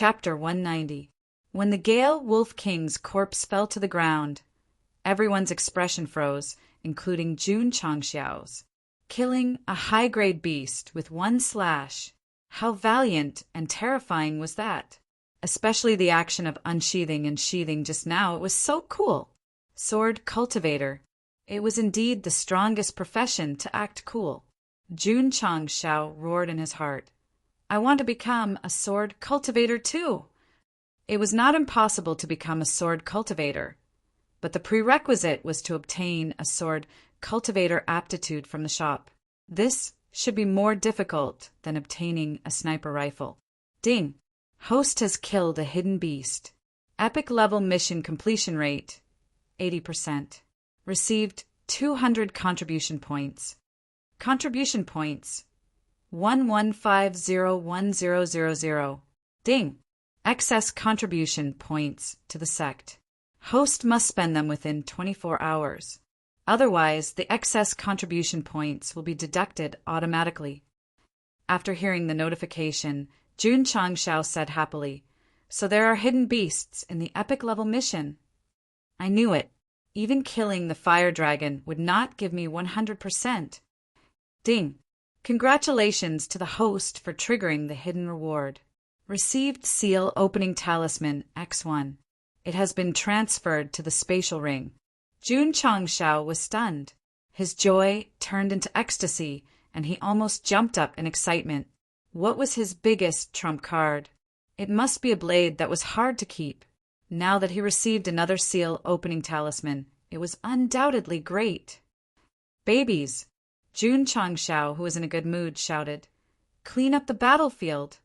Chapter 190. When the Gale Wolf King's corpse fell to the ground, everyone's expression froze, including Jun Changxiao's. Killing a high-grade beast with one slash. How valiant and terrifying was that? Especially the action of unsheathing and sheathing just now. It was so cool. Sword cultivator. It was indeed the strongest profession to act cool. Jun Changxiao roared in his heart. I want to become a sword cultivator too. It was not impossible to become a sword cultivator, but the prerequisite was to obtain a sword cultivator aptitude from the shop. This should be more difficult than obtaining a sniper rifle. Ding! Host has killed a hidden beast. Epic level mission completion rate, 80%. Received 200 contribution points. Contribution points, 11501000. Ding! Excess contribution points to the sect. Host must spend them within 24 hours. Otherwise, the excess contribution points will be deducted automatically. After hearing the notification, Jun Changxiao said happily, So there are hidden beasts in the epic level mission. I knew it. Even killing the fire dragon would not give me 100%. Ding! Congratulations to the host for triggering the hidden reward. Received seal opening talisman X1. It has been transferred to the spatial ring. Jun Changxiao was stunned. His joy turned into ecstasy, and he almost jumped up in excitement. What was his biggest trump card? It must be a blade that was hard to keep. Now that he received another seal opening talisman, it was undoubtedly great. Babies! Jun Changxiao, who was in a good mood, shouted, Clean up the battlefield!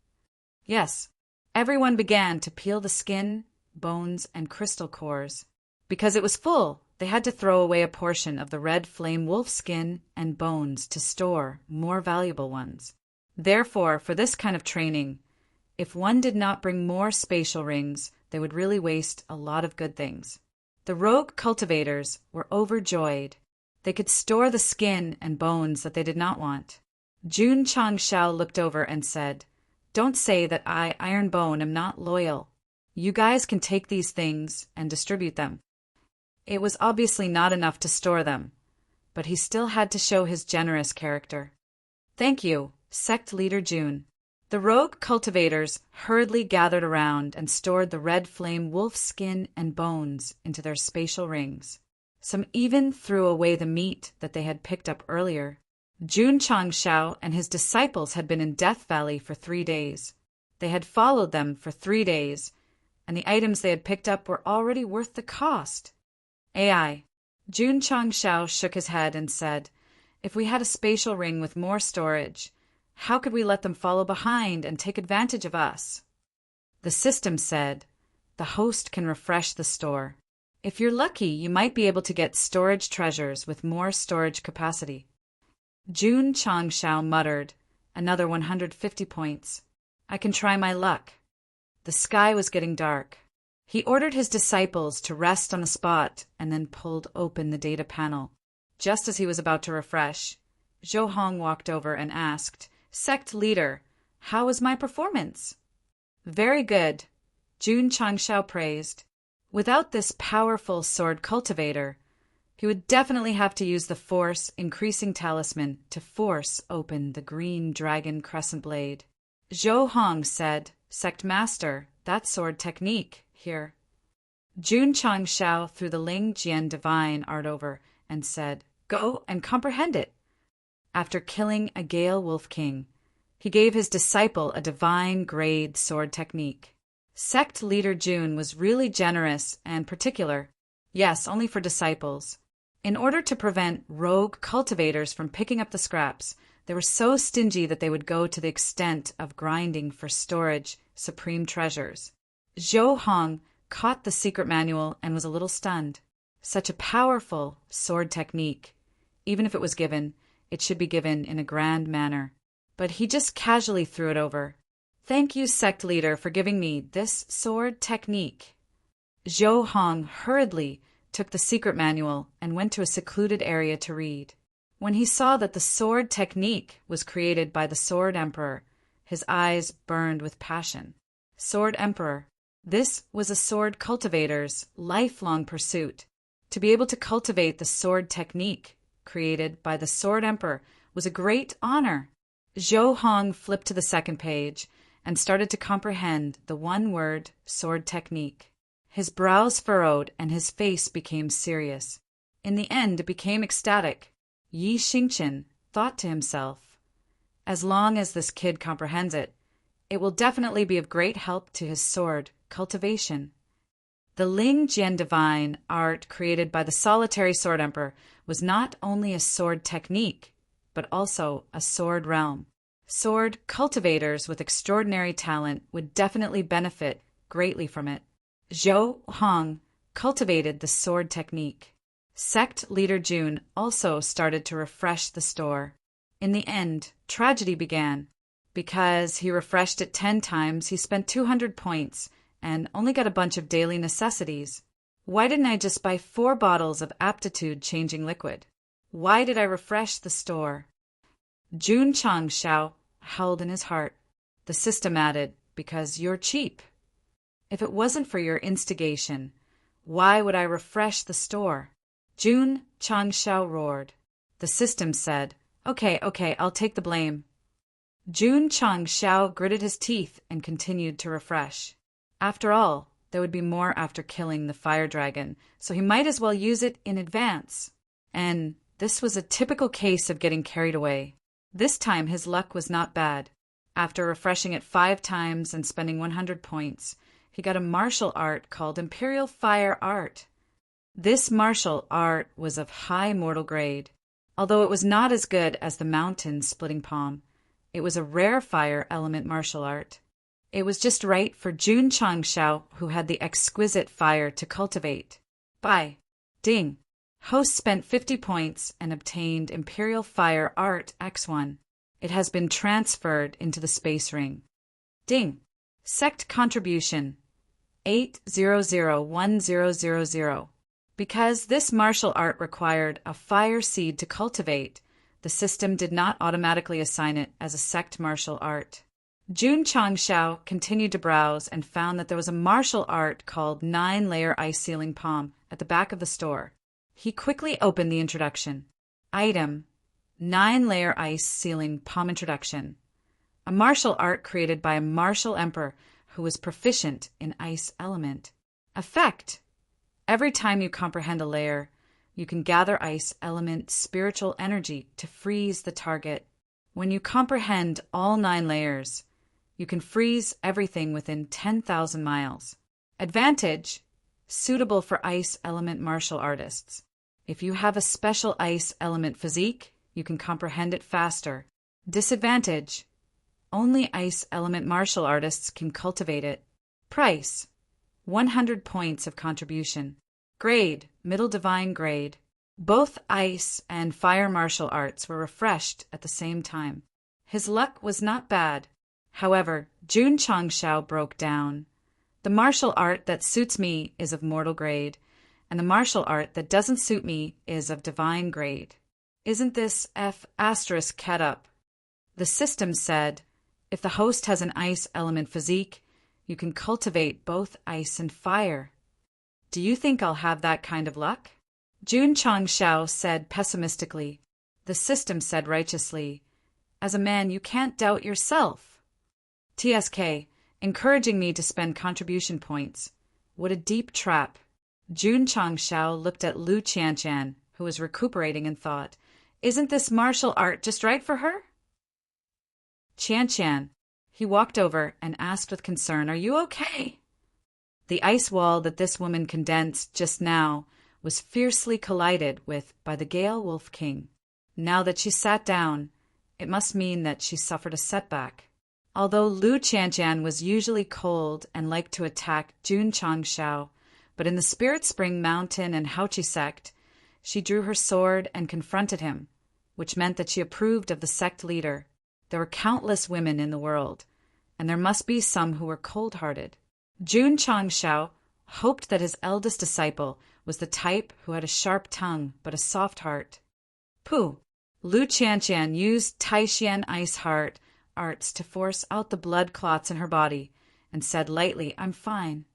Yes, everyone began to peel the skin, bones, and crystal cores. Because it was full, they had to throw away a portion of the red flame wolf skin and bones to store more valuable ones. Therefore, for this kind of training, if one did not bring more spatial rings, they would really waste a lot of good things. The rogue cultivators were overjoyed. They could store the skin and bones that they did not want. Jun Changxiao looked over and said, Don't say that I, Iron Bone, am not loyal. You guys can take these things and distribute them. It was obviously not enough to store them, but he still had to show his generous character. Thank you, Sect Leader Jun. The rogue cultivators hurriedly gathered around and stored the red flame wolf skin and bones into their spatial rings. Some even threw away the meat that they had picked up earlier. Jun Changxiao and his disciples had been in Death Valley for 3 days. They had followed them for 3 days, and the items they had picked up were already worth the cost. AI. Jun Changxiao shook his head and said, If we had a spatial ring with more storage, how could we let them follow behind and take advantage of us? The system said, The host can refresh the store. If you're lucky, you might be able to get storage treasures with more storage capacity. Jun Changxiao muttered, Another 150 points. I can try my luck. The sky was getting dark. He ordered his disciples to rest on the spot and then pulled open the data panel. Just as he was about to refresh, Zhou Hong walked over and asked, Sect Leader, how was my performance? Very good, Jun Changxiao praised. Without this powerful sword cultivator, he would definitely have to use the force increasing talisman to force open the green dragon crescent blade. Zhou Hong said, Sect Master, that sword technique, here. Jun Changxiao threw the Ling Jian divine art over and said, Go and comprehend it. After killing a Gale Wolf King, he gave his disciple a divine grade sword technique. Sect Leader Jun was really generous and particular. Yes, only for disciples. In order to prevent rogue cultivators from picking up the scraps, they were so stingy that they would go to the extent of grinding for storage supreme treasures. Zhou Hong caught the secret manual and was a little stunned. Such a powerful sword technique. Even if it was given, it should be given in a grand manner. But he just casually threw it over. Thank you, Sect Leader, for giving me this sword technique. Zhou Hong hurriedly took the secret manual and went to a secluded area to read. When he saw that the sword technique was created by the Sword Emperor, his eyes burned with passion. Sword Emperor. This was a sword cultivator's lifelong pursuit. To be able to cultivate the sword technique created by the Sword Emperor was a great honor. Zhou Hong flipped to the second page and started to comprehend the one-word sword technique. His brows furrowed and his face became serious. In the end, it became ecstatic. Yi Xingqian thought to himself, as long as this kid comprehends it, it will definitely be of great help to his sword cultivation. The Ling Jian divine art created by the solitary Sword Emperor was not only a sword technique, but also a sword realm. Sword cultivators with extraordinary talent would definitely benefit greatly from it. Zhou Hong cultivated the sword technique. Sect leader Jun also started to refresh the store. In the end, tragedy began. Because he refreshed it 10 times, he spent 200 points and only got a bunch of daily necessities. Why didn't I just buy 4 bottles of aptitude-changing liquid? Why did I refresh the store? Jun Changshao howled in his heart. The system added, because you're cheap. If it wasn't for your instigation, why would I refresh the store? Jun Changshao roared. The system said, Okay, I'll take the blame. Jun Changshao gritted his teeth and continued to refresh. After all, there would be more after killing the fire dragon, so he might as well use it in advance. And this was a typical case of getting carried away. This time his luck was not bad. After refreshing it 5 times and spending 100 points, he got a martial art called Imperial Fire Art. This martial art was of high mortal grade. Although it was not as good as the mountain splitting palm, it was a rare fire element martial art. It was just right for Jun Changshao, who had the exquisite fire to cultivate. Buy. Ding. Host spent 50 points and obtained Imperial Fire Art X1. It has been transferred into the space ring. Ding. Sect contribution 8001000. Because this martial art required a fire seed to cultivate, the system did not automatically assign it as a sect martial art. Jun Changshao continued to browse and found that there was a martial art called 9-layer ice sealing palm at the back of the store. He quickly opened the introduction. Item: 9-layer ice sealing palm introduction. A martial art created by a martial emperor who was proficient in ice element. Effect: every time you comprehend a layer, you can gather ice element spiritual energy to freeze the target. When you comprehend all 9 layers, you can freeze everything within 10,000 miles. Advantage: suitable for ice element martial artists. If you have a special ice element physique, you can comprehend it faster. Disadvantage: only ice element martial artists can cultivate it. Price: 100 points of contribution. Grade: middle divine grade. Both ice and fire martial arts were refreshed at the same time. His luck was not bad. However, Jun Changshao broke down. The martial art that suits me is of mortal grade, and the martial art that doesn't suit me is of divine grade. Isn't this F*** cat up? The system said, if the host has an ice element physique, you can cultivate both ice and fire. Do you think I'll have that kind of luck? Jun Changshao said pessimistically. The system said righteously, as a man you can't doubt yourself. TSK, encouraging me to spend contribution points. What a deep trap. Jun Changshao looked at Lu Qianqian, who was recuperating, and thought, isn't this martial art just right for her? Qianqian. He walked over and asked with concern, are you okay? The ice wall that this woman condensed just now was fiercely collided with by the Gale Wolf King. Now that she sat down, it must mean that she suffered a setback. Although Lu Qianqian was usually cold and liked to attack Jun Changshao, but in the Spirit Spring Mountain and Haochi sect, she drew her sword and confronted him, which meant that she approved of the sect leader. There were countless women in the world, and there must be some who were cold-hearted. Jun Changshao hoped that his eldest disciple was the type who had a sharp tongue but a soft heart. Pooh! Lu Qianqian used Taishian Ice Heart arts to force out the blood clots in her body and said lightly, "I'm fine."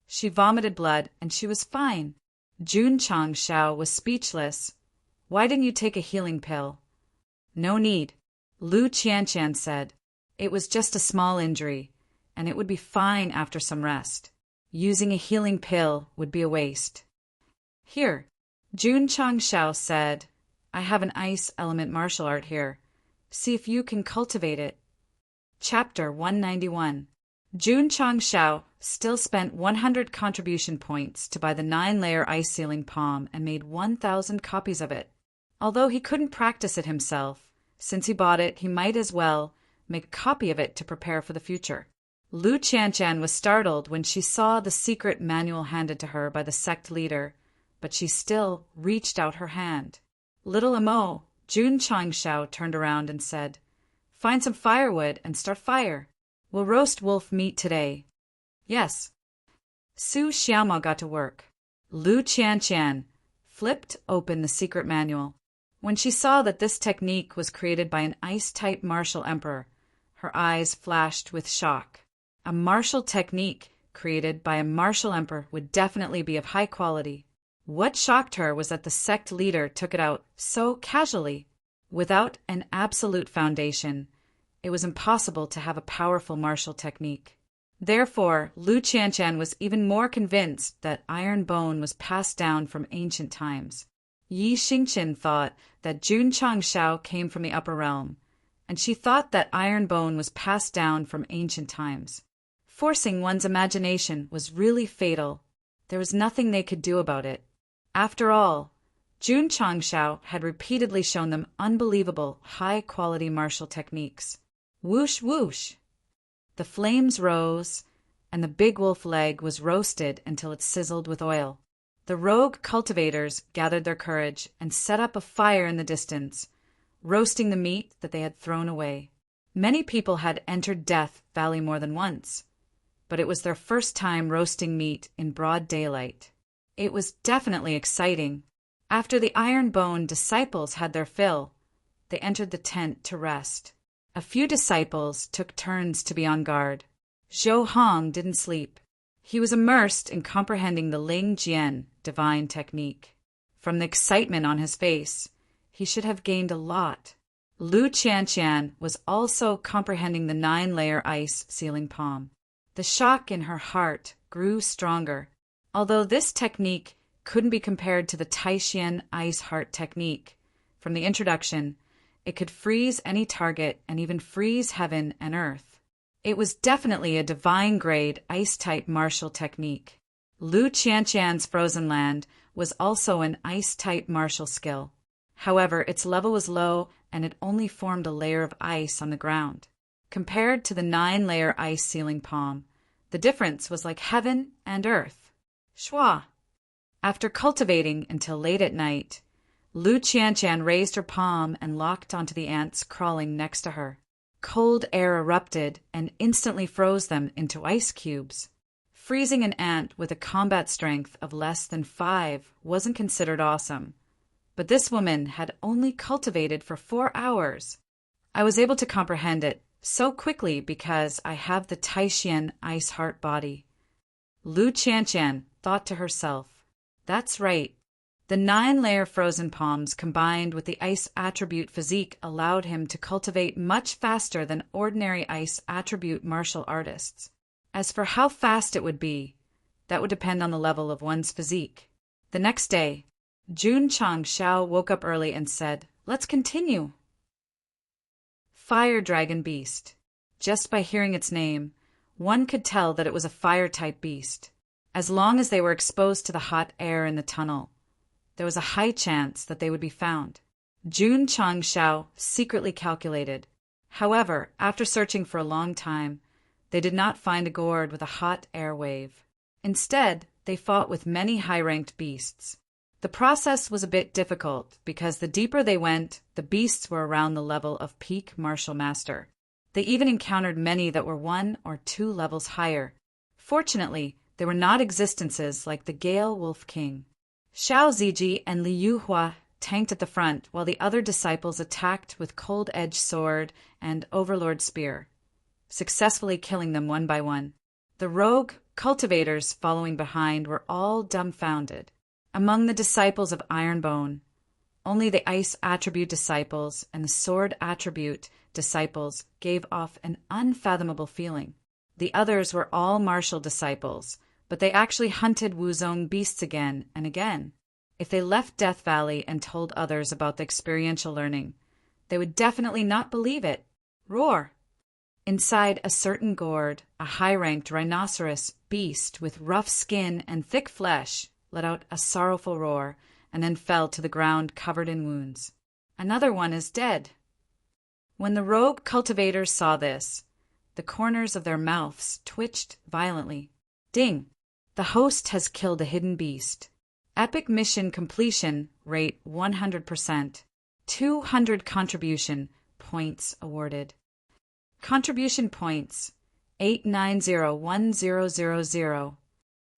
She vomited blood, and she was fine. Jun Changshao was speechless. "Why didn't you take a healing pill?" "No need," Lu Qianqian said. "It was just a small injury, and it would be fine after some rest. Using a healing pill would be a waste." "Here," Jun Changshao said, "I have an ice element martial art here. See if you can cultivate it." Chapter 191. Jun Changshao still spent 100 contribution points to buy the 9-layer ice sealing palm and made 1,000 copies of it. Although he couldn't practice it himself, since he bought it, he might as well make a copy of it to prepare for the future. Lu Qianqian was startled when she saw the secret manual handed to her by the sect leader, but she still reached out her hand. "Little Amo," Jun Changshao turned around and said, "Find some firewood and start fire. We'll roast wolf meat today." "Yes." Su Xiaomao got to work. Lu Qianqian flipped open the secret manual. When she saw that this technique was created by an ice-type martial emperor, her eyes flashed with shock. A martial technique created by a martial emperor would definitely be of high quality. What shocked her was that the sect leader took it out so casually. Without an absolute foundation, it was impossible to have a powerful martial technique. Therefore, Lu Qianqian was even more convinced that iron bone was passed down from ancient times. Yi Xingqian thought that Jun Changshao came from the upper realm, and she thought that iron bone was passed down from ancient times. Forcing one's imagination was really fatal. There was nothing they could do about it. After all, Jun Changshao had repeatedly shown them unbelievable, high-quality martial techniques. Whoosh, whoosh! The flames rose, and the big wolf leg was roasted until it sizzled with oil. The rogue cultivators gathered their courage and set up a fire in the distance, roasting the meat that they had thrown away. Many people had entered Death Valley more than once, but it was their first time roasting meat in broad daylight. It was definitely exciting. After the Iron Bone disciples had their fill, they entered the tent to rest. A few disciples took turns to be on guard. Zhou Hong didn't sleep. He was immersed in comprehending the Ling Jian divine technique. From the excitement on his face, he should have gained a lot. Lu Qianqian was also comprehending the 9-layer ice sealing palm. The shock in her heart grew stronger. Although this technique couldn't be compared to the Taishan ice heart technique, from the introduction, it could freeze any target and even freeze heaven and earth. It was definitely a divine-grade ice-type martial technique. Lu Qianqian's Frozen Land was also an ice-type martial skill. However, its level was low and it only formed a layer of ice on the ground. Compared to the 9-layer ice sealing palm, the difference was like heaven and earth. Shwa! After cultivating until late at night, Lu Qianqian raised her palm and locked onto the ants crawling next to her. Cold air erupted and instantly froze them into ice cubes. Freezing an ant with a combat strength of less than 5 wasn't considered awesome. But this woman had only cultivated for 4 hours. I was able to comprehend it so quickly because I have the Taishan ice heart body. Lu Qianqian thought to herself, "That's right. The 9-layer frozen palms combined with the ice attribute physique allowed him to cultivate much faster than ordinary ice attribute martial artists. As for how fast it would be, that would depend on the level of one's physique." The next day, Jun Changshao woke up early and said, "Let's continue." Fire Dragon Beast. Just by hearing its name, one could tell that it was a fire-type beast. As long as they were exposed to the hot air in the tunnel, there was a high chance that they would be found. Jun Changshao secretly calculated. However, after searching for a long time, they did not find a gourd with a hot air wave. Instead, they fought with many high-ranked beasts. The process was a bit difficult because the deeper they went, the beasts were around the level of peak martial master. They even encountered many that were 1 or 2 levels higher. Fortunately, they were not existences like the Gale Wolf King. Xiao Ziji and Li Yuhua tanked at the front while the other disciples attacked with Cold Edge Sword and Overlord Spear, successfully killing them one by one. The rogue cultivators following behind were all dumbfounded. Among the disciples of Ironbone, only the ice attribute disciples and the sword attribute disciples gave off an unfathomable feeling. The others were all martial disciples, but they actually hunted Wuzong beasts again and again. If they left Death Valley and told others about the experiential learning, they would definitely not believe it. Roar! Inside a certain gourd, a high-ranked rhinoceros beast with rough skin and thick flesh let out a sorrowful roar and then fell to the ground covered in wounds. Another one is dead. When the rogue cultivators saw this, the corners of their mouths twitched violently. Ding! The host has killed a hidden beast. Epic mission completion rate 100%. 200 contribution points awarded. Contribution points 8901000.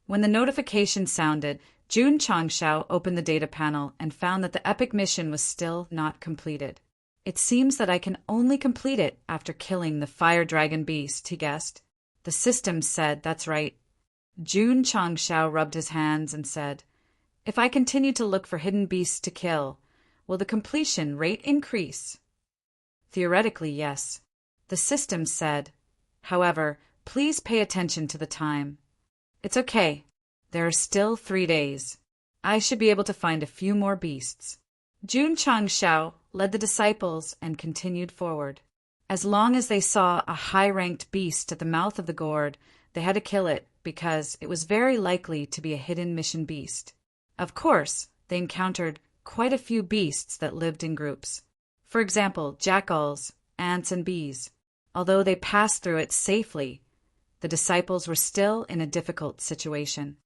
When the notification sounded, Jun Changshao opened the data panel and found that the epic mission was still not completed. It seems that I can only complete it after killing the fire dragon beast, he guessed. The system said that's right. Jun Changshao rubbed his hands and said, if I continue to look for hidden beasts to kill, will the completion rate increase? Theoretically, yes. The system said, however, please pay attention to the time. It's okay. There are still 3 days. I should be able to find a few more beasts. Jun Changshao led the disciples and continued forward. As long as they saw a high-ranked beast at the mouth of the gourd, they had to kill it because it was very likely to be a hidden mission beast. Of course, they encountered quite a few beasts that lived in groups. For example, jackals, ants, and bees. Although they passed through it safely, the disciples were still in a difficult situation.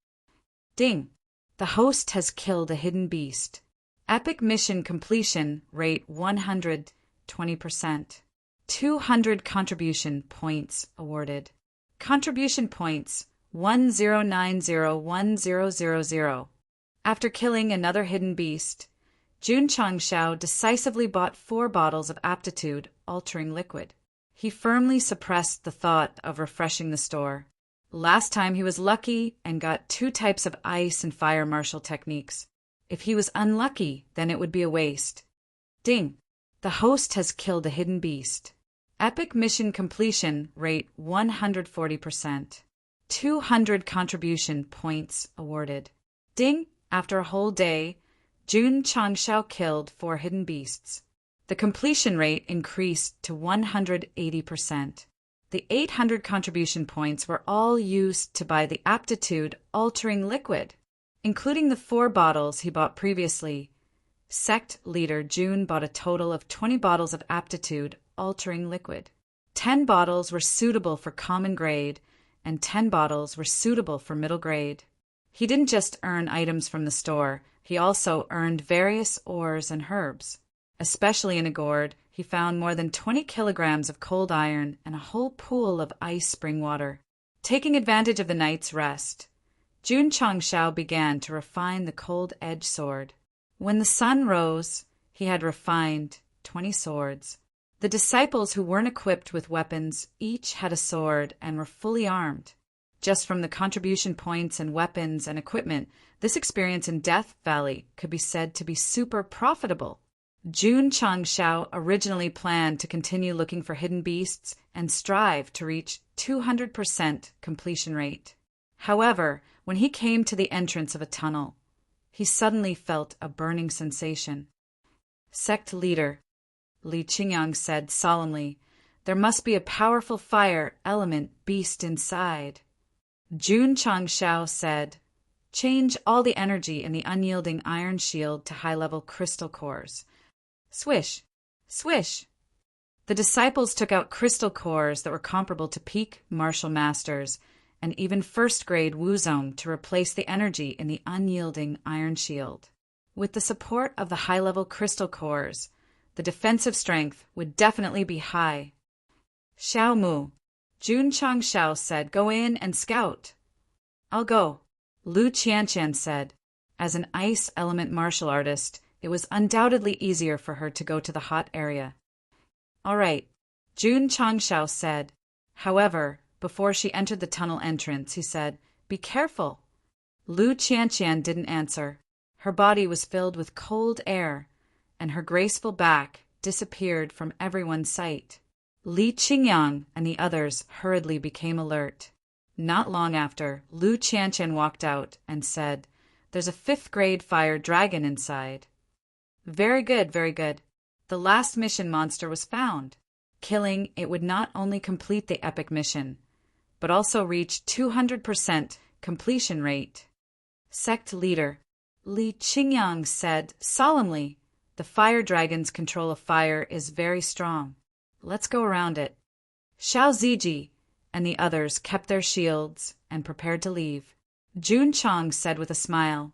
Ding! The host has killed a hidden beast. Epic mission completion rate 120%. 200 contribution points awarded. Contribution points 10901000. After killing another hidden beast, Jun Changshao decisively bought 4 bottles of aptitude-altering liquid. He firmly suppressed the thought of refreshing the store. Last time he was lucky and got 2 types of ice and fire martial techniques. If he was unlucky, then it would be a waste. Ding! The host has killed a hidden beast. Epic mission completion rate 140%. 200 contribution points awarded. Ding! After a whole day, Jun Changshao killed 4 hidden beasts. The completion rate increased to 180%. The 800 contribution points were all used to buy the aptitude-altering liquid, including the 4 bottles he bought previously. Sect leader Jun bought a total of 20 bottles of aptitude-altering liquid. 10 bottles were suitable for common grade, and 10 bottles were suitable for middle grade. He didn't just earn items from the store, he also earned various ores and herbs. Especially in a gourd, he found more than 20 kilograms of cold iron and a whole pool of ice spring water. Taking advantage of the night's rest, Jun Changshao began to refine the cold-edged sword. When the sun rose, he had refined 20 swords. The disciples who weren't equipped with weapons each had a sword and were fully armed. Just from the contribution points and weapons and equipment, this experience in Death Valley could be said to be super profitable. Jun Changshao originally planned to continue looking for hidden beasts and strive to reach 200% completion rate. However, when he came to the entrance of a tunnel, he suddenly felt a burning sensation. Sect leader Li Qingyang said solemnly, "There must be a powerful fire element beast inside." Jun Changshao said, "Change all the energy in the unyielding iron shield to high-level crystal cores." Swish! Swish! The disciples took out crystal cores that were comparable to peak martial masters and even first-grade Wuzong to replace the energy in the unyielding iron shield. With the support of the high-level crystal cores, the defensive strength would definitely be high. Xiao Mu, Jun Changshao said, "Go in and scout." "I'll go," Lu Qianqian said. As an ice element martial artist, it was undoubtedly easier for her to go to the hot area. "All right," Jun Changshao said. However, Before she entered the tunnel entrance, he said, "Be careful." Lu Qianqian didn't answer. Her body was filled with cold air, and her graceful back disappeared from everyone's sight. Li Qingyang and the others hurriedly became alert. Not long after, Lu Qianqian walked out and said, "There's a 5th grade fire dragon inside." Very good, very good. The last mission monster was found. Killing it would not only complete the epic mission, but also reach 200% completion rate. Sect leader Li Qingyang said solemnly, "The fire dragon's control of fire is very strong. Let's go around it." Xiao Ziji and the others kept their shields and prepared to leave. Jun Chang said with a smile,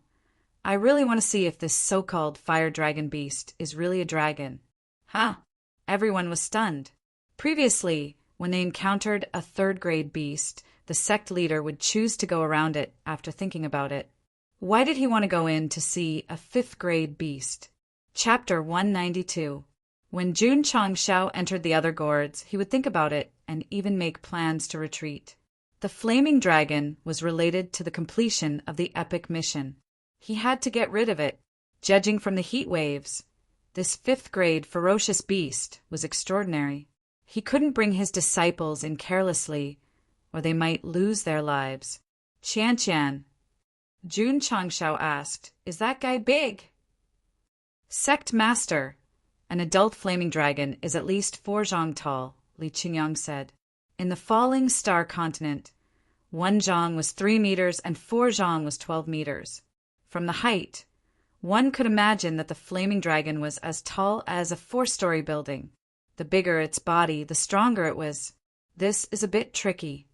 "I really want to see if this so-called fire dragon beast is really a dragon." Huh! Everyone was stunned. Previously, when they encountered a 3rd grade beast, the sect leader would choose to go around it after thinking about it. Why did he want to go in to see a 5th grade beast? Chapter 192. When Jun Changshao entered the other gourds, he would think about it and even make plans to retreat. The flaming dragon was related to the completion of the epic mission. He had to get rid of it. Judging from the heat waves, this 5th grade ferocious beast was extraordinary. He couldn't bring his disciples in carelessly, or they might lose their lives. Qianqian, Jun Changshao asked, "Is that guy big?" "Sect Master, an adult flaming dragon is at least 4 zhang tall," Li Qingyang said. In the falling star continent, 1 zhang was 3 meters and 4 zhang was 12 meters. From the height, one could imagine that the flaming dragon was as tall as a 4-story building. The bigger its body, the stronger it was. This is a bit tricky.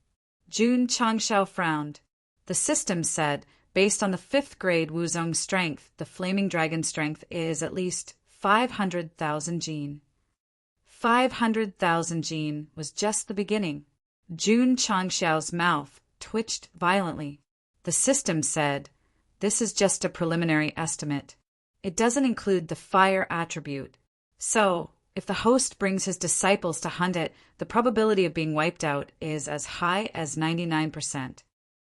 Jun Changshao frowned. The system said, based on the 5th grade Wuzong strength, the flaming dragon strength is at least 500,000 jin. 500,000 jin was just the beginning. Jun Changshao's mouth twitched violently. The system said, "This is just a preliminary estimate. It doesn't include the fire attribute. So, if the host brings his disciples to hunt it, the probability of being wiped out is as high as 99%.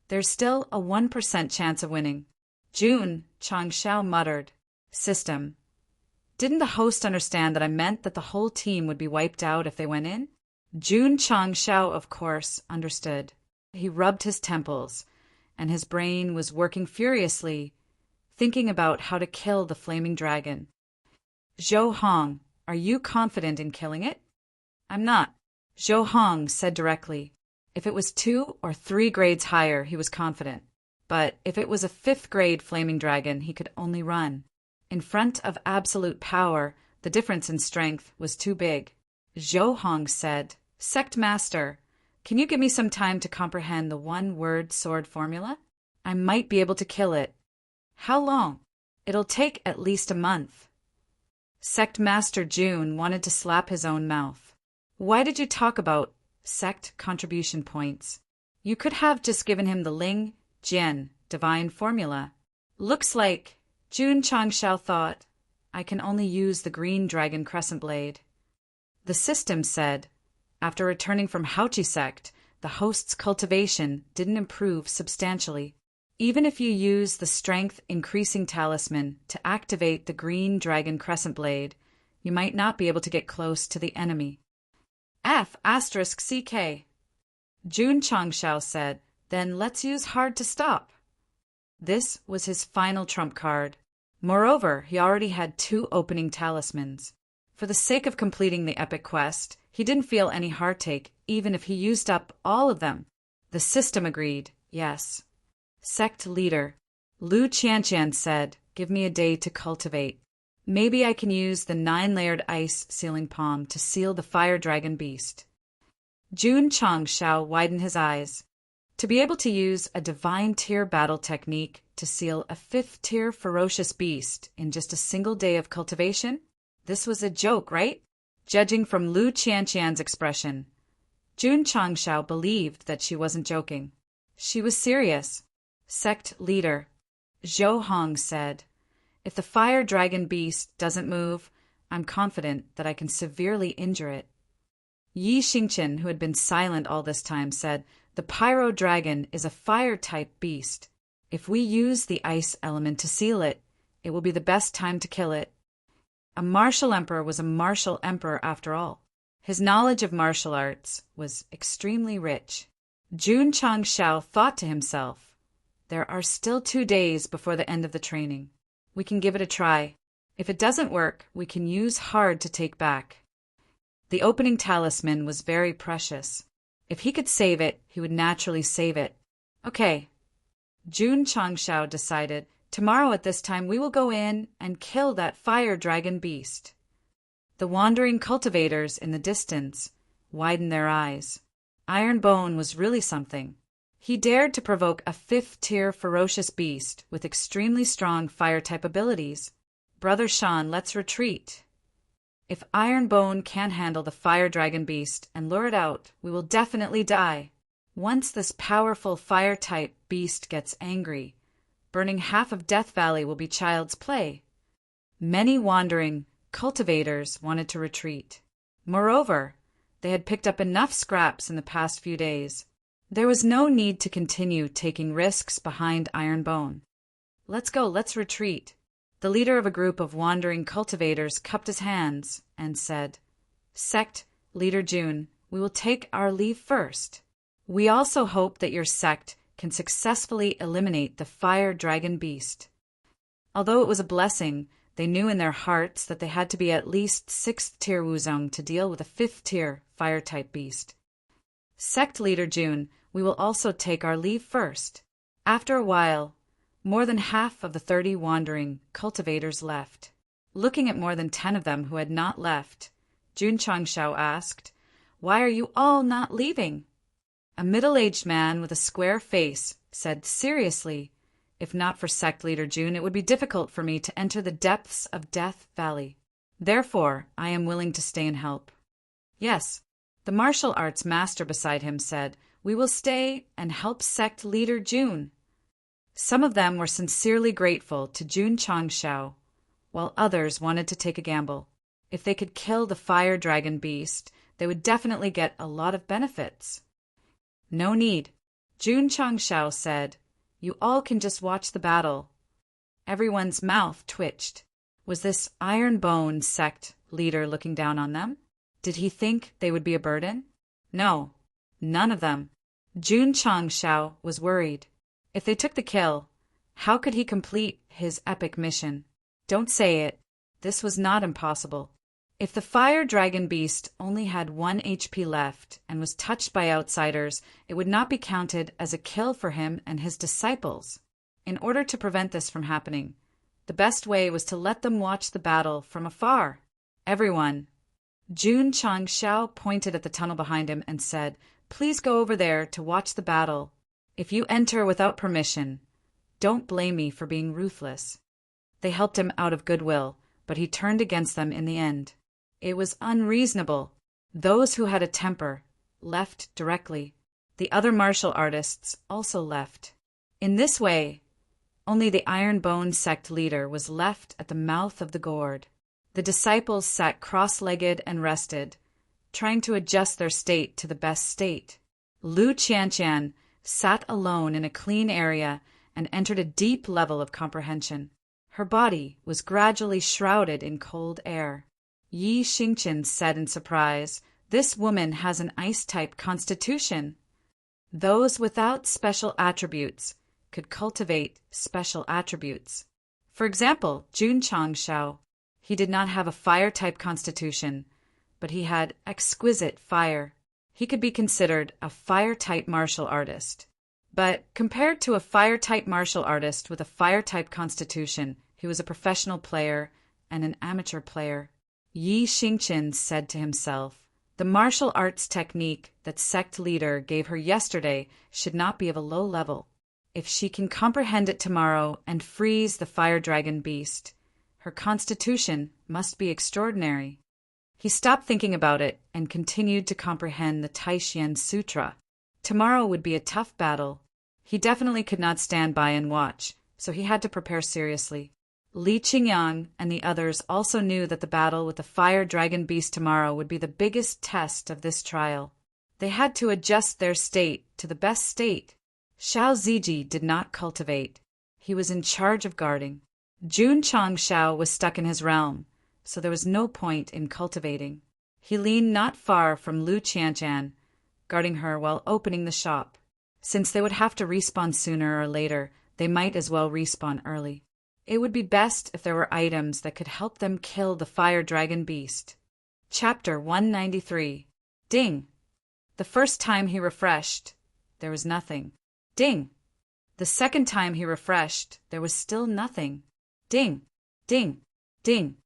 There's still a 1% chance of winning." Jun Changshao muttered, "System, didn't the host understand that I meant that the whole team would be wiped out if they went in?" Jun Changshao, of course, understood. He rubbed his temples, and his brain was working furiously, thinking about how to kill the flaming dragon. "Zhou Hong, are you confident in killing it?" "I'm not," Zhou Hong said directly. If it was 2 or 3 grades higher, he was confident. But if it was a 5th grade flaming dragon, he could only run. In front of absolute power, the difference in strength was too big. Zhou Hong said, "Sect Master, can you give me some time to comprehend the 1-word sword formula? I might be able to kill it." "How long?" "It'll take at least a month." Sect Master Jun wanted to slap his own mouth. "Why did you talk about sect contribution points? You could have just given him the Ling Jian divine formula." "Looks like," Jun Changshao thought, "I can only use the green dragon crescent blade." The system said, after returning from Haochi Sect, the host's cultivation didn't improve substantially. Even if you use the strength-increasing talisman to activate the green dragon crescent blade, you might not be able to get close to the enemy. F***CK. Jun Changshao said, "Then let's use hard to stop." This was his final trump card. Moreover, he already had 2 opening talismans. For the sake of completing the epic quest, he didn't feel any heartache, even if he used up all of them. The system agreed, yes. Sect leader Lu Qianqian said, "Give me a day to cultivate. Maybe I can use the 9-layered ice sealing palm to seal the fire dragon beast." Jun Changshao widened his eyes. To be able to use a divine tier battle technique to seal a 5th tier ferocious beast in just a single day of cultivation? This was a joke, right? Judging from Lu Qianqian's expression, Jun Changshao believed that she wasn't joking. She was serious. Sect leader Zhou Hong said, "If the fire dragon beast doesn't move, I'm confident that I can severely injure it." Yi Xingqian, who had been silent all this time, said, "The pyro dragon is a fire-type beast. If we use the ice element to seal it, it will be the best time to kill it." A martial emperor was a martial emperor after all. His knowledge of martial arts was extremely rich. Jun Changshao thought to himself, "There are still 2 days before the end of the training. We can give it a try. If it doesn't work, we can use hard to take back." The opening talisman was very precious. If he could save it, he would naturally save it. Okay. Jun Changshao decided, tomorrow at this time we will go in and kill that fire dragon beast. The wandering cultivators in the distance widened their eyes. Iron Bone was really something. He dared to provoke a 5th-tier ferocious beast with extremely strong fire-type abilities. "Brother Shan, let's retreat. If Iron Bone can't handle the fire dragon beast and lure it out, we will definitely die. Once this powerful fire-type beast gets angry, burning half of Death Valley will be child's play." Many wandering cultivators wanted to retreat. Moreover, they had picked up enough scraps in the past few days. There was no need to continue taking risks behind Iron Bone. "Let's go, let's retreat." The leader of a group of wandering cultivators cupped his hands and said, "Sect, Leader Jun, we will take our leave first. We also hope that your sect can successfully eliminate the fire dragon beast." Although it was a blessing, they knew in their hearts that they had to be at least 6th-tier Wuzong to deal with a 5th-tier fire-type beast. "Sect Leader Jun, we will also take our leave first." After a while, more than half of the 30 wandering cultivators left. Looking at more than 10 of them who had not left, Jun Changshao asked, "Why are you all not leaving?" A middle-aged man with a square face said seriously, "If not for Sect Leader Jun, it would be difficult for me to enter the depths of Death Valley. Therefore, I am willing to stay and help." Yes, the martial arts master beside him said, "We will stay and help Sect Leader Jun." Some of them were sincerely grateful to Jun Changshao, while others wanted to take a gamble. If they could kill the fire dragon beast, they would definitely get a lot of benefits. "No need," Jun Changshao said. "You all can just watch the battle." Everyone's mouth twitched. Was this Iron Bone sect leader looking down on them? Did he think they would be a burden? No, none of them. Jun Changshao was worried. If they took the kill, how could he complete his epic mission? Don't say it. This was not impossible. If the fire dragon beast only had 1 HP left and was touched by outsiders, it would not be counted as a kill for him and his disciples. In order to prevent this from happening, the best way was to let them watch the battle from afar. Everyone. Jun Changshao pointed at the tunnel behind him and said, "Please go over there to watch the battle. If you enter without permission, don't blame me for being ruthless." They helped him out of goodwill, but he turned against them in the end. It was unreasonable. Those who had a temper left directly. The other martial artists also left. In this way, only the Iron Bone sect leader was left at the mouth of the gourd. The disciples sat cross-legged and rested, trying to adjust their state to the best state. Lu Qianqian sat alone in a clean area and entered a deep level of comprehension. Her body was gradually shrouded in cold air. Yi Xingqian said in surprise, "This woman has an ice-type constitution." Those without special attributes could cultivate special attributes. For example, Jun Changshao. He did not have a fire-type constitution, but he had exquisite fire. He could be considered a fire-type martial artist. But compared to a fire-type martial artist with a fire-type constitution, he was a professional player and an amateur player. Yi Xingqian said to himself, "The martial arts technique that sect leader gave her yesterday should not be of a low level. If she can comprehend it tomorrow and freeze the fire dragon beast, her constitution must be extraordinary." He stopped thinking about it and continued to comprehend the Taishan Sutra. Tomorrow would be a tough battle. He definitely could not stand by and watch, so he had to prepare seriously. Li Qingyang and the others also knew that the battle with the fire dragon beast tomorrow would be the biggest test of this trial. They had to adjust their state to the best state. Xiao Ziji did not cultivate. He was in charge of guarding. Jun Changshao was stuck in his realm, so there was no point in cultivating. He leaned not far from Lu Qianqian, guarding her while opening the shop. Since they would have to respawn sooner or later, they might as well respawn early. It would be best if there were items that could help them kill the fire dragon beast. Chapter 193. Ding! The first time he refreshed, there was nothing. Ding! The second time he refreshed, there was still nothing. Ding! Ding! Ding!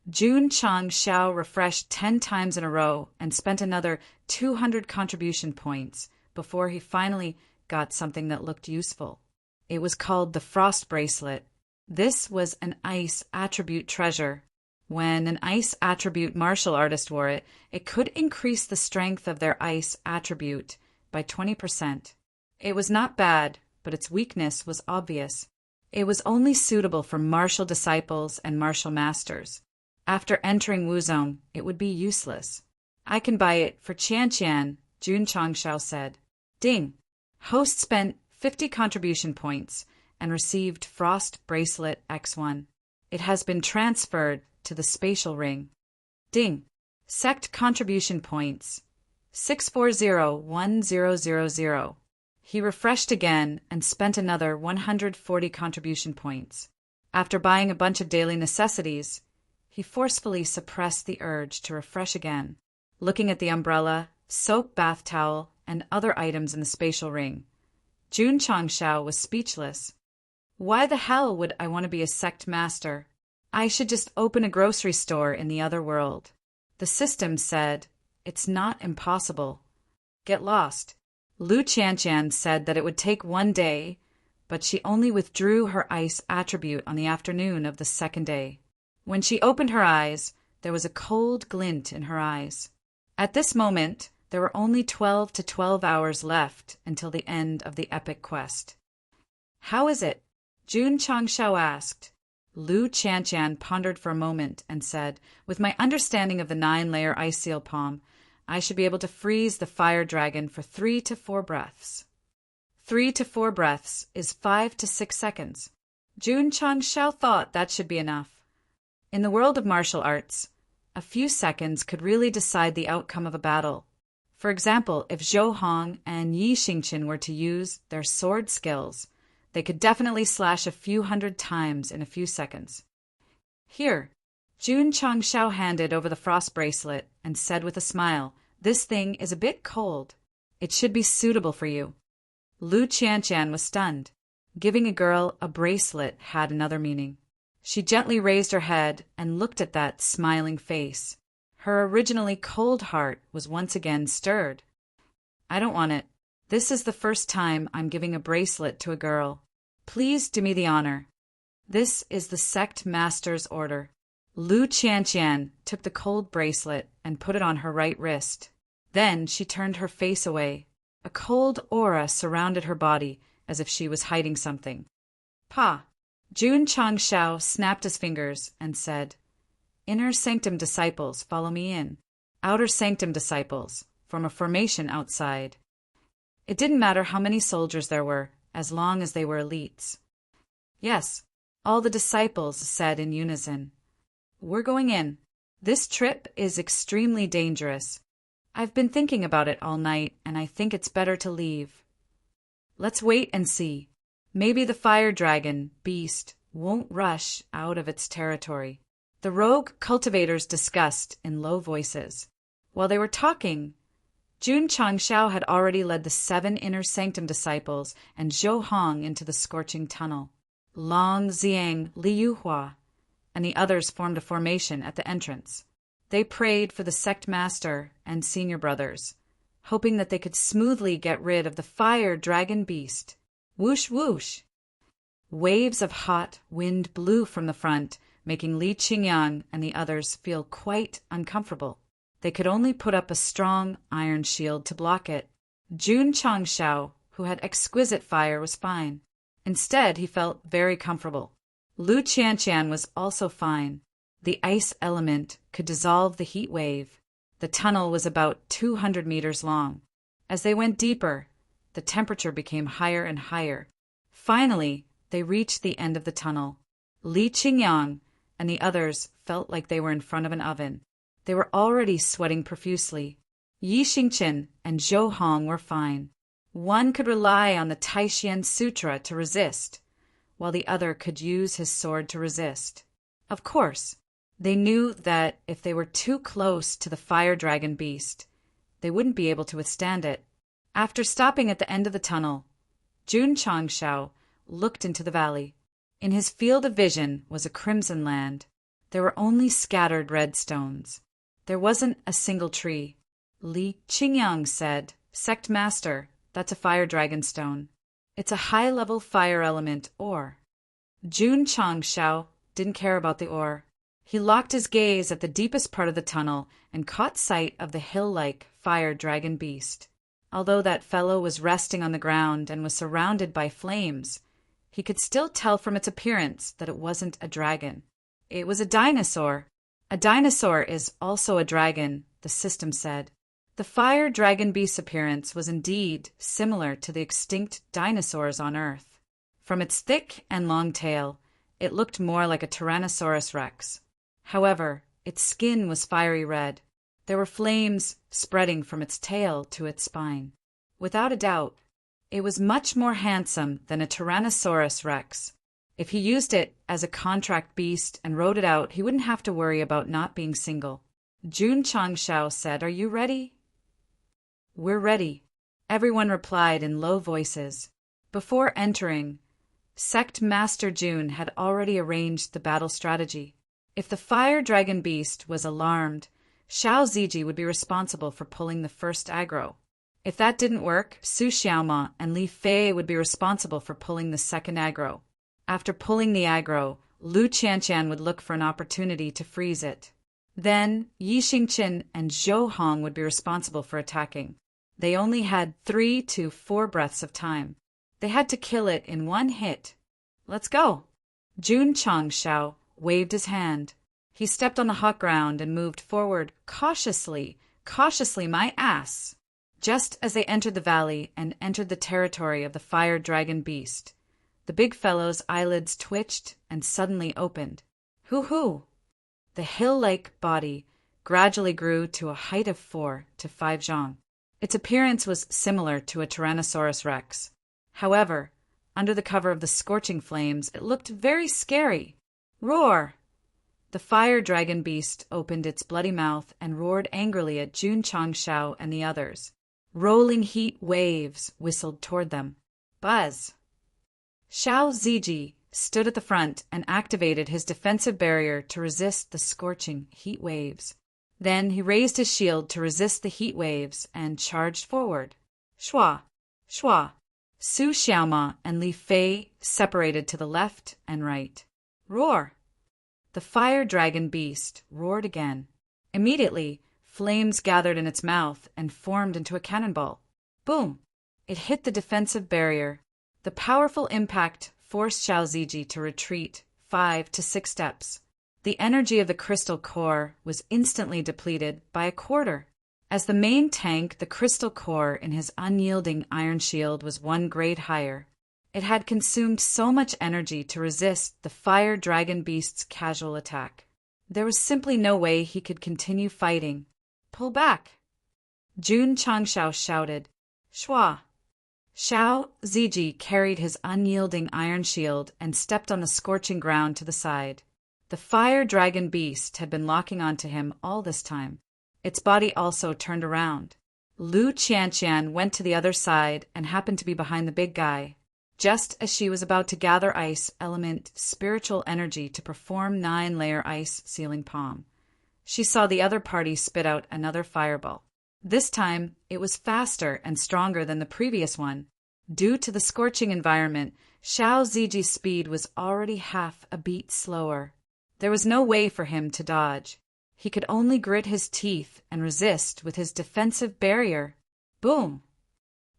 Jun Changshao refreshed 10 times in a row and spent another 200 contribution points before he finally got something that looked useful. It was called the Frost Bracelet. This was an ice attribute treasure. When an ice attribute martial artist wore it, it could increase the strength of their ice attribute by 20%. It was not bad, but its weakness was obvious. It was only suitable for martial disciples and martial masters. After entering Wuzong, it would be useless. I can buy it for Qianqian, Jun Changshao said. Ding! Host spent 50 contribution points and received Frost Bracelet X1. It has been transferred to the spatial ring. Ding! Sect contribution points 6401000. He refreshed again and spent another 140 contribution points. After buying a bunch of daily necessities, he forcefully suppressed the urge to refresh again, looking at the umbrella, soap bath towel, and other items in the spatial ring. Jun Changshao was speechless. Why the hell would I want to be a sect master? I should just open a grocery store in the other world. The system said, it's not impossible. Get lost. Lu Qianqian said that it would take 1 day, but she only withdrew her ice attribute on the afternoon of the second day. When she opened her eyes, there was a cold glint in her eyes. At this moment, there were only 12 to 12 hours left until the end of the epic quest. How is it? Jun Changshao asked. Lu Qianqian pondered for a moment and said, with my understanding of the 9-layer ice seal palm, I should be able to freeze the fire dragon for 3 to 4 breaths. 3 to 4 breaths is 5 to 6 seconds. Jun Changshao thought that should be enough. In the world of martial arts, a few seconds could really decide the outcome of a battle. For example, if Zhou Hong and Yi Xingqin were to use their sword skills, they could definitely slash a few hundred times in a few seconds. Here, Jun Changshao handed over the frost bracelet and said with a smile, this thing is a bit cold. It should be suitable for you. Lu Qianqian was stunned. Giving a girl a bracelet had another meaning. She gently raised her head and looked at that smiling face. Her originally cold heart was once again stirred. I don't want it. This is the first time I'm giving a bracelet to a girl. Please do me the honor. This is the sect master's order. Lu Qianqian took the cold bracelet and put it on her right wrist. Then she turned her face away. A cold aura surrounded her body as if she was hiding something. Pa! Jun Changshao snapped his fingers and said, Inner sanctum disciples, follow me in. Outer sanctum disciples, form a formation outside. It didn't matter how many soldiers there were, as long as they were elites. Yes, all the disciples said in unison. We're going in. This trip is extremely dangerous. I've been thinking about it all night, and I think it's better to leave. Let's wait and see. Maybe the fire dragon, beast, won't rush out of its territory. The rogue cultivators discussed in low voices. While they were talking, Jun Changshao had already led the 7 inner sanctum disciples and Zhou Hong into the scorching tunnel. Long Xiang, Li Yuhua, and the others formed a formation at the entrance. They prayed for the sect master and senior brothers, hoping that they could smoothly get rid of the fire dragon beast. Whoosh, whoosh! Waves of hot wind blew from the front, making Li Qingyang and the others feel quite uncomfortable. They could only put up a strong iron shield to block it. Jun Changshao, who had exquisite fire, was fine. Instead, he felt very comfortable. Lu Qianqian was also fine. The ice element could dissolve the heat wave. The tunnel was about 200 meters long. As they went deeper, the temperature became higher and higher. Finally, they reached the end of the tunnel. Li Qingyang and the others felt like they were in front of an oven. They were already sweating profusely. Yi Xingqian and Zhou Hong were fine. One could rely on the Taixuan Sutra to resist, while the other could use his sword to resist. Of course, they knew that if they were too close to the fire dragon beast, they wouldn't be able to withstand it. After stopping at the end of the tunnel, Jun Changshao looked into the valley. In his field of vision was a crimson land. There were only scattered red stones. There wasn't a single tree. Li Qingyang said, "Sect Master, that's a fire dragon stone. It's a high-level fire element ore." Jun Changshao didn't care about the ore. He locked his gaze at the deepest part of the tunnel and caught sight of the hill-like fire dragon beast. Although that fellow was resting on the ground and was surrounded by flames, he could still tell from its appearance that it wasn't a dragon. It was a dinosaur. A dinosaur is also a dragon, the system said. The fire dragon beast's appearance was indeed similar to the extinct dinosaurs on Earth. From its thick and long tail, it looked more like a Tyrannosaurus rex. However, its skin was fiery red. There were flames spreading from its tail to its spine. Without a doubt, it was much more handsome than a Tyrannosaurus rex. If he used it as a contract beast and rode it out, he wouldn't have to worry about not being single. Jun Changshao said, "Are you ready?" "We're ready," everyone replied in low voices. Before entering, Sect Master Jun had already arranged the battle strategy. If the fire dragon beast was alarmed, Xiao Ziji would be responsible for pulling the first aggro. If that didn't work, Su Xiaoma and Li Fei would be responsible for pulling the second aggro. After pulling the aggro, Lu Qianqian would look for an opportunity to freeze it. Then Yi Xingqian and Zhou Hong would be responsible for attacking. They only had 3 to 4 breaths of time. They had to kill it in one hit. "Let's go." Jun Changshao waved his hand. He stepped on the hot ground and moved forward cautiously, my ass. Just as they entered the valley and entered the territory of the fire dragon beast, the big fellow's eyelids twitched and suddenly opened. Hoo-hoo! The hill-like body gradually grew to a height of 4 to 5 zhang. Its appearance was similar to a Tyrannosaurus rex. However, under the cover of the scorching flames, it looked very scary. Roar! The fire dragon beast opened its bloody mouth and roared angrily at Jun Changshao and the others. Rolling heat waves whistled toward them. Buzz! Xiao Ziji stood at the front and activated his defensive barrier to resist the scorching heat waves. Then he raised his shield to resist the heat waves and charged forward. Shua! Shua! Su Xiaoma and Li Fei separated to the left and right. Roar! The fire dragon beast roared again. Immediately, flames gathered in its mouth and formed into a cannonball. Boom! It hit the defensive barrier. The powerful impact forced Xiao Ziji to retreat 5 to 6 steps. The energy of the crystal core was instantly depleted by a quarter. As the main tank, the crystal core in his unyielding iron shield was 1 grade higher. It had consumed so much energy to resist the fire dragon beast's casual attack. There was simply no way he could continue fighting. Pull back! Jun Changshao shouted. Shua! Xiao Ziji carried his unyielding iron shield and stepped on the scorching ground to the side. The fire dragon beast had been locking onto him all this time. Its body also turned around. Lu Qianqian went to the other side and happened to be behind the big guy. Just as she was about to gather ice element spiritual energy to perform 9-layer ice sealing palm, she saw the other party spit out another fireball. This time, it was faster and stronger than the previous one. Due to the scorching environment, Xiao Ziji's speed was already half a beat slower. There was no way for him to dodge. He could only grit his teeth and resist with his defensive barrier. Boom!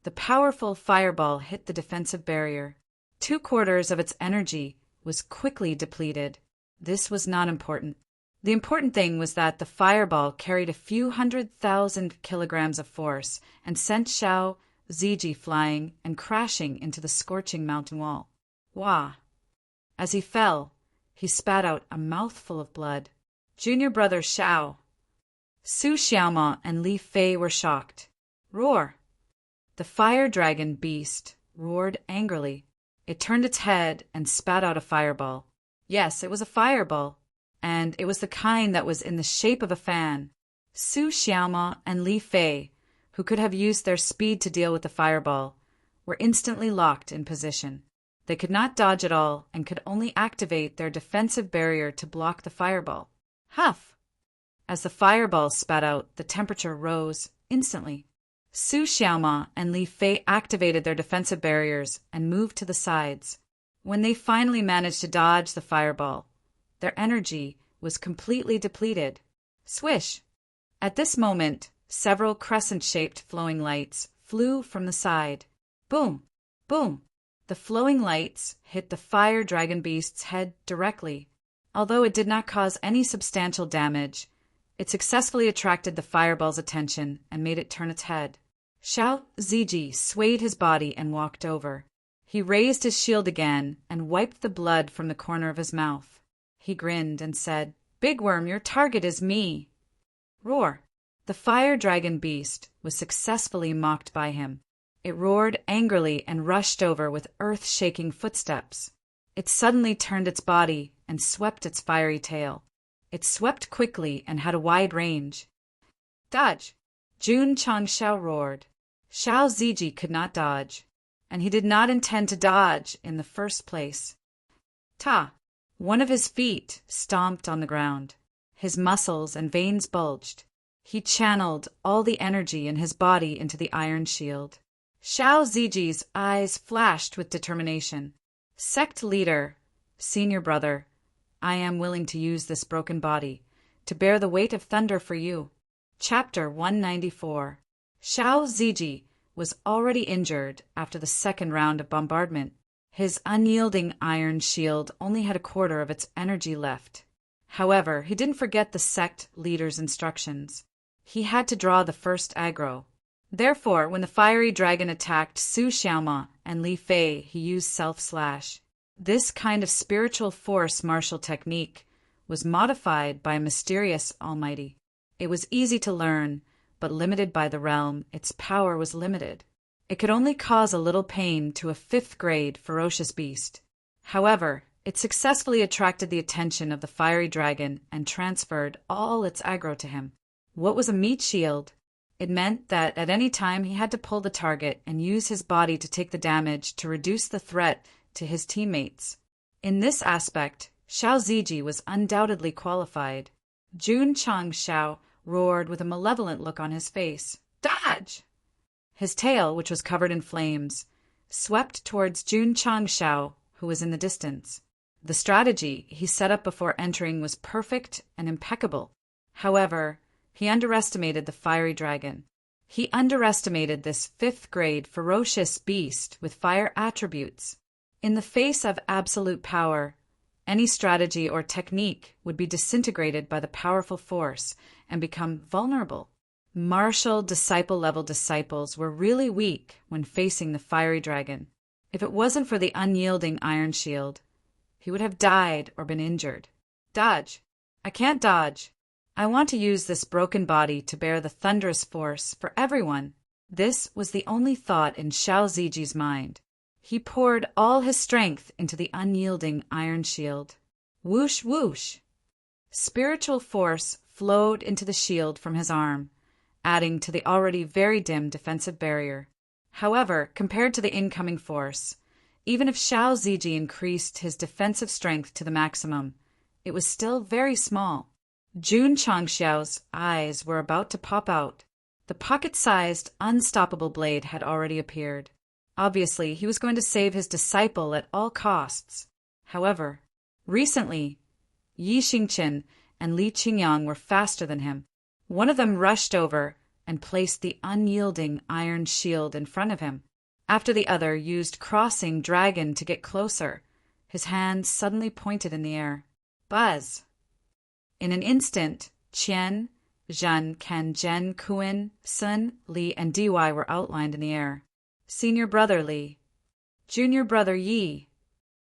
The powerful fireball hit the defensive barrier. 2/4 of its energy was quickly depleted. This was not important. The important thing was that the fireball carried a few 100,000 kilograms of force and sent Xiao Ziji flying and crashing into the scorching mountain wall. Wah! As he fell, he spat out a mouthful of blood. Junior brother Xiao. Su Xiaoma and Li Fei were shocked. Roar! The fire dragon beast roared angrily. It turned its head and spat out a fireball. Yes, it was a fireball, and it was the kind that was in the shape of a fan. Su Xiaoma and Li Fei, who could have used their speed to deal with the fireball, were instantly locked in position. They could not dodge at all and could only activate their defensive barrier to block the fireball. Huff! As the fireball spat out, the temperature rose instantly. Su Xiaoma and Li Fei activated their defensive barriers and moved to the sides. When they finally managed to dodge the fireball, their energy was completely depleted. Swish! At this moment, several crescent-shaped flowing lights flew from the side. Boom! Boom! The flowing lights hit the fire dragon beast's head directly. Although it did not cause any substantial damage, it successfully attracted the fireball's attention and made it turn its head. Xiao Ziji swayed his body and walked over. He raised his shield again and wiped the blood from the corner of his mouth. He grinned and said, "Big Worm, your target is me." Roar! The fire dragon beast was successfully mocked by him. It roared angrily and rushed over with earth-shaking footsteps. It suddenly turned its body and swept its fiery tail. It swept quickly and had a wide range. Dodge! Jun Changxiao roared. Xiao Ziji could not dodge, and he did not intend to dodge in the first place. Ta! One of his feet stomped on the ground. His muscles and veins bulged. He channeled all the energy in his body into the iron shield. Xiao Ziji's eyes flashed with determination. Sect leader, senior brother, I am willing to use this broken body to bear the weight of thunder for you. Chapter 194. Xiao Ziji was already injured after the second round of bombardment. His unyielding iron shield only had a quarter of its energy left. However, he didn't forget the sect leader's instructions. He had to draw the first aggro. Therefore, when the fiery dragon attacked Su Xiaoma and Li Fei, he used self-slash. This kind of spiritual force martial technique was modified by a mysterious almighty. It was easy to learn, but limited by the realm, its power was limited. It could only cause a little pain to a 5th-grade ferocious beast. However, it successfully attracted the attention of the fiery dragon and transferred all its aggro to him. What was a meat shield? It meant that at any time he had to pull the target and use his body to take the damage to reduce the threat to his teammates. In this aspect, Xiao Ziji was undoubtedly qualified. Jun Changxiao roared with a malevolent look on his face. Dodge! His tail, which was covered in flames, swept towards Jun Changxiao, who was in the distance. The strategy he set up before entering was perfect and impeccable. However, he underestimated the fiery dragon. He underestimated this 5th-grade ferocious beast with fire attributes. In the face of absolute power, any strategy or technique would be disintegrated by the powerful force and become vulnerable. Martial disciple-level disciples were really weak when facing the fiery dragon. If it wasn't for the unyielding iron shield, he would have died or been injured. Dodge! I can't dodge. I want to use this broken body to bear the thunderous force for everyone. This was the only thought in Xiao Ziji's mind. He poured all his strength into the unyielding iron shield. Whoosh, whoosh! Spiritual force flowed into the shield from his arm, adding to the already very dim defensive barrier. However, compared to the incoming force, even if Xiao Ziji increased his defensive strength to the maximum, it was still very small. Jun Changxiao's eyes were about to pop out. The pocket-sized, unstoppable blade had already appeared. Obviously, he was going to save his disciple at all costs. However, recently, Yi Xingqian and Li Qingyang were faster than him. One of them rushed over and placed the unyielding iron shield in front of him. After the other used crossing dragon to get closer, His hand suddenly pointed in the air. Buzz! In an instant, Qian, Zhen, Ken, Zhen, Kuan, Sun, Li, and Dy were outlined in the air. Senior brother Li. Junior brother Yi.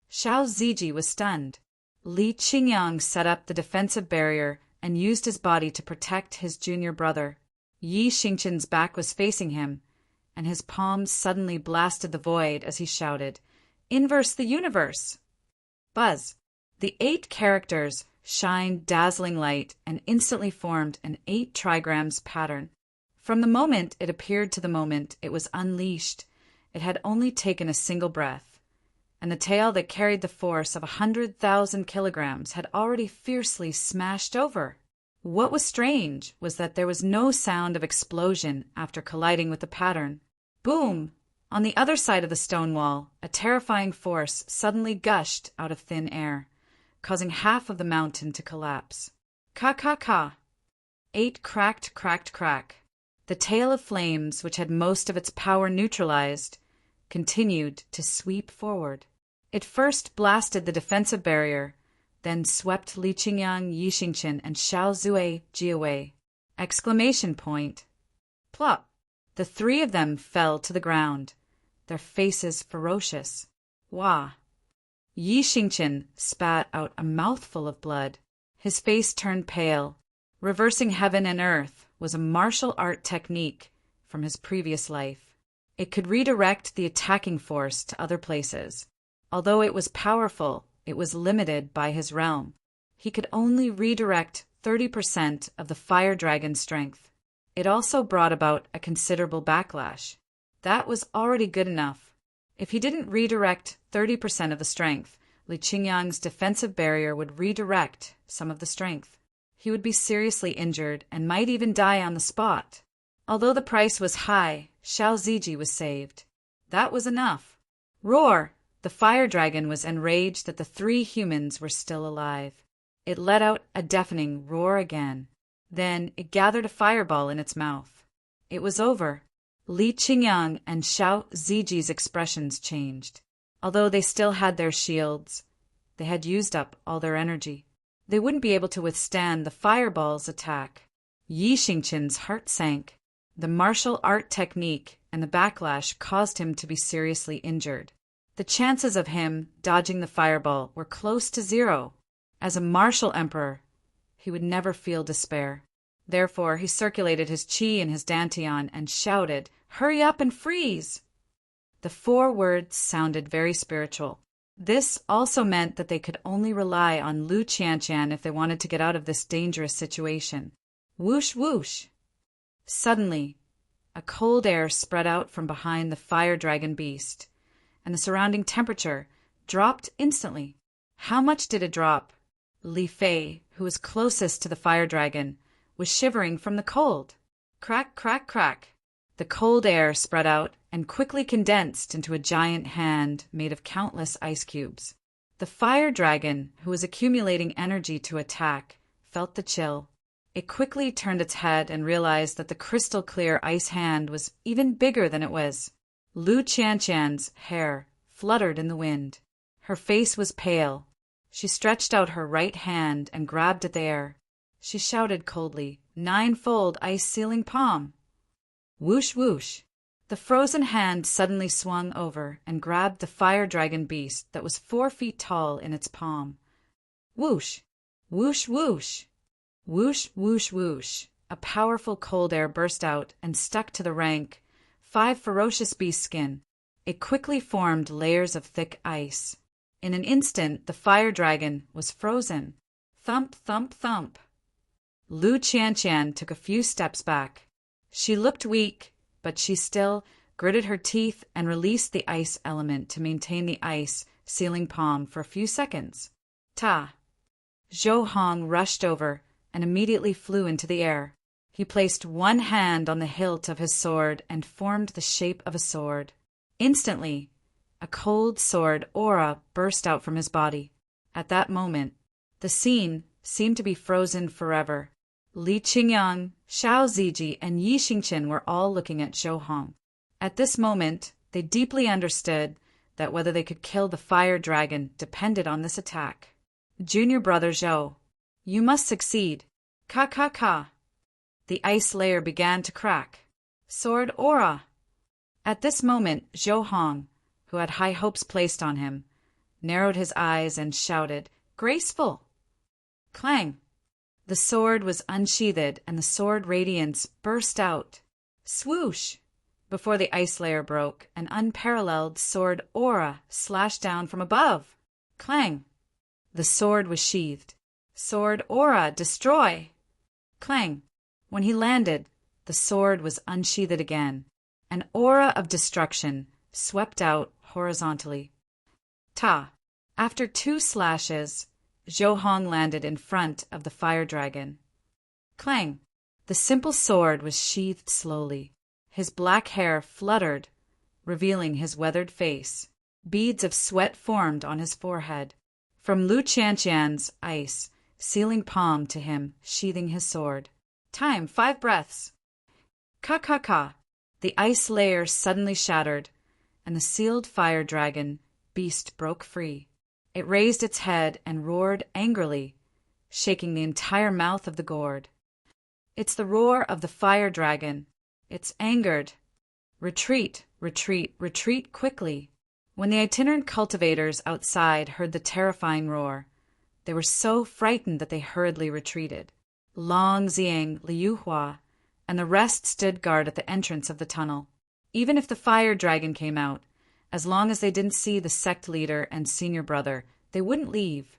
Xiao Ziji was stunned. Li Qingyang set up the defensive barrier and used his body to protect his junior brother. Yi Xingqian's back was facing him, and his palms suddenly blasted the void as he shouted, "Inverse the universe!" Buzz! The 8 characters shined dazzling light and instantly formed an 8 trigrams pattern. From the moment it appeared to the moment it was unleashed, it had only taken a single breath, and the tail that carried the force of 100,000 kilograms had already fiercely smashed over. What was strange was that there was no sound of explosion after colliding with the pattern. Boom! On the other side of the stone wall, a terrifying force suddenly gushed out of thin air, causing half of the mountain to collapse. Ka-ka-ka! 8 cracked, cracked, crack. The tail of flames, which had most of its power neutralized, continued to sweep forward. It first blasted the defensive barrier, then swept Li Qingyang, Yi Xingqian, and Xiao Zui away. Exclamation point. Plop! The 3 of them fell to the ground, their faces ferocious. Wah! Yi Xingqian spat out a mouthful of blood. His face turned pale. Reversing heaven and earth was a martial art technique from his previous life. It could redirect the attacking force to other places. Although it was powerful, it was limited by his realm. He could only redirect 30% of the fire dragon's strength. It also brought about a considerable backlash. That was already good enough. If he didn't redirect 30% of the strength, Li Qingyang's defensive barrier would redirect some of the strength. He would be seriously injured and might even die on the spot. Although the price was high, Xiao Ziji was saved. That was enough. Roar! The fire dragon was enraged that the 3 humans were still alive. It let out a deafening roar again. Then it gathered a fireball in its mouth. It was over. Li Qingyang and Xiao Ziji's expressions changed. Although they still had their shields, they had used up all their energy. They wouldn't be able to withstand the fireball's attack. Yi Xingqian's heart sank. The martial art technique and the backlash caused him to be seriously injured. The chances of him dodging the fireball were close to 0. As a martial emperor, he would never feel despair. Therefore, he circulated his qi in his dantian and shouted, "Hurry up and freeze!" The 4 words sounded very spiritual. This also meant that they could only rely on Lu Qianqian if they wanted to get out of this dangerous situation. Whoosh, whoosh! Suddenly, a cold air spread out from behind the fire dragon beast, and the surrounding temperature dropped instantly. How much did it drop? Li Fei, who was closest to the fire dragon, was shivering from the cold. Crack, crack, crack. The cold air spread out and quickly condensed into a giant hand made of countless ice cubes. The fire dragon, who was accumulating energy to attack, felt the chill. It quickly turned its head and realized that the crystal-clear ice hand was even bigger than it was. Lu Qianqian's hair fluttered in the wind. Her face was pale. She stretched out her right hand and grabbed at the air. She shouted coldly, "Ninefold ice sealing palm!" Whoosh, whoosh! The frozen hand suddenly swung over and grabbed the fire dragon beast that was 4 feet tall in its palm. Whoosh! Whoosh, whoosh! Whoosh, whoosh, whoosh! A powerful cold air burst out and stuck to the rank 5 ferocious beast skin. It quickly formed layers of thick ice. In an instant, the fire dragon was frozen. Thump, thump, thump. Lu Qianqian took a few steps back. She looked weak, but she still gritted her teeth and released the ice element to maintain the ice sealing palm for a few seconds. Ta! Zhou Hong rushed over and immediately flew into the air. He placed one hand on the hilt of his sword and formed the shape of a sword. Instantly, a cold sword aura burst out from his body. At that moment, the scene seemed to be frozen forever. Li Qingyang, Xiao Ziji, and Yi Xingqian were all looking at Zhou Hong. At this moment, they deeply understood that whether they could kill the fire dragon depended on this attack. Junior brother Zhou, you must succeed. Ka ka ka. The ice layer began to crack. Sword aura. At this moment, Zhou Hong, who had high hopes placed on him, narrowed his eyes and shouted, "Graceful!" Clang! The sword was unsheathed, and the sword radiance burst out. Swoosh! Before the ice layer broke, an unparalleled sword aura slashed down from above. Clang! The sword was sheathed. Sword aura, destroy! Clang! When he landed, the sword was unsheathed again. An aura of destruction swept out horizontally. Ta! After 2 slashes, Zhou Hong landed in front of the fire dragon. Clang! The simple sword was sheathed slowly. His black hair fluttered, revealing his weathered face. Beads of sweat formed on his forehead. From Lu Qianqian's ice, sealing palm to him, sheathing his sword. Time, 5 breaths. Ka ka ka. The ice layer suddenly shattered, and the sealed fire dragon beast broke free. It raised its head and roared angrily, shaking the entire mouth of the gourd. It's the roar of the fire dragon. It's angered. Retreat, retreat, retreat quickly. When the itinerant cultivators outside heard the terrifying roar, they were so frightened that they hurriedly retreated. Long Xiang, Liu Hua, and the rest stood guard at the entrance of the tunnel. Even if the fire dragon came out, as long as they didn't see the sect leader and senior brother, they wouldn't leave.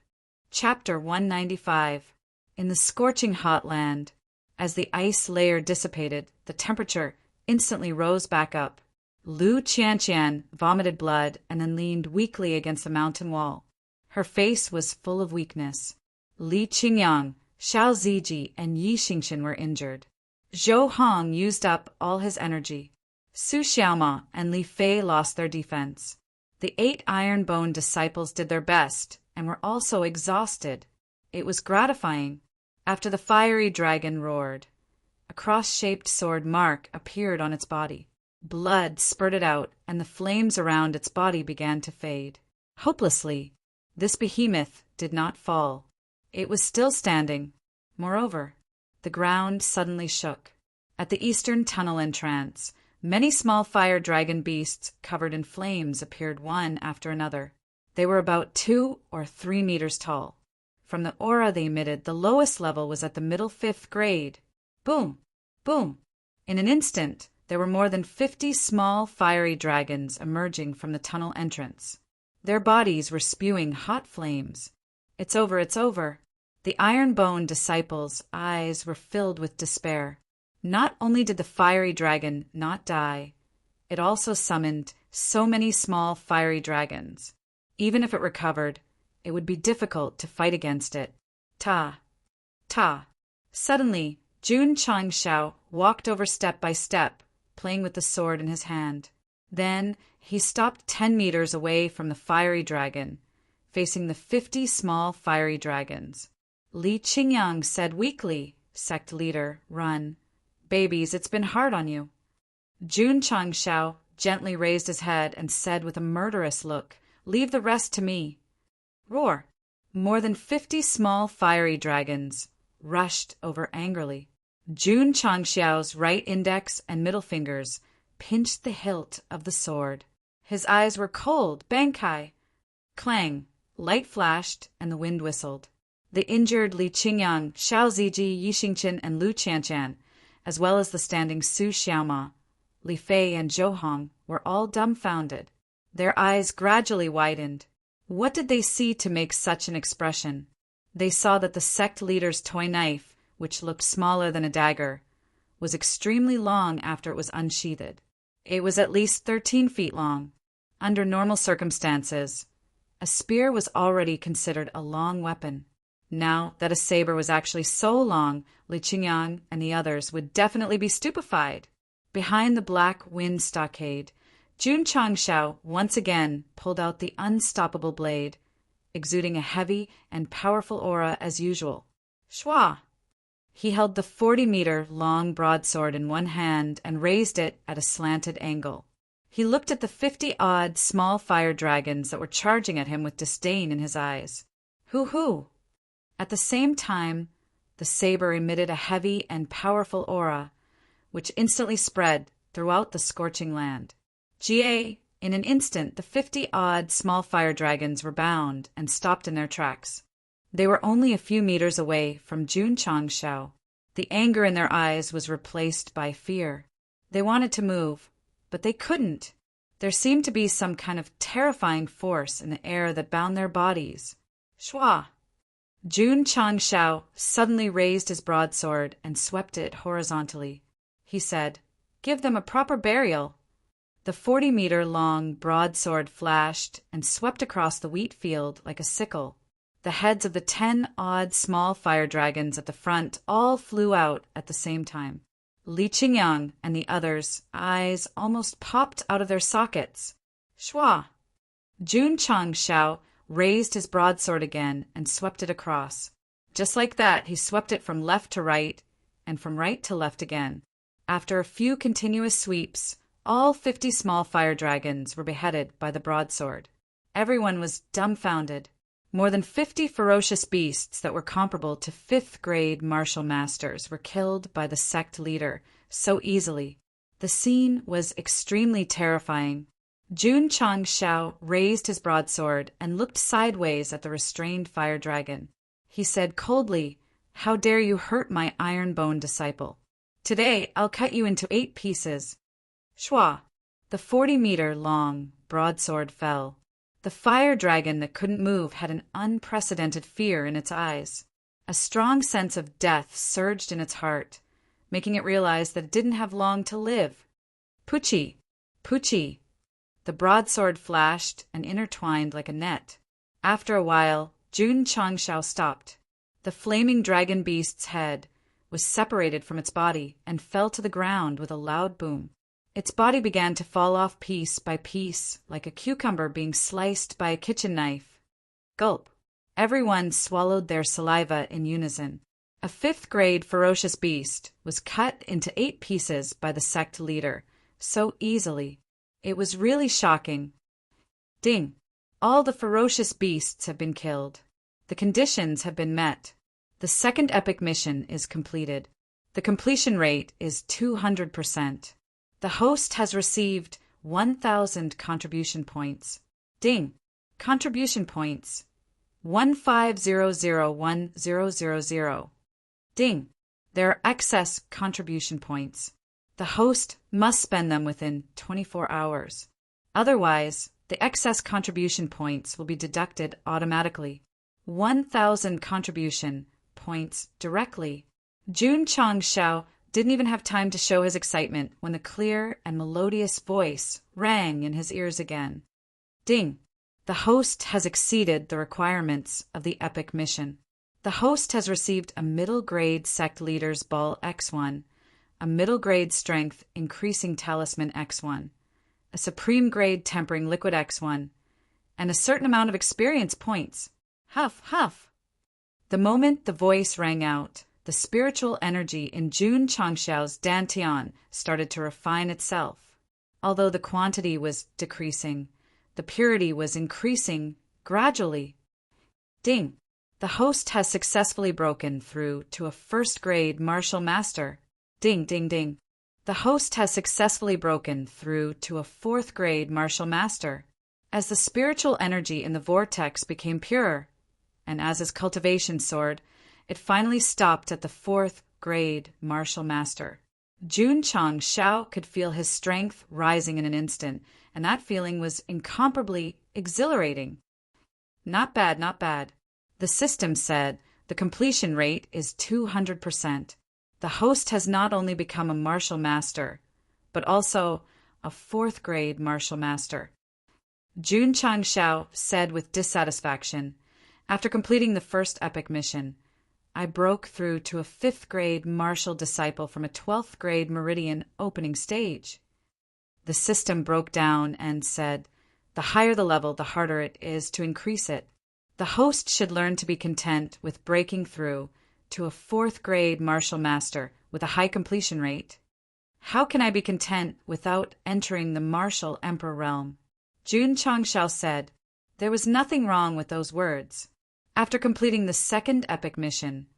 Chapter 195. In the scorching hot land, as the ice layer dissipated, the temperature instantly rose back up. Lu Qianqian vomited blood and then leaned weakly against the mountain wall. Her face was full of weakness. Li Qingyang, Xiao Ziji, and Yi Xingxin were injured. Zhou Hong used up all his energy. Su Xiaoma and Li Fei lost their defense. The 8 iron-boned disciples did their best and were also exhausted. It was gratifying. After the fiery dragon roared, a cross-shaped sword mark appeared on its body. Blood spurted out, and the flames around its body began to fade. Hopelessly, this behemoth did not fall. It was still standing. Moreover, the ground suddenly shook. At the eastern tunnel entrance, many small fire dragon beasts covered in flames appeared one after another. They were about 2 or 3 meters tall. From the aura they emitted, the lowest level was at the middle 5th grade. Boom! Boom! In an instant, there were more than 50 small fiery dragons emerging from the tunnel entrance. Their bodies were spewing hot flames. It's over, it's over. The iron-boned disciples' eyes were filled with despair. Not only did the fiery dragon not die, it also summoned so many small fiery dragons. Even if it recovered, it would be difficult to fight against it. Ta! Ta! Suddenly, Jun Changshao walked over step by step, playing with the sword in his hand. Then he stopped 10 meters away from the fiery dragon, facing the 50 small fiery dragons. Li Qingyang said weakly, "Sect leader, run. Babies, it's been hard on you." Jun Changshao gently raised his head and said with a murderous look, "Leave the rest to me." Roar! More than 50 small fiery dragons rushed over angrily. Jun Changxiao's right index and middle fingers pinched the hilt of the sword. His eyes were cold. Bankai! Clang! Light flashed and the wind whistled. The injured Li Qingyang, Xiao Ziji, Yi Xingqin, and Lu Qianqian, as well as the standing Su Xiaoma, Li Fei, and Zhou Hong, were all dumbfounded. Their eyes gradually widened. What did they see to make such an expression? They saw that the sect leader's toy knife, which looked smaller than a dagger, was extremely long after it was unsheathed. It was at least 13 feet long. Under normal circumstances, a spear was already considered a long weapon. Now that a saber was actually so long, Li Qingyang and the others would definitely be stupefied. Behind the black wind stockade, Jun Changshao once again pulled out the unstoppable blade, exuding a heavy and powerful aura as usual. Shwa! He held the 40-meter long broadsword in one hand and raised it at a slanted angle. He looked at the 50-odd small fire dragons that were charging at him with disdain in his eyes. Hoo-hoo! At the same time, the saber emitted a heavy and powerful aura, which instantly spread throughout the scorching land. In an instant, the 50-odd small fire dragons were bound and stopped in their tracks. They were only a few meters away from Jun Changshao. The anger in their eyes was replaced by fear. They wanted to move, but they couldn't. There seemed to be some kind of terrifying force in the air that bound their bodies. Shua! Jun Changshao suddenly raised his broadsword and swept it horizontally. He said, "Give them a proper burial." The 40-meter-long broadsword flashed and swept across the wheat field like a sickle. The heads of the 10-odd small fire dragons at the front all flew out at the same time. Li Qingyang and the others' eyes almost popped out of their sockets. Shua! Jun Changshao raised his broadsword again and swept it across. Just like that, he swept it from left to right and from right to left again. After a few continuous sweeps, all 50 small fire dragons were beheaded by the broadsword. Everyone was dumbfounded. More than 50 ferocious beasts that were comparable to 5th-grade martial masters were killed by the sect leader so easily. The scene was extremely terrifying. Jun Changshao raised his broadsword and looked sideways at the restrained fire dragon. He said coldly, "How dare you hurt my iron-boned disciple? Today I'll cut you into 8 pieces." Shua! The 40-meter-long broadsword fell. The fire dragon that couldn't move had an unprecedented fear in its eyes. A strong sense of death surged in its heart, making it realize that it didn't have long to live. Puchi! Puchi! The broadsword flashed and intertwined like a net. After a while, Jun Changshao stopped. The flaming dragon beast's head was separated from its body and fell to the ground with a loud boom. Its body began to fall off piece by piece, like a cucumber being sliced by a kitchen knife. Gulp! Everyone swallowed their saliva in unison. A 5th-grade ferocious beast was cut into 8 pieces by the sect leader, so easily. It was really shocking. Ding! All the ferocious beasts have been killed. The conditions have been met. The second epic mission is completed. The completion rate is 200%. The host has received 1,000 contribution points. Ding! Contribution points. 1500100. Ding! There are excess contribution points. The host must spend them within 24 hours. Otherwise, the excess contribution points will be deducted automatically. 1,000 contribution points directly. Jun Changshao didn't even have time to show his excitement when the clear and melodious voice rang in his ears again. Ding! The host has exceeded the requirements of the epic mission. The host has received a middle-grade sect leader's ball X1, a middle-grade strength increasing talisman X1, a supreme-grade tempering liquid X1, and a certain amount of experience points. Huff, huff! The moment the voice rang out, the spiritual energy in Jun Changshao's dantian started to refine itself. Although the quantity was decreasing, the purity was increasing gradually. Ding! The host has successfully broken through to a 1st-grade martial master. Ding, ding, ding. The host has successfully broken through to a 4th-grade martial master. As the spiritual energy in the vortex became purer, and as his cultivation soared, it finally stopped at the 4th-grade martial master. Jun Changshao could feel his strength rising in an instant, and that feeling was incomparably exhilarating. Not bad, not bad. The system said the completion rate is 200%. The host has not only become a martial master, but also a 4th-grade martial master. Jun Changshao said with dissatisfaction, after completing the first epic mission, I broke through to a 5th-grade martial disciple from a 12th-grade meridian opening stage. The system broke down and said, the higher the level, the harder it is to increase it. The host should learn to be content with breaking through to a 4th-grade martial master with a high completion rate. How can I be content without entering the martial emperor realm? Jun Changshao said. There was nothing wrong with those words. After completing the second epic mission,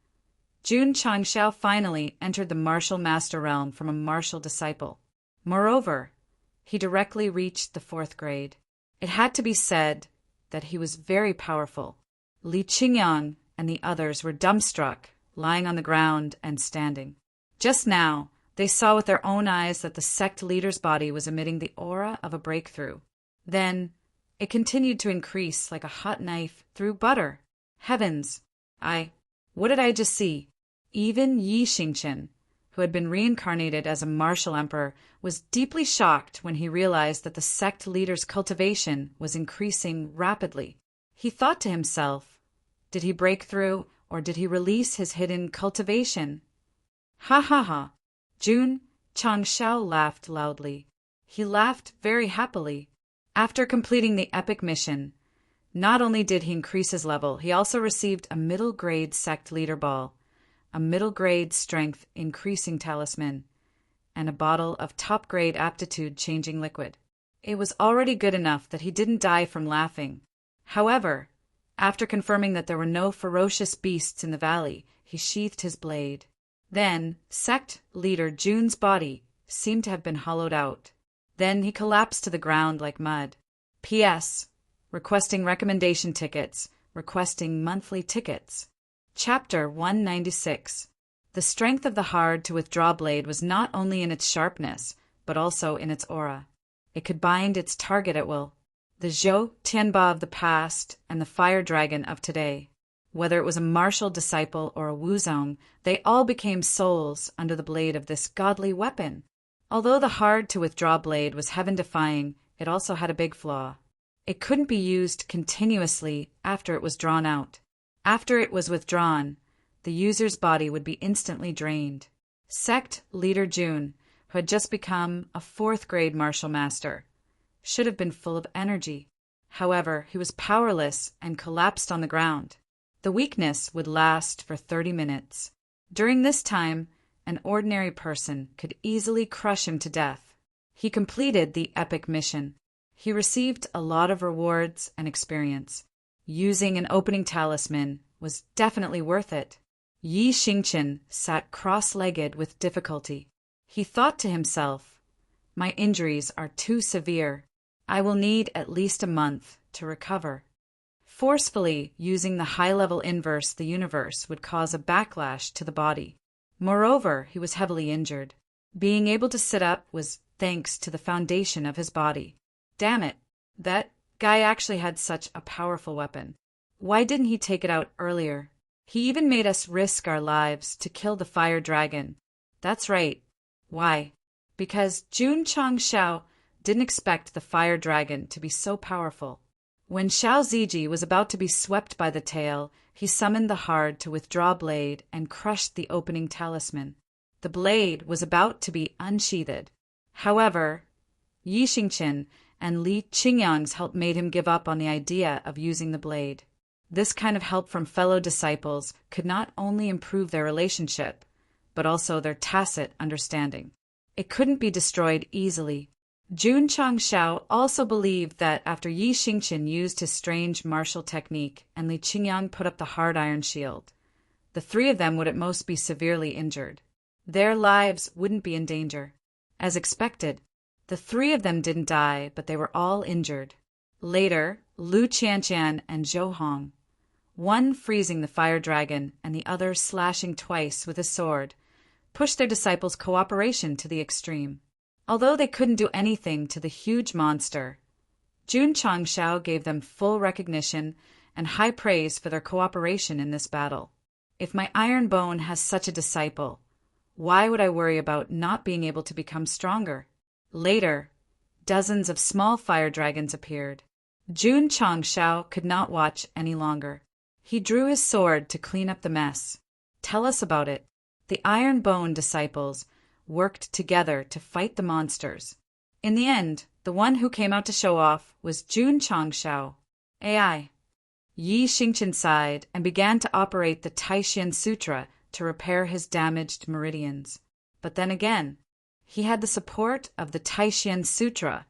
Jun Changshao finally entered the martial master realm from a martial disciple. Moreover, he directly reached the 4th grade. It had to be said that he was very powerful. Li Qingyang and the others were dumbstruck, lying on the ground and standing. Just now, they saw with their own eyes that the sect leader's body was emitting the aura of a breakthrough. Then, it continued to increase like a hot knife through butter. Heavens! What did I just see? Even Yi Xingqian, who had been reincarnated as a martial emperor, was deeply shocked when he realized that the sect leader's cultivation was increasing rapidly. He thought to himself, did he break through, or did he release his hidden cultivation? Ha ha ha! Jun Changshao laughed loudly. He laughed very happily. After completing the epic mission, not only did he increase his level, he also received a middle-grade sect leader ball, a middle-grade strength increasing talisman, and a bottle of top-grade aptitude changing liquid. It was already good enough that he didn't die from laughing. However, after confirming that there were no ferocious beasts in the valley, he sheathed his blade. Then, sect leader Jun's body seemed to have been hollowed out. Then he collapsed to the ground like mud. P.S. Requesting recommendation tickets. Requesting monthly tickets. Chapter 196. The strength of the hard-to-withdraw blade was not only in its sharpness, but also in its aura. It could bind its target at will. The Zhou Tianba of the past and the fire dragon of today. Whether it was a martial disciple or a wuzong, they all became souls under the blade of this godly weapon. Although the hard-to-withdraw blade was heaven-defying, it also had a big flaw. It couldn't be used continuously after it was drawn out. After it was withdrawn, the user's body would be instantly drained. Sect leader Jun, who had just become a 4th-grade martial master, should have been full of energy. However, he was powerless and collapsed on the ground. The weakness would last for 30 minutes. During this time, an ordinary person could easily crush him to death. He completed the epic mission. He received a lot of rewards and experience. Using an opening talisman was definitely worth it. Yi Xingqian sat cross-legged with difficulty. He thought to himself, my injuries are too severe. I will need at least a month to recover. Forcefully using the high-level inverse the universe would cause a backlash to the body. Moreover, he was heavily injured. Being able to sit up was thanks to the foundation of his body. Damn it, that guy actually had such a powerful weapon. Why didn't he take it out earlier? He even made us risk our lives to kill the fire dragon. That's right. Why? Because Jun Changshao didn't expect the fire dragon to be so powerful. When Xiao Ziji was about to be swept by the tail, he summoned the hard-to-withdraw blade and crushed the opening talisman. The blade was about to be unsheathed. However, Yi Xingqian and Li Qingyang's help made him give up on the idea of using the blade. This kind of help from fellow disciples could not only improve their relationship, but also their tacit understanding. It couldn't be destroyed easily. Jun Changshao also believed that after Yi Xingqian used his strange martial technique and Li Qingyang put up the hard iron shield, the 3 of them would at most be severely injured. Their lives wouldn't be in danger. As expected, the 3 of them didn't die, but they were all injured. Later, Lu Qianqian and Zhou Hong, one freezing the fire dragon and the other slashing twice with his sword, pushed their disciples' cooperation to the extreme. Although they couldn't do anything to the huge monster, Jun Changshao gave them full recognition and high praise for their cooperation in this battle. If my iron bone has such a disciple, why would I worry about not being able to become stronger? Later, dozens of small fire dragons appeared. Jun Changshao could not watch any longer. He drew his sword to clean up the mess. Tell us about it. The iron bone disciples worked together to fight the monsters. In the end, the one who came out to show off was Jun Changshao. AI. Yi Xingqian sighed and began to operate the Taishan Sutra to repair his damaged meridians. But then again, He had the support of the Taishan Sutra,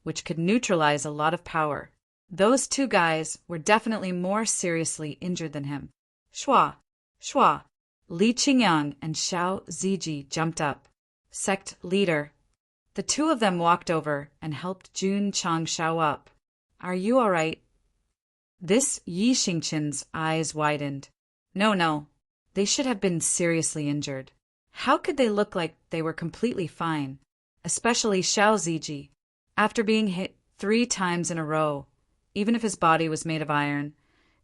which could neutralize a lot of power. Those two guys were definitely more seriously injured than him. Shua! Shua! Li Qingyang and Xiao Ziji jumped up. Sect leader. The two of them walked over and helped Jun Changshao up. Are you all right? This Yi Xingqian's eyes widened. No. They should have been seriously injured. How could they look like they were completely fine? Especially Xiao Ziji. After being hit 3 times in a row, even if his body was made of iron,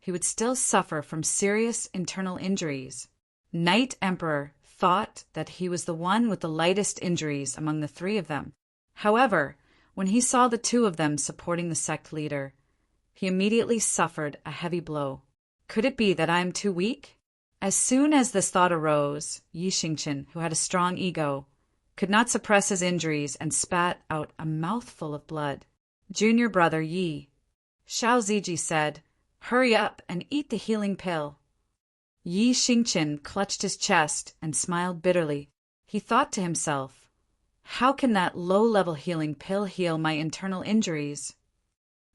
he would still suffer from serious internal injuries. Knight Emperor thought that he was the one with the lightest injuries among the 3 of them. However, when he saw the 2 of them supporting the sect leader, he immediately suffered a heavy blow. Could it be that I am too weak? As soon as this thought arose, Yi Xingqian, who had a strong ego, could not suppress his injuries and spat out a mouthful of blood. Junior brother Yi. Xiao Ziji said, "Hurry up and eat the healing pill." Yi Xingqian clutched his chest and smiled bitterly. He thought to himself, how can that low-level healing pill heal my internal injuries?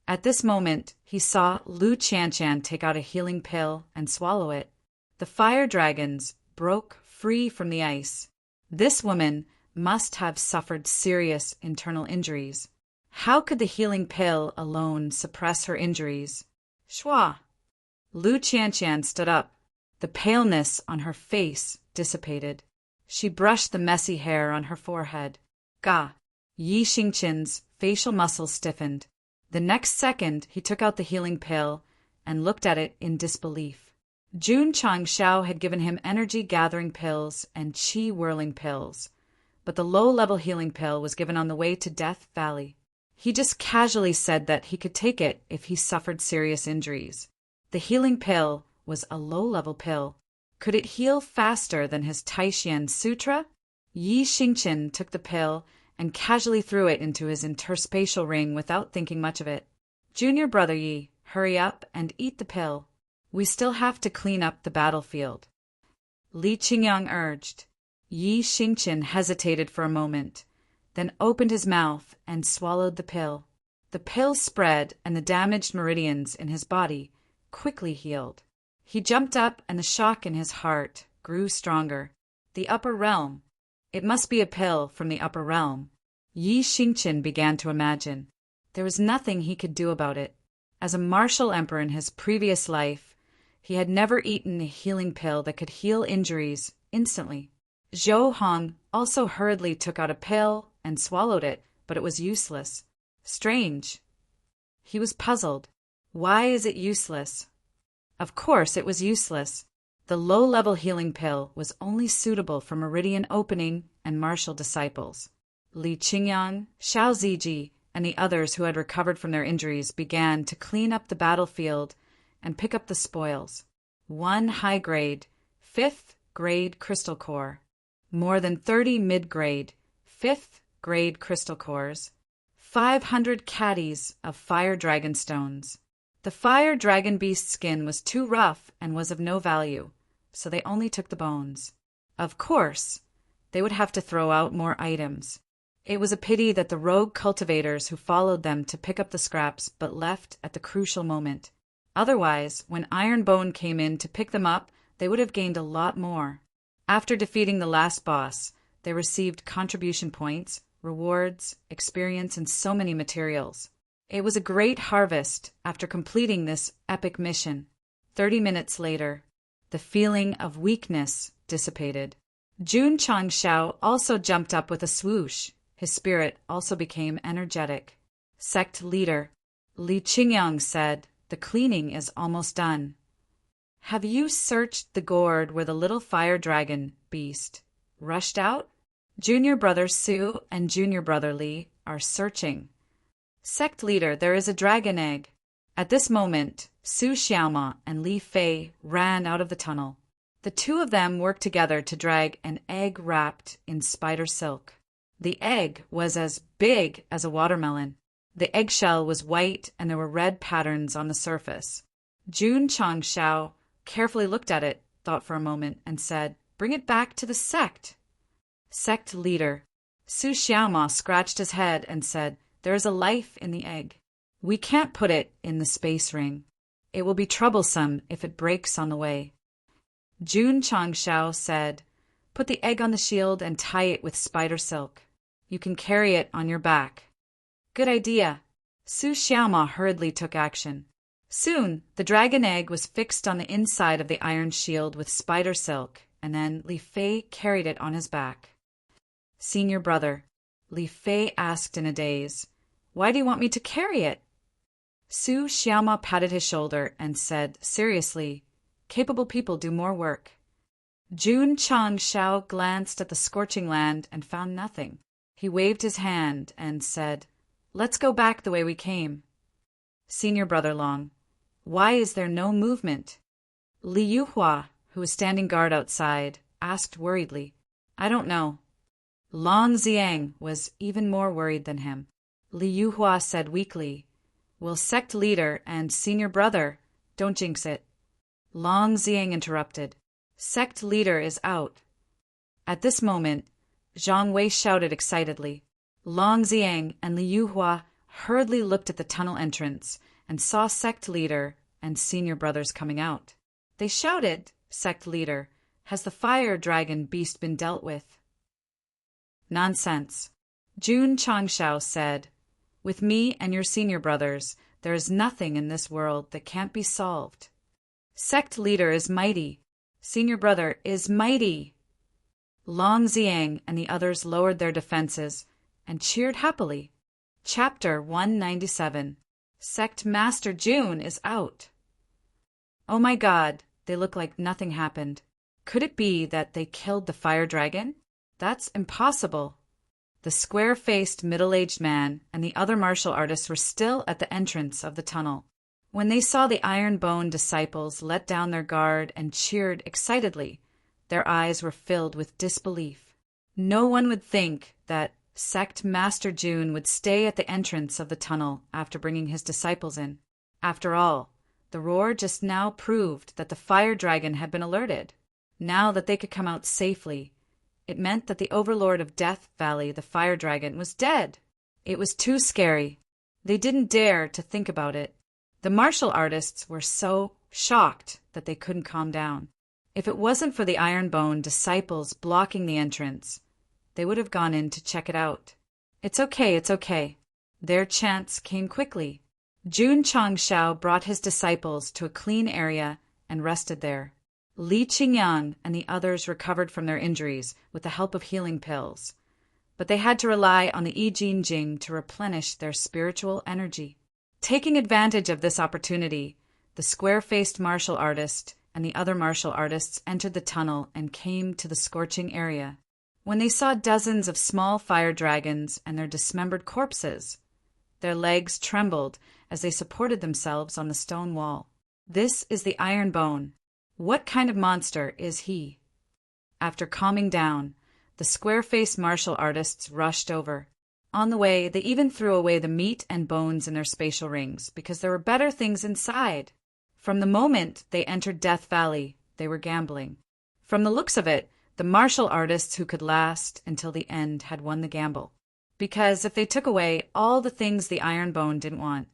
At this moment, he saw Lu Qianshan take out a healing pill and swallow it. The fire dragons broke free from the ice. This woman must have suffered serious internal injuries. How could the healing pill alone suppress her injuries? Shua! Lu Qianshan stood up. The paleness on her face dissipated. She brushed the messy hair on her forehead. Ga! Yi Xingqian's facial muscles stiffened. The next second, he took out the healing pill and looked at it in disbelief. Jun Changshao had given him energy-gathering pills and qi-whirling pills, but the low-level healing pill was given on the way to Death Valley. He just casually said that he could take it if he suffered serious injuries. The healing pill was a low-level pill. Could it heal faster than his Taishan Sutra? Yi Xingqian took the pill and casually threw it into his interspatial ring without thinking much of it. Junior brother Yi, hurry up and eat the pill. We still have to clean up the battlefield. Li Qingyang urged. Yi Xingqian hesitated for a moment, then opened his mouth and swallowed the pill. The pill spread and the damaged meridians in his body quickly healed. He jumped up and the shock in his heart grew stronger. The upper realm. It must be a pill from the upper realm. Yi Xingqian began to imagine. There was nothing he could do about it. As a martial emperor in his previous life, he had never eaten a healing pill that could heal injuries instantly. Zhou Hong also hurriedly took out a pill and swallowed it, but it was useless. Strange. He was puzzled. Why is it useless? Of course it was useless. The low-level healing pill was only suitable for meridian opening and martial disciples. Li Qingyang, Xiao Ziji, and the others who had recovered from their injuries began to clean up the battlefield and pick up the spoils. 1 high-grade, 5th-grade crystal core, more than 30 mid-grade, 5th-grade crystal cores, 500 caddies of fire dragon stones. The fire dragon beast's skin was too rough and was of no value, so they only took the bones. Of course, they would have to throw out more items. It was a pity that the rogue cultivators who followed them to pick up the scraps but left at the crucial moment. Otherwise, when Ironbone came in to pick them up, they would have gained a lot more. After defeating the last boss, they received contribution points, rewards, experience, and so many materials. It was a great harvest after completing this epic mission. 30 minutes later, the feeling of weakness dissipated. Jun Changshao also jumped up with a swoosh. His spirit also became energetic. Sect leader Li Qingyang said, "The cleaning is almost done." "Have you searched the gourd where the little fire dragon beast rushed out?" Junior brother Su and junior brother Li are searching. Sect leader, there is a dragon egg. At this moment, Su Xiaoma and Li Fei ran out of the tunnel. The two of them worked together to drag an egg wrapped in spider silk. The egg was as big as a watermelon. The eggshell was white and there were red patterns on the surface. Jun Changshao carefully looked at it, thought for a moment, and said, "Bring it back to the sect." Sect leader, Su Xiaoma scratched his head and said, "There is a life in the egg. We can't put it in the space ring. It will be troublesome if it breaks on the way." Jun Changshao said, "Put the egg on the shield and tie it with spider silk. You can carry it on your back." "Good idea." Su Xiaoma hurriedly took action. Soon, the dragon egg was fixed on the inside of the iron shield with spider silk, and then Li Fei carried it on his back. "Senior brother," Li Fei asked in a daze, "why do you want me to carry it?" Su Xiaoma patted his shoulder and said seriously, "Capable people do more work." Jun Changshao glanced at the scorching land and found nothing. He waved his hand and said, "Let's go back the way we came." "Senior brother Long, why is there no movement?" Li Yuhua, who was standing guard outside, asked worriedly. "I don't know." Long Xiang was even more worried than him. Li Yuhua said weakly, "Will sect leader and senior brother, don't jinx it." Long Xiang interrupted, "Sect leader is out." At this moment, Zhang Wei shouted excitedly. Long Xiang and Li Yuhua hurriedly looked at the tunnel entrance and saw sect leader and senior brothers coming out. They shouted, "Sect leader, has the fire dragon beast been dealt with?" "Nonsense." Jun Changshao said, "With me and your senior brothers, there is nothing in this world that can't be solved. Sect leader is mighty. Senior brother is mighty." Long Xiang and the others lowered their defenses and cheered happily. Chapter 197. Sect Master Jun is out. Oh my God, they look like nothing happened. Could it be that they killed the fire dragon? That's impossible. The square-faced middle-aged man and the other martial artists were still at the entrance of the tunnel. When they saw the iron-boned disciples let down their guard and cheered excitedly, their eyes were filled with disbelief. No one would think that Sect Master Jun would stay at the entrance of the tunnel after bringing his disciples in. After all, the roar just now proved that the fire dragon had been alerted. Now that they could come out safely, it meant that the overlord of Death Valley, the fire dragon, was dead. It was too scary. They didn't dare to think about it. The martial artists were so shocked that they couldn't calm down. If it wasn't for the iron-boned disciples blocking the entrance, they would have gone in to check it out. It's okay, it's okay. Their chance came quickly. Jun Changshao brought his disciples to a clean area and rested there. Li Qingyang and the others recovered from their injuries with the help of healing pills, but they had to rely on the I Jing Jing to replenish their spiritual energy. Taking advantage of this opportunity, the square-faced martial artist and the other martial artists entered the tunnel and came to the scorching area. When they saw dozens of small fire dragons and their dismembered corpses, their legs trembled as they supported themselves on the stone wall. This is the Iron Bone. What kind of monster is he? After calming down, the square-faced martial artists rushed over. On the way, they even threw away the meat and bones in their spatial rings because there were better things inside. From the moment they entered Death Valley, they were gambling. From the looks of it, the martial artists who could last until the end had won the gamble. Because if they took away all the things the Iron Bone didn't want,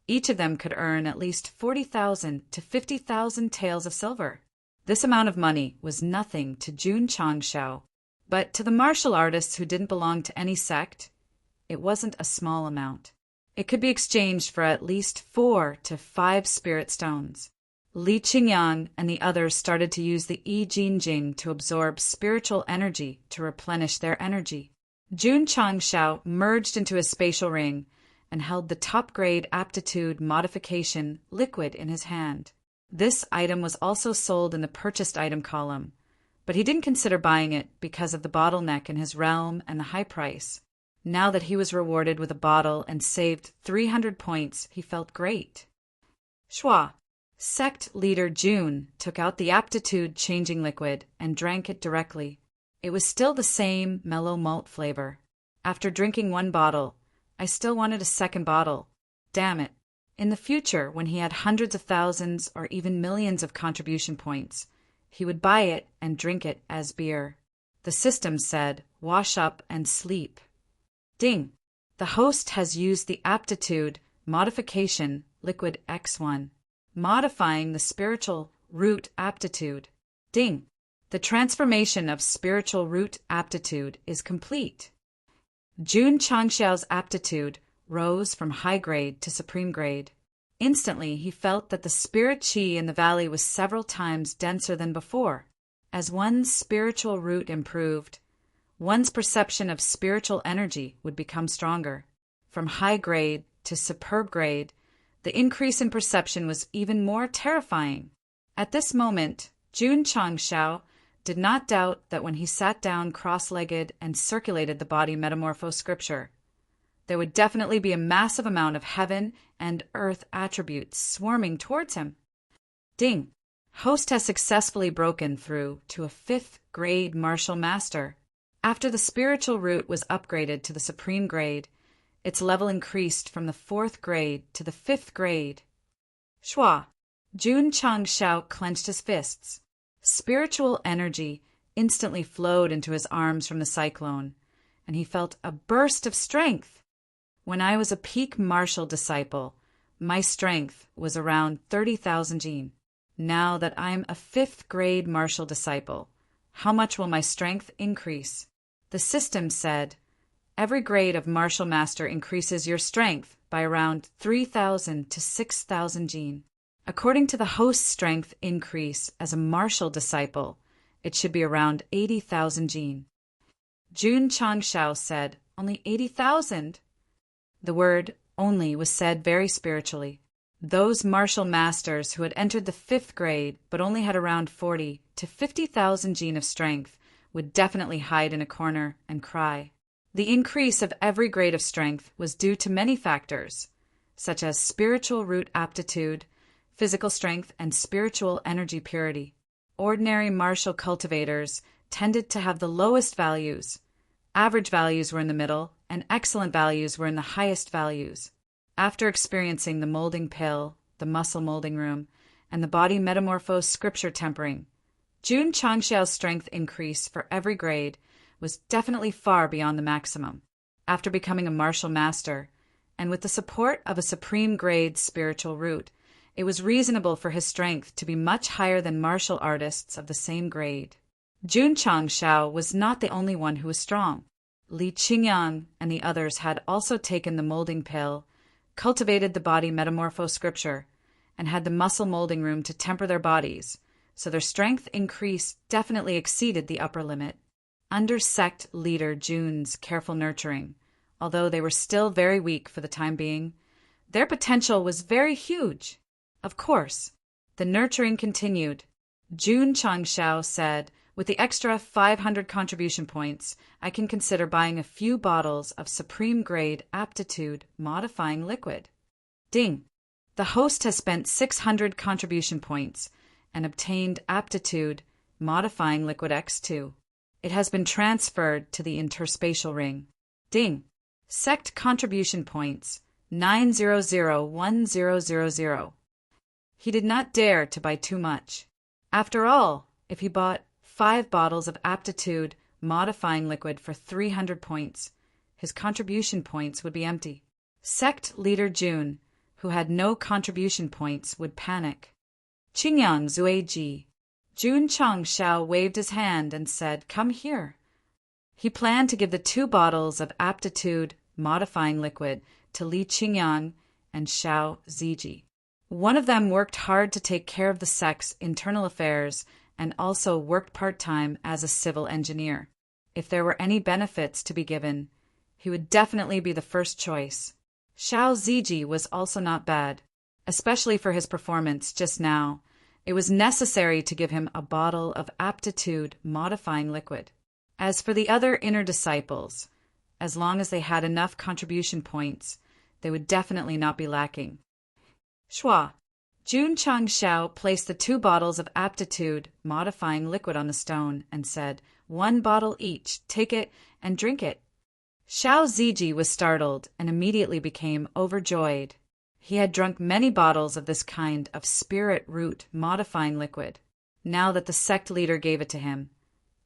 each of them could earn at least 40,000 to 50,000 taels of silver. This amount of money was nothing to Jun Changshao, but to the martial artists who didn't belong to any sect, it wasn't a small amount. It could be exchanged for at least 4 to 5 spirit stones. Li Qingyang and the others started to use the I Jing Jing to absorb spiritual energy to replenish their energy. Jun Changshao merged into his spatial ring and held the top-grade aptitude modification liquid in his hand. This item was also sold in the purchased item column, but he didn't consider buying it because of the bottleneck in his realm and the high price. Now that he was rewarded with a bottle and saved 300 points, he felt great. Shua. Sect leader Jun took out the aptitude changing liquid and drank it directly. It was still the same mellow malt flavor. After drinking one bottle, I still wanted a second bottle. Damn it. In the future, when he had hundreds of thousands or even millions of contribution points, he would buy it and drink it as beer. The system said, wash up, and sleep. Ding! The host has used the aptitude modification liquid X1, modifying the spiritual root aptitude. Ding! The transformation of spiritual root aptitude is complete. Jun Changxiao's aptitude rose from high grade to supreme grade. Instantly, he felt that the spirit qi in the valley was several times denser than before. As one's spiritual root improved, one's perception of spiritual energy would become stronger. From high grade to superb grade, the increase in perception was even more terrifying. At this moment, Jun Changxiao did not doubt that when he sat down cross-legged and circulated the body metamorpho scripture, there would definitely be a massive amount of heaven and earth attributes swarming towards him. Ding! Host has successfully broken through to a 5th grade martial master. After the spiritual root was upgraded to the supreme grade, its level increased from the 4th grade to the 5th grade. Shua! Jun Changxiao clenched his fists. Spiritual energy instantly flowed into his arms from the cyclone, and he felt a burst of strength. When I was a peak martial disciple, my strength was around 30,000 jin. Now that I'm a 5th grade martial disciple, how much will my strength increase? The system said, every grade of martial master increases your strength by around 3,000 to 6,000 jin. According to the host's strength increase as a martial disciple, it should be around 80,000 jin. Jun Changxiao said, only 80,000? The word only was said very spiritually. Those martial masters who had entered the 5th grade but only had around 40 to 50,000 jin of strength would definitely hide in a corner and cry. The increase of every grade of strength was due to many factors, such as spiritual root aptitude, physical strength, and spiritual energy purity. Ordinary martial cultivators tended to have the lowest values. Average values were in the middle, and excellent values were in the highest values. After experiencing the molding pill, the muscle molding room, and the body metamorphose scripture tempering, Jun Changxiao's strength increase for every grade was definitely far beyond the maximum. After becoming a martial master, and with the support of a supreme grade spiritual root, it was reasonable for his strength to be much higher than martial artists of the same grade. Jun Changxiao was not the only one who was strong. Li Qingyang and the others had also taken the molding pill, cultivated the body metamorpho scripture, and had the muscle molding room to temper their bodies, so their strength increase definitely exceeded the upper limit. Under sect leader Jun's careful nurturing, although they were still very weak for the time being, their potential was very huge. Of course, the nurturing continued. Jun Changxiao said, with the extra 500 contribution points, I can consider buying a few bottles of supreme grade aptitude modifying liquid. Ding! The host has spent 600 contribution points and obtained aptitude modifying liquid X2. It has been transferred to the interspatial ring. Ding! Sect contribution points 9001000. He did not dare to buy too much. After all, if he bought 5 bottles of aptitude modifying liquid for 300 points, his contribution points would be empty. Sect leader Jun, who had no contribution points, would panic. Qingyang Zueji. Jun Changxiao waved his hand and said, come here. He planned to give the 2 bottles of aptitude modifying liquid to Li Qingyang and Xiao Ziji. One of them worked hard to take care of the sect's internal affairs and also worked part-time as a civil engineer. If there were any benefits to be given, he would definitely be the first choice. Xiao Ziji was also not bad, especially for his performance just now. It was necessary to give him a bottle of aptitude modifying liquid. As for the other inner disciples, as long as they had enough contribution points, they would definitely not be lacking. Shua. Jun Changxiao placed the 2 bottles of aptitude modifying liquid on the stone and said, 1 bottle each, take it and drink it. Xiao Ziji was startled and immediately became overjoyed. He had drunk many bottles of this kind of spirit root modifying liquid. Now that the sect leader gave it to him,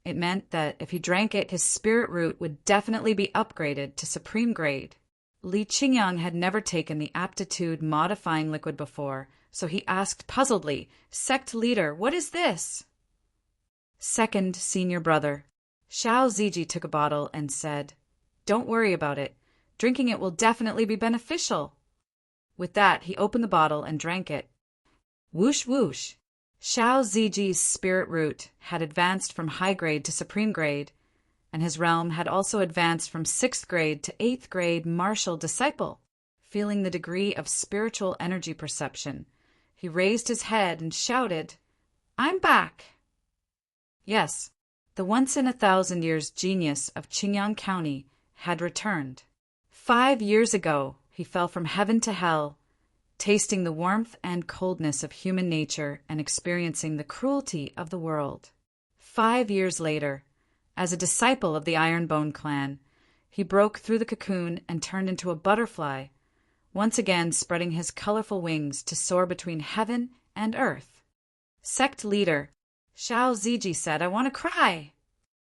It meant that if he drank it, his spirit root would definitely be upgraded to supreme grade. Li Qingyang had never taken the aptitude-modifying liquid before, so he asked puzzledly, "Sect leader, what is this?" Second senior brother. Xiao Ziji took a bottle and said, "Don't worry about it. Drinking it will definitely be beneficial." With that, he opened the bottle and drank it. Whoosh whoosh. Xiao Ziji's spirit root had advanced from high grade to supreme grade, and his realm had also advanced from 6th grade to 8th grade martial disciple. Feeling the degree of spiritual energy perception, he raised his head and shouted, "I'm back!" Yes, the once-in-a-thousand-years genius of Qingyang County had returned. 5 years ago, he fell from heaven to hell, tasting the warmth and coldness of human nature and experiencing the cruelty of the world. 5 years later, as a disciple of the Ironbone clan, he broke through the cocoon and turned into a butterfly, once again spreading his colorful wings to soar between heaven and earth. Sect leader, Xiao Ziji said, "I want to cry."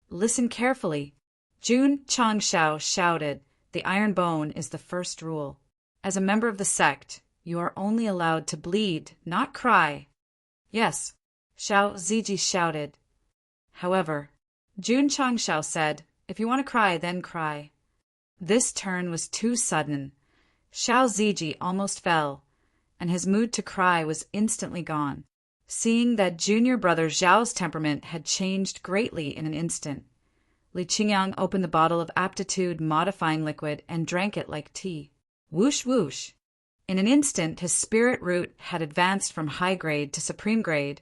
Listen carefully. Jun Changshao shouted, "The iron bone is the first rule. As a member of the sect, you are only allowed to bleed, not cry." "Yes," Xiao Ziji shouted. However, Jun Changshao said, "If you want to cry, then cry." This turn was too sudden. Xiao Ziji almost fell, and his mood to cry was instantly gone. Seeing that junior brother Zhao's temperament had changed greatly in an instant, Li Qingyang opened the bottle of aptitude-modifying liquid and drank it like tea. Whoosh whoosh. In an instant, his spirit root had advanced from high grade to supreme grade,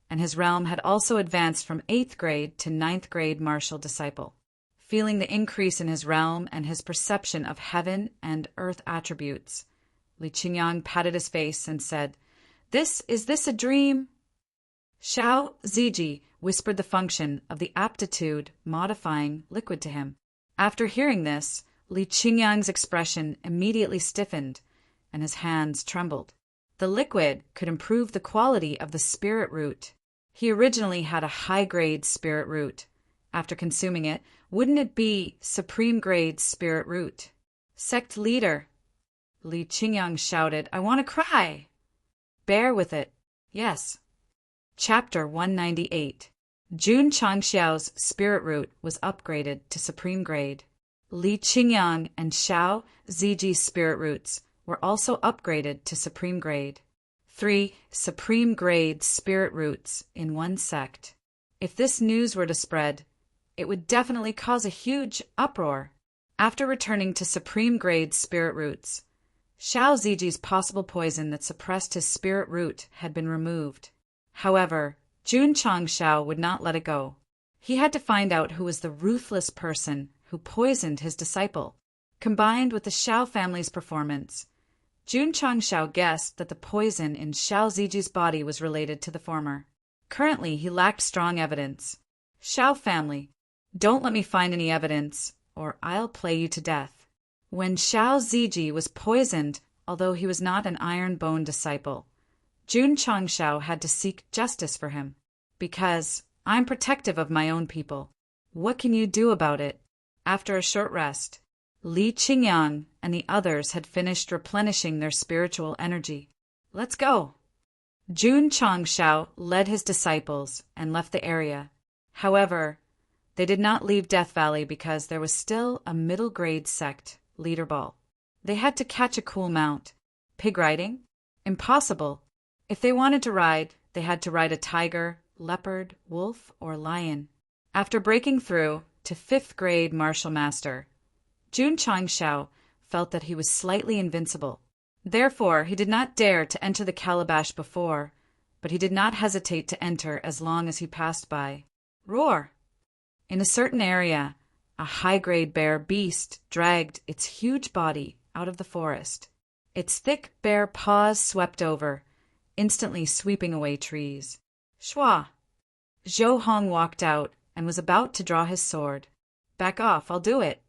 and his realm had also advanced from 8th grade to 9th grade martial disciple. Feeling the increase in his realm and his perception of heaven and earth attributes, Li Qingyang patted his face and said, Is this a dream?" Xiao Ziji whispered the function of the aptitude-modifying liquid to him. After hearing this, Li Qingyang's expression immediately stiffened, and his hands trembled. The liquid could improve the quality of the spirit root. He originally had a high-grade spirit root. After consuming it, wouldn't it be supreme-grade spirit root? "Sect leader," Li Qingyang shouted, "I want to cry." "Bear with it." "Yes." Chapter 198. Jun Changxiao's spirit root was upgraded to supreme grade. Li Qingyang and Xiao Ziji's spirit roots were also upgraded to supreme grade. 3 supreme grade spirit roots in one sect. If this news were to spread, it would definitely cause a huge uproar. After returning to supreme grade spirit roots, Xiao Ziji's possible poison that suppressed his spirit root had been removed. However, Jun Changshao would not let it go. He had to find out who was the ruthless person who poisoned his disciple. Combined with the Xiao family's performance, Jun Changshao guessed that the poison in Xiao Ziji's body was related to the former. Currently, he lacked strong evidence. "Xiao family, don't let me find any evidence, or I'll play you to death." When Xiao Ziji was poisoned, although he was not an iron bone disciple, Jun Changshao had to seek justice for him. "Because I'm protective of my own people. What can you do about it?" After a short rest, Li Qingyang and the others had finished replenishing their spiritual energy. "Let's go." Jun Changshao led his disciples and left the area. However, they did not leave Death Valley because there was still a middle-grade sect leader ball. They had to catch a cool mount. Pig riding? Impossible. If they wanted to ride, they had to ride a tiger, leopard, wolf, or lion. After breaking through to 5th grade martial master, Jun Changshao felt that he was slightly invincible. Therefore, he did not dare to enter the calabash before, but he did not hesitate to enter as long as he passed by. Roar! In a certain area, a high-grade bear beast dragged its huge body out of the forest. Its thick bare paws swept over, instantly sweeping away trees. Shwa! Zhou Hong walked out and was about to draw his sword. "Back off, I'll do it."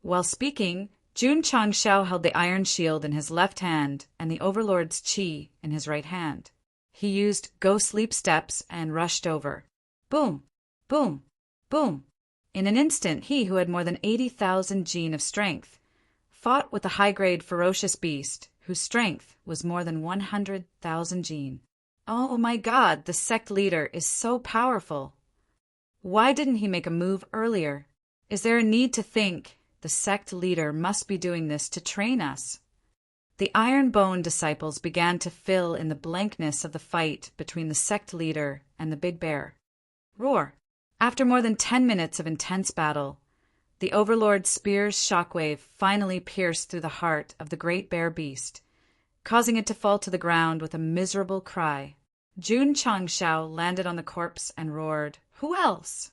While speaking, Jun Changshao held the iron shield in his left hand and the Overlord's Qi in his right hand. He used ghost leap steps and rushed over. Boom! Boom! Boom! In an instant, he who had more than 80,000 gene of strength fought with the high-grade ferocious beast whose strength was more than 100,000 gene. Oh my God, the sect leader is so powerful. Why didn't he make a move earlier? Is there a need to think the sect leader must be doing this to train us? The iron-boned disciples began to fill in the blankness of the fight between the sect leader and the big bear. Roar! After more than 10 minutes of intense battle, the Overlord's spear's shockwave finally pierced through the heart of the great bear beast, causing it to fall to the ground with a miserable cry. Jun Changshao landed on the corpse and roared, "Who else?"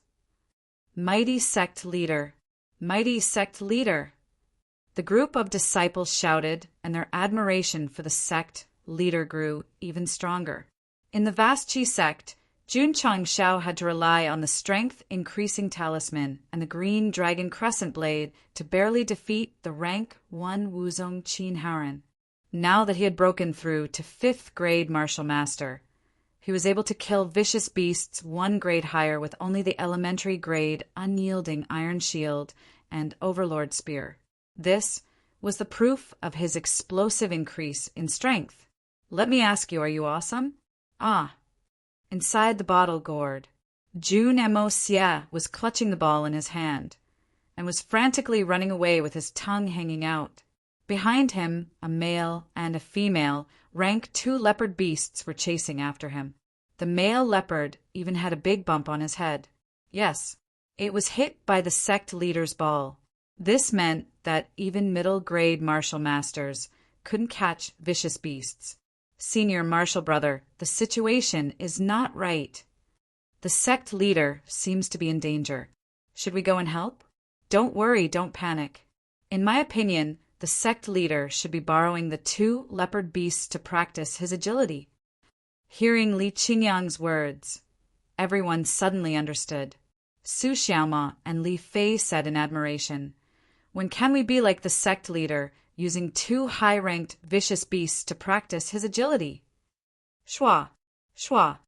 "Mighty sect leader! Mighty sect leader!" The group of disciples shouted, and their admiration for the sect leader grew even stronger. In the vast Qi sect, Jun Changshao had to rely on the strength-increasing talisman and the green dragon crescent blade to barely defeat the rank 1 Wuzong Qin Haoren. Now that he had broken through to 5th grade martial master, he was able to kill vicious beasts 1 grade higher with only the elementary grade unyielding iron shield and overlord spear. This was the proof of his explosive increase in strength. Let me ask you, are you awesome? Ah. Inside the bottle gourd, Jun Mo Xie was clutching the ball in his hand and was frantically running away with his tongue hanging out. Behind him, a male and a female, rank 2 leopard beasts were chasing after him. The male leopard even had a big bump on his head. Yes, it was hit by the sect leader's ball. This meant that even middle-grade martial masters couldn't catch vicious beasts. Senior martial brother, the situation is not right. The sect leader seems to be in danger. Should we go and help? Don't worry, don't panic. In my opinion, the sect leader should be borrowing the 2 leopard beasts to practice his agility. Hearing Li Qingyang's words, everyone suddenly understood. Su Xiaoma and Li Fei said in admiration, "When can we be like the sect leader, using 2 high-ranked vicious beasts to practice his agility?" Shua, shua.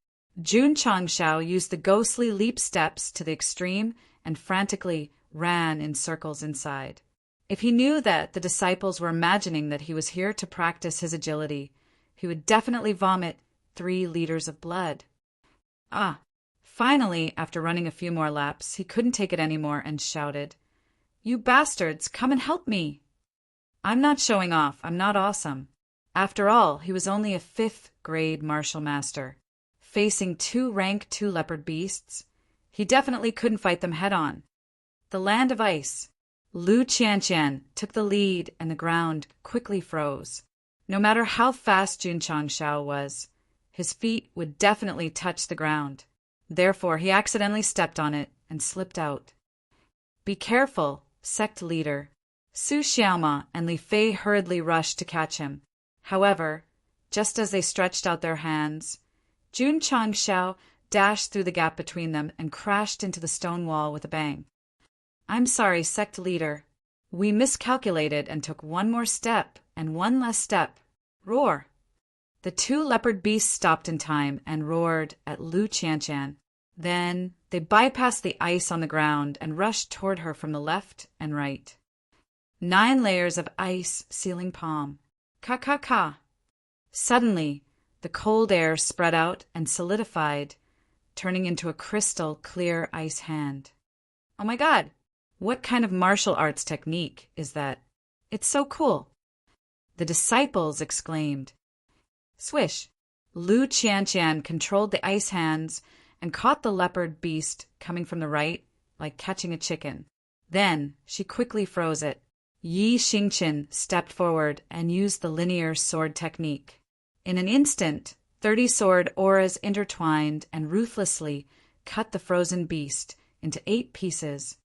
Jun Changshao used the ghostly leap steps to the extreme and frantically ran in circles inside. If he knew that the disciples were imagining that he was here to practice his agility, he would definitely vomit 3 liters of blood. Finally, after running a few more laps, he couldn't take it anymore and shouted, "You bastards, come and help me!" I'm not showing off, I'm not awesome. After all, he was only a 5th grade martial master. Facing 2 rank 2 leopard beasts, he definitely couldn't fight them head-on. The land of ice. Lu Qianqian took the lead and the ground quickly froze. No matter how fast Jun Changshao was, his feet would definitely touch the ground. Therefore, he accidentally stepped on it and slipped out. "Be careful, sect leader." Su Xiaoma and Li Fei hurriedly rushed to catch him. However, just as they stretched out their hands, Jun Changshao dashed through the gap between them and crashed into the stone wall with a bang. "I'm sorry, sect leader. We miscalculated and took 1 more step and 1 less step." Roar! The 2 leopard beasts stopped in time and roared at Lu Qianqian. Then they bypassed the ice on the ground and rushed toward her from the left and right. 9 layers of ice sealing palm. Ka. Suddenly, the cold air spread out and solidified, turning into a crystal clear ice hand. Oh my God! What kind of martial arts technique is that? It's so cool! The disciples exclaimed. Swish! Lu Qianqian controlled the ice hands and caught the leopard beast coming from the right like catching a chicken. Then she quickly froze it. Yi Xingqian stepped forward and used the linear sword technique. In an instant, 30 sword auras intertwined and ruthlessly cut the frozen beast into 8 pieces.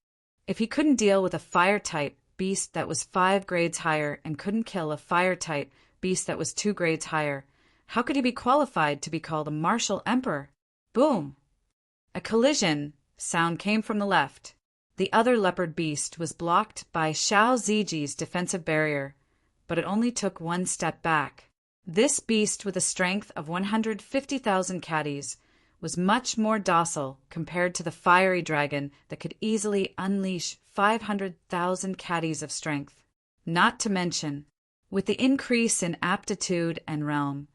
If he couldn't deal with a fire-type beast that was 5 grades higher and couldn't kill a fire-type beast that was 2 grades higher, how could he be qualified to be called a martial emperor? Boom! A collision sound came from the left. The other leopard beast was blocked by Xiao Ziji's defensive barrier, but it only took 1 step back. This beast with a strength of 150,000 caddies was much more docile compared to the fiery dragon that could easily unleash 500,000 caddies of strength. Not to mention, with the increase in aptitude and realm,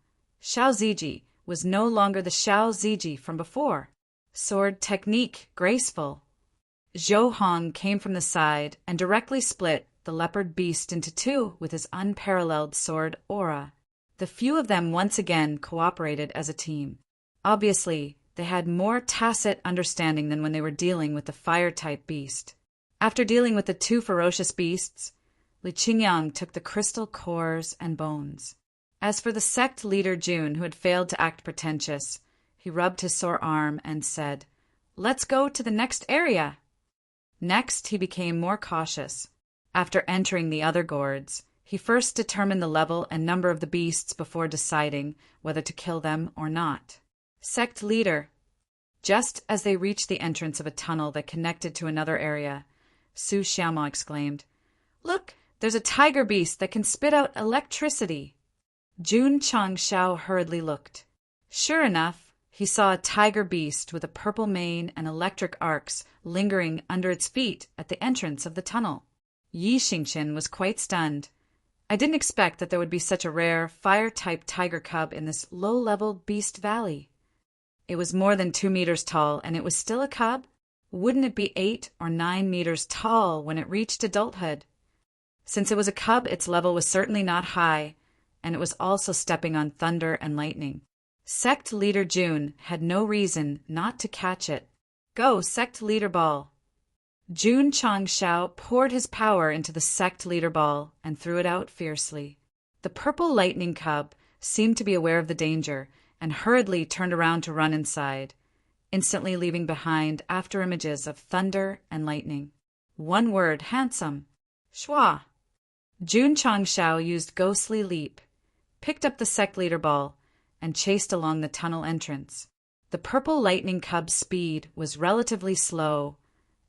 Xiao Ziji was no longer the Xiao Ziji from before. Sword technique graceful. Zhou Hong came from the side and directly split the leopard beast into two with his unparalleled sword aura. The few of them once again cooperated as a team. Obviously, they had more tacit understanding than when they were dealing with the fire-type beast. After dealing with the two ferocious beasts, Li Qingyang took the crystal cores and bones. As for the sect leader Jun, who had failed to act pretentious, he rubbed his sore arm and said, "Let's go to the next area." Next, he became more cautious. After entering the other gourds, he first determined the level and number of the beasts before deciding whether to kill them or not. Sect leader. Just as they reached the entrance of a tunnel that connected to another area, Su Xiaomao exclaimed, "Look, there's a tiger beast that can spit out electricity." Jun Changshao hurriedly looked. Sure enough, he saw a tiger beast with a purple mane and electric arcs lingering under its feet at the entrance of the tunnel. Yi Xingqian was quite stunned. I didn't expect that there would be such a rare fire-type tiger cub in this low-level beast valley. It was more than 2 meters tall, and it was still a cub? Wouldn't it be 8 or 9 meters tall when it reached adulthood? Since it was a cub, its level was certainly not high, and it was also stepping on thunder and lightning. Sect leader Jun had no reason not to catch it. Go, sect leader ball. Jun Changshao poured his power into the sect leader ball and threw it out fiercely. The purple lightning cub seemed to be aware of the danger and hurriedly turned around to run inside, instantly leaving behind after images of thunder and lightning. One word, handsome. Shua. Jun Changshao used ghostly leap, picked up the sect leader ball, and chased along the tunnel entrance. The purple lightning cub's speed was relatively slow,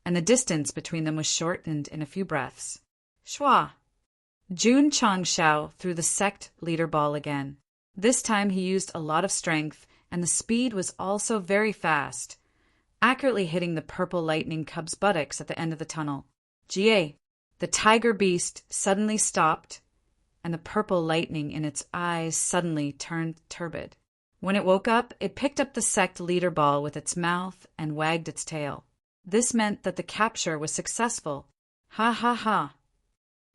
and the distance between them was shortened in a few breaths. Shua! Jun Changshao threw the sect leader ball again. This time he used a lot of strength, and the speed was also very fast, accurately hitting the purple lightning cub's buttocks at the end of the tunnel. Jie! The tiger beast suddenly stopped, and the purple lightning in its eyes suddenly turned turbid. When it woke up, it picked up the sect leader ball with its mouth and wagged its tail. This meant that the capture was successful. Ha ha ha.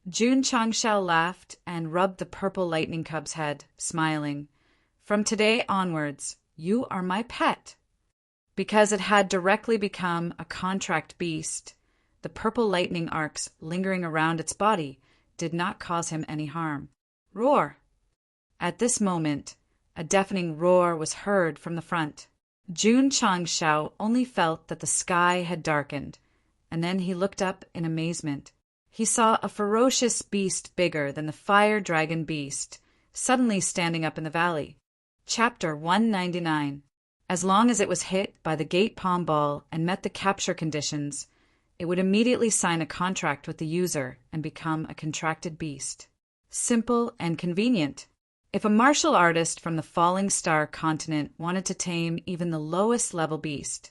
Jun Changshao laughed and rubbed the purple lightning cub's head, smiling. From today onwards, you are my pet. Because it had directly become a contract beast, the purple lightning arcs lingering around its body did not cause him any harm. Roar! At this moment, a deafening roar was heard from the front. Jun Changshao only felt that the sky had darkened, and then he looked up in amazement. He saw a ferocious beast bigger than the fire dragon beast, suddenly standing up in the valley. Chapter 199. As long as it was hit by the gate palm ball and met the capture conditions, it would immediately sign a contract with the user and become a contracted beast. Simple and convenient. If a martial artist from the Falling Star continent wanted to tame even the lowest level beast,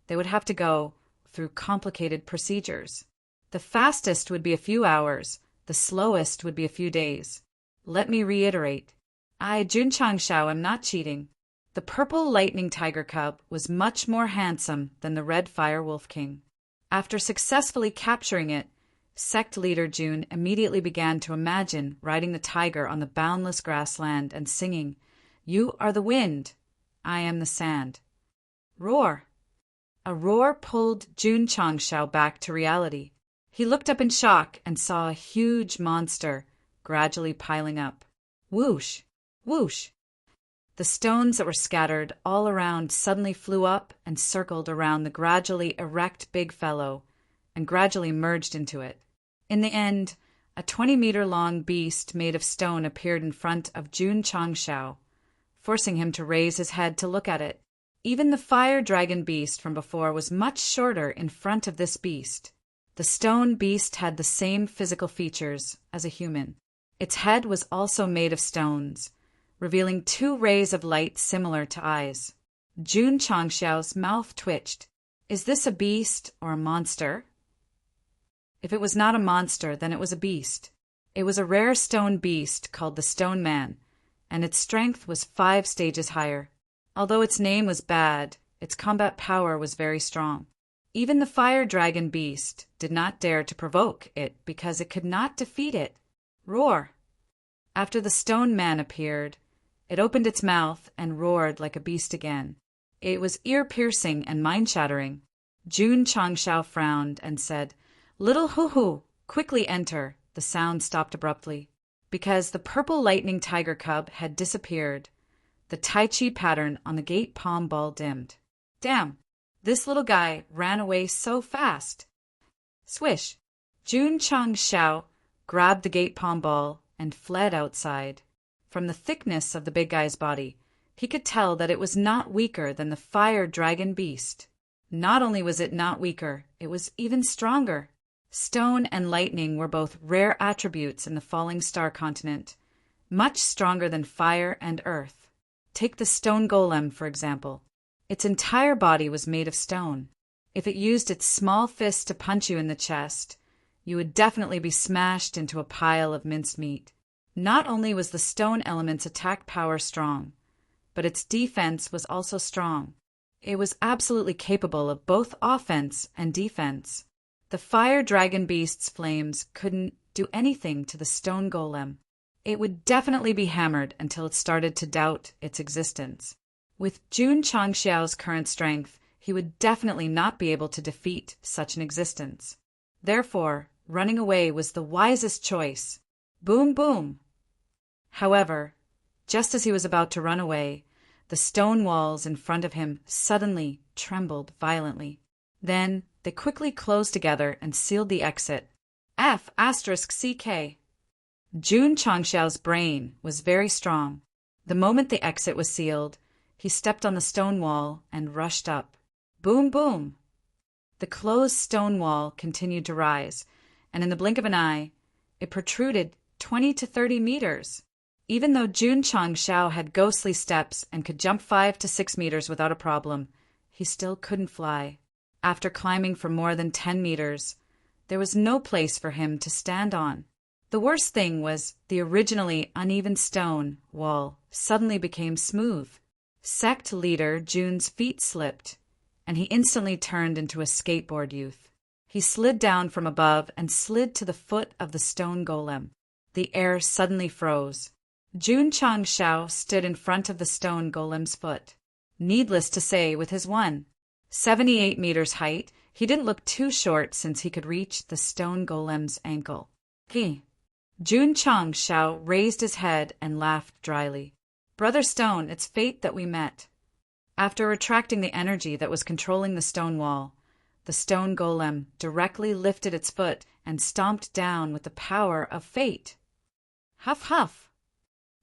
they would have to go through complicated procedures. The fastest would be a few hours, the slowest would be a few days. Let me reiterate. I, Jun Changshao, am not cheating. The purple lightning tiger cub was much more handsome than the red fire wolf king. After successfully capturing it, sect leader Jun immediately began to imagine riding the tiger on the boundless grassland and singing, "You are the wind, I am the sand." Roar! A roar pulled Jun Changshao back to reality. He looked up in shock and saw a huge monster gradually piling up. Whoosh! Whoosh! The stones that were scattered all around suddenly flew up and circled around the gradually erect big fellow and gradually merged into it. In the end, a 20-meter-long beast made of stone appeared in front of Jun Changshao, forcing him to raise his head to look at it. Even the fire dragon beast from before was much shorter in front of this beast. The stone beast had the same physical features as a human. Its head was also made of stones, revealing 2 rays of light similar to eyes. Jun Changxiao's mouth twitched. Is this a beast or a monster? If it was not a monster, then it was a beast. It was a rare stone beast called the Stone Man, and its strength was 5 stages higher. Although its name was bad, its combat power was very strong. Even the fire dragon beast did not dare to provoke it because it could not defeat it. Roar! After the Stone Man appeared, it opened its mouth and roared like a beast again. It was ear-piercing and mind-shattering. Jun Changxiao frowned and said, "Little Hoo-Hoo, quickly enter." The sound stopped abruptly. Because the purple lightning tiger cub had disappeared, the Tai Chi pattern on the gate palm ball dimmed. Damn, this little guy ran away so fast. Swish! Jun Changxiao grabbed the gate palm ball and fled outside. From the thickness of the big guy's body, he could tell that it was not weaker than the fire dragon beast. Not only was it not weaker, it was even stronger. Stone and lightning were both rare attributes in the falling star continent, much stronger than fire and earth. Take the stone golem, for example. Its entire body was made of stone. If it used its small fist to punch you in the chest, you would definitely be smashed into a pile of minced meat. Not only was the stone element's attack power strong, but its defense was also strong. It was absolutely capable of both offense and defense. The fire dragon beast's flames couldn't do anything to the stone golem. It would definitely be hammered until it started to doubt its existence. With Jun Changxiao's current strength, he would definitely not be able to defeat such an existence. Therefore, running away was the wisest choice. Boom, boom! However, just as he was about to run away, the stone walls in front of him suddenly trembled violently. Then they quickly closed together and sealed the exit. F***CK. Jun Changxiao's brain was very strong. The moment the exit was sealed, he stepped on the stone wall and rushed up. Boom, boom! The closed stone wall continued to rise, and in the blink of an eye, it protruded 20 to 30 meters. Even though Jun Changxiao had ghostly steps and could jump 5 to 6 meters without a problem, he still couldn't fly. After climbing for more than 10 meters, there was no place for him to stand on. The worst thing was the originally uneven stone wall suddenly became smooth. Sect leader Jun's feet slipped, and he instantly turned into a skateboard youth. He slid down from above and slid to the foot of the stone golem. The air suddenly froze. Jun Changxiao stood in front of the stone golem's foot. Needless to say, with his 178 meters height, he didn't look too short since he could reach the stone golem's ankle. Jun Changxiao raised his head and laughed dryly. Brother Stone, it's fate that we met. After retracting the energy that was controlling the stone wall, the stone golem directly lifted its foot and stomped down with the power of fate. Huff, huff!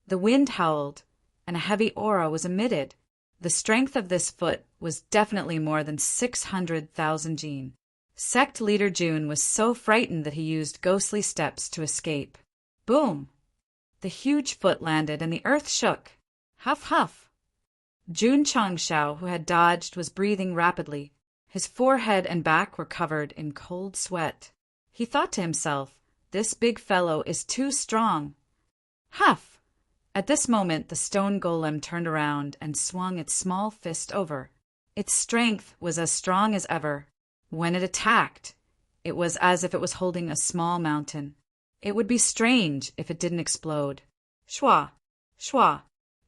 The wind howled, and a heavy aura was emitted. The strength of this foot was definitely more than 600,000 jin. Sect leader Jun was so frightened that he used ghostly steps to escape. Boom! The huge foot landed and the earth shook. Huff, huff! Jun Changxiao, who had dodged, was breathing rapidly. His forehead and back were covered in cold sweat. He thought to himself, this big fellow is too strong. Huff! At this moment, the stone golem turned around and swung its small fist over. Its strength was as strong as ever. When it attacked, it was as if it was holding a small mountain. It would be strange if it didn't explode. Shwa! Shwa!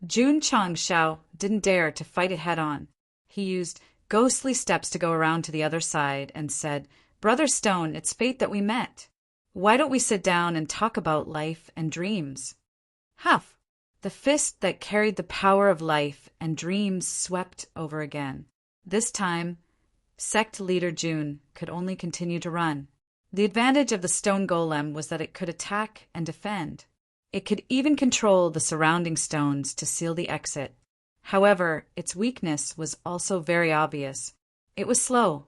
Jun Changxiao didn't dare to fight it head-on. He used ghostly steps to go around to the other side and said, Brother Stone, it's fate that we met. Why don't we sit down and talk about life and dreams? Huff! The fist that carried the power of life and dreams swept over again. This time, Sect leader Jun could only continue to run. The advantage of the stone golem was that it could attack and defend. It could even control the surrounding stones to seal the exit. However, its weakness was also very obvious. It was slow.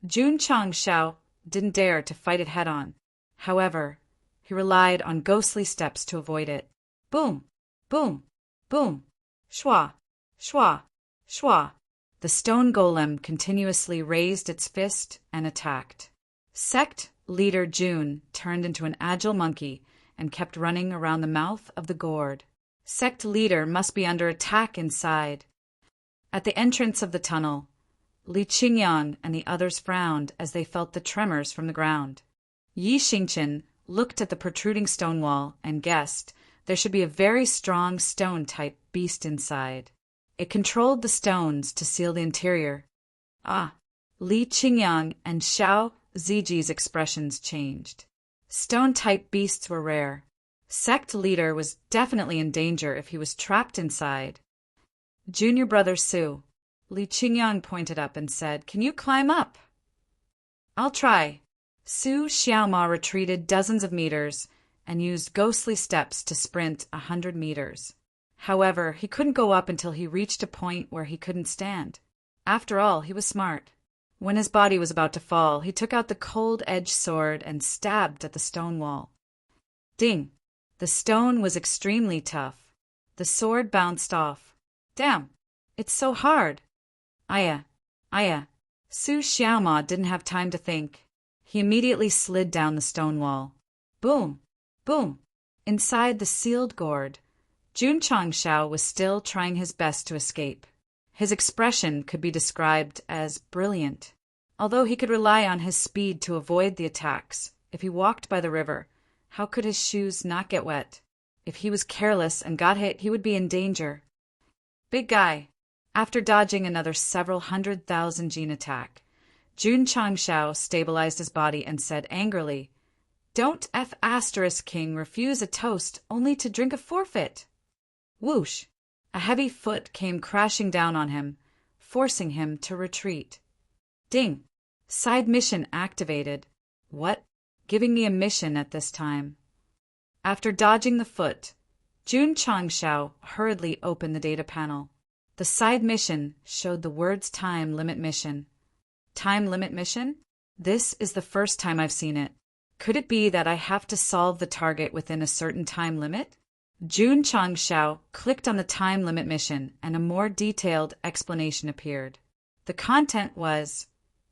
Jun Changxiao didn't dare to fight it head-on. However, he relied on ghostly steps to avoid it. Boom! Boom! Boom! Shwa! Shwa! Shwa! The stone golem continuously raised its fist and attacked. Sect leader June turned into an agile monkey and kept running around the mouth of the gourd. Sect leader must be under attack inside. At the entrance of the tunnel, Li Qingyang and the others frowned as they felt the tremors from the ground. Yi Xingchen looked at the protruding stone wall and guessed there should be a very strong stone-type beast inside. It controlled the stones to seal the interior. Ah! Li Qingyang and Xiao Ziji's expressions changed. Stone-type beasts were rare. Sect leader was definitely in danger if he was trapped inside. Junior brother Su. Li Qingyang pointed up and said, "Can you climb up?" "I'll try." Su Xiaoma retreated dozens of meters and used ghostly steps to sprint 100 meters. However, he couldn't go up until he reached a point where he couldn't stand. After all, he was smart. When his body was about to fall, he took out the cold-edged sword and stabbed at the stone wall. Ding! The stone was extremely tough. The sword bounced off. Damn! It's so hard. Aya! Aya! Su Xiaoma didn't have time to think. He immediately slid down the stone wall. Boom! Boom! Inside the sealed gourd, Jun Changshao was still trying his best to escape. His expression could be described as brilliant. Although he could rely on his speed to avoid the attacks, if he walked by the river, how could his shoes not get wet? If he was careless and got hit, he would be in danger. Big guy. After dodging another several 100,000 gene attack, Jun Changshao stabilized his body and said angrily, "Don't King refuse a toast only to drink a forfeit." Whoosh! A heavy foot came crashing down on him, forcing him to retreat. Ding! Side mission activated. What? Giving me a mission at this time. After dodging the foot, Jun Changshao hurriedly opened the data panel. The side mission showed the words time limit mission. Time limit mission? This is the first time I've seen it. Could it be that I have to solve the target within a certain time limit? Jun Changshao clicked on the time limit mission and a more detailed explanation appeared. The content was,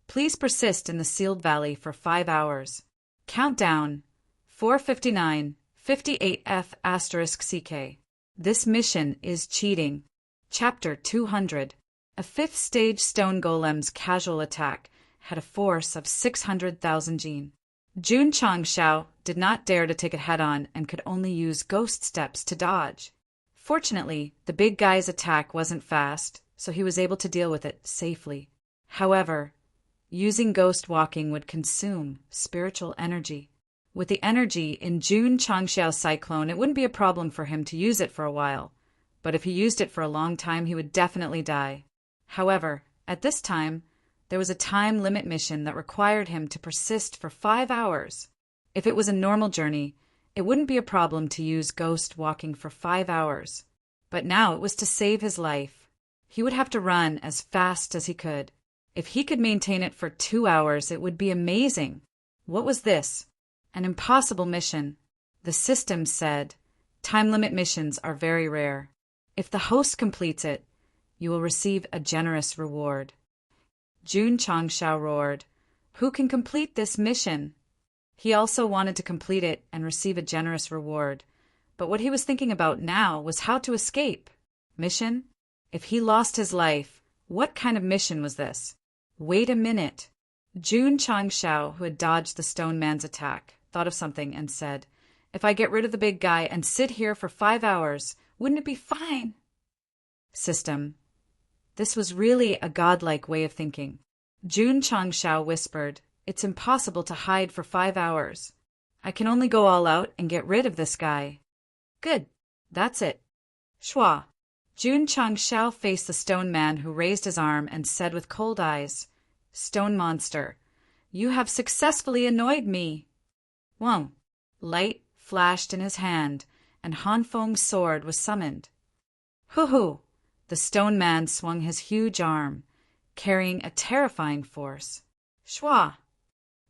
"Please persist in the sealed valley for 5 hours. Countdown 4:59, 58F *CK. This mission is cheating." Chapter 200. A fifth stage stone golem's casual attack had a force of 600,000 gene. Jun Changshao did not dare to take it head-on and could only use ghost steps to dodge. Fortunately, the big guy's attack wasn't fast, so he was able to deal with it safely. However, using ghost walking would consume spiritual energy. With the energy in Jun Changshao's cyclone, it wouldn't be a problem for him to use it for a while, but if he used it for a long time, he would definitely die. However, at this time, there was a time limit mission that required him to persist for 5 hours. If it was a normal journey, it wouldn't be a problem to use ghost walking for 5 hours. But now it was to save his life. He would have to run as fast as he could. If he could maintain it for 2 hours, it would be amazing. What was this? An impossible mission. The system said, time limit missions are very rare. If the host completes it, you will receive a generous reward. Jun Changshao roared, "Who can complete this mission?" He also wanted to complete it and receive a generous reward, but what he was thinking about now was how to escape. Mission? If he lost his life, what kind of mission was this? Wait a minute. Jun Changshao, who had dodged the stone man's attack, thought of something and said, "If I get rid of the big guy and sit here for 5 hours, wouldn't it be fine?" System. This was really a godlike way of thinking. Jun Changshao whispered, "It's impossible to hide for 5 hours. I can only go all out and get rid of this guy." Good. That's it. Shua. Jun Changshao faced the stone man who raised his arm and said with cold eyes, "Stone monster, you have successfully annoyed me." Whoa. Light flashed in his hand, and Hanfeng's sword was summoned. Hoo-hoo! The stone man swung his huge arm, carrying a terrifying force. Shua!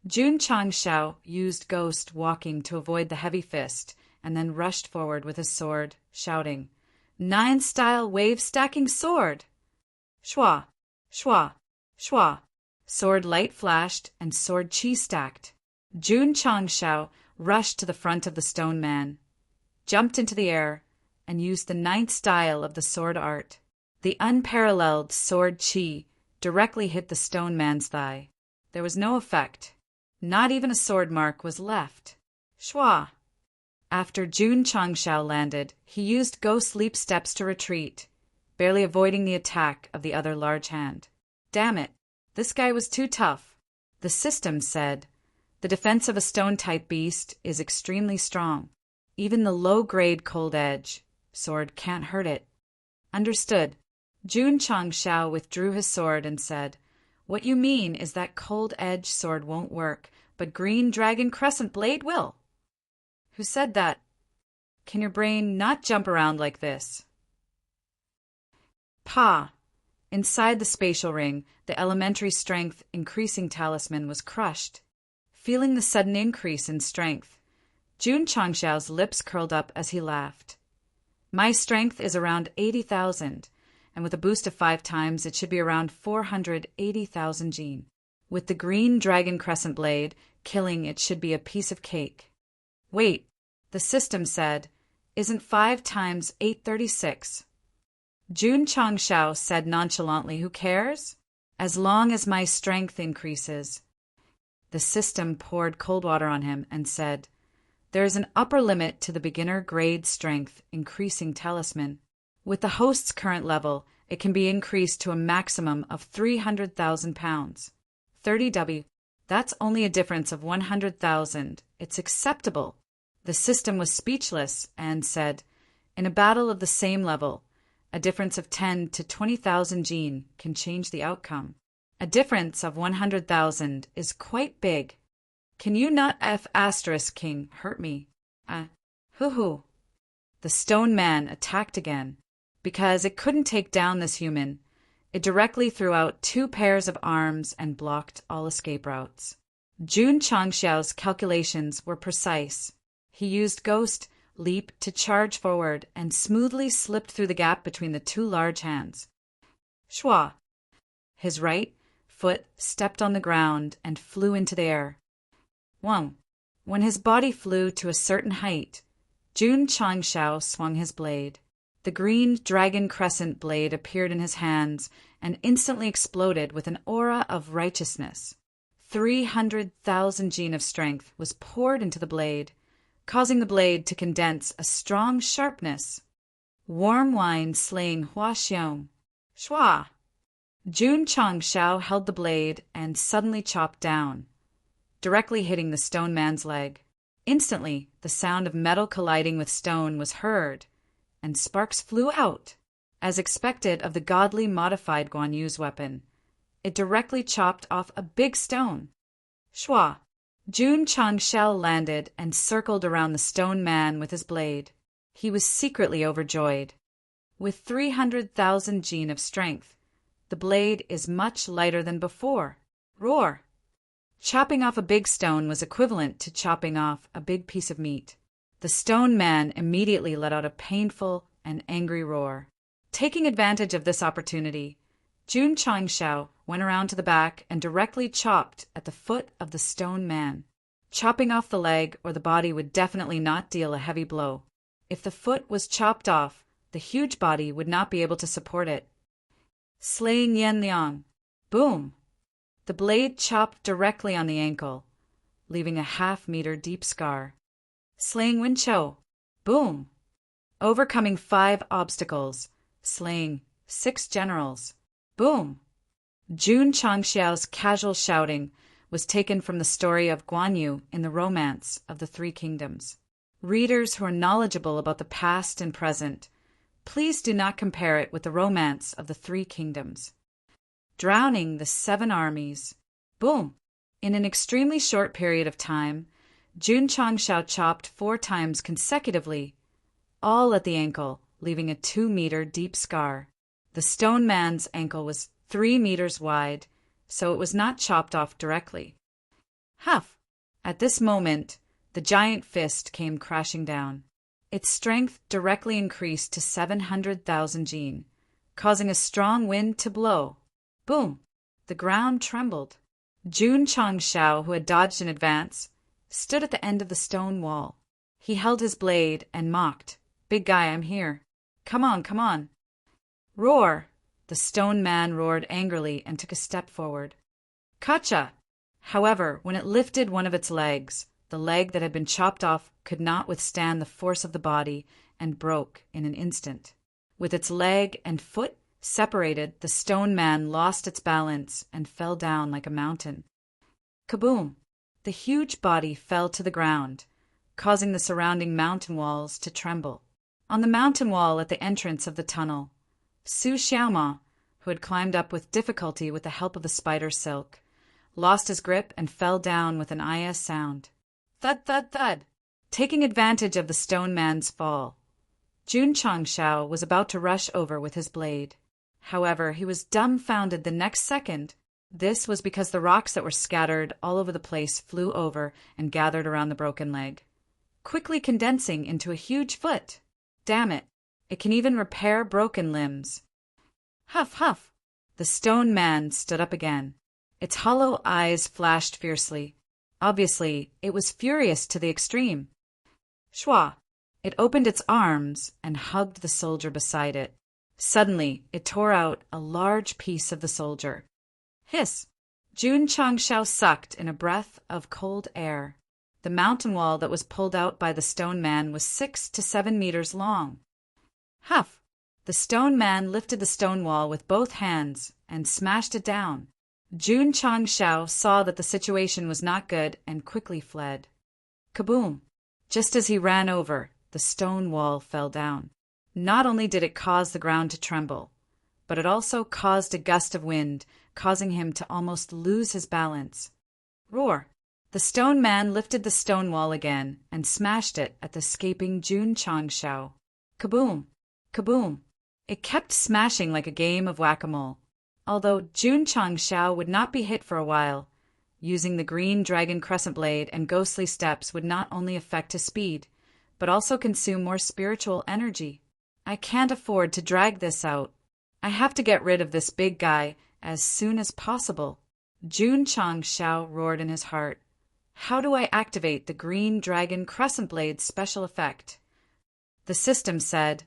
Jun Changshao used ghost walking to avoid the heavy fist, and then rushed forward with his sword, shouting, "Nine-style wave-stacking sword!" Shua! Shwa, shwa. Sword light flashed and sword chi stacked. Jun Changshao rushed to the front of the stone man, jumped into the air, and used the ninth style of the sword art. The unparalleled sword chi directly hit the stone man's thigh. There was no effect. Not even a sword mark was left. Shwa. After Jun Changshao landed, he used ghost leap steps to retreat, barely avoiding the attack of the other large hand. Damn it, this guy was too tough. The system said, the defense of a stone-type beast is extremely strong. Even the low-grade cold edge sword can't hurt it. Understood. Jun Changshao withdrew his sword and said, what you mean is that cold edge sword won't work, but green dragon crescent blade will. Who said that? Can your brain not jump around like this? Pa. Inside the spatial ring, the elementary strength increasing talisman was crushed. Feeling the sudden increase in strength, Jun Changshao's lips curled up as he laughed. My strength is around 80,000, and with a boost of 5 times, it should be around 480,000 Jin. With the green dragon crescent blade, killing it should be a piece of cake. Wait, the system said, isn't 5 times 836? Jun Changshao said nonchalantly, who cares? As long as my strength increases. The system poured cold water on him and said, there is an upper limit to the beginner grade strength increasing talisman. With the host's current level, it can be increased to a maximum of 300,000 pounds. 30W. That's only a difference of 100,000. It's acceptable. The system was speechless and said, in a battle of the same level, a difference of 10 to 20,000 Jin can change the outcome. A difference of 100,000 is quite big. Can you not King hurt me? Hoo-hoo. The stone man attacked again. Because it couldn't take down this human, it directly threw out 2 pairs of arms and blocked all escape routes. Jun Changshao's calculations were precise. He used Ghost Leap to charge forward and smoothly slipped through the gap between the 2 large hands. Shwa. His right foot stepped on the ground and flew into the air. Wang. When his body flew to a certain height, Jun Changshao swung his blade. The green dragon crescent blade appeared in his hands and instantly exploded with an aura of righteousness. 300,000 Jin of strength was poured into the blade, causing the blade to condense a strong sharpness. Warm wine slaying Hua Xiong. Shwa. Jun Changshao held the blade and suddenly chopped down, directly hitting the stone man's leg. Instantly, the sound of metal colliding with stone was heard, and sparks flew out. As expected of the godly modified Guan Yu's weapon, it directly chopped off a big stone. Shwa. Jun Changshao landed and circled around the stone man with his blade. He was secretly overjoyed. With 300,000 Jin of strength, the blade is much lighter than before. Roar! Chopping off a big stone was equivalent to chopping off a big piece of meat. The stone man immediately let out a painful and angry roar. Taking advantage of this opportunity, Jun Changshao went around to the back and directly chopped at the foot of the stone man. Chopping off the leg or the body would definitely not deal a heavy blow. If the foot was chopped off, the huge body would not be able to support it. Slaying Yan Liang. Boom! The blade chopped directly on the ankle, leaving a half-meter deep scar. Slaying Wen Chou. Boom! Overcoming 5 obstacles, slaying 6 generals. Boom! Jun Changshao's casual shouting was taken from the story of Guan Yu in the Romance of the 3 Kingdoms. Readers who are knowledgeable about the past and present, please do not compare it with the Romance of the 3 Kingdoms. Drowning the 7 armies. Boom! In an extremely short period of time, Jun Changshao chopped 4 times consecutively, all at the ankle, leaving a 2-meter deep scar. The stone man's ankle was 3 meters wide, so it was not chopped off directly. Huff! At this moment, the giant fist came crashing down. Its strength directly increased to 700,000 Jin, causing a strong wind to blow. Boom! The ground trembled. Jun Changshao, who had dodged in advance, stood at the end of the stone wall. He held his blade and mocked. "Big guy, I'm here. Come on, come on." "Roar!" The stone man roared angrily and took a step forward. "Gotcha!" However, when it lifted one of its legs, the leg that had been chopped off could not withstand the force of the body and broke in an instant. With its leg and foot separated, the stone man lost its balance and fell down like a mountain. Kaboom! The huge body fell to the ground, causing the surrounding mountain walls to tremble. On the mountain wall at the entrance of the tunnel, Su Xiaoma, who had climbed up with difficulty with the help of the spider silk, lost his grip and fell down with an sound. Thud, thud, thud! Taking advantage of the stone man's fall, Jun Changshao was about to rush over with his blade. However, he was dumbfounded the next second. This was because the rocks that were scattered all over the place flew over and gathered around the broken leg, quickly condensing into a huge foot. Damn it! It can even repair broken limbs. Huff, huff! The stone man stood up again. Its hollow eyes flashed fiercely. Obviously, it was furious to the extreme. Shwa! It opened its arms and hugged the soldier beside it. Suddenly, it tore out a large piece of the soldier. Hiss! Jun Changshao sucked in a breath of cold air. The mountain wall that was pulled out by the stone man was 6 to 7 meters long. Huff! The stone man lifted the stone wall with both hands and smashed it down. Jun Changshao saw that the situation was not good and quickly fled. Kaboom! Just as he ran over, the stone wall fell down. Not only did it cause the ground to tremble, but it also caused a gust of wind, causing him to almost lose his balance. Roar! The stone man lifted the stone wall again and smashed it at the escaping Jun Changshao. Kaboom! Kaboom! It kept smashing like a game of whack-a-mole. Although Jun Changshao would not be hit for a while, using the green dragon crescent blade and ghostly steps would not only affect his speed, but also consume more spiritual energy. I can't afford to drag this out. I have to get rid of this big guy as soon as possible. Jun Changshao roared in his heart. How do I activate the green dragon crescent blade special effect? The system said,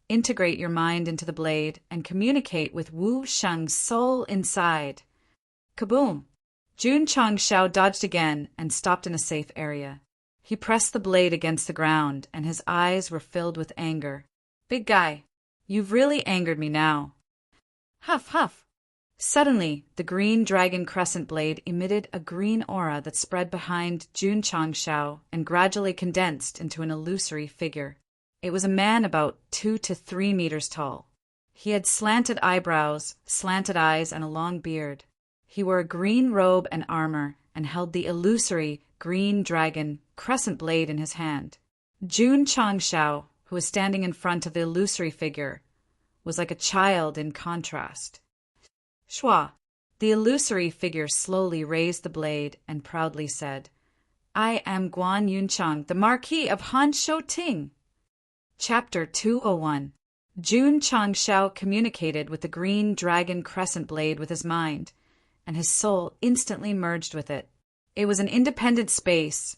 integrate your mind into the blade and communicate with Wu Sheng's soul inside. Kaboom! Jun Changshao dodged again and stopped in a safe area. He pressed the blade against the ground and his eyes were filled with anger. Big guy, you've really angered me now. Huff, huff! Suddenly, the green dragon crescent blade emitted a green aura that spread behind Jun Changshao and gradually condensed into an illusory figure. It was a man about 2 to 3 meters tall. He had slanted eyebrows, slanted eyes, and a long beard. He wore a green robe and armor and held the illusory green dragon crescent blade in his hand. Jun Changshao, who was standing in front of the illusory figure, was like a child in contrast. Shwa! The illusory figure slowly raised the blade and proudly said, I am Guan Yunchang, the Marquis of Han Shou Ting. Chapter 201. Jun Changshao communicated with the green dragon crescent blade with his mind, and his soul instantly merged with it. It was an independent space,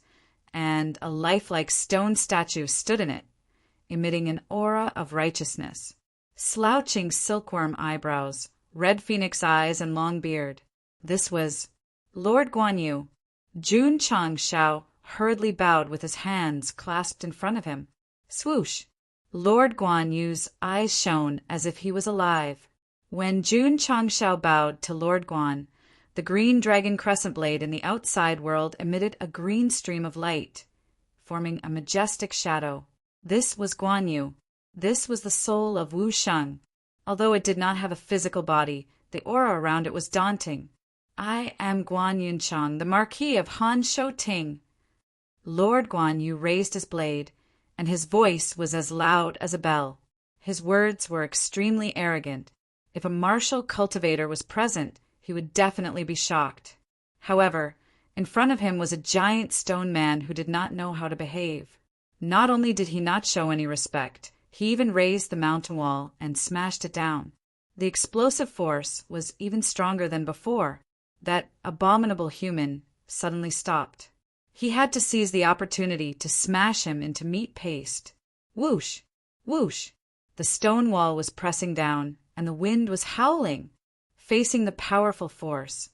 and a lifelike stone statue stood in it, emitting an aura of righteousness. Slouching silkworm eyebrows, red phoenix eyes, and long beard. This was Lord Guan Yu. Jun Changshao hurriedly bowed with his hands clasped in front of him. Swoosh! Lord Guan Yu's eyes shone as if he was alive. When Jun Changshao bowed to Lord Guan, the green dragon crescent blade in the outside world emitted a green stream of light, forming a majestic shadow. This was Guan Yu. This was the soul of Wu Sheng. Although it did not have a physical body, the aura around it was daunting. I am Guan Yunchang, the Marquis of Han Shou Ting. Lord Guan Yu raised his blade, and his voice was as loud as a bell. His words were extremely arrogant. If a martial cultivator was present, he would definitely be shocked. However, in front of him was a giant stone man who did not know how to behave. Not only did he not show any respect, he even raised the mountain wall and smashed it down. The explosive force was even stronger than before. That abominable human suddenly stopped. He had to seize the opportunity to smash him into meat paste. Whoosh! Whoosh! The stone wall was pressing down, and the wind was howling. Facing the powerful force,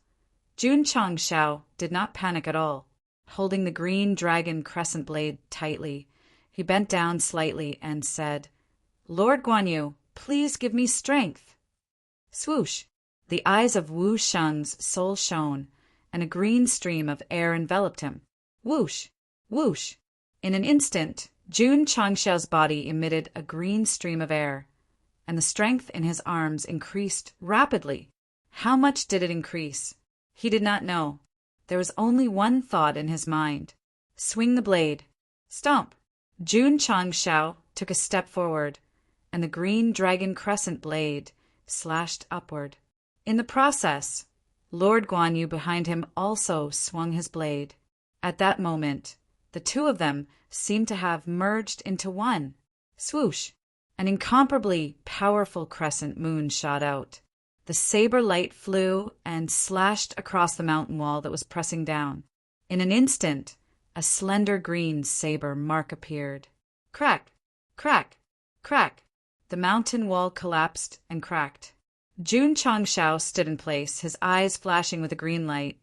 Jun Changshao did not panic at all. Holding the green dragon crescent blade tightly, he bent down slightly and said, "Lord Guanyu, please give me strength." Swoosh! The eyes of Wu Sheng's soul shone, and a green stream of air enveloped him. Whoosh! Whoosh! In an instant, Jun Changshao's body emitted a green stream of air, and the strength in his arms increased rapidly. How much did it increase? He did not know. There was only one thought in his mind. Swing the blade. Stomp! Jun Changshao took a step forward, and the green dragon crescent blade slashed upward. In the process, Lord Guanyu behind him also swung his blade. At that moment, the two of them seemed to have merged into one. Swoosh! An incomparably powerful crescent moon shot out. The saber light flew and slashed across the mountain wall that was pressing down. In an instant, a slender green saber mark appeared. Crack! Crack! Crack! The mountain wall collapsed and cracked. Jun Changshao stood in place, his eyes flashing with a green light,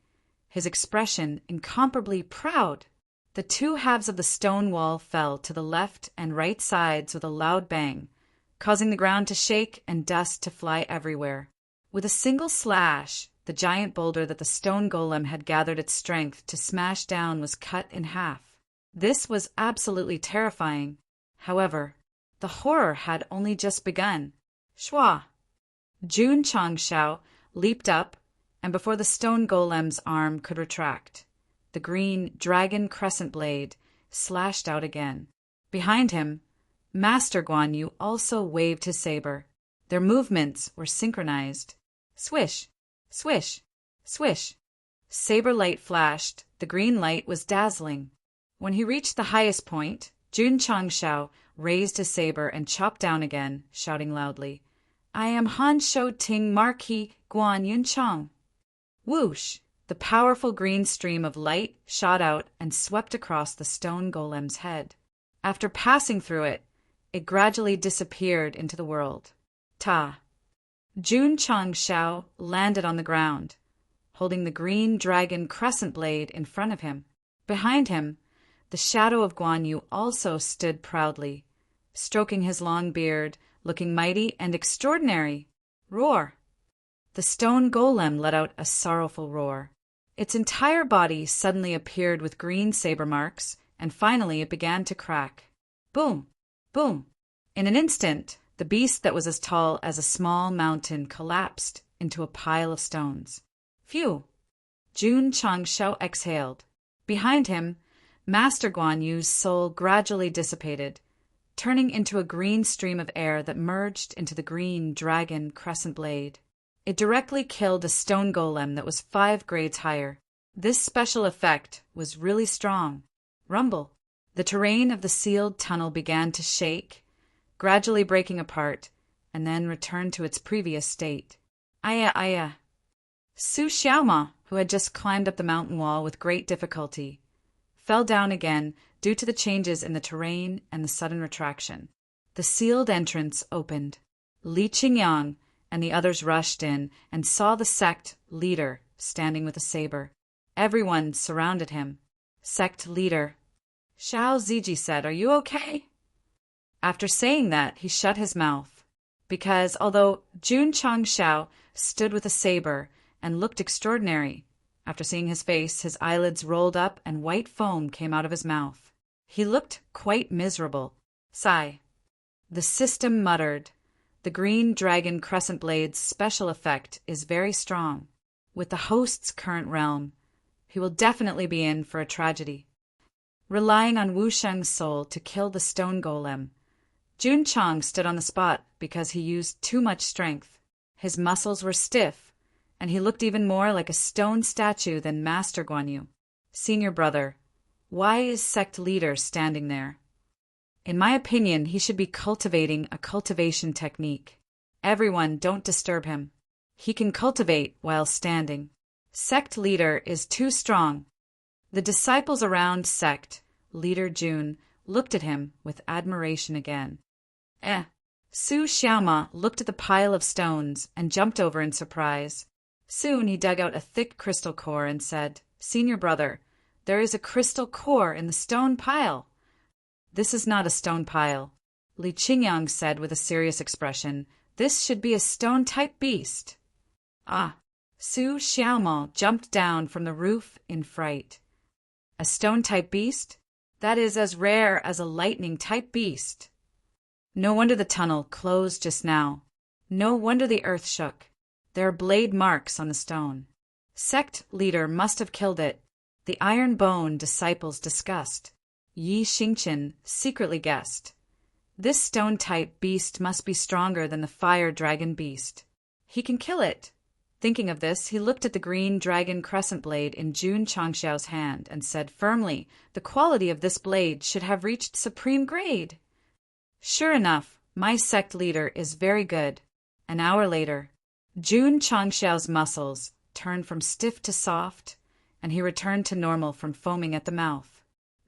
his expression incomparably proud. The two halves of the stone wall fell to the left and right sides with a loud bang, causing the ground to shake and dust to fly everywhere. With a single slash, the giant boulder that the stone golem had gathered its strength to smash down was cut in half. This was absolutely terrifying. However, the horror had only just begun. Shwa! Jun Changshao leaped up, and before the stone golem's arm could retract, the green dragon crescent blade slashed out again. Behind him, Master Guanyu also waved his saber. Their movements were synchronized. Swish! Swish! Swish! Saber light flashed. The green light was dazzling. When he reached the highest point, Jun Changshao raised his saber and chopped down again, shouting loudly, "I am Han Shou Ting Marquis Guan Yun Chang." Whoosh! The powerful green stream of light shot out and swept across the stone golem's head. After passing through it, it gradually disappeared into the world. Ta! Jun Changshao landed on the ground, holding the green dragon crescent blade in front of him. Behind him, the shadow of Guanyu also stood proudly, stroking his long beard, looking mighty and extraordinary. Roar! The stone golem let out a sorrowful roar. Its entire body suddenly appeared with green saber marks, and finally it began to crack. Boom! Boom! In an instant, the beast that was as tall as a small mountain collapsed into a pile of stones. Phew! Jun Changshao exhaled. Behind him, Master Guanyu's soul gradually dissipated, turning into a green stream of air that merged into the green dragon crescent blade. It directly killed a stone golem that was 5 grades higher. This special effect was really strong. Rumble! The terrain of the sealed tunnel began to shake, gradually breaking apart, and then returned to its previous state. Aya, aya! Su Xiaoma, who had just climbed up the mountain wall with great difficulty, fell down again due to the changes in the terrain and the sudden retraction. The sealed entrance opened. Li Qingyang and the others rushed in and saw the sect leader standing with a saber. Everyone surrounded him. Sect leader. Xiao Ziji said, "Are you okay?" After saying that, he shut his mouth, because although Jun Changshao stood with a saber and looked extraordinary, after seeing his face, his eyelids rolled up and white foam came out of his mouth. He looked quite miserable. Sigh. The system muttered, "The green dragon crescent blade's special effect is very strong. With the host's current realm, he will definitely be in for a tragedy." Relying on Wu Sheng's soul to kill the stone golem, Jun Chang stood on the spot because he used too much strength. His muscles were stiff, and he looked even more like a stone statue than Master Guanyu. Senior brother, why is sect leader standing there? In my opinion, he should be cultivating a cultivation technique. Everyone, don't disturb him. He can cultivate while standing. Sect leader is too strong. The disciples around Sect leader Jun looked at him with admiration again. Su Xiaoma looked at the pile of stones and jumped over in surprise. Soon he dug out a thick crystal core and said, "Senior brother, there is a crystal core in the stone pile." "This is not a stone pile," Li Qingyang said with a serious expression. "This should be a stone-type beast." "Ah!" Su Xiaoma jumped down from the roof in fright. "A stone-type beast? That is as rare as a lightning-type beast." No wonder the tunnel closed just now. No wonder the earth shook. There are blade marks on the stone. Sect leader must have killed it. The iron bone disciples discussed. Yi Xingqian secretly guessed. This stone-type beast must be stronger than the fire dragon beast. He can kill it. Thinking of this, he looked at the green dragon crescent blade in Jun Changxiao's hand and said firmly, "The quality of this blade should have reached supreme grade." Sure enough, my sect leader is very good. An hour later, Jun Changxiao's muscles turned from stiff to soft, and he returned to normal from foaming at the mouth.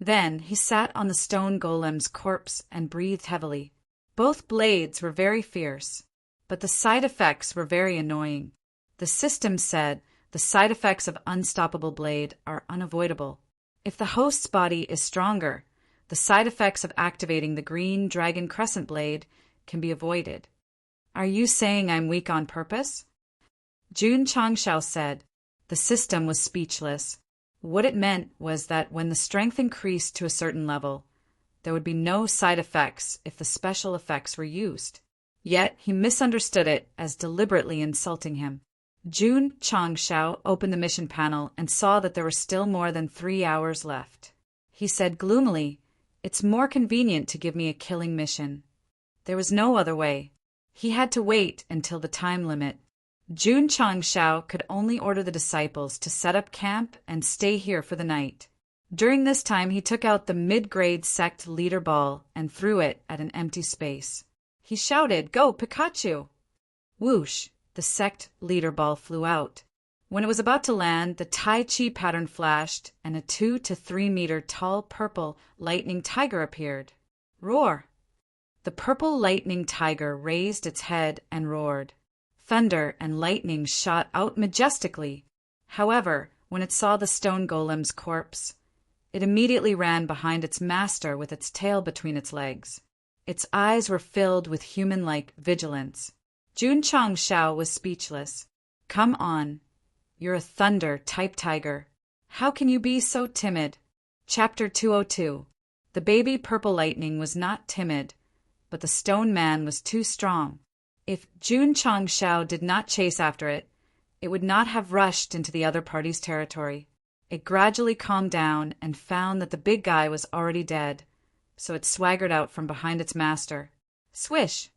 Then he sat on the stone golem's corpse and breathed heavily. Both blades were very fierce, but the side effects were very annoying. The system said the side effects of Unstoppable Blade are unavoidable. If the host's body is stronger, the side effects of activating the green dragon crescent blade can be avoided. "Are you saying I'm weak on purpose?" Jun Changxiao said. The system was speechless. What it meant was that when the strength increased to a certain level, there would be no side effects if the special effects were used. Yet he misunderstood it as deliberately insulting him. Jun Changxiao opened the mission panel and saw that there were still more than 3 hours left. He said gloomily, "It's more convenient to give me a killing mission." There was no other way. He had to wait until the time limit. Jun Changxiao could only order the disciples to set up camp and stay here for the night. During this time, he took out the mid-grade sect leader ball and threw it at an empty space. He shouted, "Go, Pikachu!" Whoosh! The sect leader ball flew out. When it was about to land, the Tai Chi pattern flashed, and a 2 to 3 meter tall purple lightning tiger appeared. Roar! The purple lightning tiger raised its head and roared. Thunder and lightning shot out majestically. However, when it saw the stone golem's corpse, it immediately ran behind its master with its tail between its legs. Its eyes were filled with human-like vigilance. Jun Changxiao was speechless. "Come on. You're a thunder-type tiger. How can you be so timid?" Chapter 202. The baby purple lightning was not timid, but the stone man was too strong. If Jun Changxiao did not chase after it, it would not have rushed into the other party's territory. It gradually calmed down and found that the big guy was already dead, so it swaggered out from behind its master. Swish!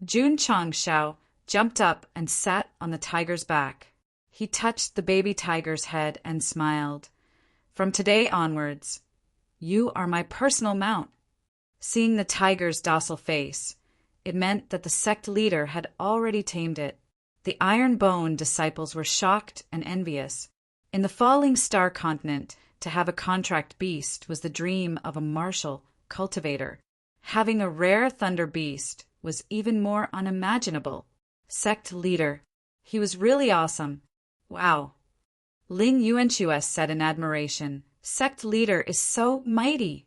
Jun Changxiao jumped up and sat on the tiger's back. He touched the baby tiger's head and smiled. "From today onwards, you are my personal mount." Seeing the tiger's docile face, it meant that the sect leader had already tamed it. The Iron Bone disciples were shocked and envious. In the Falling Star continent, to have a contract beast was the dream of a martial cultivator. Having a rare thunder beast was even more unimaginable. Sect leader. He was really awesome. Wow. Ling Yuanchues said in admiration, "Sect leader is so mighty."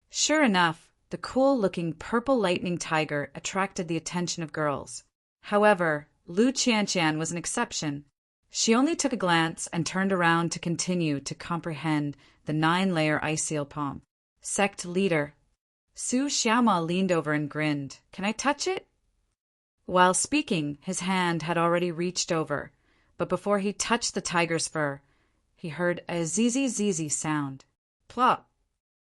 Sure enough, the cool-looking purple lightning tiger attracted the attention of girls. However, Lu Qianqian was an exception. She only took a glance and turned around to continue to comprehend the 9-layer ice seal palm. Sect leader. Su Xiaoma leaned over and grinned. "Can I touch it?" While speaking, his hand had already reached over, but before he touched the tiger's fur, he heard a zee-zee sound. Plop!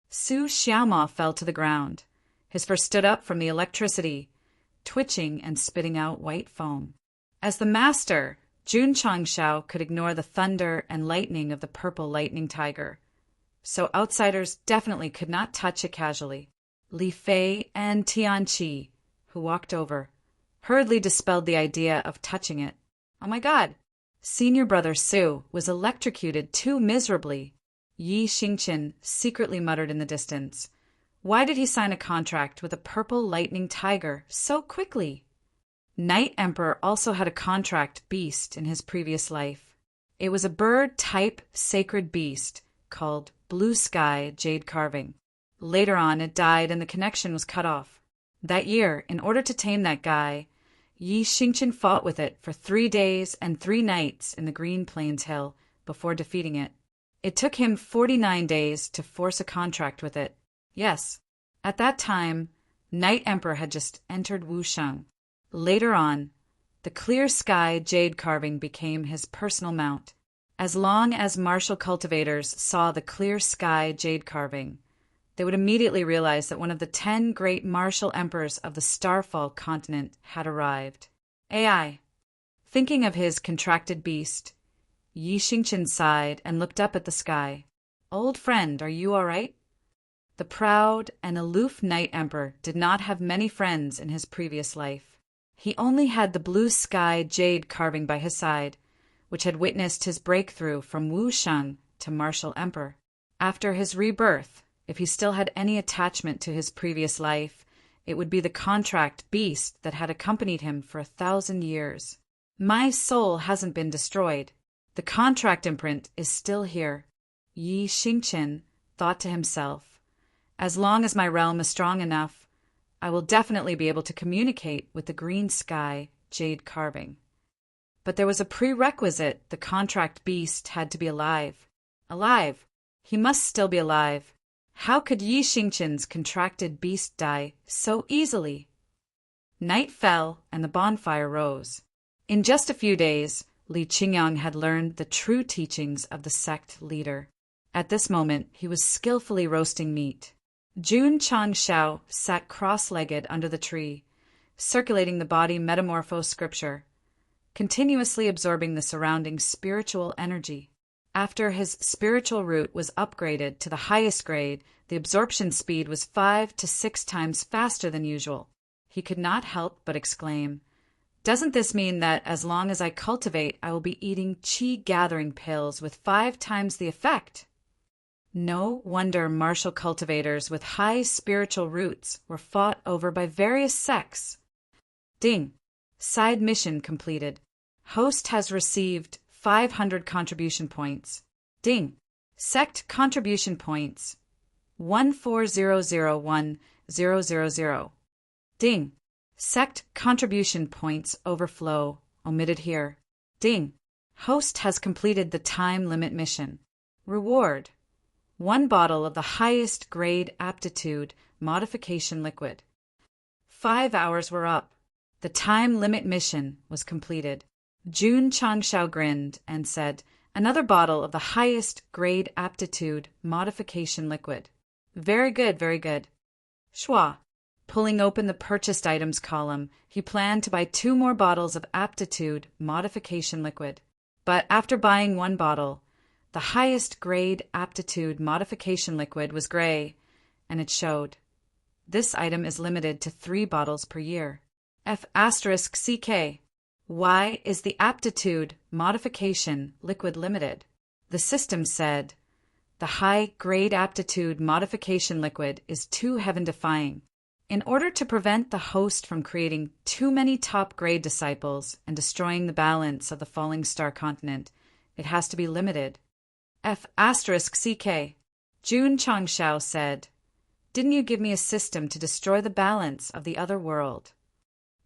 Su Xiaoma fell to the ground. His fur stood up from the electricity, twitching and spitting out white foam. As the master, Jun Changxiao could ignore the thunder and lightning of the purple lightning tiger, so outsiders definitely could not touch it casually. Li Fei and Tianqi, who walked over, hurriedly dispelled the idea of touching it. Oh my God! Senior brother Su was electrocuted too miserably. Yi Xingqian secretly muttered in the distance. Why did he sign a contract with a purple lightning tiger so quickly? Night Emperor also had a contract beast in his previous life. It was a bird-type sacred beast called Blue Sky Jade Carving. Later on, it died and the connection was cut off. That year, in order to tame that guy, Yi Xingqian fought with it for 3 days and 3 nights in the Green Plains Hill before defeating it. It took him 49 days to force a contract with it. Yes, at that time, Night Emperor had just entered Wushang. Later on, the Clear Sky Jade Carving became his personal mount. As long as martial cultivators saw the Clear Sky Jade Carving, they would immediately realize that one of the 10 great martial emperors of the Starfall continent had arrived. AI. Thinking of his contracted beast, Yi Xingqian sighed and looked up at the sky. Old friend, are you all right? The proud and aloof Night Emperor did not have many friends in his previous life. He only had the Blue Sky Jade Carving by his side, which had witnessed his breakthrough from Wushang to martial emperor. After his rebirth, if he still had any attachment to his previous life, it would be the contract beast that had accompanied him for 1,000 years. My soul hasn't been destroyed. The contract imprint is still here. Yi Xingqian thought to himself, as long as my realm is strong enough, I will definitely be able to communicate with the Green Sky Jade Carving. But there was a prerequisite. The contract beast had to be alive. Alive! He must still be alive. How could Yi Xingqian's contracted beast die so easily? Night fell and the bonfire rose. In just a few days, Li Qingyang had learned the true teachings of the sect leader. At this moment, he was skillfully roasting meat. Jun Changshao sat cross-legged under the tree, circulating the body metamorpho scripture, continuously absorbing the surrounding spiritual energy. After his spiritual root was upgraded to the highest grade, the absorption speed was 5 to 6 times faster than usual. He could not help but exclaim, "Doesn't this mean that as long as I cultivate, I will be eating qi-gathering pills with 5 times the effect?" No wonder martial cultivators with high spiritual roots were fought over by various sects. Ding! Side mission completed. Host has received 500 contribution points. Ding! Sect contribution points 14001,000. Ding! Sect contribution points overflow. Omitted here. Ding! Host has completed the time limit mission. Reward: 1 bottle of the highest grade aptitude modification liquid. 5 hours were up. The time limit mission was completed. Jun Changshao grinned and said, "Another bottle of the highest grade aptitude modification liquid." Very good, very good. Schwa. Pulling open the purchased items column, he planned to buy 2 more bottles of aptitude modification liquid. But after buying 1 bottle, the highest grade aptitude modification liquid was gray, and it showed. This item is limited to 3 bottles per year. F***CK. Why is the aptitude modification liquid limited? The system said, the high-grade aptitude modification liquid is too heaven-defying. In order to prevent the host from creating too many top-grade disciples and destroying the balance of the falling star continent, it has to be limited. F***CK. Jun Changshao said, "Didn't you give me a system to destroy the balance of the other world?"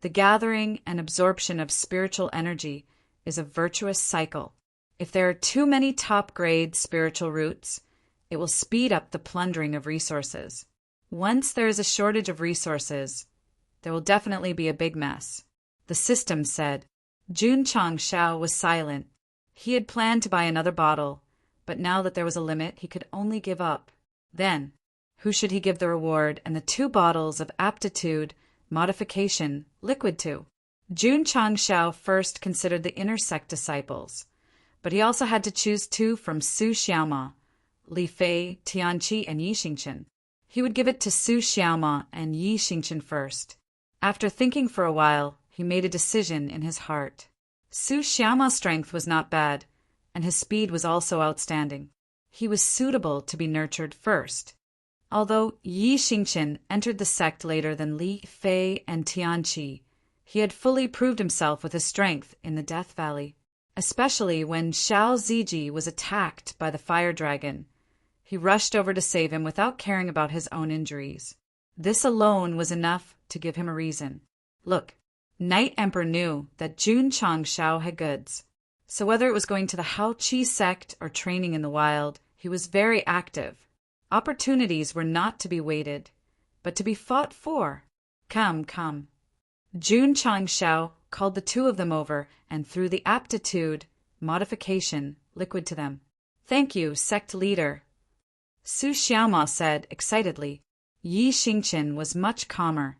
The gathering and absorption of spiritual energy is a virtuous cycle. If there are too many top-grade spiritual roots, it will speed up the plundering of resources. Once there is a shortage of resources, there will definitely be a big mess. The system said. Jun Changshao was silent. He had planned to buy another bottle, but now that there was a limit, he could only give up. Then, who should he give the reward and the 2 bottles of aptitude modification liquid to? Jun Changshao first considered the inner sect disciples, but he also had to choose 2 from Su Xiaoma, Li Fei, Tianqi, and Yi Xingqian. He would give it to Su Xiaoma and Yi Xingqian first. After thinking for a while, he made a decision in his heart. Su Xiaoma's strength was not bad, and his speed was also outstanding. He was suitable to be nurtured first. Although Yi Xingqian entered the sect later than Li Fei and Tianqi, he had fully proved himself with his strength in the Death Valley, especially when Xiao Ziji was attacked by the fire dragon. He rushed over to save him without caring about his own injuries. This alone was enough to give him a reason. Look, Night Emperor knew that Jun Changshao had goods. So whether it was going to the Hao Qi sect or training in the wild, he was very active. Opportunities were not to be waited, but to be fought for. Come. Jun Changshao called the two of them over and threw the aptitude modification liquid to them. Thank you, sect leader. Su Xiaoma said excitedly. Yi Xingqian was much calmer,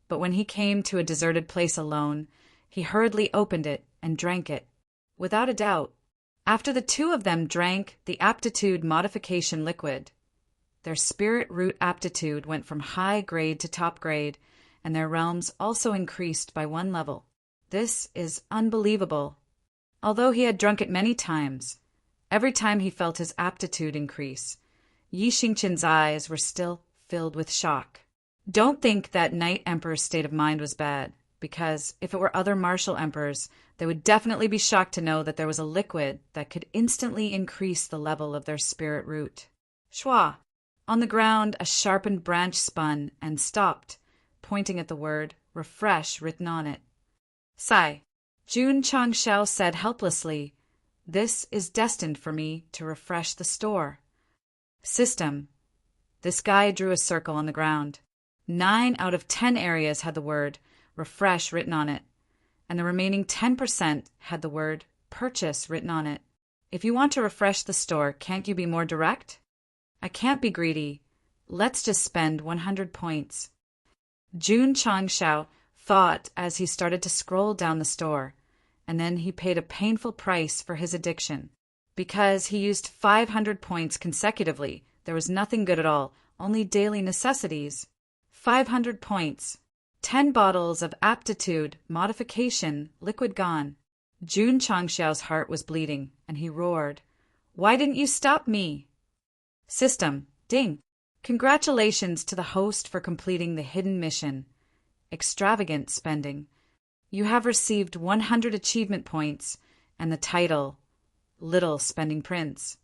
but when he came to a deserted place alone, he hurriedly opened it and drank it. Without a doubt, after the two of them drank the aptitude modification liquid, their spirit root aptitude went from high grade to top grade, and their realms also increased by 1 level. This is unbelievable. Although he had drunk it many times, every time he felt his aptitude increase, Yi Xingqian's eyes were still filled with shock. Don't think that Night Emperor's state of mind was bad, because if it were other martial emperors, they would definitely be shocked to know that there was a liquid that could instantly increase the level of their spirit root. Shua! On the ground, a sharpened branch spun and stopped, pointing at the word refresh written on it. Sai, Jun Changshao said helplessly, this is destined for me to refresh the store. System. This guy drew a circle on the ground. 9 out of 10 areas had the word refresh written on it, and the remaining 10% had the word purchase written on it. If you want to refresh the store, can't you be more direct? I can't be greedy. Let's just spend 100 points. Jun Changshao thought as he started to scroll down the store, and then he paid a painful price for his addiction. Because he used 500 points consecutively, there was nothing good at all, only daily necessities. 500 points. 10 bottles of aptitude modification liquid gone. Jun Changshao's heart was bleeding, and he roared, Why didn't you stop me? System. Ding. Congratulations to the host for completing the hidden mission. Extravagant spending. You have received 100 achievement points and the title, Little Spending Prince.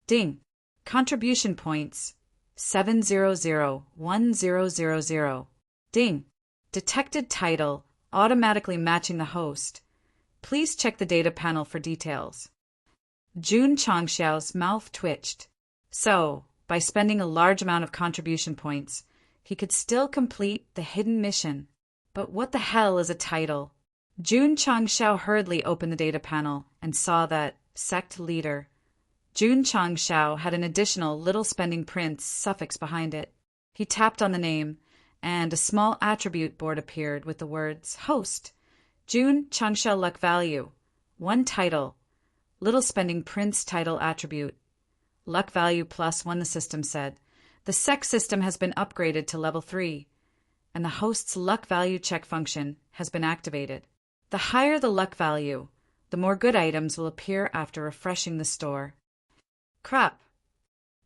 Ding. Contribution points, 7001000. Ding. Detected title, automatically matching the host. Please check the data panel for details. Jun Changshao's mouth twitched. So, by spending a large amount of contribution points, he could still complete the hidden mission. But what the hell is a title? Jun Changshao hurriedly opened the data panel and saw that Sect Leader Jun Changshao had an additional Little Spending Prince suffix behind it. He tapped on the name, and a small attribute board appeared with the words Host, Jun Changshao Luck Value, 1 title, Little Spending Prince title attribute. Luck value +1, the system said. The Sect system has been upgraded to level 3, and the host's luck value check function has been activated. The higher the luck value, the more good items will appear after refreshing the store. Crap.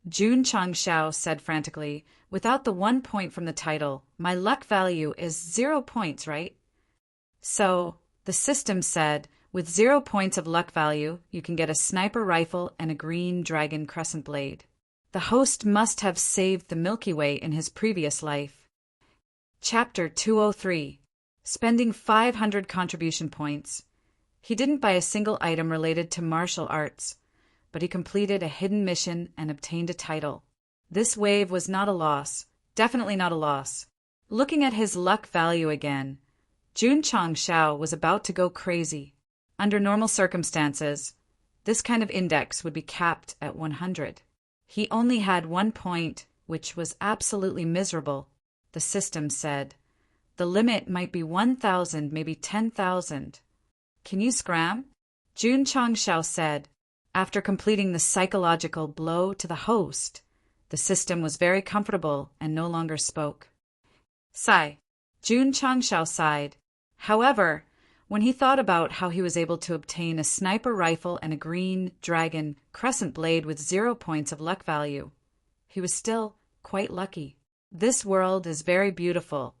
Jun Changshao said frantically, without the 1 point from the title, my luck value is 0 points, right? So, the system said, with 0 points of luck value, you can get a sniper rifle and a green dragon crescent blade. The host must have saved the Milky Way in his previous life. Chapter 203. Spending 500 contribution points. He didn't buy a single item related to martial arts, but he completed a hidden mission and obtained a title. This wave was not a loss, definitely not a loss. Looking at his luck value again, Jun Changshao was about to go crazy. Under normal circumstances, this kind of index would be capped at 100. He only had 1 point, which was absolutely miserable. The system said, the limit might be 1,000, maybe 10,000. Can you scram? Jun Changshao said. After completing the psychological blow to the host, the system was very comfortable and no longer spoke. Sigh. Jun Changshao sighed. However, when he thought about how he was able to obtain a sniper rifle and a green dragon crescent blade with 0 points of luck value, he was still quite lucky. This world is very beautiful.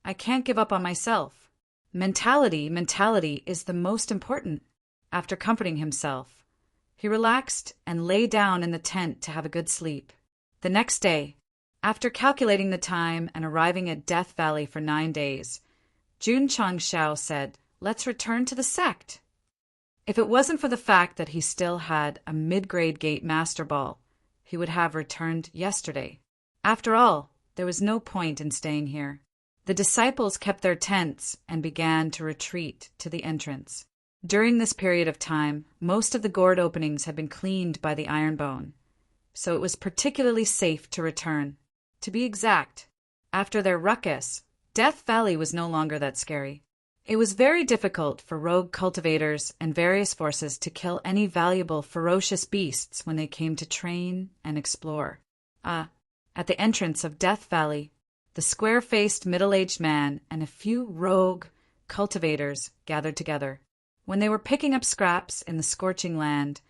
I can't give up on myself. Mentality is the most important. After comforting himself, he relaxed and lay down in the tent to have a good sleep. The next day, after calculating the time and arriving at Death Valley for 9 days, Jun Changshao said, "Let's return to the sect." If it wasn't for the fact that he still had a mid-grade gate master ball, he would have returned yesterday. After all, there was no point in staying here. The disciples kept their tents and began to retreat to the entrance. During this period of time, most of the gourd openings had been cleaned by the Ironbone, so it was particularly safe to return. To be exact, after their ruckus, Death Valley was no longer that scary. It was very difficult for rogue cultivators and various forces to kill any valuable ferocious beasts when they came to train and explore. At the entrance of Death Valley, the square-faced middle-aged man and a few rogue cultivators gathered together. When they were picking up scraps in the scorching land,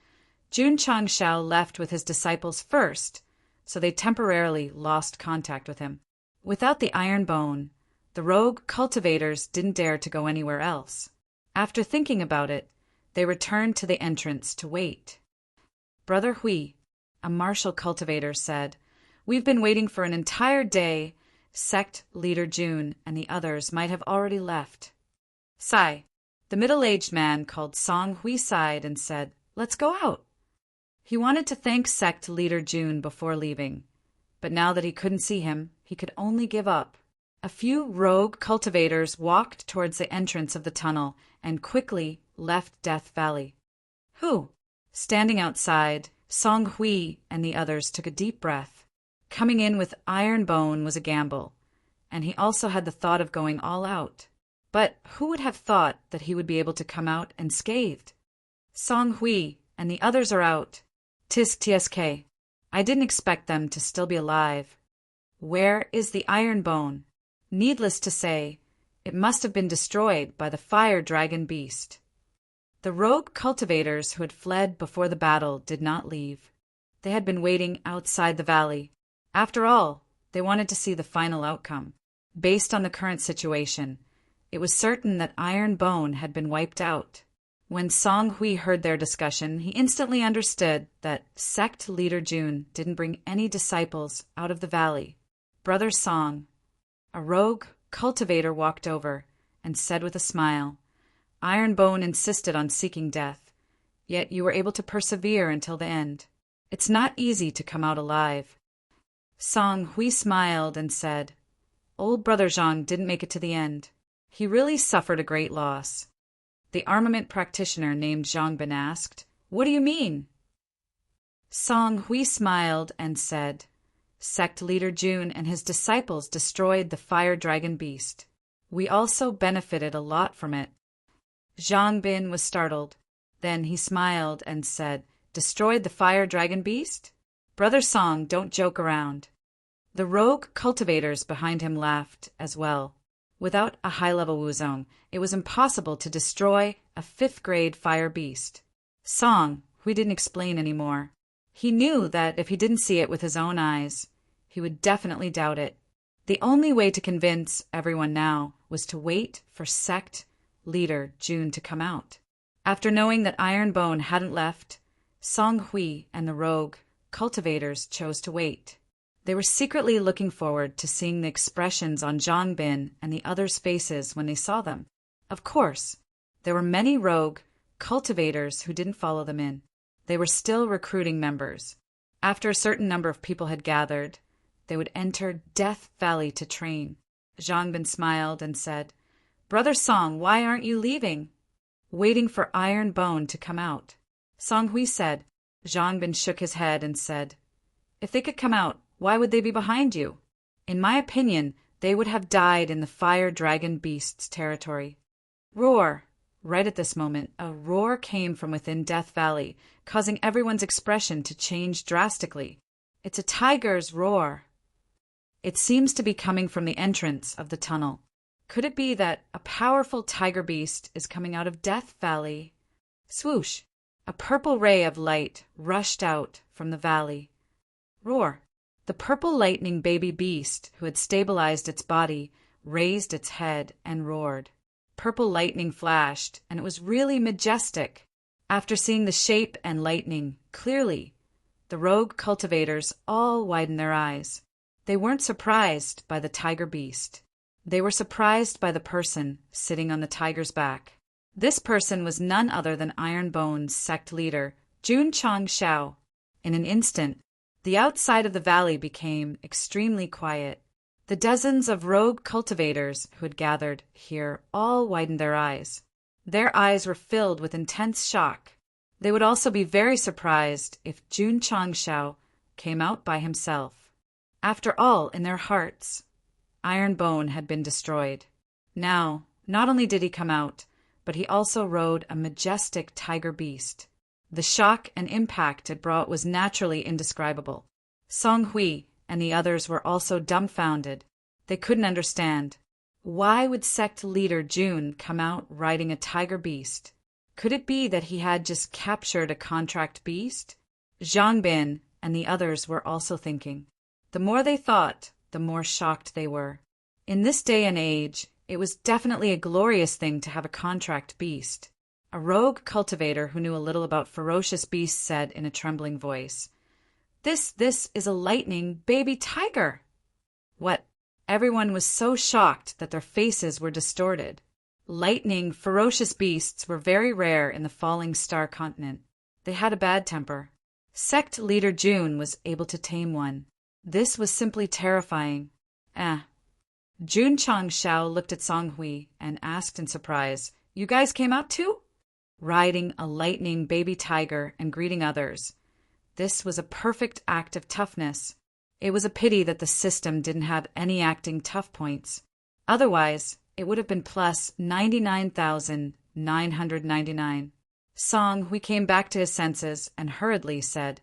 Jun Changshao left with his disciples first, so they temporarily lost contact with him. Without the Ironbone, the rogue cultivators didn't dare to go anywhere else. After thinking about it, they returned to the entrance to wait. Brother Hui, a martial cultivator, said, "We've been waiting for an entire day. Sect leader Jun and the others might have already left." Sai, the middle-aged man called Song Hui, sighed and said, "Let's go out." He wanted to thank Sect leader Jun before leaving, but now that he couldn't see him, he could only give up. A few rogue cultivators walked towards the entrance of the tunnel and quickly left Death Valley. Standing outside, Song Hui and the others took a deep breath. Coming in with Ironbone was a gamble, and he also had the thought of going all out. But who would have thought that he would be able to come out unscathed? Song Hui and the others are out. Tisk tsk. I didn't expect them to still be alive. Where is the Ironbone? Needless to say, it must have been destroyed by the fire dragon beast. The rogue cultivators who had fled before the battle did not leave. They had been waiting outside the valley. After all, they wanted to see the final outcome. Based on the current situation, it was certain that Ironbone had been wiped out. When Song Hui heard their discussion, he instantly understood that Sect leader Jun didn't bring any disciples out of the valley. Brother Song, a rogue cultivator, walked over and said with a smile, "Ironbone insisted on seeking death, yet you were able to persevere until the end. It's not easy to come out alive." Song Hui smiled and said, "Old Brother Zhang didn't make it to the end. He really suffered a great loss." The armament practitioner named Zhangbin asked, "What do you mean?" Song Hui smiled and said, "Sect leader Jun and his disciples destroyed the fire dragon beast. We also benefited a lot from it." Zhangbin was startled. Then he smiled and said, "Destroyed the fire dragon beast? Brother Song, don't joke around." The rogue cultivators behind him laughed as well. Without a high-level wuzong, it was impossible to destroy a 5th-grade fire beast. Song Hui didn't explain anymore. He knew that if he didn't see it with his own eyes, he would definitely doubt it. The only way to convince everyone now was to wait for Sect leader Jun to come out. After knowing that Ironbone hadn't left, Song Hui and the rogue cultivators chose to wait. They were secretly looking forward to seeing the expressions on Zhangbin and the others' faces when they saw them. Of course, there were many rogue cultivators who didn't follow them in. They were still recruiting members. After a certain number of people had gathered, they would enter Death Valley to train. Zhangbin smiled and said, "Brother Song, why aren't you leaving?" "Waiting for Ironbone to come out." Song Hui said. Zhangbin shook his head and said, "If they could come out, why would they be behind you? In my opinion, they would have died in the fire dragon beast's territory." Roar! Right at this moment, a roar came from within Death Valley, causing everyone's expression to change drastically. It's a tiger's roar. It seems to be coming from the entrance of the tunnel. Could it be that a powerful tiger beast is coming out of Death Valley? Swoosh! A purple ray of light rushed out from the valley. Roar! The purple lightning baby beast, who had stabilized its body, raised its head and roared. Purple lightning flashed, and it was really majestic. After seeing the shape and lightning clearly, the rogue cultivators all widened their eyes. They weren't surprised by the tiger beast. They were surprised by the person sitting on the tiger's back. This person was none other than Iron Bone's sect leader, Jun Chang Shao. In an instant, the outside of the valley became extremely quiet. The dozens of rogue cultivators who had gathered here all widened their eyes. Their eyes were filled with intense shock. They would also be very surprised if Jun Chang Shao came out by himself. After all, in their hearts, Iron Bone had been destroyed. Now, not only did he come out, but he also rode a majestic tiger beast. The shock and impact it brought was naturally indescribable. Song Hui and the others were also dumbfounded. They couldn't understand. Why would sect leader Jun come out riding a tiger beast? Could it be that he had just captured a contract beast? Zhang Bin and the others were also thinking. The more they thought, the more shocked they were. In this day and age, it was definitely a glorious thing to have a contract beast. A rogue cultivator who knew a little about ferocious beasts said in a trembling voice, This is a lightning baby tiger." What? Everyone was so shocked that their faces were distorted. Lightning, ferocious beasts were very rare in the Falling Star continent. They had a bad temper. Sect leader Jun was able to tame one. This was simply terrifying. Jun Chang Shao looked at Song Hui and asked in surprise, "You guys came out too?" Riding a lightning baby tiger and greeting others. This was a perfect act of toughness. It was a pity that the system didn't have any acting tough points. Otherwise, it would have been plus 99,999. Song Hui came back to his senses and hurriedly said,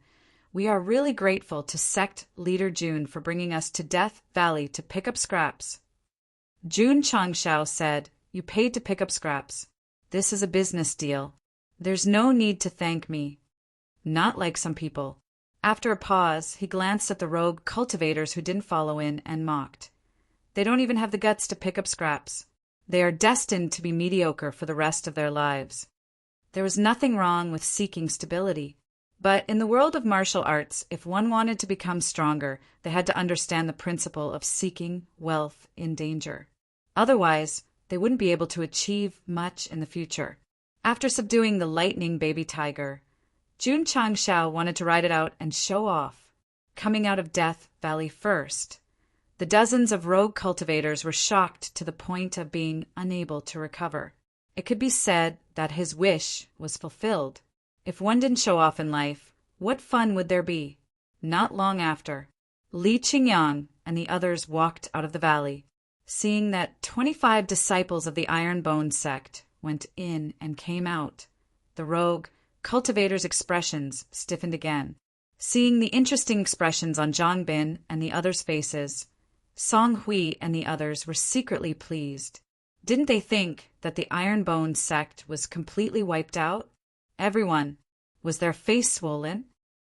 "We are really grateful to Sect Leader Jun for bringing us to Death Valley to pick up scraps." Jun Changshao said, "You paid to pick up scraps. This is a business deal. There's no need to thank me. Not like some people." After a pause, he glanced at the rogue cultivators who didn't follow in and mocked. "They don't even have the guts to pick up scraps. They are destined to be mediocre for the rest of their lives." There was nothing wrong with seeking stability. But in the world of martial arts, if one wanted to become stronger, they had to understand the principle of seeking wealth in danger. Otherwise, they wouldn't be able to achieve much in the future. After subduing the lightning baby tiger, Jun Changshao wanted to ride it out and show off, coming out of Death Valley first. The dozens of rogue cultivators were shocked to the point of being unable to recover. It could be said that his wish was fulfilled. If one didn't show off in life, what fun would there be? Not long after, Li Qingyang and the others walked out of the valley. Seeing that 25 disciples of the Iron Bone sect went in and came out, the rogue cultivators' expressions stiffened again. Seeing the interesting expressions on Zhang Bin and the others' faces, Song Hui and the others were secretly pleased. Didn't they think that the Iron Bone sect was completely wiped out? Everyone. Was their face swollen?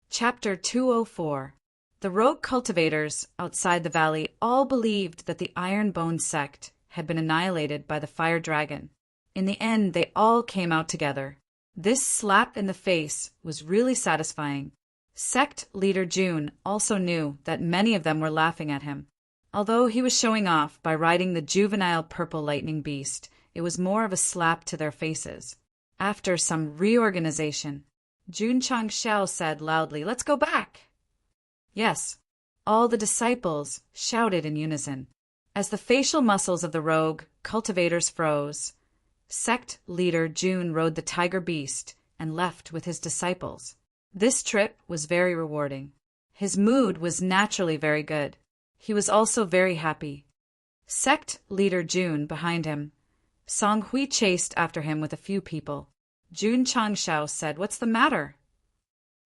Chapter 204. The rogue cultivators outside the valley all believed that the Iron Bone sect had been annihilated by the fire dragon. In the end, they all came out together. This slap in the face was really satisfying. Sect leader Jun also knew that many of them were laughing at him. Although he was showing off by riding the juvenile purple lightning beast, it was more of a slap to their faces. After some reorganization, Jun Changshao said loudly, "Let's go back." Yes, all the disciples shouted in unison. As the facial muscles of the rogue cultivators froze, Sect leader Jun rode the tiger beast and left with his disciples. This trip was very rewarding. His mood was naturally very good. He was also very happy. Sect leader Jun behind him. Song Hui chased after him with a few people. Jun Changshao said, "What's the matter?"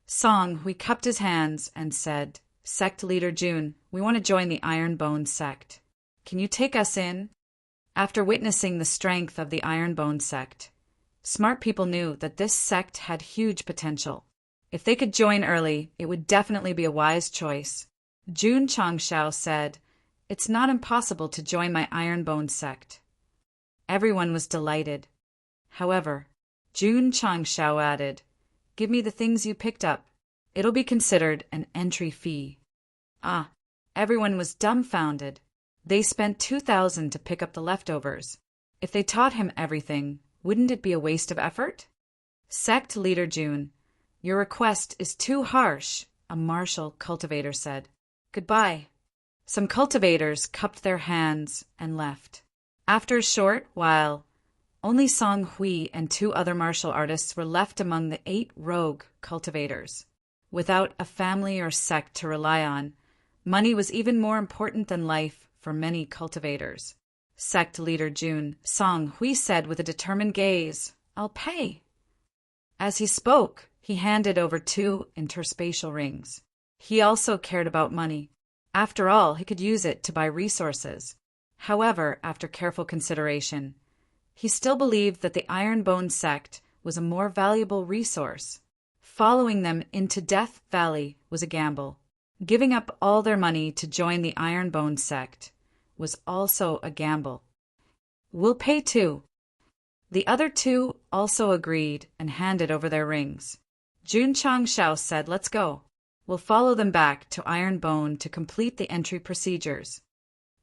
Song Hui cupped his hands and said, "Sect leader Jun, we want to join the Iron Bone sect. Can you take us in?" After witnessing the strength of the Ironbone sect, smart people knew that this sect had huge potential. If they could join early, it would definitely be a wise choice. Jun Changshao said, "It's not impossible to join my Ironbone sect." Everyone was delighted. However, Jun Changshao added, "Give me the things you picked up. It'll be considered an entry fee." Ah, everyone was dumbfounded. They spent 2,000 to pick up the leftovers. If they taught him everything, wouldn't it be a waste of effort? Sect leader Jun, "Your request is too harsh," a martial cultivator said. "Goodbye." Some cultivators cupped their hands and left. After a short while, only Song Hui and 2 other martial artists were left among the 8 rogue cultivators. Without a family or sect to rely on, money was even more important than life for many cultivators. Sect leader Jun, Song Hui said with a determined gaze, "I'll pay." As he spoke, he handed over 2 interspatial rings. He also cared about money. After all, he could use it to buy resources. However, after careful consideration, he still believed that the Ironbone sect was a more valuable resource. Following them into Death Valley was a gamble. Giving up all their money to join the Ironbone sect was also a gamble. "We'll pay too." The other 2 also agreed and handed over their rings. Jun Changshao said, "Let's go. We'll follow them back to Ironbone to complete the entry procedures."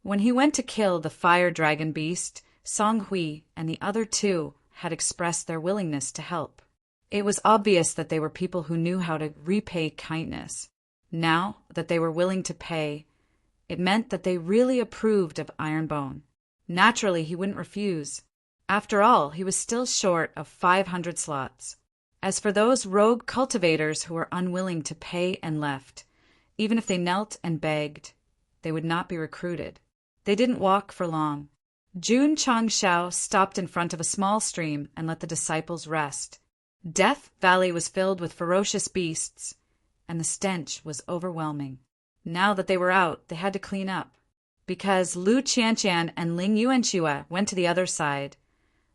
When he went to kill the fire dragon beast, Song Hui and the other 2 had expressed their willingness to help. It was obvious that they were people who knew how to repay kindness. Now that they were willing to pay, it meant that they really approved of Ironbone. Naturally, he wouldn't refuse. After all, he was still short of 500 slots. As for those rogue cultivators who were unwilling to pay and left, even if they knelt and begged, they would not be recruited. They didn't walk for long. Jun Changshao stopped in front of a small stream and let the disciples rest. Death Valley was filled with ferocious beasts, and the stench was overwhelming. Now that they were out, they had to clean up. Because Lu Qianqian and Ling Yuanxue went to the other side,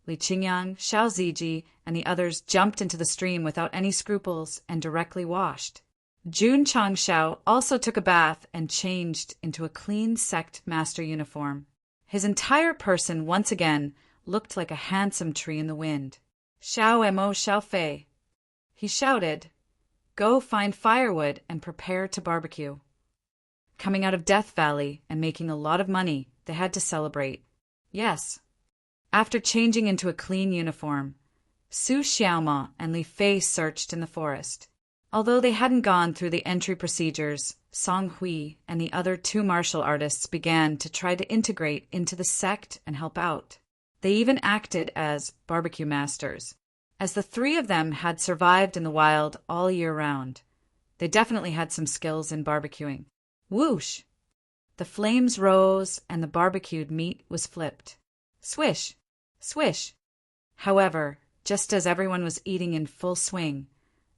Li Qingyang, Xiao Ziji, and the others jumped into the stream without any scruples and directly washed. Jun Changshao also took a bath and changed into a clean sect master uniform. His entire person once again looked like a handsome tree in the wind. "Xiao Mo Xiao Fei," he shouted. "Go find firewood and prepare to barbecue." Coming out of Death Valley and making a lot of money, they had to celebrate. Yes. After changing into a clean uniform, Su Xiaoma and Li Fei searched in the forest. Although they hadn't gone through the entry procedures, Song Hui and the other 2 martial artists began to try to integrate into the sect and help out. They even acted as barbecue masters. As the 3 of them had survived in the wild all year round, they definitely had some skills in barbecuing. Whoosh! The flames rose and the barbecued meat was flipped. Swish! Swish! However, just as everyone was eating in full swing,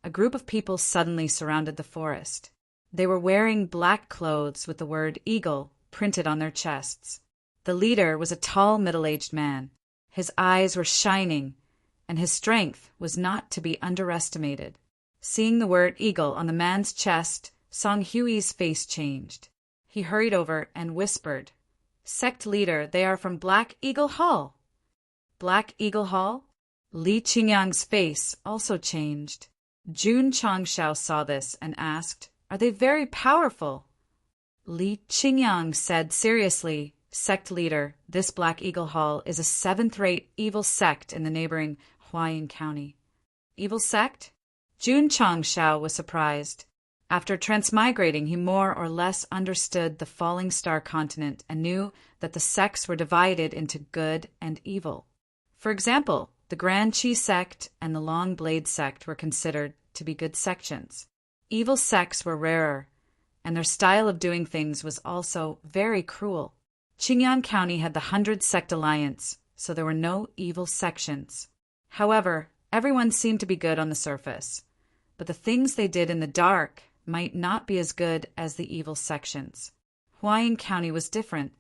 a group of people suddenly surrounded the forest. They were wearing black clothes with the word "Eagle" printed on their chests. The leader was a tall, middle-aged man. His eyes were shining, and his strength was not to be underestimated. Seeing the word "Eagle" on the man's chest, Song Hui's face changed. He hurried over and whispered, "Sect leader, they are from Black Eagle Hall." Black Eagle Hall? Li Qingyang's face also changed. Jun Changshao saw this and asked, "Are they very powerful?" Li Qingyang said seriously, "Sect leader, this Black Eagle Hall is a 7th-rate evil sect in the neighboring Huayin County." Evil sect? Jun Changshao was surprised. After transmigrating, he more or less understood the Falling Star continent and knew that the sects were divided into good and evil. For example, the Grand Qi sect and the Long Blade sect were considered to be good sections. Evil sects were rarer, and their style of doing things was also very cruel. Qingyang County had the 100 Sect Alliance, so there were no evil sections. However, everyone seemed to be good on the surface, but the things they did in the dark might not be as good as the evil sections. Huayin County was different.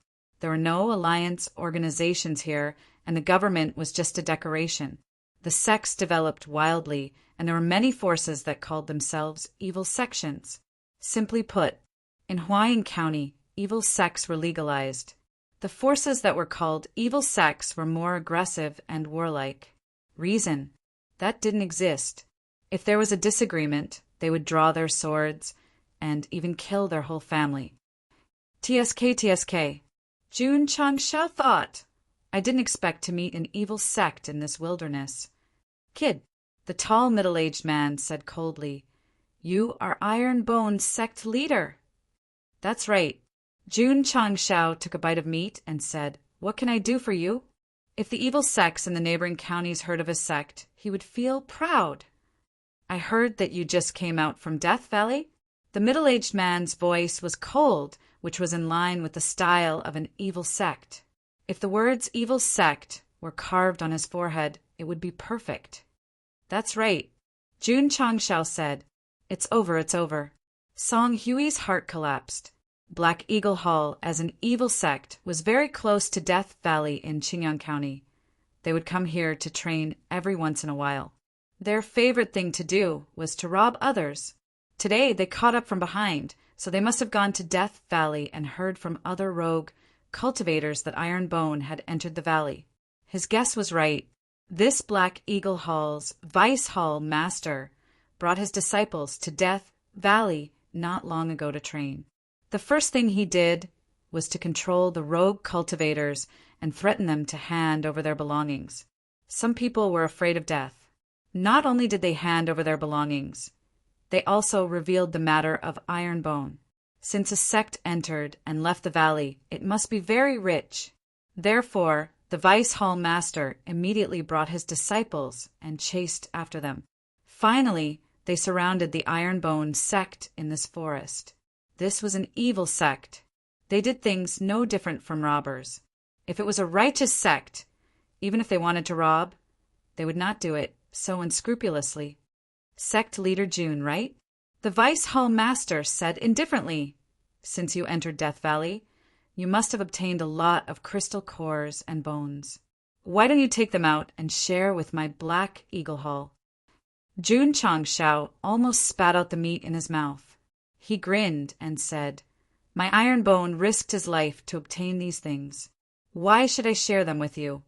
There were no alliance organizations here, and the government was just a decoration. The sects developed wildly, and there were many forces that called themselves evil sections. Simply put, in Huayin County, evil sects were legalized. The forces that were called evil sects were more aggressive and warlike. Reason: that didn't exist. If there was a disagreement, they would draw their swords and even kill their whole family. TSK. Jun Changshao thought, I didn't expect to meet an evil sect in this wilderness. Kid, the tall middle-aged man said coldly, you are Iron Bone's sect leader. That's right. Jun Changshao took a bite of meat and said, what can I do for you? If the evil sects in the neighboring counties heard of his sect, he would feel proud. I heard that you just came out from Death Valley. The middle-aged man's voice was cold, which was in line with the style of an evil sect. If the words evil sect were carved on his forehead, it would be perfect. That's right. Jun Changshao said, it's over. Song Hui's heart collapsed. Black Eagle Hall, as an evil sect, was very close to Death Valley in Qingyang County. They would come here to train every once in a while. Their favorite thing to do was to rob others. Today they caught up from behind, so they must have gone to Death Valley and heard from other rogue cultivators that Iron Bone had entered the valley. His guess was right. This Black Eagle Hall's Vice Hall master brought his disciples to Death Valley not long ago to train. The first thing he did was to control the rogue cultivators and threaten them to hand over their belongings. Some people were afraid of death. Not only did they hand over their belongings, they also revealed the matter of Iron Bone. Since a sect entered and left the valley, it must be very rich. Therefore, the Vice Hall Master immediately brought his disciples and chased after them. Finally, they surrounded the Iron Bone sect in this forest. This was an evil sect. They did things no different from robbers. If it was a righteous sect, even if they wanted to rob, they would not do it so unscrupulously. Sect leader June, right? The Vice Hall Master said indifferently, since you entered Death Valley, you must have obtained a lot of crystal cores and bones. Why don't you take them out and share with my Black Eagle Hall? Jun Changshao almost spat out the meat in his mouth. He grinned and said, my Iron Bone risked his life to obtain these things. Why should I share them with you?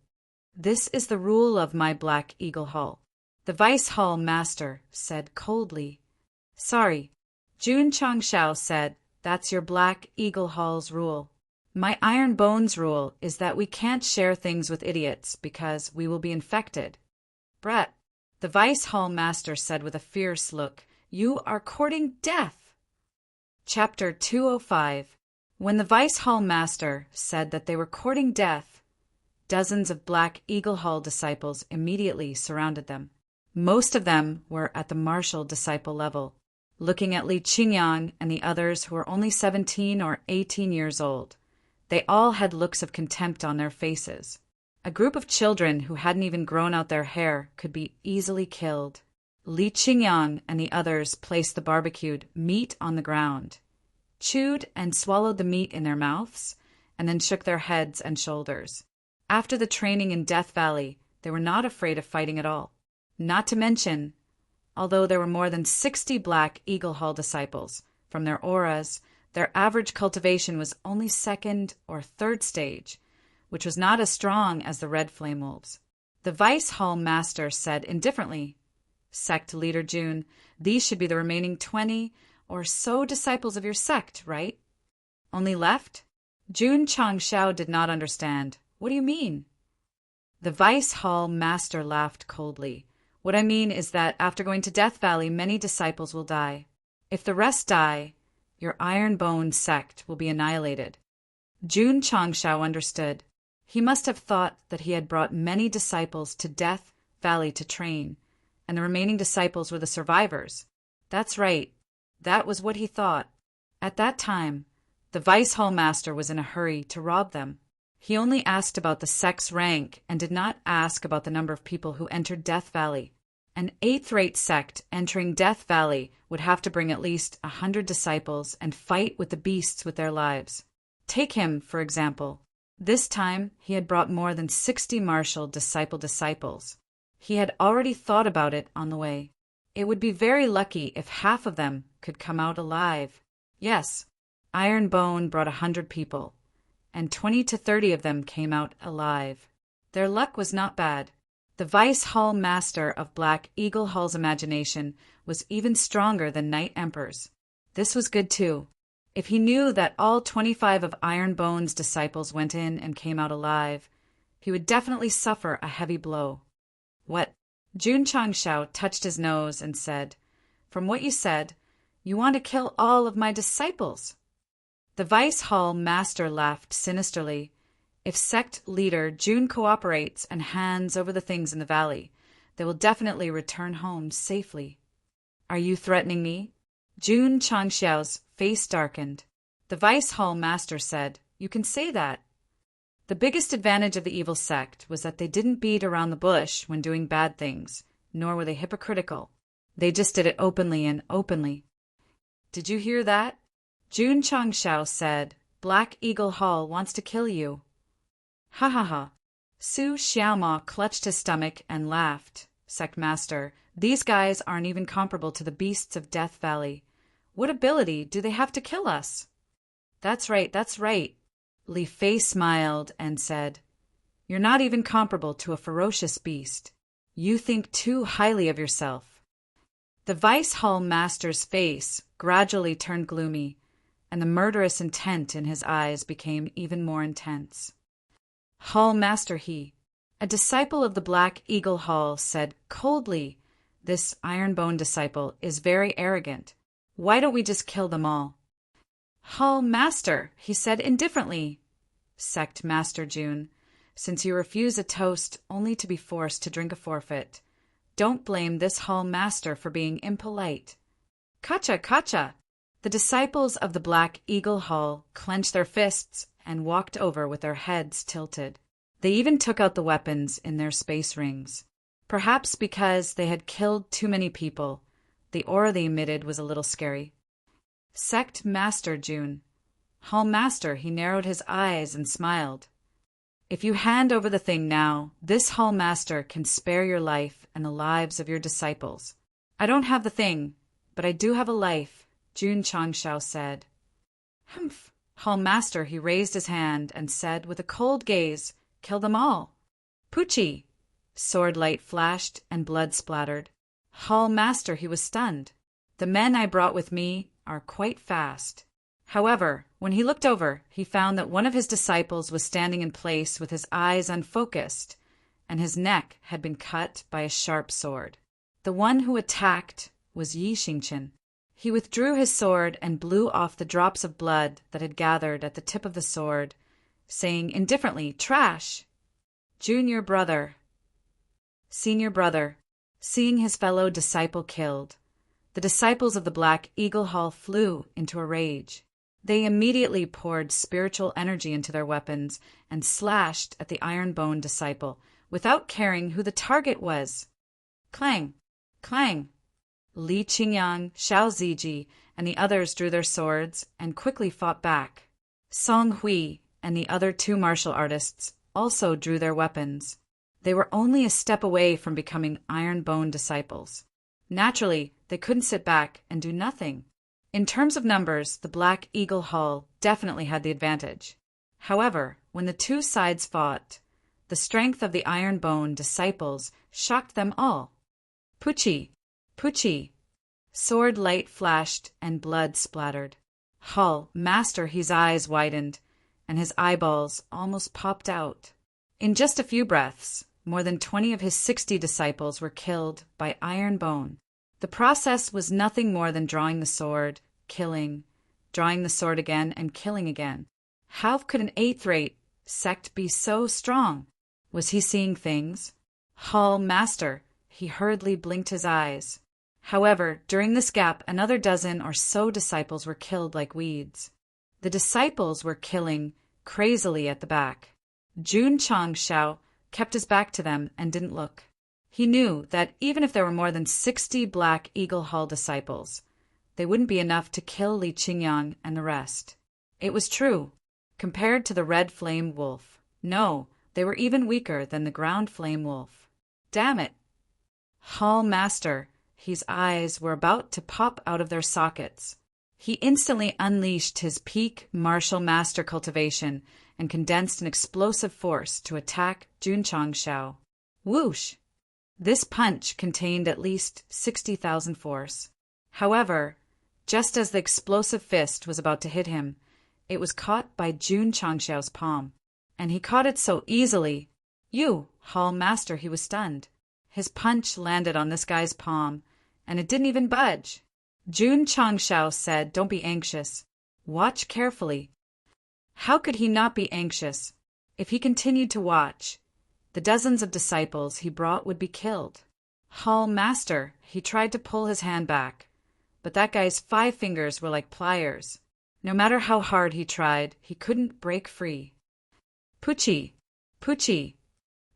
This is the rule of my Black Eagle Hall. The Vice Hall Master said coldly. Sorry. Jun Changshao said, that's your Black Eagle Hall's rule. My Iron Bone's rule is that we can't share things with idiots because we will be infected. Brett, the Vice Hall Master said with a fierce look, you are courting death. Chapter 205. When the Vice Hall Master said that they were courting death, dozens of Black Eagle Hall disciples immediately surrounded them. Most of them were at the martial disciple level, looking at Li Qingyang and the others who were only 17 or 18 years old. They all had looks of contempt on their faces. A group of children who hadn't even grown out their hair could be easily killed. Li Qingyang and the others placed the barbecued meat on the ground, chewed and swallowed the meat in their mouths, and then shook their heads and shoulders. After the training in Death Valley, they were not afraid of fighting at all. Not to mention, although there were more than 60 Black Eagle Hall disciples, from their auras, their average cultivation was only second or third stage, which was not as strong as the Red Flame Wolves. The Vice Hall Master said indifferently, Sect leader June, these should be the remaining 20 or so disciples of your sect, right? Only left? Jun Changshao did not understand. What do you mean? The Vice Hall Master laughed coldly. What I mean is that after going to Death Valley, many disciples will die. If the rest die, your Iron Bone sect will be annihilated. Jun Changshao understood. He must have thought that he had brought many disciples to Death Valley to train, and the remaining disciples were the survivors. That's right. That was what he thought. At that time, the Vice Hall Master was in a hurry to rob them. He only asked about the sect's rank and did not ask about the number of people who entered Death Valley. An 8th-rate sect entering Death Valley would have to bring at least 100 disciples and fight with the beasts with their lives. Take him, for example. This time he had brought more than 60 martial disciples. He had already thought about it on the way. It would be very lucky if half of them could come out alive. Yes, Iron Bone brought 100 people, and 20 to 30 of them came out alive. Their luck was not bad. The Vice Hall Master of Black Eagle Hall's imagination was even stronger than Knight Emperor's. This was good too. If he knew that all 25 of Iron Bone's disciples went in and came out alive, he would definitely suffer a heavy blow. What? Jun Changshao touched his nose and said, "From what you said, you want to kill all of my disciples." The Vice Hall Master laughed sinisterly. If Sect leader Jun cooperates and hands over the things in the valley, they will definitely return home safely. Are you threatening me? Jun Changxiao's face darkened. The Vice Hall Master said, "You can say that." The biggest advantage of the evil sect was that they didn't beat around the bush when doing bad things, nor were they hypocritical. They just did it openly and openly. Did you hear that? Jun Changxiao said, "Black Eagle Hall wants to kill you." Ha ha ha. Su Xiaoma clutched his stomach and laughed. Sect Master, these guys aren't even comparable to the beasts of Death Valley. What ability do they have to kill us? That's right, that's right. Li Fei smiled and said, "You're not even comparable to a ferocious beast. You think too highly of yourself." The Vice Hall Master's face gradually turned gloomy, and the murderous intent in his eyes became even more intense. Hall Master he, a disciple of the Black Eagle Hall, said coldly, "This Ironbone disciple is very arrogant. Why don't we just kill them all?" "Hall Master," he said indifferently. Sect Master Jun, since you refuse a toast only to be forced to drink a forfeit, don't blame this Hall Master for being impolite. Kacha, kacha! The disciples of the Black Eagle Hall clenched their fists and walked over with their heads tilted. They even took out the weapons in their space rings. Perhaps because they had killed too many people, the aura they emitted was a little scary. Sect Master Jun. Hall Master, he narrowed his eyes and smiled. If you hand over the thing now, this Hall Master can spare your life and the lives of your disciples. I don't have the thing, but I do have a life, Jun Changshao said. Humph. Hall Master, he raised his hand and said with a cold gaze, "Kill them all." Pucci. Sword light flashed and blood splattered. Hall Master, he was stunned. The men I brought with me are quite fast. However, when he looked over, he found that one of his disciples was standing in place with his eyes unfocused, and his neck had been cut by a sharp sword. The one who attacked was Yi Xingchen. He withdrew his sword and blew off the drops of blood that had gathered at the tip of the sword, saying indifferently, "Trash!" Junior brother. Senior brother. Seeing his fellow disciple killed, the disciples of the Black Eagle Hall flew into a rage. They immediately poured spiritual energy into their weapons and slashed at the Ironbone disciple, without caring who the target was. Clang! Clang! Li Qingyang, Xiao Ziji, and the others drew their swords and quickly fought back. Song Hui and the other 2 martial artists also drew their weapons. They were only a step away from becoming Ironbone disciples. Naturally, they couldn't sit back and do nothing. In terms of numbers, the Black Eagle Hall definitely had the advantage. However, when the 2 sides fought, the strength of the Ironbone disciples shocked them all. Pucci! Pucci! Sword light flashed and blood splattered. Hall Master, his eyes widened, and his eyeballs almost popped out. In just a few breaths, more than 20 of his 60 disciples were killed by Ironbone. The process was nothing more than drawing the sword, killing, drawing the sword again, and killing again. How could an 8th-rate sect be so strong? Was he seeing things? Hall Master, he hurriedly blinked his eyes. However, during this gap, another dozen or so disciples were killed like weeds. The disciples were killing crazily at the back. Jun Changshao kept his back to them and didn't look. He knew that even if there were more than 60 Black Eagle Hall disciples, they wouldn't be enough to kill Li Qingyang and the rest. It was true. compared to the red flame wolf. No, they were even weaker than the ground flame wolf. Damn it! Hall Master, his eyes were about to pop out of their sockets. He instantly unleashed his peak martial master cultivation and condensed an explosive force to attack Jun Changshao. Whoosh! This punch contained at least 60,000 force. However, just as the explosive fist was about to hit him, it was caught by Jun Changshao's palm. And he caught it so easily. Hall Master, he was stunned. His punch landed on this guy's palm, and it didn't even budge. Jun Changshao said, "Don't be anxious. Watch carefully." How could he not be anxious? If he continued to watch, the dozens of disciples he brought would be killed. Hall Master, he tried to pull his hand back, but that guy's 5 fingers were like pliers. No matter how hard he tried, he couldn't break free. Pucci! Pucci!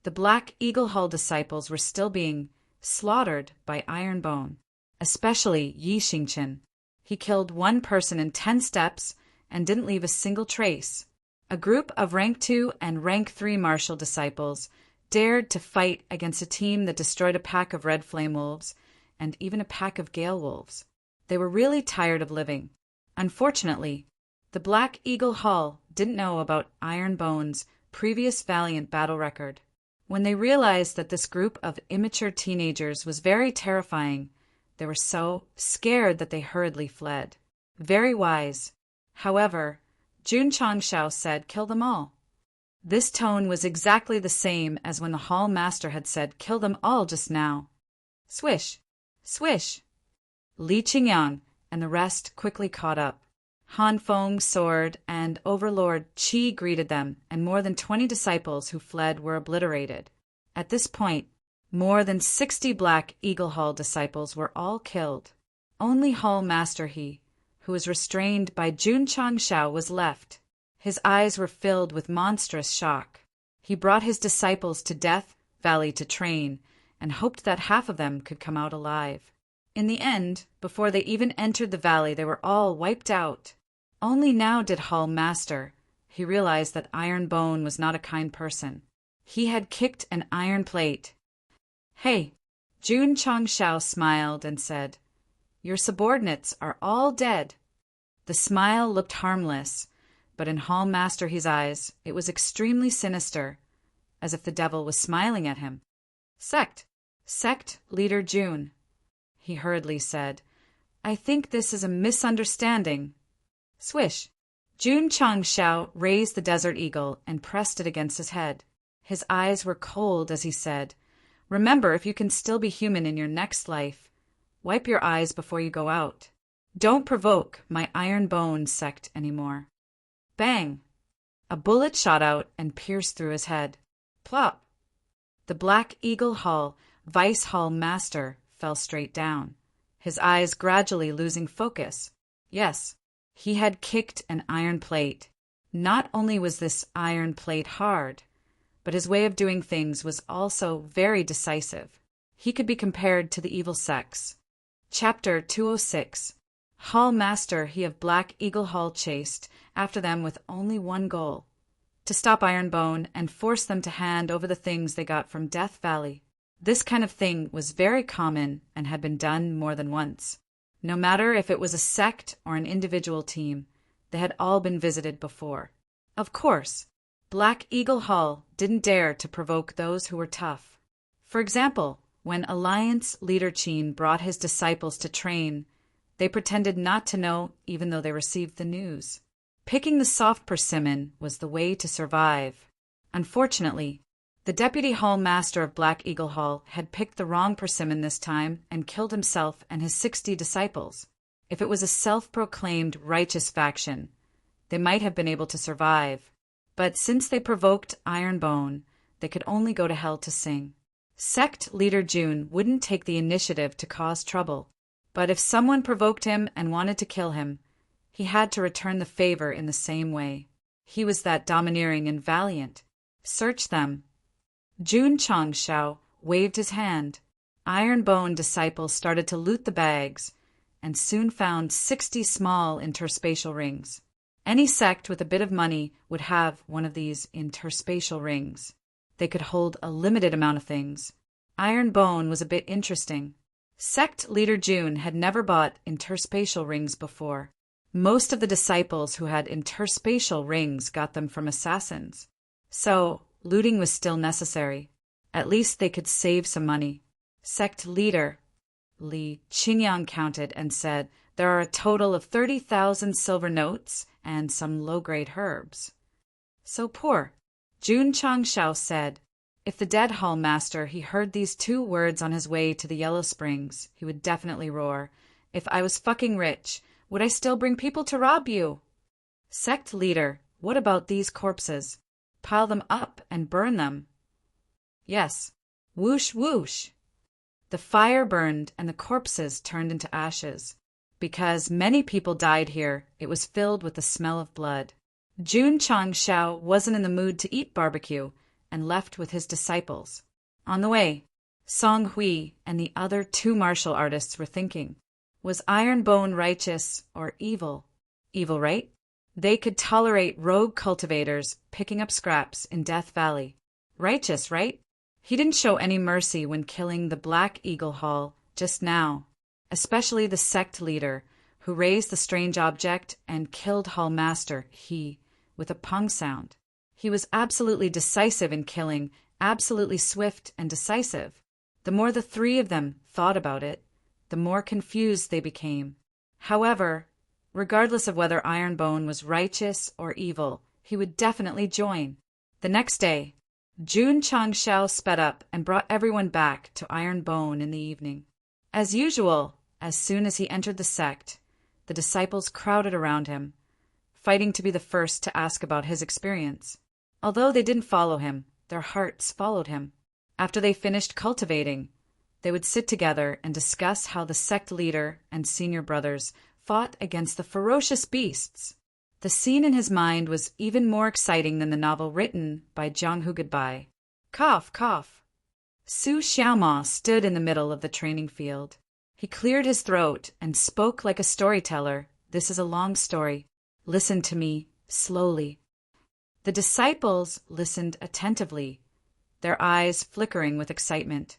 The Black Eagle Hall disciples were still being slaughtered by Ironbone, especially Yi Xingqian. He killed 1 person in 10 steps and didn't leave a single trace. A group of rank 2 and rank 3 martial disciples dared to fight against a team that destroyed a pack of red flame wolves and even a pack of gale wolves. They were really tired of living. Unfortunately, the Black Eagle Hall didn't know about Ironbone's previous valiant battle record. When they realized that this group of immature teenagers was very terrifying, they were so scared that they hurriedly fled. Very wise. However, Jun Changshao said, "Kill them all." This tone was exactly the same as when the Hall Master had said, "Kill them all" just now. Swish! Swish! Li Qingyang and the rest quickly caught up. Han Feng's sword and Overlord Qi greeted them, and more than 20 disciples who fled were obliterated. At this point, more than 60 Black Eagle Hall disciples were all killed. Only Hall Master He, who was restrained by Jun Changshao, was left. His eyes were filled with monstrous shock. He brought his disciples to Death Valley to train, and hoped that half of them could come out alive. In the end, before they even entered the valley, they were all wiped out. Only now did Hall Master. He realized that Ironbone was not a kind person. He had kicked an iron plate. "Hey!" Jun Changshao smiled and said, "Your subordinates are all dead." The smile looked harmless, but in Hall Master He's eyes, it was extremely sinister, as if the devil was smiling at him. Sect Leader Jun," he hurriedly said, "I think this is a misunderstanding." Swish! Jun Changshao raised the Desert Eagle and pressed it against his head. His eyes were cold as he said, "Remember, if you can still be human in your next life, wipe your eyes before you go out. Don't provoke my Ironbone sect anymore." Bang! A bullet shot out and pierced through his head. Plop! The Black Eagle Hall Vice Hall Master fell straight down, his eyes gradually losing focus. Yes, he had kicked an iron plate. Not only was this iron plate hard, but his way of doing things was also very decisive. He could be compared to the evil sects. Chapter 206. Hall Master He of Black Eagle Hall chased after them with only one goal: to stop Ironbone and force them to hand over the things they got from Death Valley. This kind of thing was very common and had been done more than once. No matter if it was a sect or an individual team, they had all been visited before. Of course, Black Eagle Hall didn't dare to provoke those who were tough. For example, when Alliance Leader Qin brought his disciples to train, they pretended not to know even though they received the news. Picking the soft persimmon was the way to survive. Unfortunately, the Deputy Hall Master of Black Eagle Hall had picked the wrong persimmon this time and killed himself and his 60 disciples. If it was a self-proclaimed righteous faction, they might have been able to survive. But since they provoked Ironbone, they could only go to hell to sing. Sect Leader Jun wouldn't take the initiative to cause trouble, but if someone provoked him and wanted to kill him, he had to return the favor in the same way. He was that domineering and valiant. Search them. Jun Changshao waved his hand. Ironbone disciples started to loot the bags and soon found 60 small interspatial rings. Any sect with a bit of money would have one of these interspatial rings. They could hold a limited amount of things. Iron Bone was a bit interesting. Sect leader June had never bought interspatial rings before. Most of the disciples who had interspatial rings got them from assassins. So, looting was still necessary. At least they could save some money. Sect leader Li Qinyang counted and said, "There are a total of 30,000 silver notes and some low-grade herbs." "So poor." Jun Changshao said, if the dead hall master he heard these 2 words on his way to the Yellow Springs, he would definitely roar, "If I was fucking rich, would I still bring people to rob you?" Sect leader, what about these corpses? Pile them up and burn them. Yes. Whoosh whoosh. The fire burned and the corpses turned into ashes. Because many people died here, it was filled with the smell of blood. Jun Changshao wasn't in the mood to eat barbecue and left with his disciples. On the way, Song Hui and the other 2 martial artists were thinking, was Iron Bone righteous or evil? Evil, right? They could tolerate rogue cultivators picking up scraps in Death Valley. Righteous, right? He didn't show any mercy when killing the Black Eagle Hall just now, especially the sect leader who raised the strange object and killed Hall Master He with a pung sound. He was absolutely decisive in killing, absolutely swift and decisive. The more the 3 of them thought about it, the more confused they became. However, regardless of whether Iron Bone was righteous or evil, he would definitely join. The next day, Jun Changshao sped up and brought everyone back to Iron Bone in the evening. As usual, as soon as he entered the sect, the disciples crowded around him, fighting to be the first to ask about his experience. Although they didn't follow him, their hearts followed him. After they finished cultivating, they would sit together and discuss how the sect leader and senior brothers fought against the ferocious beasts. The scene in his mind was even more exciting than the novel written by Jianghu Goodbye. Cough, cough. Su Xiaoma stood in the middle of the training field. He cleared his throat and spoke like a storyteller. This is a long story. Listen to me, slowly. The disciples listened attentively, their eyes flickering with excitement.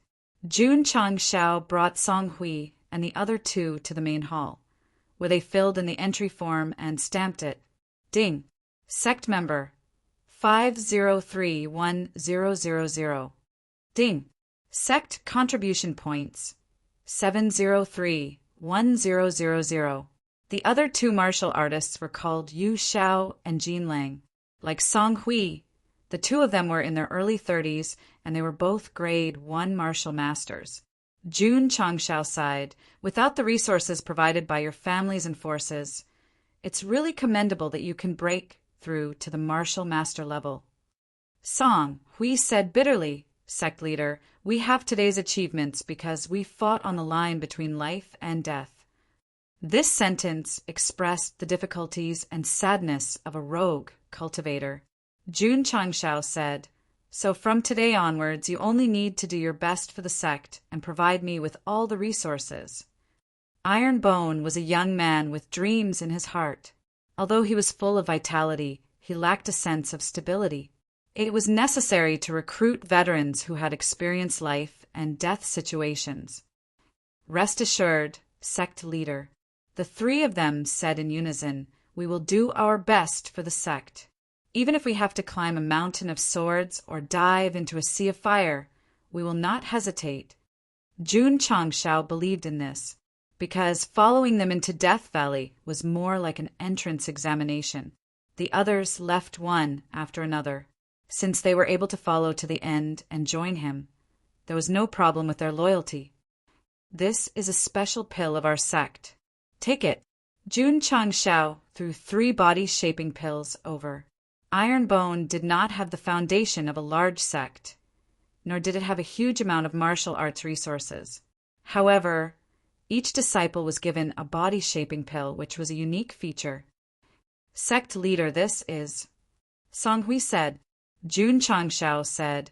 Jun Changshao brought Song Hui and the other 2 to the main hall, where they filled in the entry form and stamped it. Ding. Sect member 5031000. Ding. Sect contribution points 7031000. The other 2 martial artists were called Yu Xiao and Jin Lang. Like Song Hui, the 2 of them were in their early 30s and they were both grade 1 martial masters. Jun Changshao sighed, without the resources provided by your families and forces, it's really commendable that you can break through to the martial master level. Song Hui said bitterly, sect leader, we have today's achievements because we fought on the line between life and death. This sentence expressed the difficulties and sadness of a rogue cultivator. Jun Changshao said, so from today onwards you only need to do your best for the sect and provide me with all the resources. Iron Bone was a young man with dreams in his heart. Although he was full of vitality, he lacked a sense of stability. It was necessary to recruit veterans who had experienced life and death situations. Rest assured, sect leader. The 3 of them said in unison, we will do our best for the sect. Even if we have to climb a mountain of swords or dive into a sea of fire, we will not hesitate. Jun Changshao believed in this, because following them into Death Valley was more like an entrance examination. The others left one after another. Since they were able to follow to the end and join him, there was no problem with their loyalty. This is a special pill of our sect. Take it. Jun Changshao threw 3 body-shaping pills over. Iron Bone did not have the foundation of a large sect, nor did it have a huge amount of martial arts resources. However, each disciple was given a body-shaping pill, which was a unique feature. Sect leader, this is. Song Hui said. Jun Changshao said,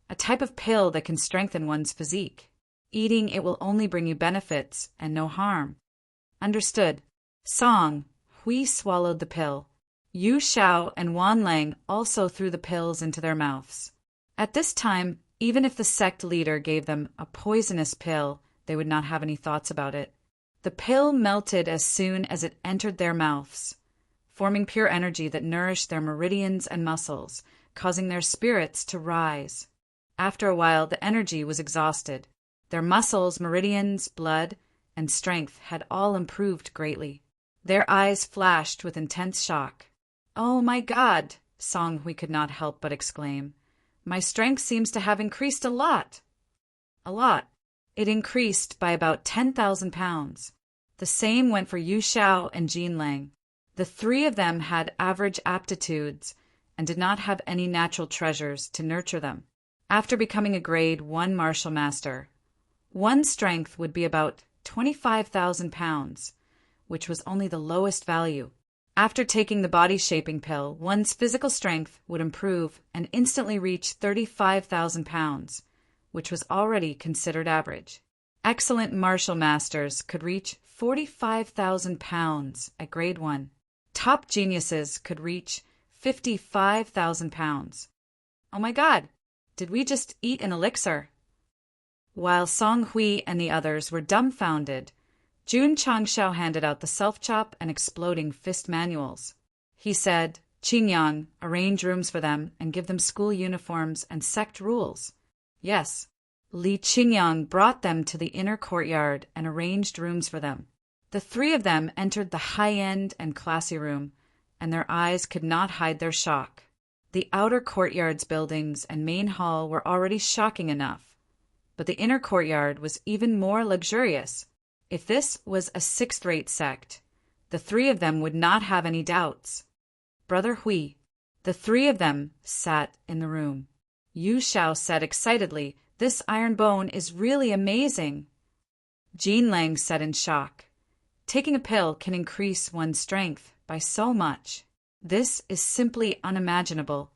a type of pill that can strengthen one's physique. Eating it will only bring you benefits and no harm. Understood. Song Hui swallowed the pill. Yu Xiao and Wan Lang also threw the pills into their mouths. At this time, even if the sect leader gave them a poisonous pill, they would not have any thoughts about it. The pill melted as soon as it entered their mouths, forming pure energy that nourished their meridians and muscles, causing their spirits to rise. After a while, the energy was exhausted. Their muscles, meridians, blood, and strength had all improved greatly. Their eyes flashed with intense shock. "Oh my God!" Song Hui could not help but exclaim. "My strength seems to have increased a lot." A lot. It increased by about 10,000 pounds. The same went for Yu Xiao and Jin Lang. The three of them had average aptitudes and did not have any natural treasures to nurture them. After becoming a grade 1 martial master, one's strength would be about 25,000 pounds, which was only the lowest value. After taking the body-shaping pill, one's physical strength would improve and instantly reach 35,000 pounds, which was already considered average. Excellent martial masters could reach 45,000 pounds at grade 1. Top geniuses could reach 55,000 pounds. Oh my God! Did we just eat an elixir? While Song Hui and the others were dumbfounded, Jun Changshao handed out the self-chop and exploding fist manuals. He said, "Qingyang, arrange rooms for them and give them school uniforms and sect rules." Yes, Li Qingyang brought them to the inner courtyard and arranged rooms for them. The three of them entered the high-end and classy room, and their eyes could not hide their shock. The outer courtyard's buildings and main hall were already shocking enough, but the inner courtyard was even more luxurious. If this was a sixth-rate sect, the three of them would not have any doubts. "Brother Hui." The three of them sat in the room. Yu Xiao said excitedly, "This iron bone is really amazing." Jin Lang said in shock, "Taking a pill can increase one's strength by so much. This is simply unimaginable."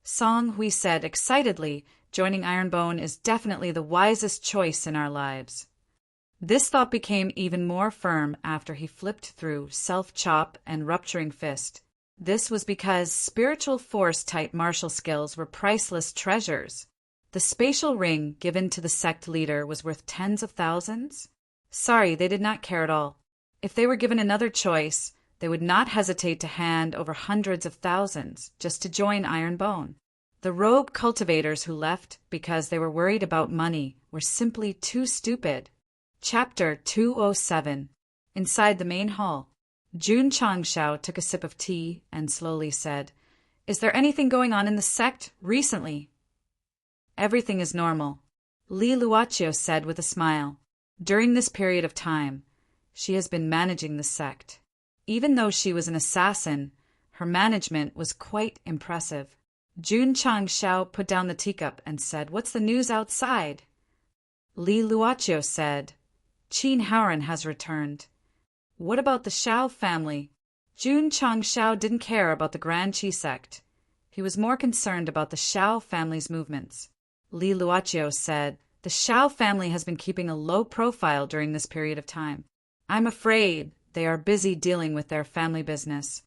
Song Hui said excitedly, "Joining Ironbone is definitely the wisest choice in our lives." This thought became even more firm after he flipped through Self-Chop and Rupturing Fist. This was because spiritual force-type martial skills were priceless treasures. The spatial ring given to the sect leader was worth tens of thousands. Sorry, they did not care at all. If they were given another choice, they would not hesitate to hand over hundreds of thousands just to join Ironbone. The rogue cultivators who left because they were worried about money were simply too stupid. Chapter 207. Inside the main hall, Jun Changshao took a sip of tea and slowly said, "Is there anything going on in the sect recently?" "Everything is normal," Li Luoqiu said with a smile. "During this period of time, she has been managing the sect. Even though she was an assassin, her management was quite impressive." Jun Changshao put down the teacup and said, "What's the news outside?" Li Luoqiu said, "Qin Haoran has returned." "What about the Shao family?" Jun Changshao didn't care about the Grand Qi sect. He was more concerned about the Shao family's movements. Li Luoqiu said, "The Shao family has been keeping a low profile during this period of time. I'm afraid they are busy dealing with their family business."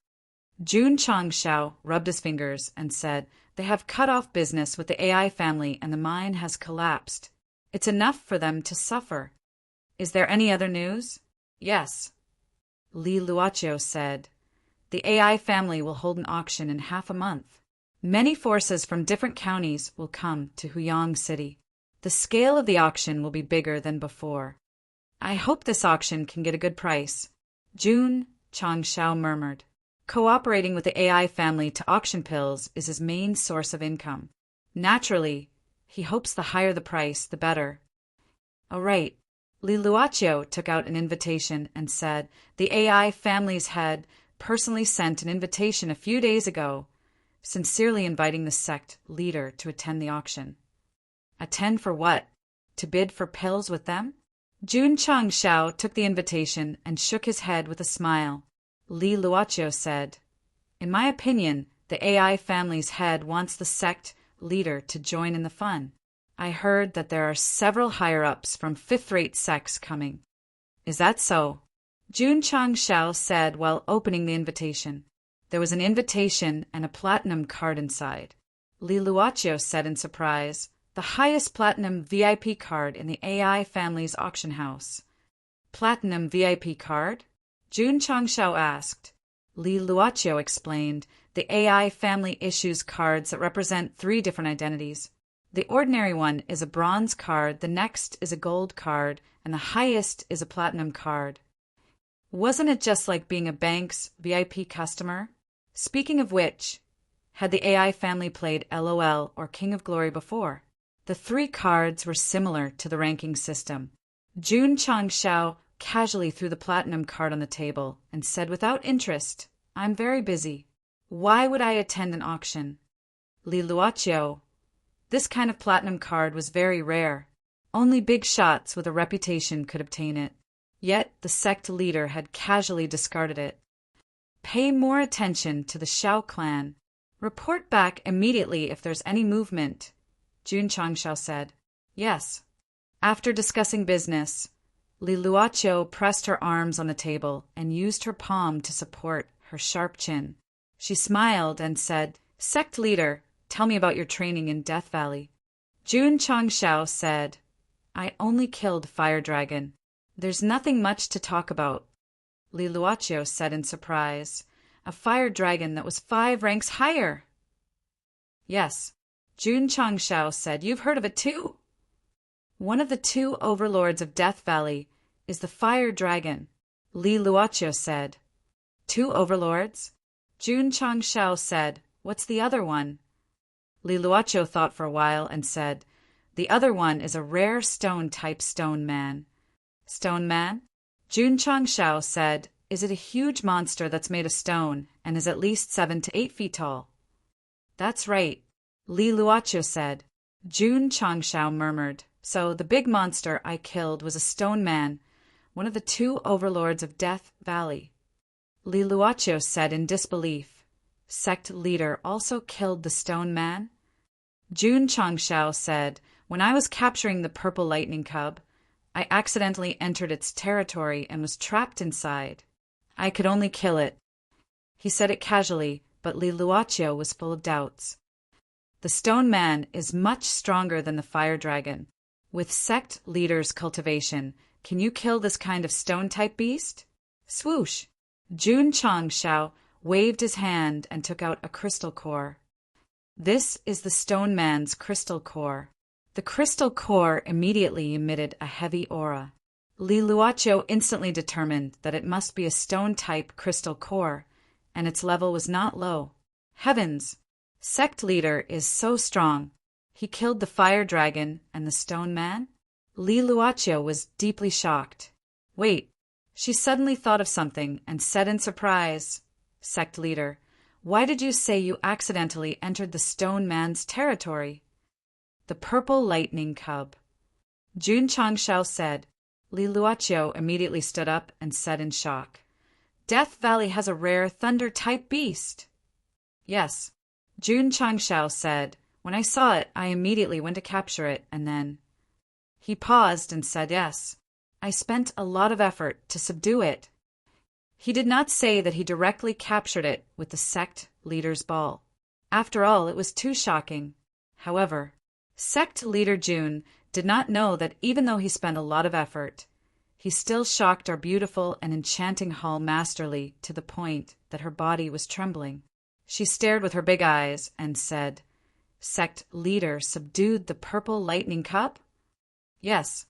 Jun Changshao rubbed his fingers and said, "They have cut off business with the AI family and the mine has collapsed. It's enough for them to suffer." "Is there any other news?" "Yes." Li Luoqiu said, "The AI family will hold an auction in half a month. Many forces from different counties will come to Huyang City. The scale of the auction will be bigger than before. I hope this auction can get a good price." Jun Changshao murmured. Cooperating with the AI family to auction pills is his main source of income. Naturally, he hopes the higher the price, the better. "All right." Li Luoqiu took out an invitation and said, "The AI family's head personally sent an invitation a few days ago, sincerely inviting the sect leader to attend the auction." "Attend for what? To bid for pills with them?" Jun Changshao took the invitation and shook his head with a smile. Li Luoqiu said, "In my opinion, the AI family's head wants the sect leader to join in the fun. I heard that there are several higher-ups from fifth-rate sects coming." "Is that so?" Jun Changshao said while opening the invitation. There was an invitation and a platinum card inside. Li Luochio said in surprise, the highest platinum VIP card in the AI family's auction house. Platinum VIP card? Jun Changshao asked. Li Luochio explained, the AI family issues cards that represent 3 different identities. The ordinary one is a bronze card, the next is a gold card, and the highest is a platinum card. Wasn't it just like being a bank's VIP customer? Speaking of which, had the AI family played LOL or King of Glory before? The 3 cards were similar to the ranking system. Jun Changshao casually threw the platinum card on the table and said without interest, I'm very busy. Why would I attend an auction? Li Luochio. This kind of platinum card was very rare. Only big shots with a reputation could obtain it. Yet the sect leader had casually discarded it. Pay more attention to the Xiao clan. Report back immediately if there's any movement, Jun Changshao said. Yes. After discussing business, Li Luochio pressed her arms on the table and used her palm to support her sharp chin. She smiled and said, Sect leader, tell me about your training in Death Valley. Jun Changshao said, I only killed Fire Dragon. There's nothing much to talk about. Li Luochio said in surprise, a fire dragon that was 5 ranks higher. Yes. Jun Changshao said, you've heard of it too? One of the 2 overlords of Death Valley is the fire dragon, Li Luochio said. 2 overlords? Jun Changshao said, what's the other one? Li Luochio thought for a while and said, the other one is a rare stone-type stone man. Stone man? Jun Changshao said, is it a huge monster that's made of stone and is at least 7 to 8 feet tall? That's right, Li Luochio said. Jun Changshao murmured, so the big monster I killed was a stone man, one of the 2 overlords of Death Valley. Li Luochio said in disbelief, sect leader also killed the stone man? Jun Changshao said, when I was capturing the purple lightning cub, I accidentally entered its territory and was trapped inside. I could only kill it. He said it casually, but Li Luochio was full of doubts. The stone man is much stronger than the fire dragon. With sect leader's cultivation, can you kill this kind of stone-type beast? Swoosh! Jun Changshao waved his hand and took out a crystal core. This is the stone man's crystal core. The crystal core immediately emitted a heavy aura. Li Luochio instantly determined that it must be a stone-type crystal core, and its level was not low. Heavens! Sect leader is so strong. He killed the fire dragon and the stone man? Li Luochio was deeply shocked. Wait, she suddenly thought of something and said in surprise, Sect leader, why did you say you accidentally entered the stone man's territory? The purple lightning cub. Jun Changshao said. Li Luochio immediately stood up and said in shock, Death Valley has a rare thunder-type beast. Yes. Jun Changshao said, when I saw it, I immediately went to capture it, and then... He paused and said yes. I spent a lot of effort to subdue it. He did not say that he directly captured it with the sect leader's ball. After all, it was too shocking. However, sect leader Jun did not know that even though he spent a lot of effort, he still shocked our beautiful and enchanting hall masterly to the point that her body was trembling. She stared with her big eyes and said, Sect leader subdued the purple lightning cup? Yes.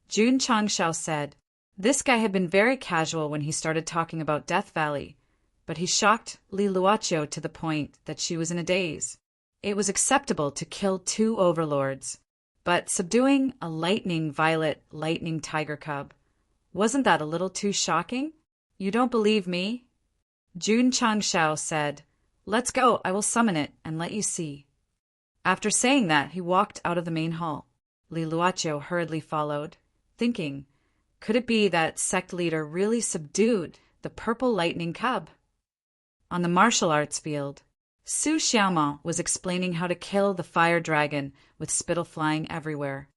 Jun Changshao said, this guy had been very casual when he started talking about Death Valley, but he shocked Li Luochio to the point that she was in a daze. It was acceptable to kill 2 overlords, but subduing a lightning tiger cub, wasn't that a little too shocking? You don't believe me? Jun Changshao said, let's go, I will summon it and let you see. After saying that, he walked out of the main hall. Li Luochio hurriedly followed, thinking, could it be that sect leader really subdued the purple lightning cub? On the martial arts field, Su Xiaomao was explaining how to kill the fire dragon with spittle flying everywhere.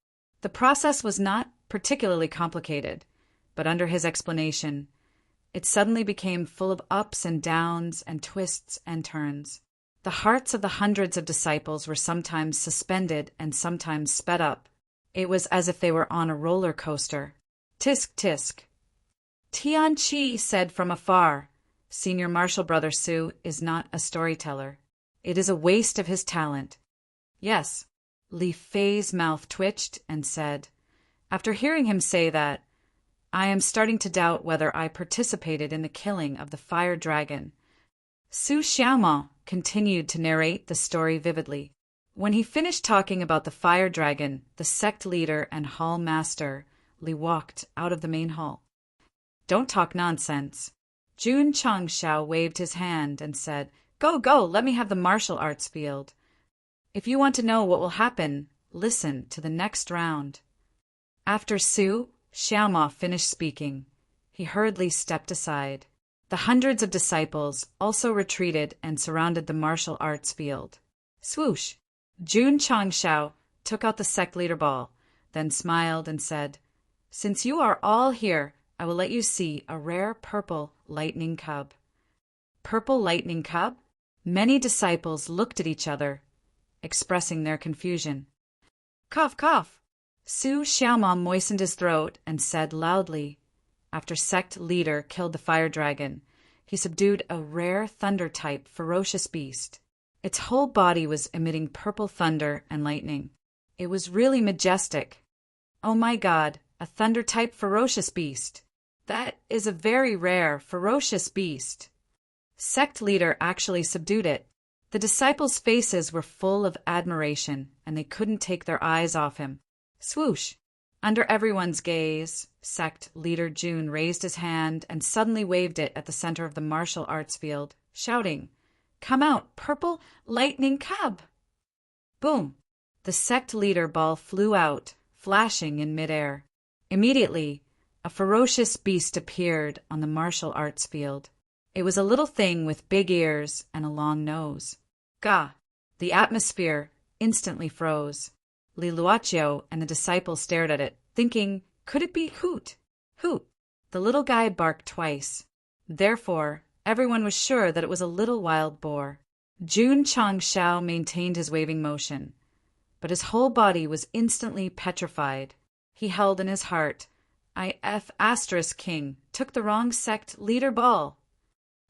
The process was not particularly complicated, but under his explanation, It suddenly became full of ups and downs and twists and turns. The hearts of the hundreds of disciples were sometimes suspended and sometimes sped up. It was as if they were on a roller coaster. Tisk, tisk. Tian Chi said from afar, Senior Marshal Brother Su is not a storyteller. It is a waste of his talent. Yes, Li Fei's mouth twitched and said, after hearing him say that, I am starting to doubt whether I participated in the killing of the fire dragon. Su Xiaomao continued to narrate the story vividly. When he finished talking about the fire dragon, the sect leader and hall master, Li walked out of the main hall. Don't talk nonsense. Jun Changshao waved his hand and said, Go, go, let me have the martial arts field. If you want to know what will happen, listen to the next round. After Su Xiaomao finished speaking, he hurriedly stepped aside. The hundreds of disciples also retreated and surrounded the martial arts field. Swoosh! Jun Changshao took out the sect leader ball, then smiled and said, Since you are all here, I will let you see a rare purple lightning cub. Purple lightning cub? Many disciples looked at each other, expressing their confusion. Cough, cough! Su Xiaomao moistened his throat and said loudly, after sect leader killed the fire dragon, he subdued a rare thunder-type ferocious beast. Its whole body was emitting purple thunder and lightning. It was really majestic. Oh my God, a thunder-type ferocious beast. That is a very rare, ferocious beast. Sect leader actually subdued it. The disciples' faces were full of admiration, and they couldn't take their eyes off him. Swoosh! Under everyone's gaze, sect leader Jun raised his hand and suddenly waved it at the center of the martial arts field, shouting, Come out, purple lightning cub! Boom! The sect leader ball flew out, flashing in midair. Immediately, a ferocious beast appeared on the martial arts field. It was a little thing with big ears and a long nose. Gah! The atmosphere instantly froze. Li Luoqiu and the disciples stared at it, thinking, could it be Hoot? Hoot! The little guy barked twice. Therefore, everyone was sure that it was a little wild boar. Jun Changshao maintained his waving motion, but his whole body was instantly petrified. He held in his heart, IF * King took the wrong sect leader ball.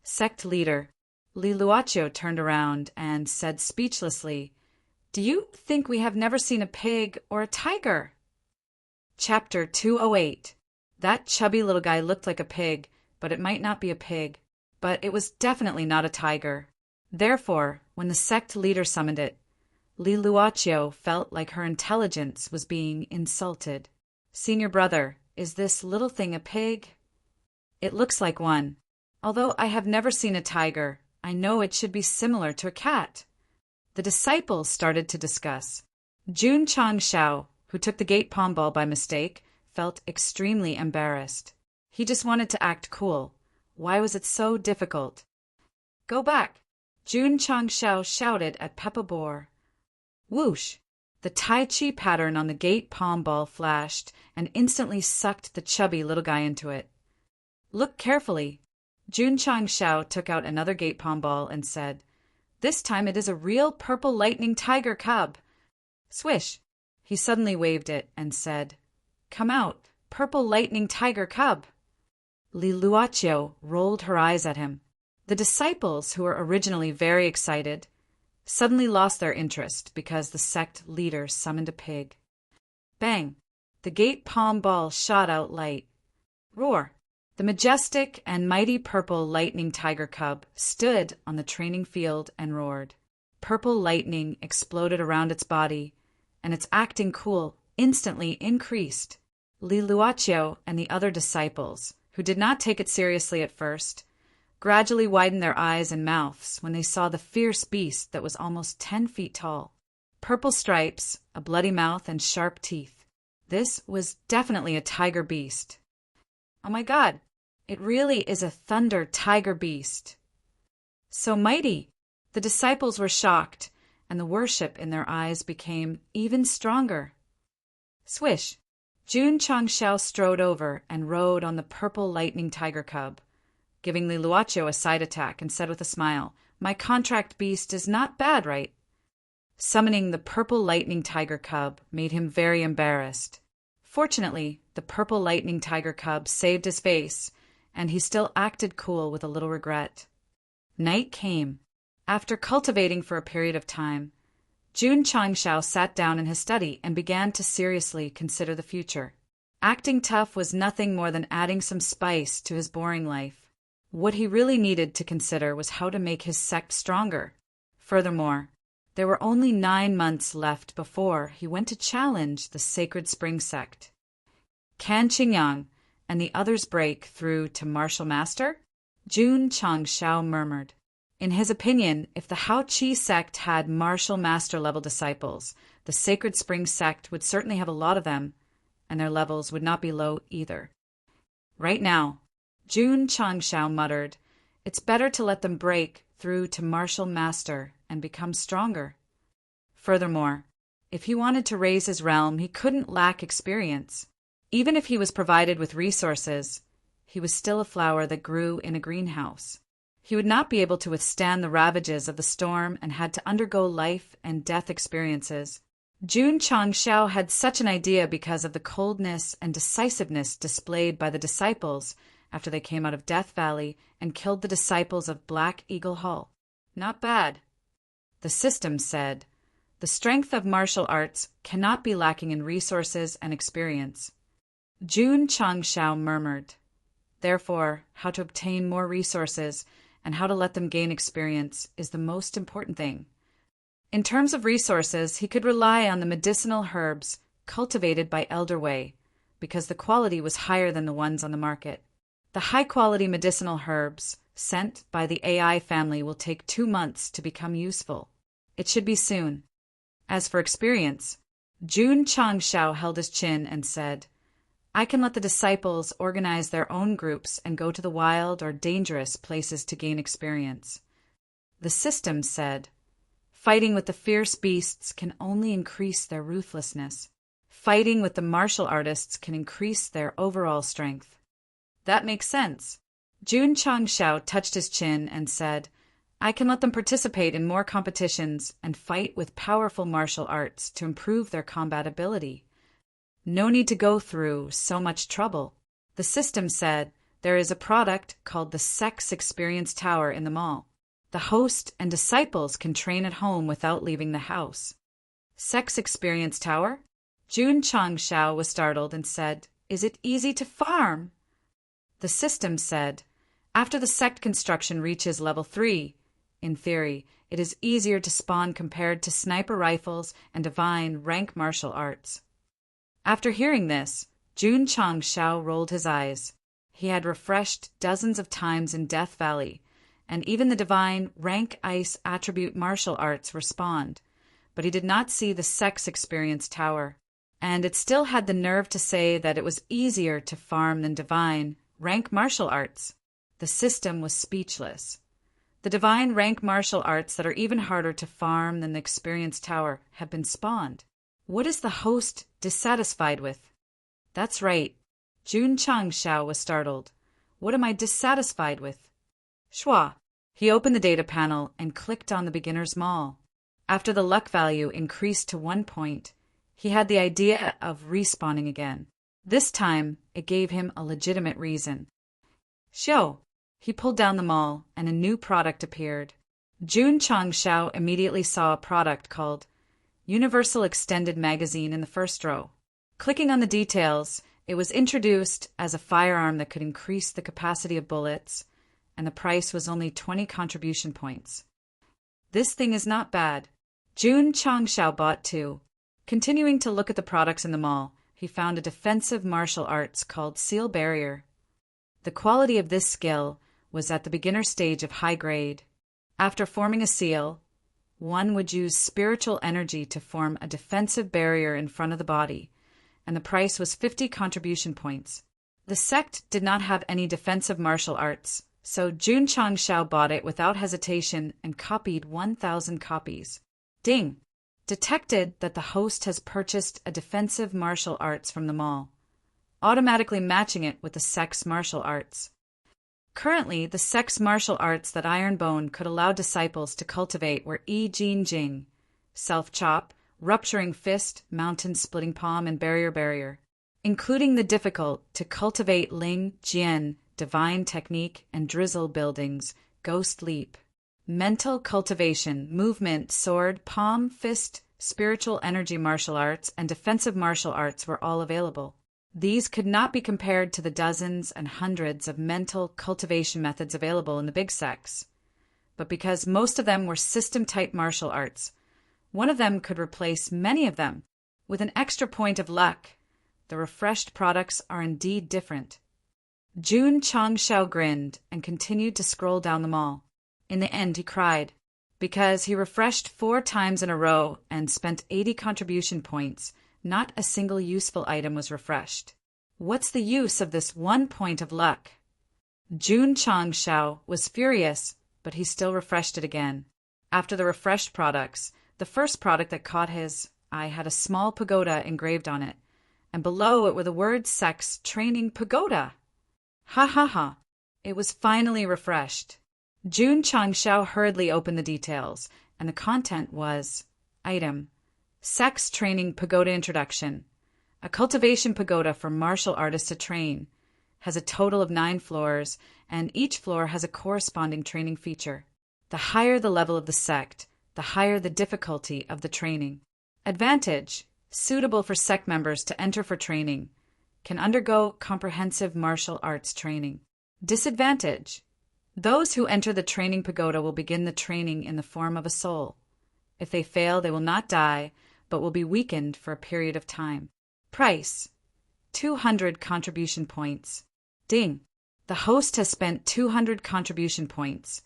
Sect leader, Li Luoqiu turned around and said speechlessly, Do you think we have never seen a pig or a tiger? Chapter 208. That chubby little guy looked like a pig, but it might not be a pig. But it was definitely not a tiger. Therefore, when the sect leader summoned it, Li Luoqiu felt like her intelligence was being insulted. Senior brother, is this little thing a pig? It looks like one. Although I have never seen a tiger, I know it should be similar to a cat. The disciples started to discuss. Jun Changshao, who took the gate palm ball by mistake, felt extremely embarrassed. He just wanted to act cool. Why was it so difficult? Go back! Jun Changshao shouted at Peppa Boar. Whoosh! The Tai Chi pattern on the gate palm ball flashed and instantly sucked the chubby little guy into it. Look carefully. Jun Changshao took out another gate palm ball and said, This time it is a real purple lightning tiger cub. Swish! He suddenly waved it and said, Come out, purple lightning tiger cub. Li Luoqiu rolled her eyes at him. The disciples, who were originally very excited, suddenly lost their interest because the sect leader summoned a pig. Bang! The gate palm ball shot out light. Roar! The majestic and mighty purple lightning tiger cub stood on the training field and roared. Purple lightning exploded around its body, and its acting cool instantly increased. Li Luoqiu and the other disciples, who did not take it seriously at first, gradually widened their eyes and mouths when they saw the fierce beast that was almost 10 feet tall. Purple stripes, a bloody mouth, and sharp teeth. This was definitely a tiger beast. Oh my God, it really is a thunder tiger beast. So mighty! The disciples were shocked, and the worship in their eyes became even stronger. Swish! Jun Changshao strode over and rode on the purple lightning tiger cub, giving Liluacho a side attack, and said with a smile, "My contract beast is not bad, right?" Summoning the purple lightning tiger cub made him very embarrassed. Fortunately, the purple lightning tiger cub saved his face, and he still acted cool with a little regret. Night came. After cultivating for a period of time, Jun Changshao sat down in his study and began to seriously consider the future. Acting tough was nothing more than adding some spice to his boring life. What he really needed to consider was how to make his sect stronger. Furthermore, there were only 9 months left before he went to challenge the Sacred Spring Sect. Can Qingyang and the others break through to Martial Master? Jun Changshao murmured. In his opinion, if the Hao Qi sect had Martial Master level disciples, the Sacred Spring Sect would certainly have a lot of them, and their levels would not be low either. Right now, Jun Changshao muttered, it's better to let them break through to Martial Master and become stronger. Furthermore, if he wanted to raise his realm, he couldn't lack experience. Even if he was provided with resources, he was still a flower that grew in a greenhouse. He would not be able to withstand the ravages of the storm and had to undergo life and death experiences. Jun Changshao had such an idea because of the coldness and decisiveness displayed by the disciples after they came out of Death Valley and killed the disciples of Black Eagle Hall. Not bad. The system said, the strength of martial arts cannot be lacking in resources and experience. Jun Changshao murmured. Therefore, how to obtain more resources and how to let them gain experience is the most important thing. In terms of resources, he could rely on the medicinal herbs cultivated by Elder Wei, because the quality was higher than the ones on the market. The high-quality medicinal herbs sent by the AI family will take 2 months to become useful. It should be soon. As for experience, Jun Changshao held his chin and said, I can let the disciples organize their own groups and go to the wild or dangerous places to gain experience. The system said, fighting with the fierce beasts can only increase their ruthlessness. Fighting with the martial artists can increase their overall strength. That makes sense. Jun Changshao touched his chin and said, I can let them participate in more competitions and fight with powerful martial arts to improve their combat ability. No need to go through so much trouble. The system said there is a product called the Sect's Experience Tower in the mall. The host and disciples can train at home without leaving the house. Sect's Experience Tower? Jun Changshao was startled and said, Is it easy to farm? The system said, after the sect construction reaches level 3, in theory, it is easier to spawn compared to sniper rifles and divine rank martial arts. After hearing this, Jun Changshao rolled his eyes. He had refreshed dozens of times in Death Valley, and even the divine rank ice attribute martial arts were spawned, but he did not see the Sect's Experience Tower, and it still had the nerve to say that it was easier to farm than divine rank martial arts. The system was speechless. The divine rank martial arts that are even harder to farm than the Experience Tower have been spawned. What is the host dissatisfied with? That's right. Jun Changshao was startled. What am I dissatisfied with? Shua. He opened the data panel and clicked on the beginner's mall. After the luck value increased to 1 point, he had the idea of respawning again. This time, it gave him a legitimate reason. Xiao. He pulled down the mall, and a new product appeared. Jun Changshao immediately saw a product called Universal Extended Magazine in the first row. Clicking on the details, it was introduced as a firearm that could increase the capacity of bullets, and the price was only 20 contribution points. This thing is not bad. Jun Changshao bought 2. Continuing to look at the products in the mall, he found a defensive martial arts called Seal Barrier. The quality of this skill was at the beginner stage of high grade. After forming a seal, one would use spiritual energy to form a defensive barrier in front of the body, and the price was 50 contribution points. The sect did not have any defensive martial arts, so Jun Changshao bought it without hesitation and copied 1,000 copies. Ding! Detected that the host has purchased a defensive martial arts from the mall, automatically matching it with the sect's martial arts. Currently, the Sect's martial arts that Ironbone could allow disciples to cultivate were Yi Jin Jing, self-chop, rupturing fist, mountain-splitting palm, and barrier, including the difficult to cultivate Ling, Jian, divine technique, and drizzle buildings, ghost leap. Mental cultivation, movement, sword, palm, fist, spiritual energy martial arts, and defensive martial arts were all available. These could not be compared to the dozens and hundreds of mental cultivation methods available in the big sects. But because most of them were system-type martial arts, one of them could replace many of them. With an extra point of luck, the refreshed products are indeed different. Jun Changshao grinned and continued to scroll down the mall. In the end, he cried, because he refreshed 4 times in a row and spent 80 contribution points. Not a single useful item was refreshed. What's the use of this 1 point of luck? Jun Changshao was furious, but he still refreshed it again. After the refreshed products, the first product that caught his eye had a small pagoda engraved on it, and below it were the words Sect's Training Pagoda. Ha ha ha! It was finally refreshed. Jun Changshao hurriedly opened the details, and the content was: Item: Sect's Training Pagoda Introduction. A cultivation pagoda for martial artists to train. Has a total of 9 floors, and each floor has a corresponding training feature. The higher the level of the sect, the higher the difficulty of the training. Advantage: suitable for sect members to enter for training. Can undergo comprehensive martial arts training. Disadvantage: those who enter the training pagoda will begin the training in the form of a soul. If they fail, they will not die, but will be weakened for a period of time. Price: 200 contribution points. Ding! The host has spent 200 contribution points.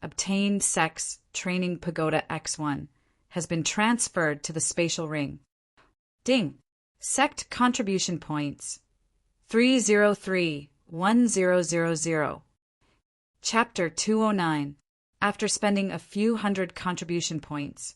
Obtained Sect's Training Pagoda X1 has been transferred to the spatial ring. Ding! Sect contribution points 3031000. Chapter 209. After spending a few hundred contribution points,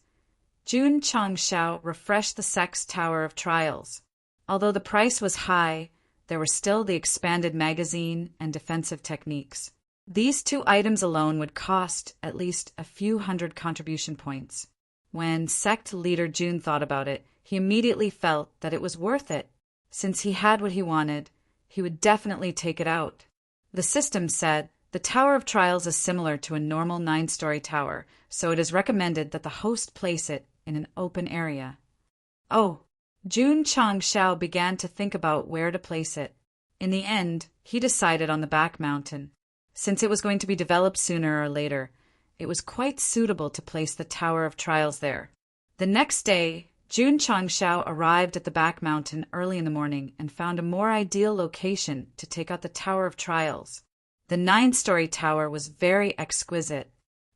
Jun Changshao refreshed the Sect's Tower of Trials. Although the price was high, there were still the expanded magazine and defensive techniques. These 2 items alone would cost at least a few hundred contribution points. When Sect leader Jun thought about it, he immediately felt that it was worth it. Since he had what he wanted, he would definitely take it out. The system said, the Tower of Trials is similar to a normal 9-story tower, so it is recommended that the host place it in an open area. Oh, Jun Changshao began to think about where to place it. In the end, he decided on the back mountain. Since it was going to be developed sooner or later, it was quite suitable to place the Tower of Trials there. The next day, Jun Changshao arrived at the back mountain early in the morning and found a more ideal location to take out the Tower of Trials. The 9-story tower was very exquisite.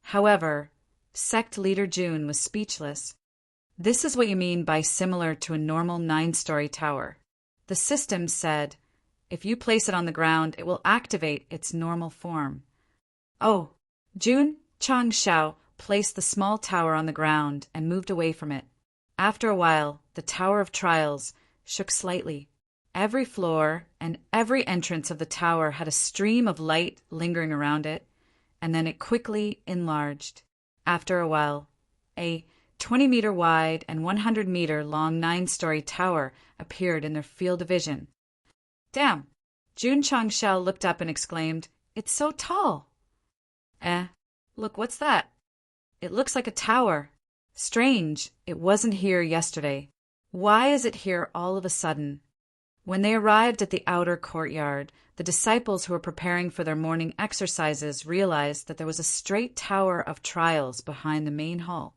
However, Sect leader Jun was speechless. This is what you mean by similar to a normal 9-story tower. The system said, if you place it on the ground, it will activate its normal form. Oh, Jun Changshao placed the small tower on the ground and moved away from it. After a while, the Tower of Trials shook slightly. Every floor and every entrance of the tower had a stream of light lingering around it, and then it quickly enlarged. After a while, a 20-meter wide and 100-meter long 9-story tower appeared in their field of vision. Damn! Jun Changshao looked up and exclaimed, "It's so tall!" Look, what's that? It looks like a tower. Strange, it wasn't here yesterday. Why is it here all of a sudden? When they arrived at the outer courtyard, the disciples who were preparing for their morning exercises realized that there was a straight tower of trials behind the main hall.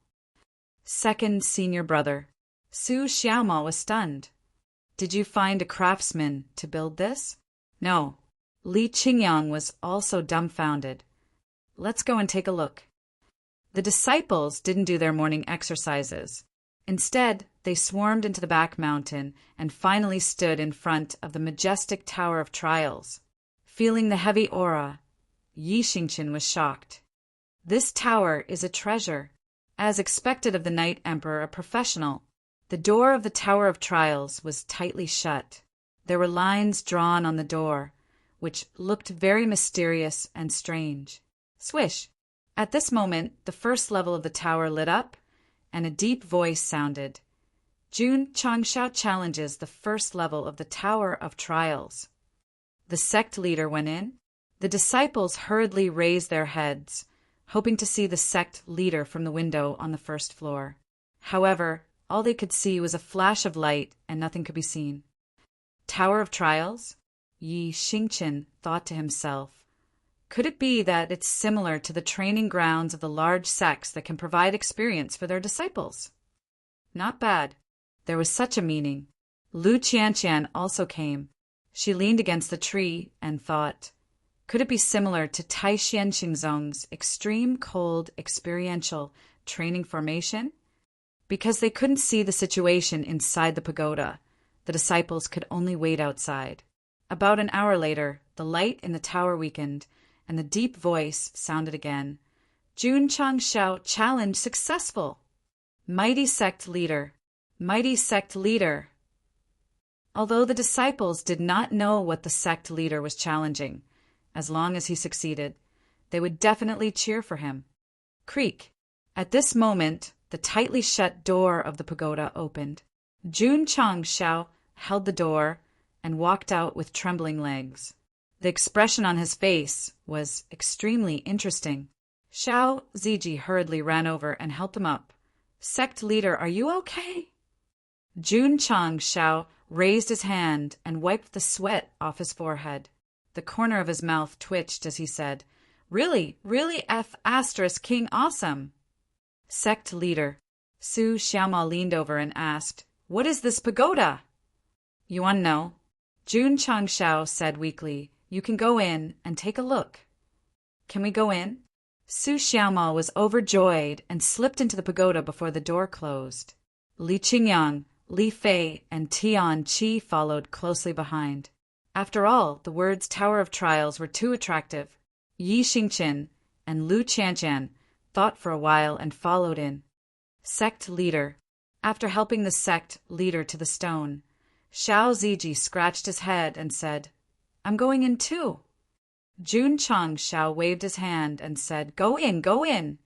Second senior brother, Su Xiaomao, was stunned. Did you find a craftsman to build this? No. Li Qingyang was also dumbfounded. Let's go and take a look. The disciples didn't do their morning exercises. Instead, they swarmed into the back mountain and finally stood in front of the majestic Tower of Trials. Feeling the heavy aura, Yi Xingqian was shocked. This tower is a treasure. As expected of the Night Emperor, a professional, the door of the Tower of Trials was tightly shut. There were lines drawn on the door, which looked very mysterious and strange. Swish! At this moment, the first level of the tower lit up, and a deep voice sounded. Jun Changshao challenges the first level of the Tower of Trials. The sect leader went in. The disciples hurriedly raised their heads, hoping to see the sect leader from the window on the first floor. However, all they could see was a flash of light and nothing could be seen. Tower of Trials? Yi Xingqian thought to himself. Could it be that it's similar to the training grounds of the large sects that can provide experience for their disciples? Not bad. There was such a meaning. Lu Qianqian also came. She leaned against the tree and thought, could it be similar to Tai Xianxingzong's extreme cold experiential training formation? Because they couldn't see the situation inside the pagoda, the disciples could only wait outside. About an hour later, the light in the tower weakened, and the deep voice sounded again. Jun Changshao challenge successful. Mighty sect leader. Mighty sect leader. Although the disciples did not know what the sect leader was challenging, as long as he succeeded, they would definitely cheer for him. Creak. At this moment, the tightly shut door of the pagoda opened. Jun Changshao held the door and walked out with trembling legs. The expression on his face was extremely interesting. Xiao Ziji hurriedly ran over and helped him up. Sect leader, are you okay? Jun Changshao raised his hand and wiped the sweat off his forehead. The corner of his mouth twitched as he said, Really, F** King awesome. Sect leader. Su Xiaoma leaned over and asked, What is this pagoda? You want to know? Jun Changshao said weakly, You can go in and take a look. Can we go in? Su Xiaoma was overjoyed and slipped into the pagoda before the door closed. Li Qingyang, Li Fei, and Tian Qi followed closely behind. After all, the words Tower of Trials were too attractive. Yi Xingqian and Lu Qianqian thought for a while and followed in. Sect leader. After helping the sect leader to the stone, Xiao Ziji scratched his head and said, I'm going in too. Jun Changshao waved his hand and said, Go in, go in.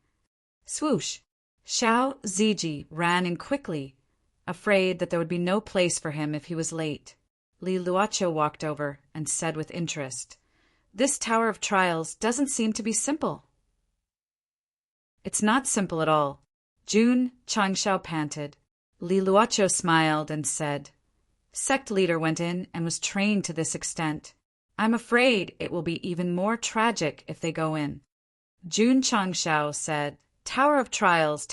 Swoosh. Xiao Ziji ran in quickly, afraid that there would be no place for him if he was late. Li Luoqiu walked over and said with interest, This Tower of Trials doesn't seem to be simple. It's not simple at all. Jun Changshao panted. Li Luoqiu smiled and said, Sect leader went in and was trained to this extent. I'm afraid it will be even more tragic if they go in. Jun Changshao said, Tower of Trials,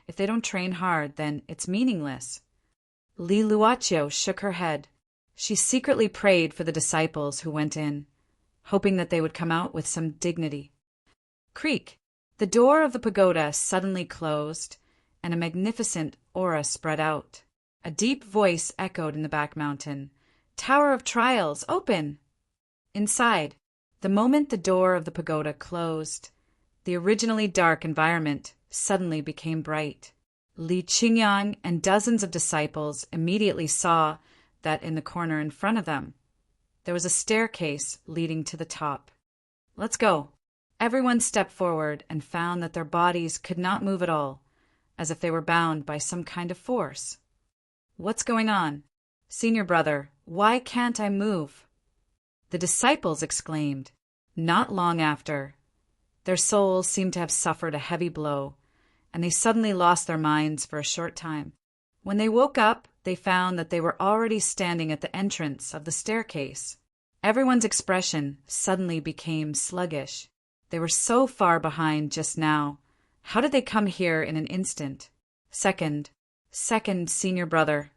if they don't train hard, then it's meaningless. Li Luoqiu shook her head. She secretly prayed for the disciples who went in, hoping that they would come out with some dignity. Creak. The door of the pagoda suddenly closed, and a magnificent aura spread out. A deep voice echoed in the back mountain. Tower of Trials, open! Inside, the moment the door of the pagoda closed, the originally dark environment suddenly became bright. Li Qingyang and dozens of disciples immediately saw that in the corner in front of them, there was a staircase leading to the top. Let's go. Everyone stepped forward and found that their bodies could not move at all, as if they were bound by some kind of force. What's going on? Senior brother, why can't I move? The disciples exclaimed. Not long after, their souls seemed to have suffered a heavy blow, and they suddenly lost their minds for a short time. When they woke up, they found that they were already standing at the entrance of the staircase. Everyone's expression suddenly became sluggish. They were so far behind just now. How did they come here in an instant? Second, senior brother.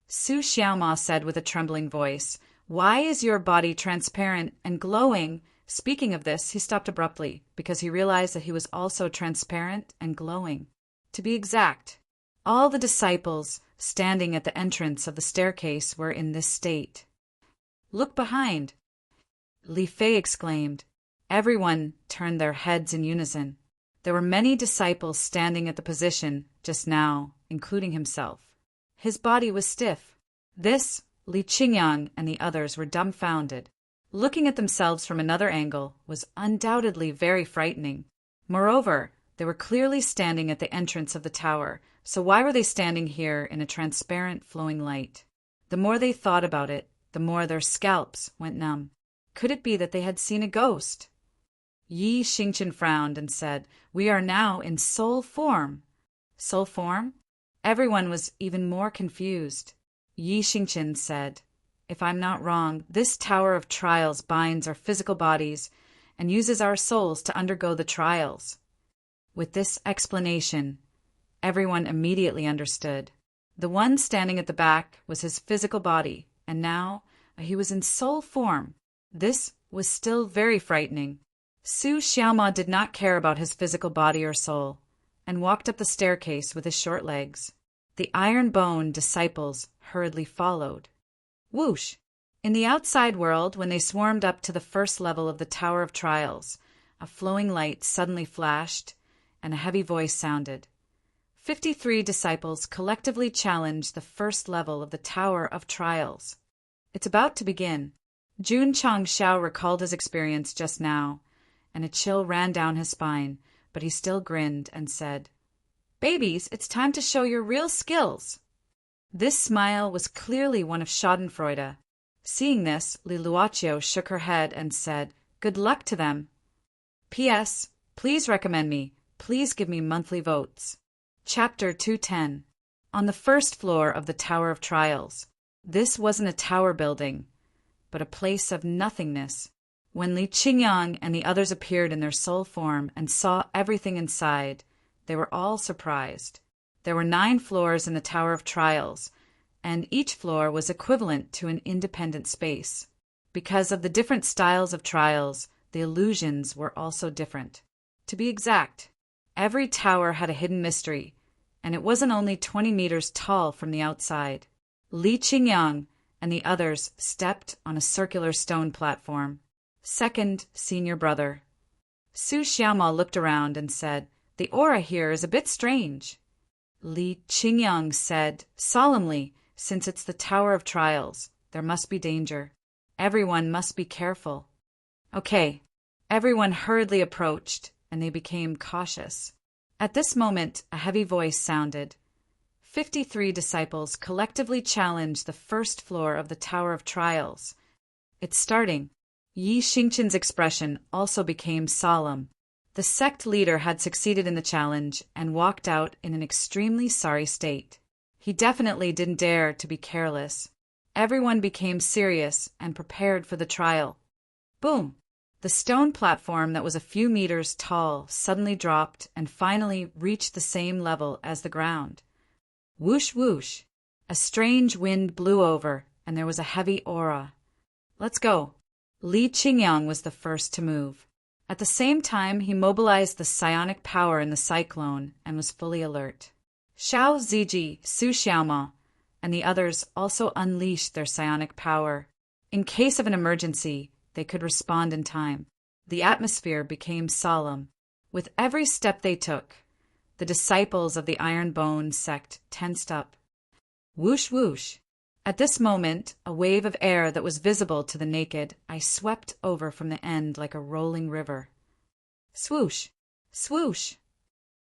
Su Xiaoma said with a trembling voice, Why is your body transparent and glowing? Speaking of this, he stopped abruptly, because he realized that he was also transparent and glowing. To be exact, all the disciples standing at the entrance of the staircase were in this state. Look behind! Li Fei exclaimed. Everyone turned their heads in unison. There were many disciples standing at the position just now, including himself. His body was stiff. This, Li Qingyang and the others were dumbfounded. Looking at themselves from another angle was undoubtedly very frightening. Moreover, they were clearly standing at the entrance of the tower, so why were they standing here in a transparent flowing light? The more they thought about it, the more their scalps went numb. Could it be that they had seen a ghost? Yi Xingqian frowned and said, "We are now in soul form." Soul form? Everyone was even more confused. Yi Xingqian said, "If I'm not wrong, this tower of trials binds our physical bodies and uses our souls to undergo the trials." With this explanation, everyone immediately understood. The one standing at the back was his physical body, and now he was in soul form. This was still very frightening. Su Xiaoma did not care about his physical body or soul, and walked up the staircase with his short legs. The iron bone disciples hurriedly followed. Whoosh! In the outside world, when they swarmed up to the first level of the Tower of Trials, a flowing light suddenly flashed, and a heavy voice sounded. 53 disciples collectively challenged the first level of the Tower of Trials. It's about to begin. Jun Changxiao recalled his experience just now, and a chill ran down his spine, but he still grinned and said, "Babies, it's time to show your real skills." This smile was clearly one of schadenfreude. Seeing this, Li Luoqiu shook her head and said, "Good luck to them. P.S. Please recommend me. Please give me monthly votes." Chapter 210. On the first floor of the Tower of Trials. This wasn't a tower building, but a place of nothingness. When Li Qingyang and the others appeared in their soul form and saw everything inside, they were all surprised. There were 9 floors in the Tower of Trials, and each floor was equivalent to an independent space. Because of the different styles of trials, the illusions were also different. To be exact, every tower had a hidden mystery, and it wasn't only 20 meters tall from the outside. Li Qingyang and the others stepped on a circular stone platform. Second senior brother. Su Xiaoma looked around and said, "The aura here is a bit strange." Li Qingyang said solemnly, "Since it's the Tower of Trials, there must be danger. Everyone must be careful." Okay. Everyone hurriedly approached, and they became cautious. At this moment, a heavy voice sounded. 53 disciples collectively challenged the first floor of the Tower of Trials. "It's starting." Yi Xingqian's expression also became solemn. The sect leader had succeeded in the challenge and walked out in an extremely sorry state. He definitely didn't dare to be careless. Everyone became serious and prepared for the trial. Boom! The stone platform that was a few meters tall suddenly dropped and finally reached the same level as the ground. Whoosh whoosh! A strange wind blew over, and there was a heavy aura. "Let's go." Li Qingyang was the first to move. At the same time, he mobilized the psionic power in the cyclone and was fully alert. Xiao Ziji, Su Xiaoma, and the others also unleashed their psionic power. In case of an emergency, they could respond in time. The atmosphere became solemn. With every step they took, the disciples of the Iron Bone sect tensed up. Whoosh whoosh! At this moment, a wave of air that was visible to the naked eye swept over from the end like a rolling river. Swoosh! Swoosh!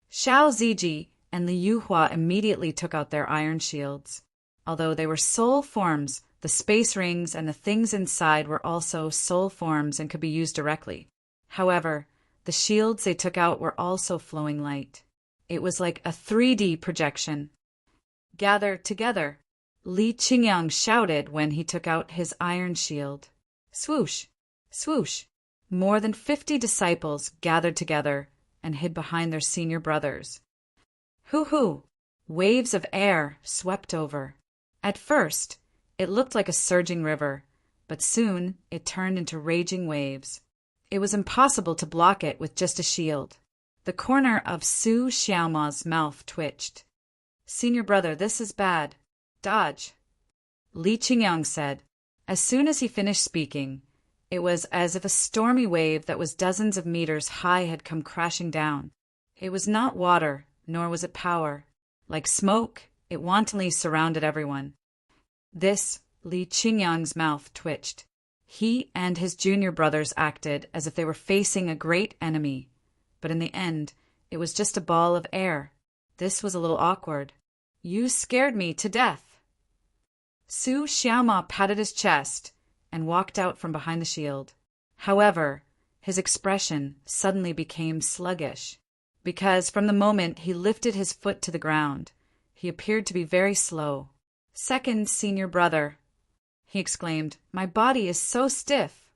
Xiao Ziji and Li Yuhua immediately took out their iron shields. Although they were soul forms, the space rings and the things inside were also soul forms and could be used directly. However, the shields they took out were also flowing light. It was like a 3D projection. "Gather together," Li Qingyang shouted when he took out his iron shield. Swoosh! Swoosh! More than 50 disciples gathered together and hid behind their senior brothers. Hoo-hoo! Waves of air swept over. At first, it looked like a surging river, but soon it turned into raging waves. It was impossible to block it with just a shield. The corner of Su Xiaoma's mouth twitched. "Senior brother, this is bad. Dodge," Li Qingyang said. As soon as he finished speaking, it was as if a stormy wave that was dozens of meters high had come crashing down. It was not water, nor was it power. Like smoke, it wantonly surrounded everyone. This, Li Qingyang's mouth twitched. He and his junior brothers acted as if they were facing a great enemy, but in the end, it was just a ball of air. This was a little awkward. You scared me to death. Su Xiaoma patted his chest and walked out from behind the shield. However, his expression suddenly became sluggish, because from the moment he lifted his foot to the ground, he appeared to be very slow. Second senior brother, he exclaimed, my body is so stiff.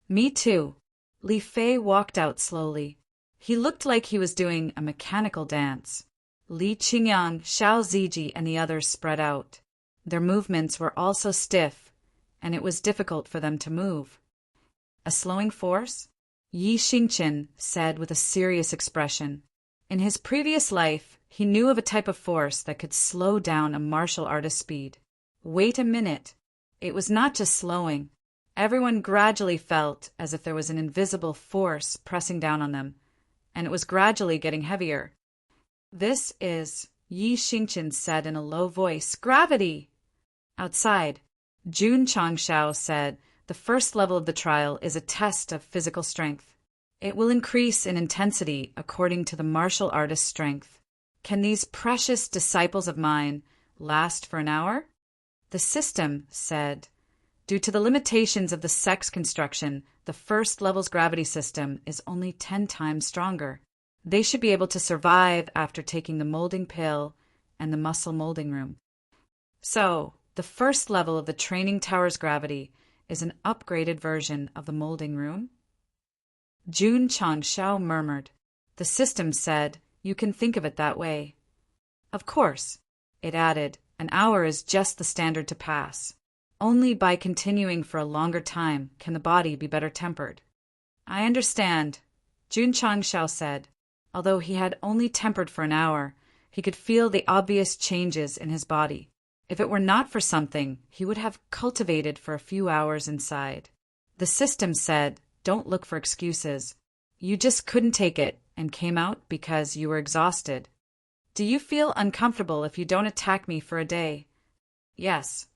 Me too. Li Fei walked out slowly. He looked like he was doing a mechanical dance. Li Qingyang, Xiao Ziji, and the others spread out. Their movements were also stiff, and it was difficult for them to move. A slowing force? Yi Xingqian said with a serious expression. In his previous life, he knew of a type of force that could slow down a martial artist's speed. Wait a minute. It was not just slowing. Everyone gradually felt as if there was an invisible force pressing down on them, and it was gradually getting heavier. This is, Yi Xingqian said in a low voice, gravity! Outside, Jun Changshao said, the first level of the trial is a test of physical strength. It will increase in intensity according to the martial artist's strength. Can these precious disciples of mine last for an hour? The system said, due to the limitations of the Sect's construction, the first level's gravity system is only 10 times stronger. They should be able to survive after taking the molding pill and the muscle molding room. So, the first level of the training tower's gravity is an upgraded version of the molding room? Jun Changshao murmured. The system said, you can think of it that way. Of course, it added, an hour is just the standard to pass. Only by continuing for a longer time can the body be better tempered. I understand, Jun Changshao said. Although he had only tempered for an hour, he could feel the obvious changes in his body. If it were not for something, he would have cultivated for a few hours inside. The system said, don't look for excuses. You just couldn't take it and came out because you were exhausted. Do you feel uncomfortable if you don't attack me for a day? Yes.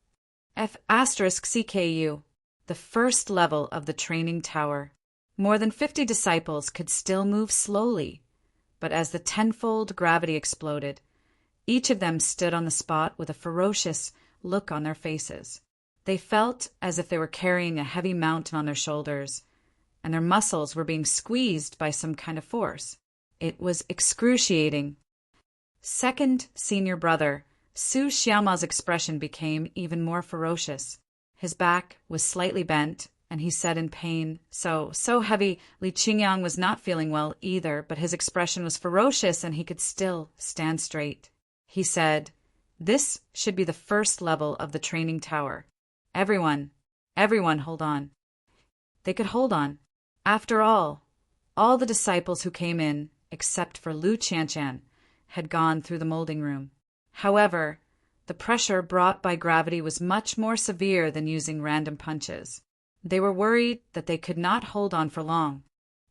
F*CKU, the first level of the training tower. More than 50 disciples could still move slowly, but as the tenfold gravity exploded, each of them stood on the spot with a ferocious look on their faces. They felt as if they were carrying a heavy mountain on their shoulders, and their muscles were being squeezed by some kind of force. It was excruciating. Second senior brother, Su Xiaoma's expression became even more ferocious. His back was slightly bent, and he said in pain, so heavy. Li Qingyang was not feeling well either, but his expression was ferocious and he could still stand straight. He said, this should be the first level of the training tower. Everyone hold on. They could hold on. After all the disciples who came in, except for Lu Qianqian, had gone through the molding room. However, the pressure brought by gravity was much more severe than using random punches. They were worried that they could not hold on for long.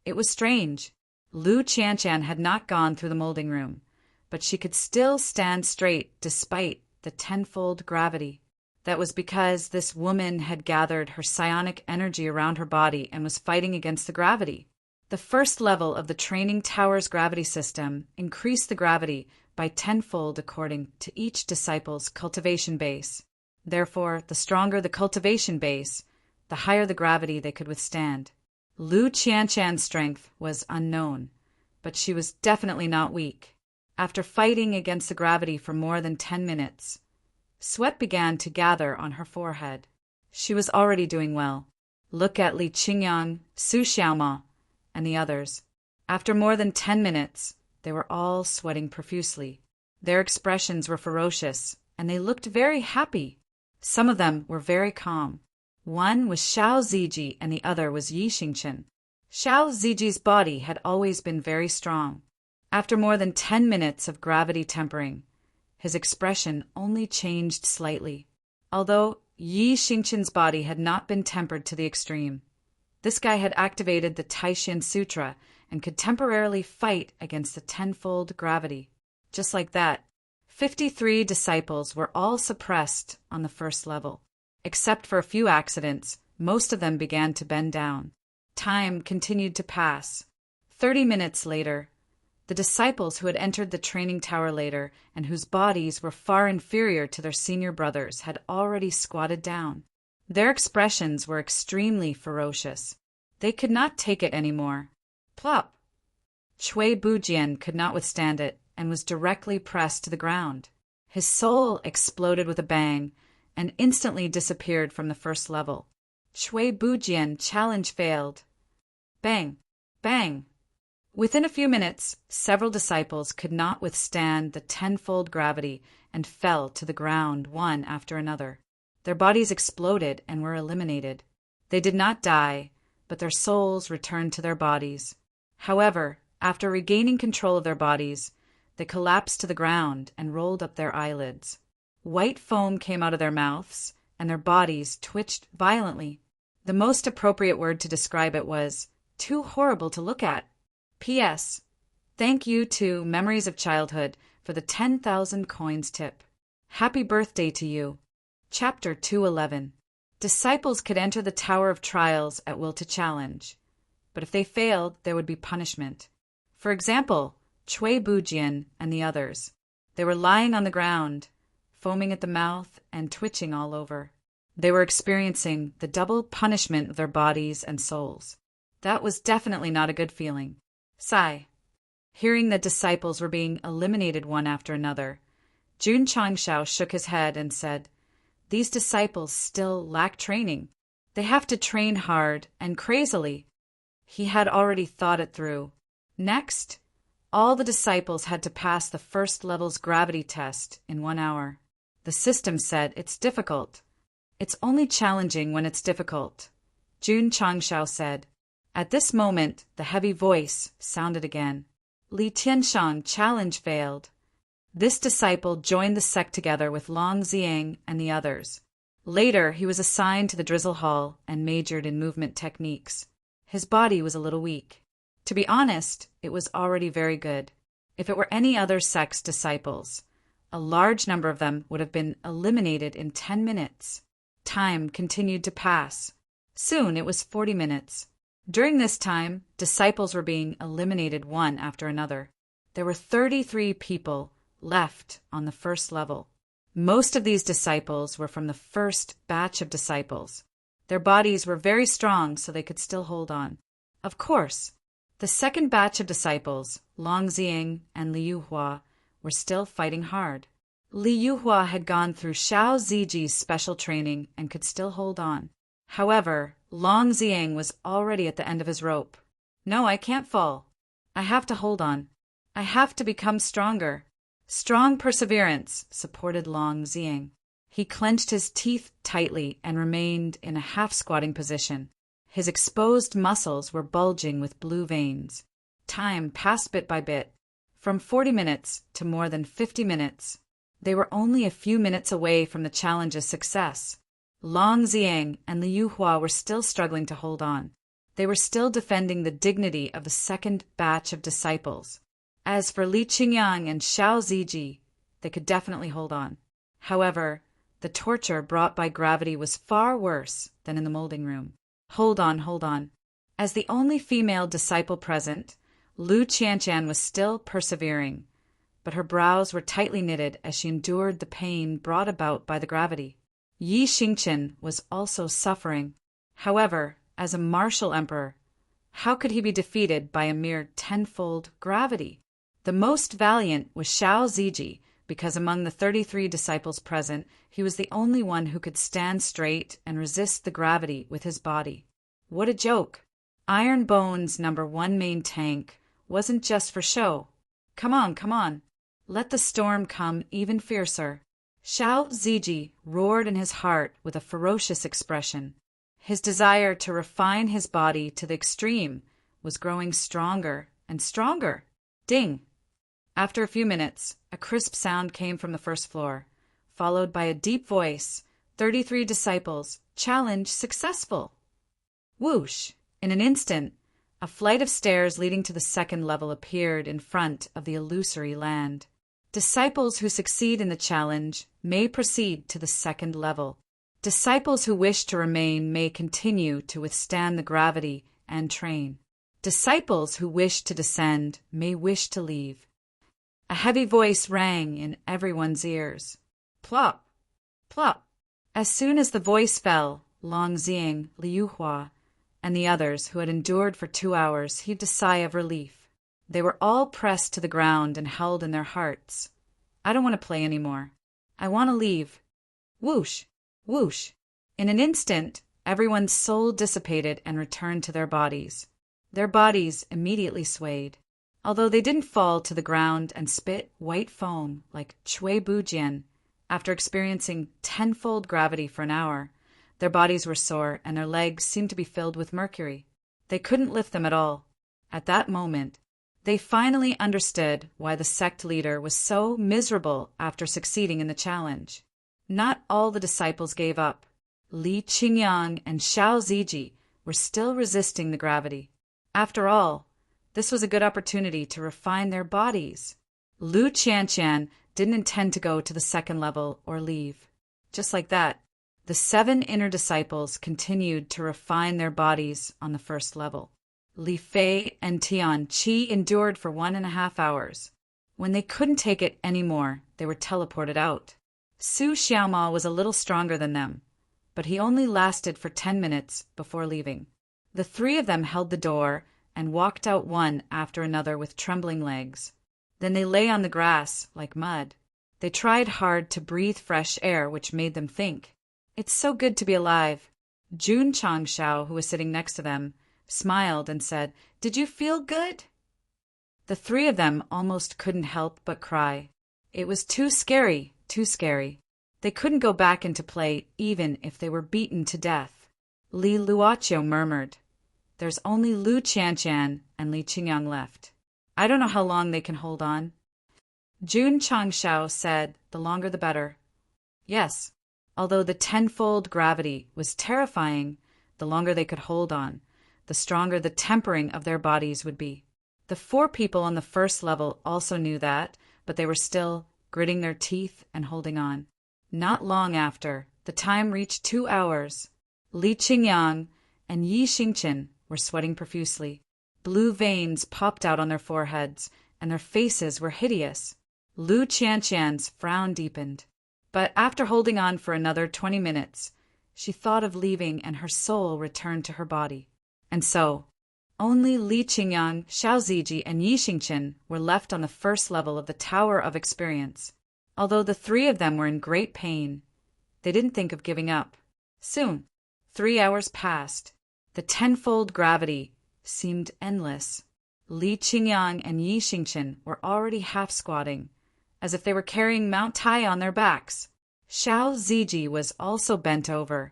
It was strange. Lu Qianqian had not gone through the molding room, but she could still stand straight despite the tenfold gravity. That was because this woman had gathered her psionic energy around her body and was fighting against the gravity. The first level of the training tower's gravity system increased the gravity by tenfold according to each disciple's cultivation base. Therefore, the stronger the cultivation base, the higher the gravity they could withstand. Lu Qianqian's strength was unknown, but she was definitely not weak. After fighting against the gravity for more than 10 minutes, sweat began to gather on her forehead. She was already doing well. Look at Li Qingyang, Su Xiaoma, and the others. After more than 10 minutes, they were all sweating profusely. Their expressions were ferocious, and they looked very happy. Some of them were very calm. One was Xiao Ziji and the other was Yi Xingqian. Xiao Ziji's body had always been very strong. After more than 10 minutes of gravity tempering, his expression only changed slightly. Although Yi Xingqian's body had not been tempered to the extreme, this guy had activated the Taishan Sutra and could temporarily fight against the tenfold gravity. Just like that, 53 disciples were all suppressed on the first level. Except for a few accidents, Most of them began to bend down. Time continued to pass. 30 minutes later, the disciples who had entered the training tower later and whose bodies were far inferior to their senior brothers had already squatted down. Their expressions were extremely ferocious. They could not take it anymore. Plop! Chui Bujian could not withstand it and was directly pressed to the ground. His soul exploded with a bang and instantly disappeared from the first level. Chui Bujian challenge failed. Bang! Bang! Within a few minutes, several disciples could not withstand the tenfold gravity and fell to the ground one after another. Their bodies exploded and were eliminated. They did not die, but their souls returned to their bodies. However, after regaining control of their bodies, they collapsed to the ground and rolled up their eyelids. White foam came out of their mouths, and their bodies twitched violently. The most appropriate word to describe it was, "too horrible to look at." P.S. Thank you to Memories of Childhood for the 10,000 coins tip. Happy birthday to you. Chapter 211. Disciples could enter the Tower of Trials at will to challenge, but if they failed, there would be punishment. For example, Chui Bujian and the others. They were lying on the ground, foaming at the mouth and twitching all over. They were experiencing the double punishment of their bodies and souls. That was definitely not a good feeling. Sigh. Hearing that disciples were being eliminated one after another, Jun Changshao shook his head and said, "These disciples still lack training. They have to train hard and crazily." He had already thought it through. Next, all the disciples had to pass the first level's gravity test in 1 hour. The system said it's difficult. It's only challenging when it's difficult, Jun Changshao said. At this moment, the heavy voice sounded again. Li Tianshang challenge failed. This disciple joined the sect together with Long Ziang and the others. Later, he was assigned to the Drizzle Hall and majored in movement techniques. His body was a little weak. To be honest, it was already very good. If it were any other sect's disciples, a large number of them would have been eliminated in 10 minutes. Time continued to pass. Soon it was 40 minutes. During this time, disciples were being eliminated one after another. There were 33 people left on the first level. Most of these disciples were from the first batch of disciples. Their bodies were very strong, so they could still hold on. Of course, the second batch of disciples, Long Ziang and Li Yuhua, were still fighting hard. Li Yuhua had gone through Xiao Ziji's special training and could still hold on. However, Long Ziang was already at the end of his rope. "No, I can't fall. I have to hold on. I have to become stronger." Strong perseverance supported Long Ziang. He clenched his teeth tightly and remained in a half-squatting position. His exposed muscles were bulging with blue veins. Time passed bit by bit, from 40 minutes to more than 50 minutes. They were only a few minutes away from the challenge's success. Long Ziang and Li Yuhua were still struggling to hold on. They were still defending the dignity of the second batch of disciples. As for Li Qingyang and Xiao Ziji, they could definitely hold on. However, the torture brought by gravity was far worse than in the molding room. Hold on, hold on. As the only female disciple present, Lu Qianqian was still persevering, but her brows were tightly knitted as she endured the pain brought about by the gravity. Yi Xingqian was also suffering. However, as a martial emperor, how could he be defeated by a mere tenfold gravity? The most valiant was Xiao Ziji, because among the 33 disciples present, he was the only one who could stand straight and resist the gravity with his body. What a joke! Iron Bones #1 main tank wasn't just for show. Come on, come on. Let the storm come even fiercer. Xiao Ziji roared in his heart with a ferocious expression. His desire to refine his body to the extreme was growing stronger and stronger. Ding! After a few minutes, a crisp sound came from the first floor, followed by a deep voice. 33 disciples. Challenge successful. Whoosh! In an instant, a flight of stairs leading to the second level appeared in front of the illusory land. Disciples who succeed in the challenge may proceed to the second level. Disciples who wish to remain may continue to withstand the gravity and train. Disciples who wish to descend may wish to leave. A heavy voice rang in everyone's ears. Plop! Plop! As soon as the voice fell, Long Xing, Liu Hua, and the others who had endured for 2 hours heaved a sigh of relief. They were all pressed to the ground and held in their hearts. I don't want to play anymore. I want to leave. Whoosh! Whoosh! In an instant, everyone's soul dissipated and returned to their bodies. Their bodies immediately swayed. Although they didn't fall to the ground and spit white foam like Chui Bujian, after experiencing tenfold gravity for an hour, their bodies were sore and their legs seemed to be filled with mercury. They couldn't lift them at all. At that moment, they finally understood why the sect leader was so miserable after succeeding in the challenge. Not all the disciples gave up. Li Qingyang and Xiao Ziji were still resisting the gravity. After all, this was a good opportunity to refine their bodies. Lu Qianqian didn't intend to go to the second level or leave. Just like that, the 7 inner disciples continued to refine their bodies on the first level. Li Fei and Tian Qi endured for 1.5 hours. When they couldn't take it anymore, they were teleported out. Su Xiaoma was a little stronger than them, but he only lasted for 10 minutes before leaving. The 3 of them held the door and walked out one after another with trembling legs. Then they lay on the grass like mud. They tried hard to breathe fresh air, which made them think. It's so good to be alive. Jun Changshao, who was sitting next to them, smiled and said, "Did you feel good?" The 3 of them almost couldn't help but cry. It was too scary, too scary. They couldn't go back into play even if they were beaten to death. Li Luoqiu murmured, "There's only Lu Qianqian and Li Qingyang left. I don't know how long they can hold on." Jun Changshao said, "The longer the better." Yes, although the tenfold gravity was terrifying, the longer they could hold on, the stronger the tempering of their bodies would be. The 4 people on the first level also knew that, but they were still gritting their teeth and holding on. Not long after, the time reached 2 hours. Li Qingyang and Yi Xingchen were sweating profusely. Blue veins popped out on their foreheads, and their faces were hideous. Lu Qianqian's frown deepened. But after holding on for another 20 minutes, she thought of leaving and her soul returned to her body. And so, only Li Qingyang, Xiao Ziji, and Yi Xingchen were left on the first level of the Tower of Experience. Although the 3 of them were in great pain, they didn't think of giving up. Soon, 3 hours passed. The tenfold gravity seemed endless. Li Qingyang and Yi Xingchen were already half-squatting, as if they were carrying Mount Tai on their backs. Xiao Ziji was also bent over,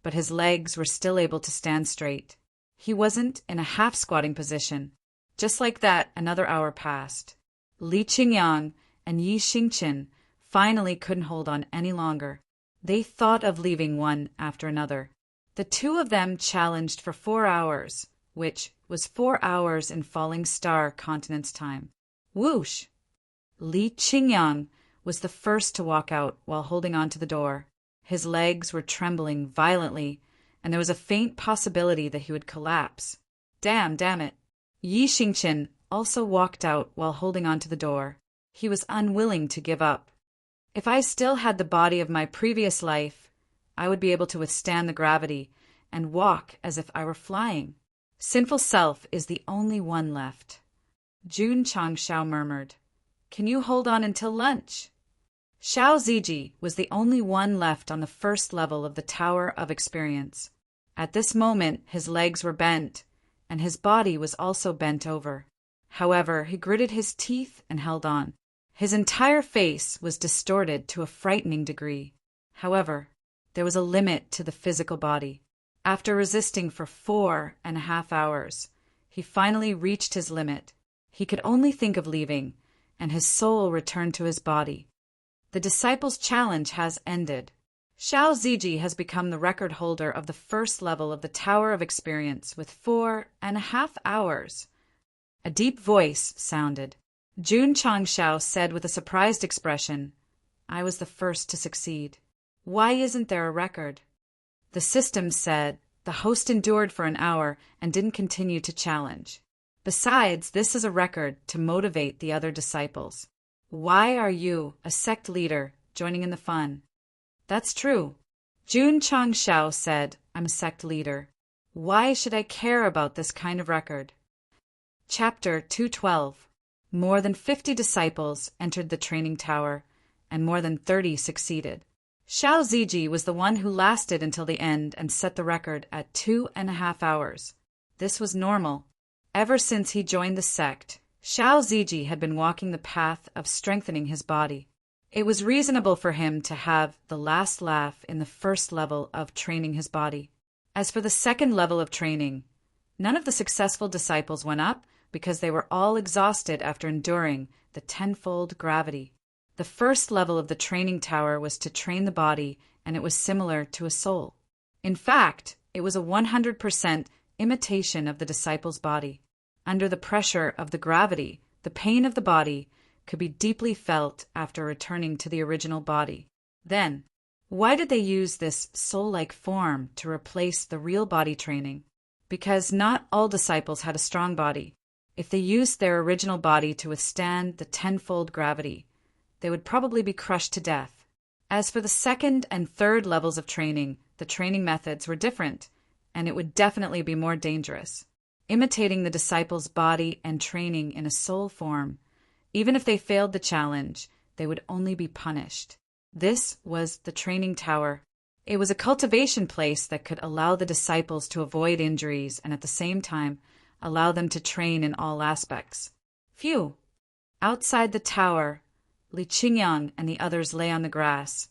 but his legs were still able to stand straight. He wasn't in a half-squatting position. Just like that, another hour passed. Li Qingyang and Yi Xingchen finally couldn't hold on any longer. They thought of leaving one after another. The 2 of them challenged for 4 hours, which was 4 hours in falling star continent's time. Whoosh! Li Qingyang was the first to walk out while holding on to the door. His legs were trembling violently, and there was a faint possibility that he would collapse. Damn it. Yi Xingchen also walked out while holding on to the door. He was unwilling to give up. If I still had the body of my previous life, I would be able to withstand the gravity and walk as if I were flying. Sinful self is the only one left. Jun Changshao murmured, "Can you hold on until lunch?" Xiao Ziji was the only one left on the first level of the Tower of Experience. At this moment, his legs were bent, and his body was also bent over. However, he gritted his teeth and held on. His entire face was distorted to a frightening degree. However, there was a limit to the physical body. After resisting for 4.5 hours, he finally reached his limit. He could only think of leaving, and his soul returned to his body. The disciples' challenge has ended. Xiao Ziji has become the record holder of the first level of the Tower of Experience with 4.5 hours. A deep voice sounded. Jun Changshao said with a surprised expression, "I was the first to succeed." Why isn't there a record? The system said the host endured for an hour and didn't continue to challenge. Besides, this is a record to motivate the other disciples. Why are you, a sect leader, joining in the fun? That's true. Jun Changshao said, I'm a sect leader. Why should I care about this kind of record? Chapter 212. More than 50 disciples entered the training tower, and more than 30 succeeded. Xiao Ziji was the one who lasted until the end and set the record at 2.5 hours. This was normal. Ever since he joined the sect, Xiao Ziji had been walking the path of strengthening his body. It was reasonable for him to have the last laugh in the first level of training his body. As for the second level of training, none of the successful disciples went up because they were all exhausted after enduring the tenfold gravity. The first level of the training tower was to train the body, and it was similar to a soul. In fact, it was a 100% imitation of the disciple's body. Under the pressure of the gravity, the pain of the body could be deeply felt after returning to the original body. Then, why did they use this soul-like form to replace the real body training? Because not all disciples had a strong body. If they used their original body to withstand the tenfold gravity, they would probably be crushed to death. As for the second and third levels of training, the training methods were different, and it would definitely be more dangerous. Imitating the disciple's body and training in a soul form, even if they failed the challenge, they would only be punished. This was the training tower. It was a cultivation place that could allow the disciples to avoid injuries and at the same time allow them to train in all aspects. Phew! Outside the tower, Li Qingyang and the others lay on the grass,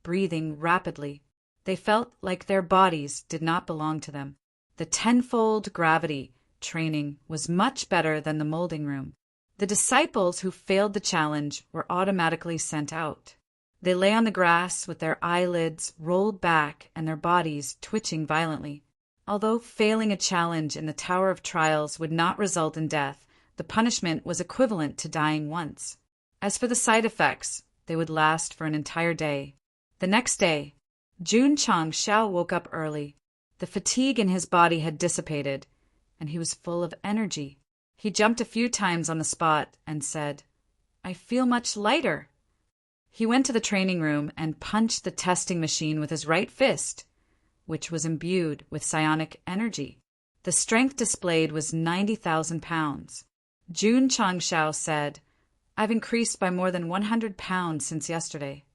breathing rapidly. They felt like their bodies did not belong to them. The tenfold gravity training was much better than the molding room. The disciples who failed the challenge were automatically sent out. They lay on the grass with their eyelids rolled back and their bodies twitching violently. Although failing a challenge in the Tower of Trials would not result in death, the punishment was equivalent to dying once. As for the side effects, they would last for an entire day. The next day, Jun Changshao woke up early. The fatigue in his body had dissipated, and he was full of energy. He jumped a few times on the spot and said, I feel much lighter. He went to the training room and punched the testing machine with his right fist, which was imbued with psionic energy. The strength displayed was 90,000 pounds. Jun Changshao said, I've increased by more than 100 pounds since yesterday.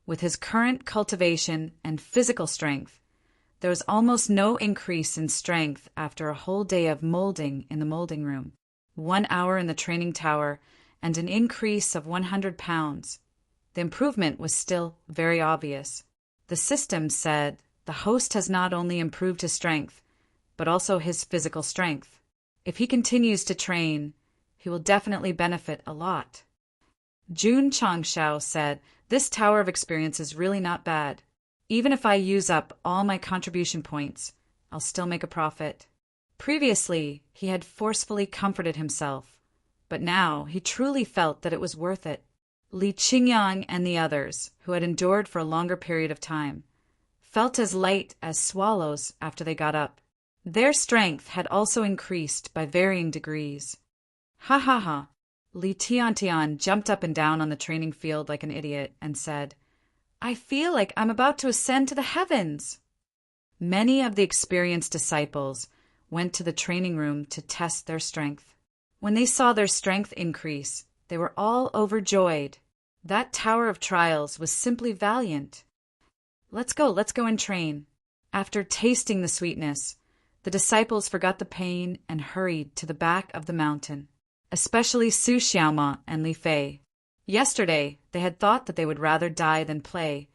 With his current cultivation and physical strength, there was almost no increase in strength after a whole day of molding in the molding room, 1 hour in the training tower, and an increase of 100 pounds. The improvement was still very obvious. The system said the host has not only improved his strength, but also his physical strength. If he continues to train, he will definitely benefit a lot. Jun Changshao said, this tower of experience is really not bad. Even if I use up all my contribution points, I'll still make a profit. Previously, he had forcefully comforted himself, but now he truly felt that it was worth it. Li Qingyang and the others, who had endured for a longer period of time, felt as light as swallows after they got up. Their strength had also increased by varying degrees. Ha ha ha! Li Tiantian jumped up and down on the training field like an idiot and said, I feel like I'm about to ascend to the heavens. Many of the experienced disciples went to the training room to test their strength. When they saw their strength increase, they were all overjoyed. That Tower of Trials was simply valiant. Let's go and train. After tasting the sweetness, the disciples forgot the pain and hurried to the back of the mountain, especially Su Xiaoma and Li Fei. Yesterday, they had thought that they would rather die than play,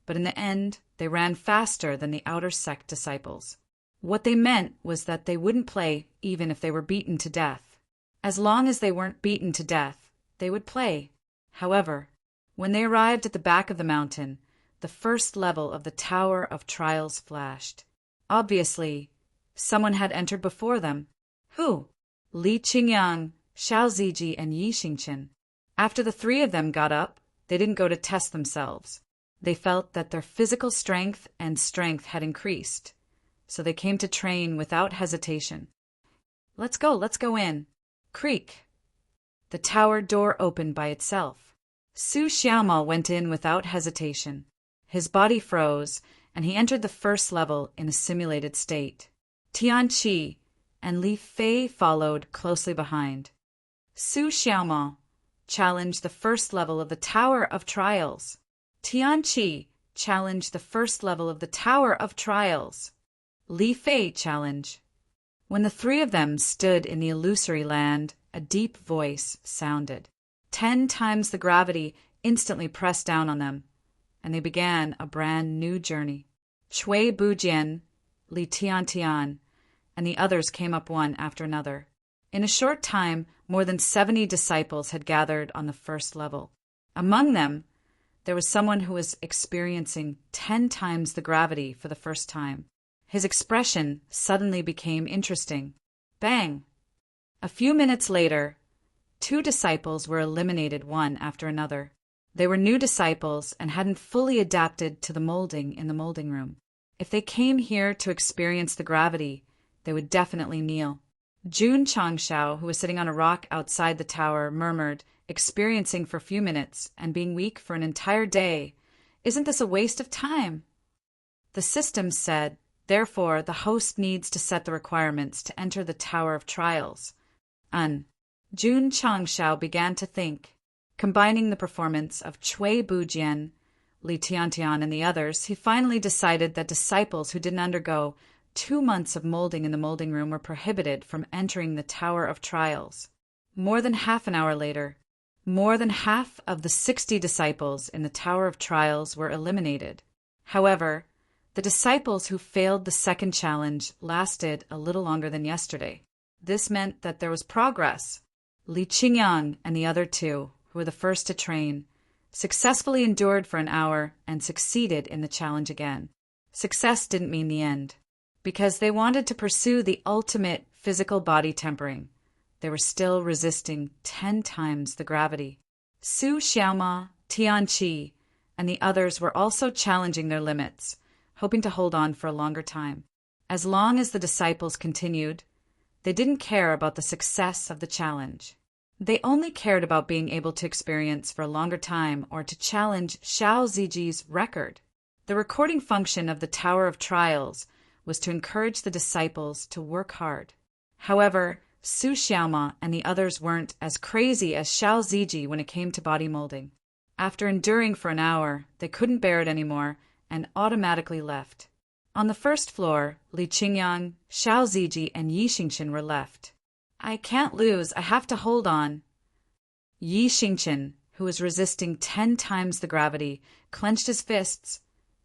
but in the end, they ran faster than the outer sect disciples. What they meant was that they wouldn't play even if they were beaten to death. As long as they weren't beaten to death, they would play. However, when they arrived at the back of the mountain, the first level of the Tower of Trials flashed. Obviously, someone had entered before them. Who? Li Qingyang, Xiao Ziji, and Yi Xingqian. After the three of them got up, they didn't go to test themselves. They felt that their physical strength and strength had increased, so they came to train without hesitation. Let's go in. Creak. The tower door opened by itself. Su Xiaomo went in without hesitation. His body froze, and he entered the first level in a simulated state. Tian Qi and Li Fei followed closely behind. Su Xiaomo challenged the first level of the Tower of Trials. Tian Qi challenged the first level of the Tower of Trials. Li Fei challenge. When the three of them stood in the illusory land, a deep voice sounded. 10 times the gravity instantly pressed down on them, and they began a brand new journey. Cui Bujian, Li Tian, and the others came up one after another. In a short time, more than 70 disciples had gathered on the first level. Among them, there was someone who was experiencing 10 times the gravity for the first time. His expression suddenly became interesting. Bang! A few minutes later, 2 disciples were eliminated one after another. They were new disciples and hadn't fully adapted to the molding in the molding room. If they came here to experience the gravity, they would definitely kneel. Jun Changshao, who was sitting on a rock outside the tower, murmured, experiencing for a few minutes and being weak for an entire day. Isn't this a waste of time? The system said, therefore, the host needs to set the requirements to enter the Tower of Trials. Jun Changshao began to think. Combining the performance of Cui Bujian, Li Tian, and the others, he finally decided that disciples who didn't undergo 2 months of molding in the molding room were prohibited from entering the Tower of Trials. More than half an hour later, more than half of the 60 disciples in the Tower of Trials were eliminated. However, the disciples who failed the second challenge lasted a little longer than yesterday. This meant that there was progress. Li Qingyang and the other 2, who were the first to train, successfully endured for an hour and succeeded in the challenge again. Success didn't mean the end. Because they wanted to pursue the ultimate physical body tempering, they were still resisting 10 times the gravity. Su Xiaoma, Tian Qi, and the others were also challenging their limits, hoping to hold on for a longer time. As long as the disciples continued, they didn't care about the success of the challenge. They only cared about being able to experience for a longer time or to challenge Xiao Ziji's record. The recording function of the Tower of Trials was to encourage the disciples to work hard. However, Su Xiaoma and the others weren't as crazy as Xiao Ziji when it came to body molding. After enduring for an hour, they couldn't bear it anymore and automatically left. On the first floor, Li Qingyang, Xiao Ziji, and Yi Xingchen were left. I can't lose, I have to hold on. Yi Xingchen, who was resisting 10 times the gravity, clenched his fists,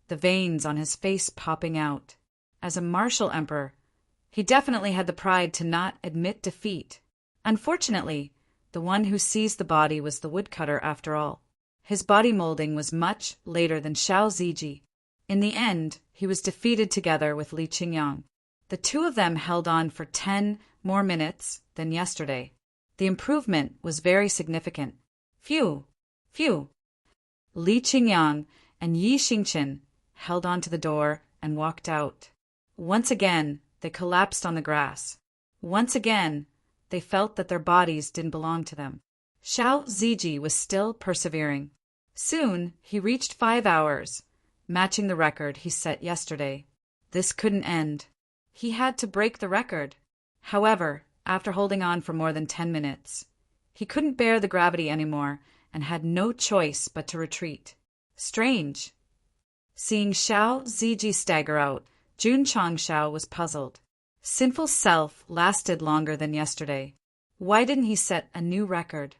the veins on his face popping out. As a martial emperor, he definitely had the pride to not admit defeat. Unfortunately, the one who seized the body was the woodcutter after all. His body molding was much later than Xiao Ziji. In the end, he was defeated together with Li Qingyang. The 2 of them held on for 10 more minutes than yesterday. The improvement was very significant. Phew! Li Qingyang and Yi Xingchen held on to the door and walked out. Once again, they collapsed on the grass. Once again, they felt that their bodies didn't belong to them. Xiao Ziji was still persevering. Soon, he reached 5 hours, matching the record he set yesterday. This couldn't end. He had to break the record. However, after holding on for more than 10 minutes, he couldn't bear the gravity anymore and had no choice but to retreat. Strange. Seeing Xiao Ziji stagger out, Jun Changshao was puzzled. Sinful self lasted longer than yesterday. Why didn't he set a new record?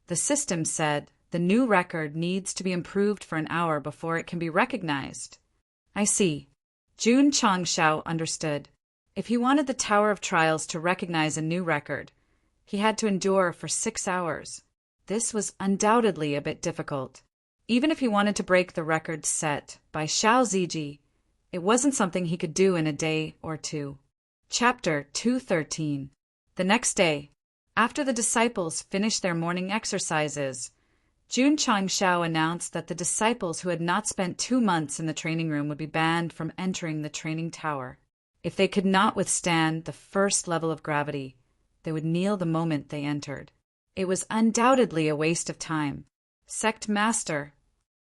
The system said the new record needs to be improved for an hour before it can be recognized. I see. Jun Changshao understood. If he wanted the Tower of Trials to recognize a new record, he had to endure for 6 hours. This was undoubtedly a bit difficult. Even if he wanted to break the record set by Xiao Ziji, it wasn't something he could do in a day or 2. Chapter 213. The next day, after the disciples finished their morning exercises, Jun Changshao announced that the disciples who had not spent 2 months in the training room would be banned from entering the training tower. If they could not withstand the first level of gravity, they would kneel the moment they entered. It was undoubtedly a waste of time. Sect Master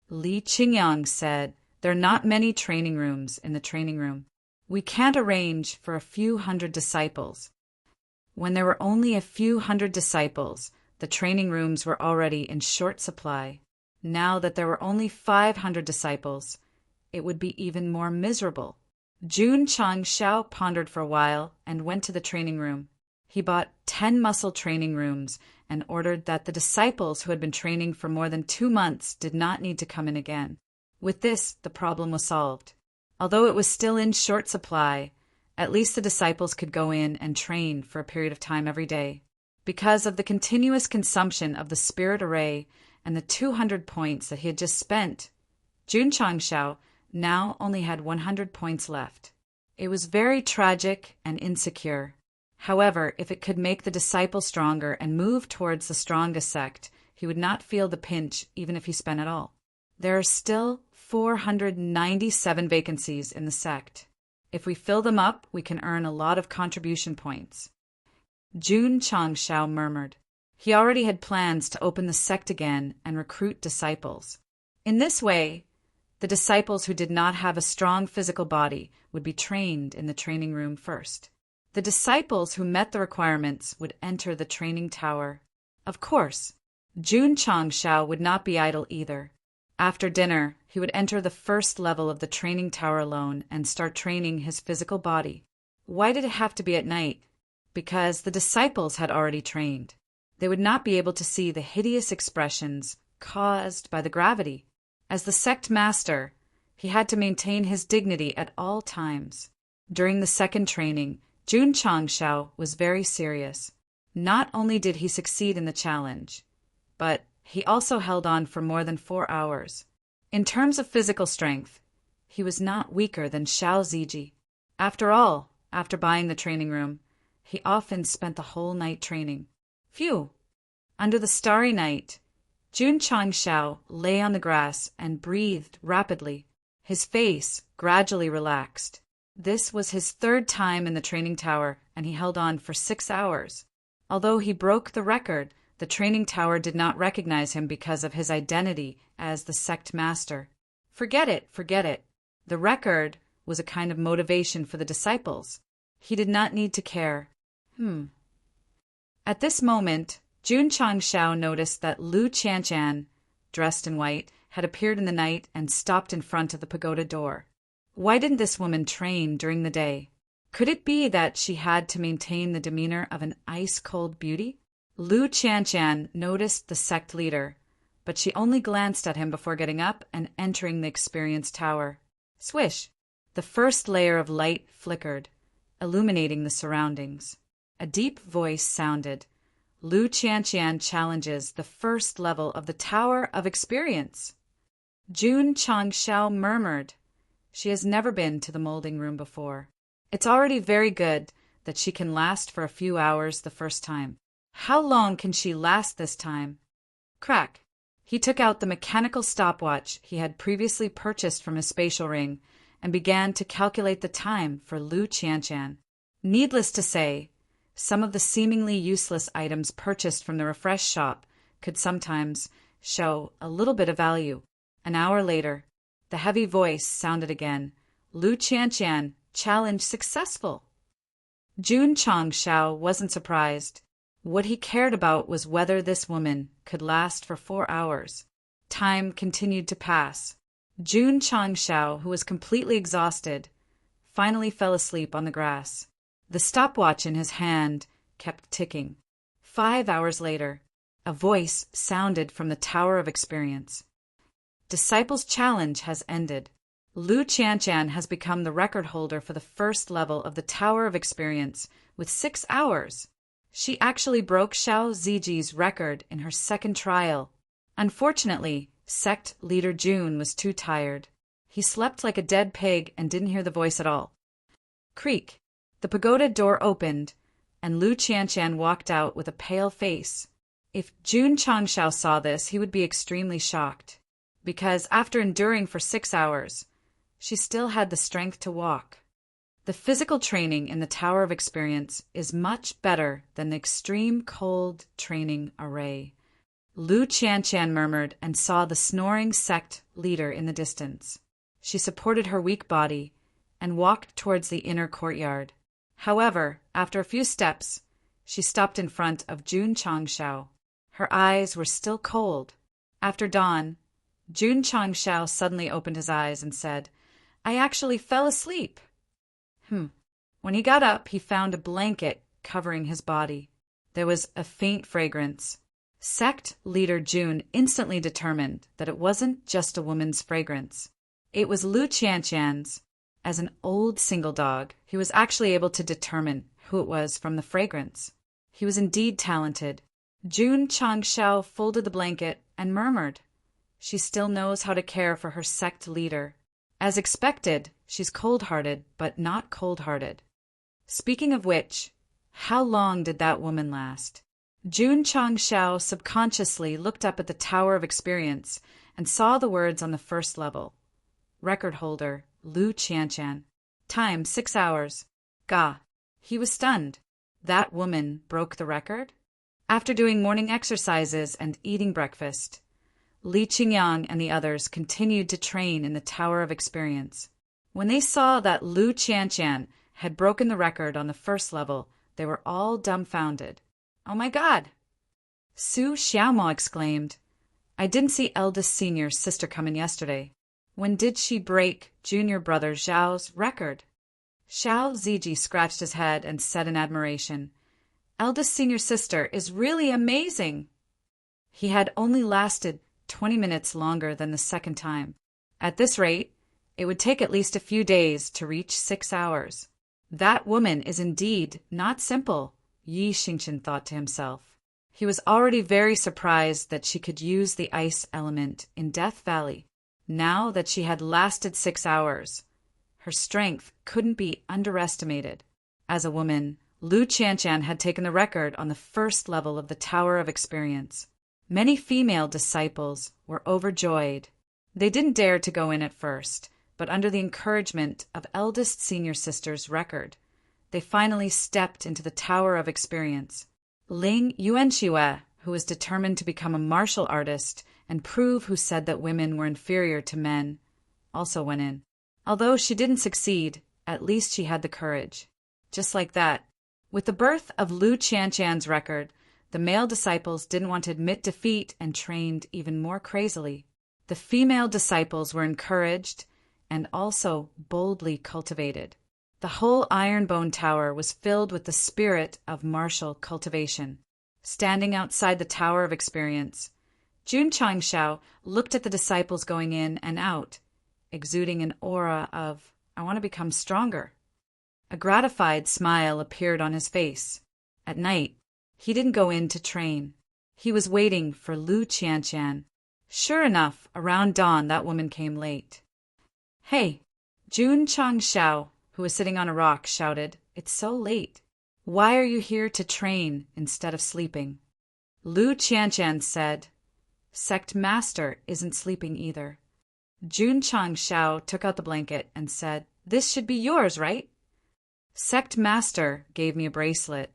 Li Qingyang said, "There are not many training rooms in the training room. We can't arrange for a few hundred disciples." When there were only a few hundred disciples, the training rooms were already in short supply. Now that there were only 500 disciples, it would be even more miserable. Jun Changshao pondered for a while and went to the training room. He bought 10 muscle training rooms and ordered that the disciples who had been training for more than 2 months did not need to come in again. With this, the problem was solved. Although it was still in short supply, at least the disciples could go in and train for a period of time every day. Because of the continuous consumption of the spirit array and the 200 points that he had just spent, Jun Changshao now only had 100 points left. It was very tragic and insecure. However, if it could make the disciple stronger and move towards the strongest sect, he would not feel the pinch even if he spent it all. There are still 497 vacancies in the sect. If we fill them up, we can earn a lot of contribution points. Jun Changshao murmured. He already had plans to open the sect again and recruit disciples. In this way, the disciples who did not have a strong physical body would be trained in the training room first. The disciples who met the requirements would enter the training tower. Of course, Jun Changshao would not be idle either. After dinner, he would enter the first level of the training tower alone and start training his physical body. Why did it have to be at night? Because the disciples had already trained. They would not be able to see the hideous expressions caused by the gravity. As the sect master, he had to maintain his dignity at all times. During the second training, Jun Changshao was very serious. Not only did he succeed in the challenge, but he also held on for more than 4 hours. In terms of physical strength, he was not weaker than Xiao Ziji. After all, after buying the training room, he often spent the whole night training. Phew! Under the starry night, Jun Changshao lay on the grass and breathed rapidly. His face gradually relaxed. This was his 3rd time in the training tower, and he held on for 6 hours. Although he broke the record, the training tower did not recognize him because of his identity as the sect master. Forget it. The record was a kind of motivation for the disciples. He did not need to care. At this moment, Jun Changshao noticed that Lu Qianshan, dressed in white, had appeared in the night and stopped in front of the pagoda door. Why didn't this woman train during the day? Could it be that she had to maintain the demeanor of an ice-cold beauty? Lu Qianshan noticed the sect leader, but she only glanced at him before getting up and entering the experience tower. Swish! The first layer of light flickered, illuminating the surroundings. A deep voice sounded. Lu Qianshan challenges the first level of the Tower of Experience. Jun Changshao murmured. She has never been to the molding room before. It's already very good that she can last for a few hours the first time. How long can she last this time? Crack! He took out the mechanical stopwatch he had previously purchased from his spatial ring and began to calculate the time for Lu Qianshan. Needless to say, some of the seemingly useless items purchased from the refresh shop could sometimes show a little bit of value. An hour later, the heavy voice sounded again. Lu Qianshan, challenge successful. Jun Changshao wasn't surprised. What he cared about was whether this woman could last for 4 hours. Time continued to pass. Jun Changshao, who was completely exhausted, finally fell asleep on the grass. The stopwatch in his hand kept ticking. 5 hours later, a voice sounded from the Tower of Experience. Disciples' challenge has ended. Lu Qianshan has become the record holder for the first level of the Tower of Experience with 6 hours. She actually broke Xiao Ziji's record in her second trial. Unfortunately, sect leader Jun was too tired. He slept like a dead pig and didn't hear the voice at all. Creak! The pagoda door opened, and Lu Qianshan walked out with a pale face. If Jun Changshao saw this, he would be extremely shocked, because after enduring for 6 hours, she still had the strength to walk. The physical training in the Tower of Experience is much better than the extreme cold training array. Lu Qianshan murmured and saw the snoring sect leader in the distance. She supported her weak body and walked towards the inner courtyard. However, after a few steps, she stopped in front of Jun Changshao. Her eyes were still cold. After dawn, Jun Changshao suddenly opened his eyes and said, "I actually fell asleep." When he got up, he found a blanket covering his body. There was a faint fragrance. Sect leader Jun instantly determined that it wasn't just a woman's fragrance. It was Lu Qianshan's. As an old single dog, he was actually able to determine who it was from the fragrance. He was indeed talented. Jun Changshao folded the blanket and murmured, "She still knows how to care for her sect leader. As expected, she's cold-hearted, but not cold-hearted." Speaking of which, how long did that woman last? Jun Changshao subconsciously looked up at the Tower of Experience and saw the words on the first level. Record holder, Lu Qianshan. Time, 6 hours. Ga. He was stunned. That woman broke the record? After doing morning exercises and eating breakfast, Li Qingyang and the others continued to train in the Tower of Experience. When they saw that Lu Qianshan had broken the record on the first level, they were all dumbfounded. "Oh my God!" Su Xiaomo exclaimed, "I didn't see eldest senior's sister come in yesterday. When did she break junior brother Zhao's record?" Xiao Ziji scratched his head and said in admiration, "Eldest senior sister is really amazing." He had only lasted 20 minutes longer than the second time. At this rate, it would take at least a few days to reach 6 hours. That woman is indeed not simple, Yi Xingchen thought to himself. He was already very surprised that she could use the ice element in Death Valley. Now that she had lasted 6 hours, her strength couldn't be underestimated. As a woman, Lu Qianshan had taken the record on the first level of the Tower of Experience. Many female disciples were overjoyed. They didn't dare to go in at first, but under the encouragement of eldest senior sister's record, they finally stepped into the Tower of Experience. Ling Yuanxiue, who was determined to become a martial artist and prove who said that women were inferior to men, also went in. Although she didn't succeed, at least she had the courage. Just like that, with the birth of Lu Qianshan's record, the male disciples didn't want to admit defeat and trained even more crazily. The female disciples were encouraged and also boldly cultivated. The whole Ironbone Tower was filled with the spirit of martial cultivation. Standing outside the Tower of Experience, Jun Changshao looked at the disciples going in and out, exuding an aura of, "I want to become stronger." A gratified smile appeared on his face. At night, he didn't go in to train. He was waiting for Lu Qianshan. Sure enough, around dawn that woman came late. "Hey!" Jun Changshao, who was sitting on a rock, shouted, "It's so late. Why are you here to train instead of sleeping?" Lu Qianshan said, "Sect Master isn't sleeping either." Jun Changshao took out the blanket and said, "This should be yours, right?" Sect Master gave me a bracelet,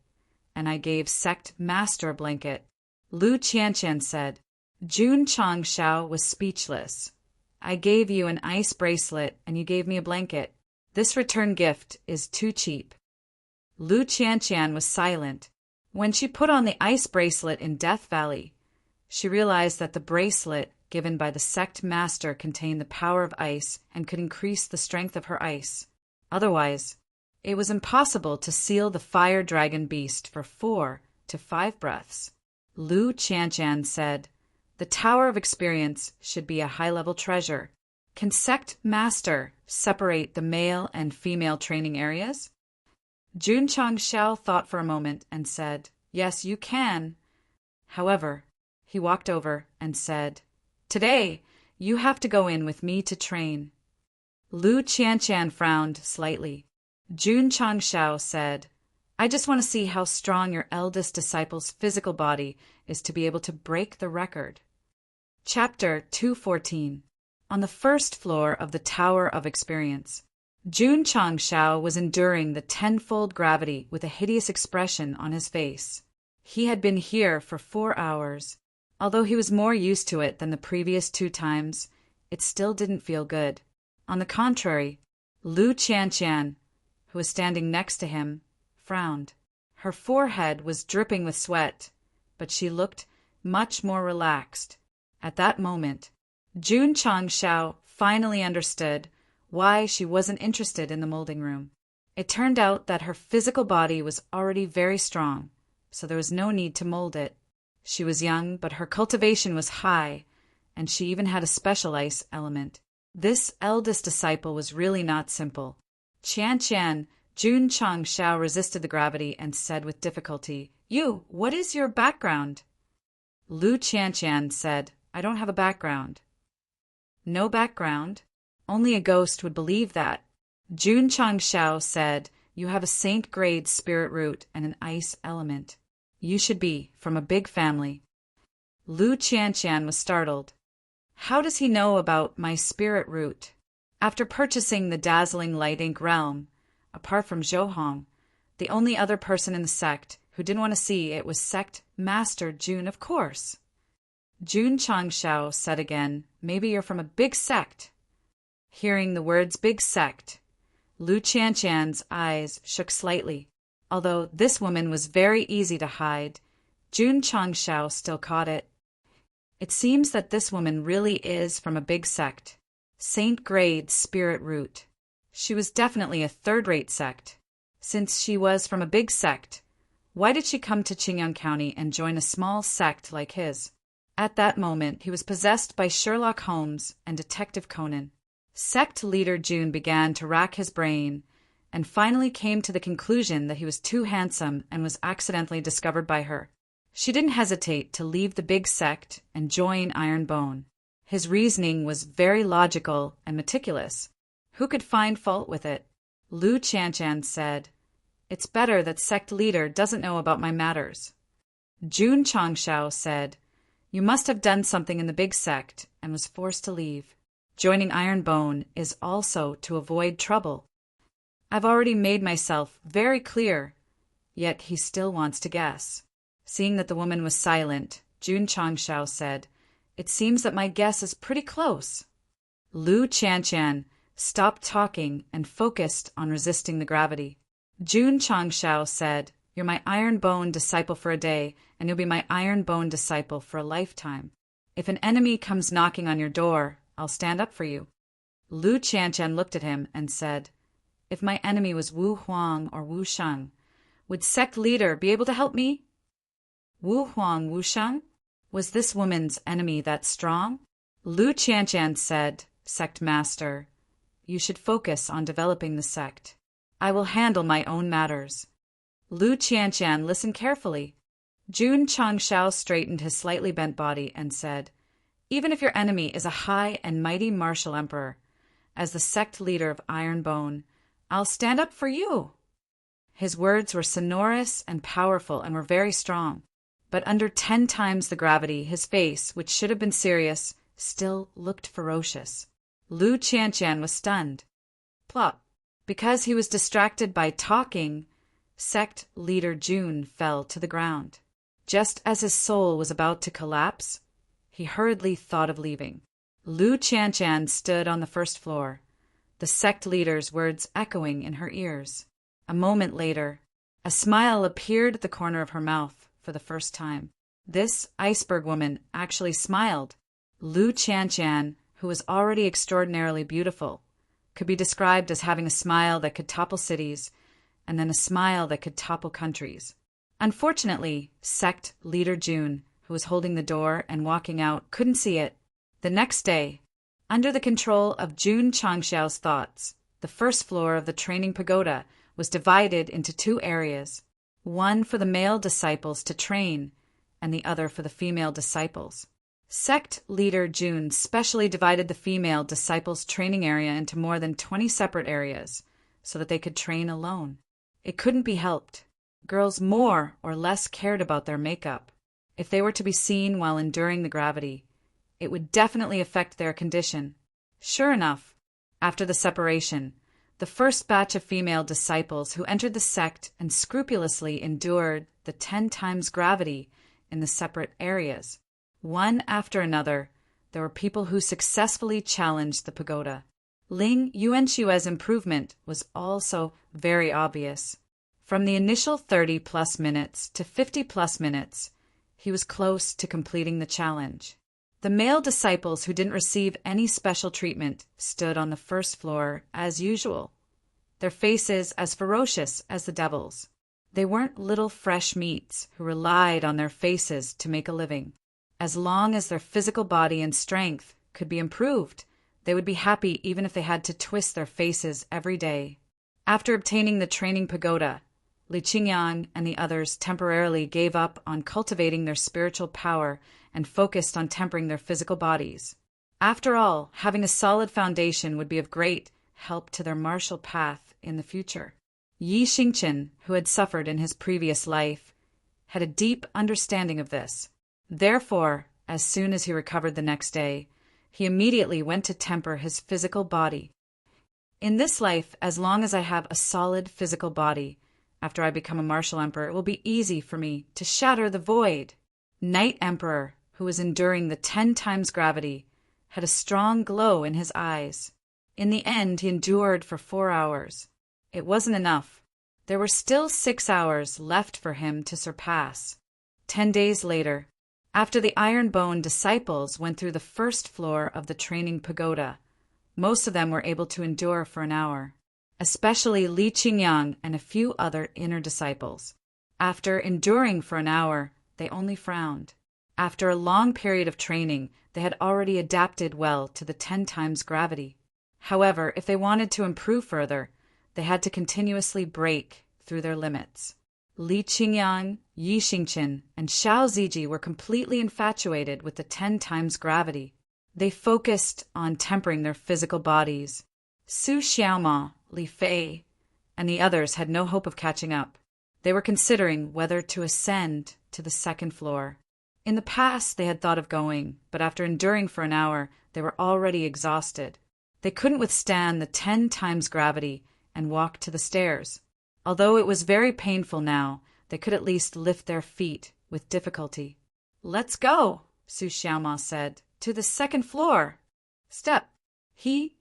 and I gave Sect Master a blanket. Lu Qianshan said. Jun Changshao was speechless. "I gave you an ice bracelet, and you gave me a blanket. This return gift is too cheap." Lu Qianshan was silent. When she put on the ice bracelet in Death Valley, she realized that the bracelet given by the Sect Master contained the power of ice and could increase the strength of her ice. Otherwise, it was impossible to seal the fire dragon beast for 4 to 5 breaths. Lu Qianshan said, "The Tower of Experience should be a high-level treasure. Can Sect Master separate the male and female training areas?" Jun Changshao thought for a moment and said, "Yes, you can." However, he walked over and said, "Today, you have to go in with me to train." Lu Qianshan frowned slightly. Jun Changshao said, I just want to see how strong your eldest disciple's physical body is to be able to break the record. Chapter 214. On the first floor of the Tower of Experience, Jun Changshao was enduring the tenfold gravity with a hideous expression on his face. He had been here for 4 hours. Although he was more used to it than the previous 2 times, it still didn't feel good. On the contrary, Lu Qianqian, who was standing next to him, frowned. Her forehead was dripping with sweat, but she looked much more relaxed. At that moment, Jun Changshao finally understood why she wasn't interested in the molding room. It turned out that her physical body was already very strong, so there was no need to mold it. She was young, but her cultivation was high, and she even had a special ice element. This eldest disciple was really not simple. Qianqian, Jun Changshao resisted the gravity and said with difficulty, "You, what is your background?" Lu Qianqian said, "I don't have a background." "No background? Only a ghost would believe that." Jun Changshao said, "You have a saint-grade spirit root and an ice element. You should be from a big family." Lu Qianqian was startled. "How does he know about my spirit root?" After purchasing the dazzling light ink realm, apart from Zhou, the only other person in the sect who didn't want to see it was Sect Master Jun, of course. Jun Changshao said again, "Maybe you're from a big sect." Hearing the words big sect, Lu Qianqian's eyes shook slightly. Although this woman was very easy to hide, Jun Changshao still caught it. It seems that this woman really is from a big sect. Saint-grade spirit root. She was definitely a third-rate sect. Since she was from a big sect, why did she come to Qingyang County and join a small sect like his? At that moment, he was possessed by Sherlock Holmes and Detective Conan. Sect leader Jun began to rack his brain and finally came to the conclusion that he was too handsome and was accidentally discovered by her. She didn't hesitate to leave the big sect and join Iron Bone. His reasoning was very logical and meticulous. Who could find fault with it? Lu Qianqian said, "It's better that sect leader doesn't know about my matters." Jun Changshao said, "You must have done something in the big sect and was forced to leave. Joining Iron Bone is also to avoid trouble." "I've already made myself very clear," yet he still wants to guess. Seeing that the woman was silent, Jun Changshao said, "It seems that my guess is pretty close." Lu Qianqian stopped talking and focused on resisting the gravity. Jun Changshao said, "You're my Iron Bone disciple for a day, and you'll be my Iron Bone disciple for a lifetime. If an enemy comes knocking on your door, I'll stand up for you." Lu Qianqian looked at him and said, "If my enemy was Wu Huang or Wu Sheng, would sect leader be able to help me?" Wu Huang, Wu Sheng? Was this woman's enemy that strong? Lu Qianqian said, "Sect master, you should focus on developing the sect. I will handle my own matters." Lu Qianqian listened carefully. Jun Changshao straightened his slightly bent body and said, "Even if your enemy is a high and mighty martial emperor, as the sect leader of Iron Bone, I'll stand up for you." His words were sonorous and powerful and were very strong. But under 10 times the gravity, his face, which should have been serious, still looked ferocious. Lu Qianqian was stunned. Plop. Because he was distracted by talking, sect leader Jun fell to the ground. Just as his soul was about to collapse, he hurriedly thought of leaving. Lu Qianqian stood on the first floor, the sect leader's words echoing in her ears. A moment later, a smile appeared at the corner of her mouth for the first time. This iceberg woman actually smiled. Lu Qianqian, who was already extraordinarily beautiful, could be described as having a smile that could topple cities, and then a smile that could topple countries. Unfortunately, sect leader Jun, who was holding the door and walking out, couldn't see it. The next day, under the control of Jun Changshao's thoughts, the first floor of the training pagoda was divided into 2 areas, one for the male disciples to train, and the other for the female disciples. Sect leader Jun specially divided the female disciples' training area into more than 20 separate areas, so that they could train alone. It couldn't be helped. Girls more or less cared about their makeup. If they were to be seen while enduring the gravity, it would definitely affect their condition. Sure enough, after the separation, the first batch of female disciples who entered the sect and scrupulously endured the 10 times gravity in the separate areas. One after another, there were people who successfully challenged the pagoda. Ling Yuanshue's improvement was also very obvious. From the initial 30-plus minutes to 50-plus minutes, he was close to completing the challenge. The male disciples who didn't receive any special treatment stood on the first floor as usual, their faces as ferocious as the devil's. They weren't little fresh meats who relied on their faces to make a living. As long as their physical body and strength could be improved, they would be happy even if they had to twist their faces every day. After obtaining the training pagoda, Li Qingyang and the others temporarily gave up on cultivating their spiritual power and focused on tempering their physical bodies. After all, having a solid foundation would be of great help to their martial path in the future. Yi Xingqian, who had suffered in his previous life, had a deep understanding of this. Therefore, as soon as he recovered the next day, he immediately went to temper his physical body. In this life, as long as I have a solid physical body, after I become a martial emperor, it will be easy for me to shatter the void. Night Emperor, who was enduring the 10 times gravity, had a strong glow in his eyes. In the end, he endured for 4 hours. It wasn't enough. There were still 6 hours left for him to surpass. 10 days later, after the iron-boned disciples went through the first floor of the training pagoda, most of them were able to endure for an hour, especially Li Qingyang and a few other inner disciples. After enduring for an hour, they only frowned. After a long period of training, they had already adapted well to the 10 times gravity. However, if they wanted to improve further, they had to continuously break through their limits. Li Qingyang, Yi Xingqian, and Xiao Ziji were completely infatuated with the 10 times gravity. They focused on tempering their physical bodies. Su Xiaoma, Li Fei, and the others had no hope of catching up. They were considering whether to ascend to the second floor. In the past, they had thought of going, but after enduring for an hour, they were already exhausted. They couldn't withstand the 10 times gravity and walk to the stairs. Although it was very painful now, they could at least lift their feet with difficulty. "Let's go," Su Xiaoma said, "to the second floor." "Step." He,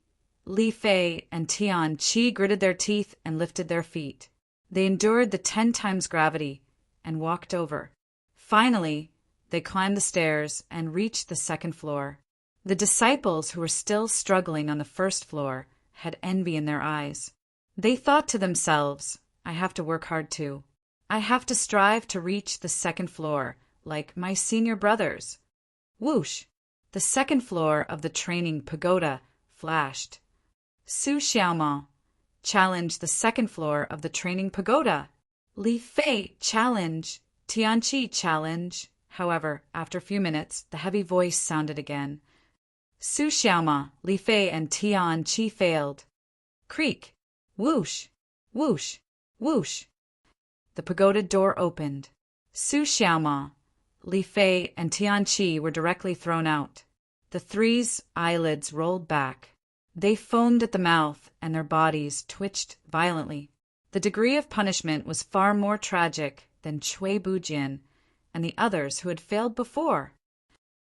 Li Fei, and Tian Qi gritted their teeth and lifted their feet. They endured the 10 times gravity and walked over. Finally, they climbed the stairs and reached the second floor. The disciples who were still struggling on the first floor had envy in their eyes. They thought to themselves, "I have to work hard too. I have to strive to reach the second floor, like my senior brothers." Whoosh! The second floor of the training pagoda flashed. Su Xiaoma challenged the second floor of the training pagoda. Li Fei challenge. Tianqi challenge. However, after a few minutes, the heavy voice sounded again. Su Xiaoma, Li Fei, and Tianqi failed. Creak! Whoosh! Whoosh! Whoosh! The pagoda door opened. Su Xiaoma, Li Fei, and Tianqi were directly thrown out. The three's eyelids rolled back. They foamed at the mouth, and their bodies twitched violently. The degree of punishment was far more tragic than Cui Bujian and the others who had failed before.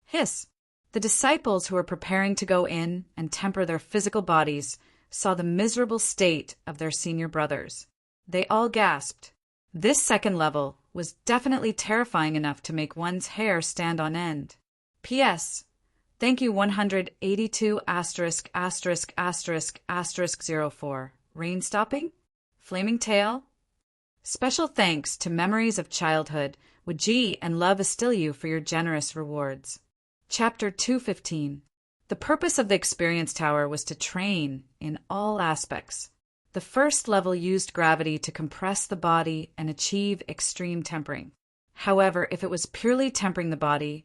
Hiss! The disciples who were preparing to go in and temper their physical bodies saw the miserable state of their senior brothers. They all gasped. This second level was definitely terrifying enough to make one's hair stand on end. P.S. Thank you 182*****04. Rain stopping? Flaming tail? Special thanks to Memories of Childhood with G and Love is Still You for your generous rewards. Chapter 215. The purpose of the Experience Tower was to train in all aspects. The first level used gravity to compress the body and achieve extreme tempering. However, if it was purely tempering the body,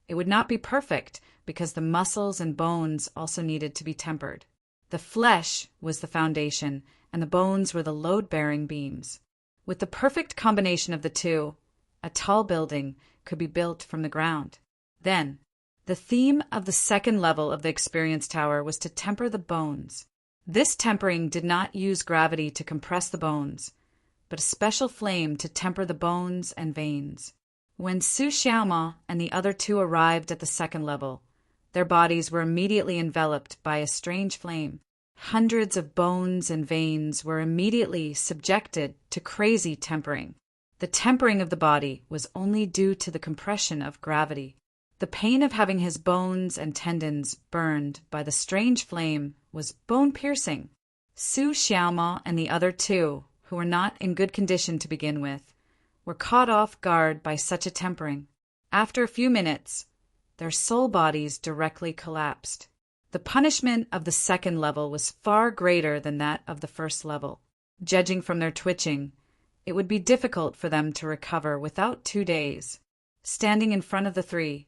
it would not be perfect because the muscles and bones also needed to be tempered. The flesh was the foundation, and the bones were the load-bearing beams. With the perfect combination of the two, a tall building could be built from the ground. Then, the theme of the second level of the Experience Tower was to temper the bones. This tempering did not use gravity to compress the bones, but a special flame to temper the bones and veins. When Su Xiaoma and the other two arrived at the second level, their bodies were immediately enveloped by a strange flame. Hundreds of bones and veins were immediately subjected to crazy tempering. The tempering of the body was only due to the compression of gravity. The pain of having his bones and tendons burned by the strange flame was bone-piercing. Su Xiaoma and the other two, who were not in good condition to begin with, were caught off guard by such a tempering. After a few minutes, their soul bodies directly collapsed. The punishment of the second level was far greater than that of the first level. Judging from their twitching, it would be difficult for them to recover without 2 days. Standing in front of the three,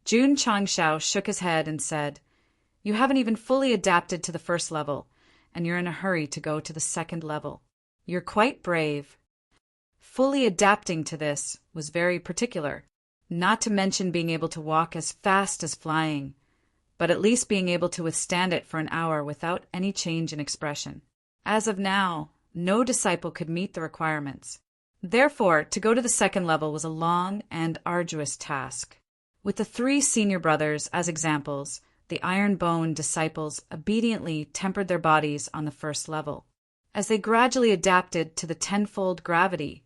Jun Changshao shook his head and said, "You haven't even fully adapted to the first level, and you're in a hurry to go to the second level. You're quite brave." Fully adapting to this was very particular, not to mention being able to walk as fast as flying, but at least being able to withstand it for an hour without any change in expression. As of now, no disciple could meet the requirements. Therefore, to go to the second level was a long and arduous task. With the 3 senior brothers as examples, the iron-boned disciples obediently tempered their bodies on the first level. As they gradually adapted to the tenfold gravity,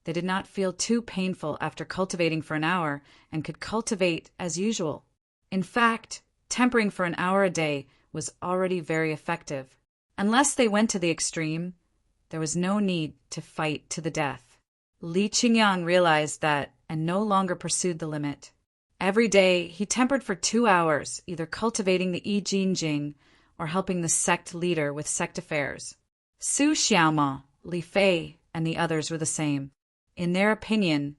they did not feel too painful after cultivating for an hour and could cultivate as usual. In fact, tempering for an hour a day was already very effective. Unless they went to the extreme, there was no need to fight to the death. Li Qingyang realized that and no longer pursued the limit. Every day, he tempered for 2 hours, either cultivating the I Ching Jing or helping the sect leader with sect affairs. Su Xiaoma, Li Fei, and the others were the same. In their opinion,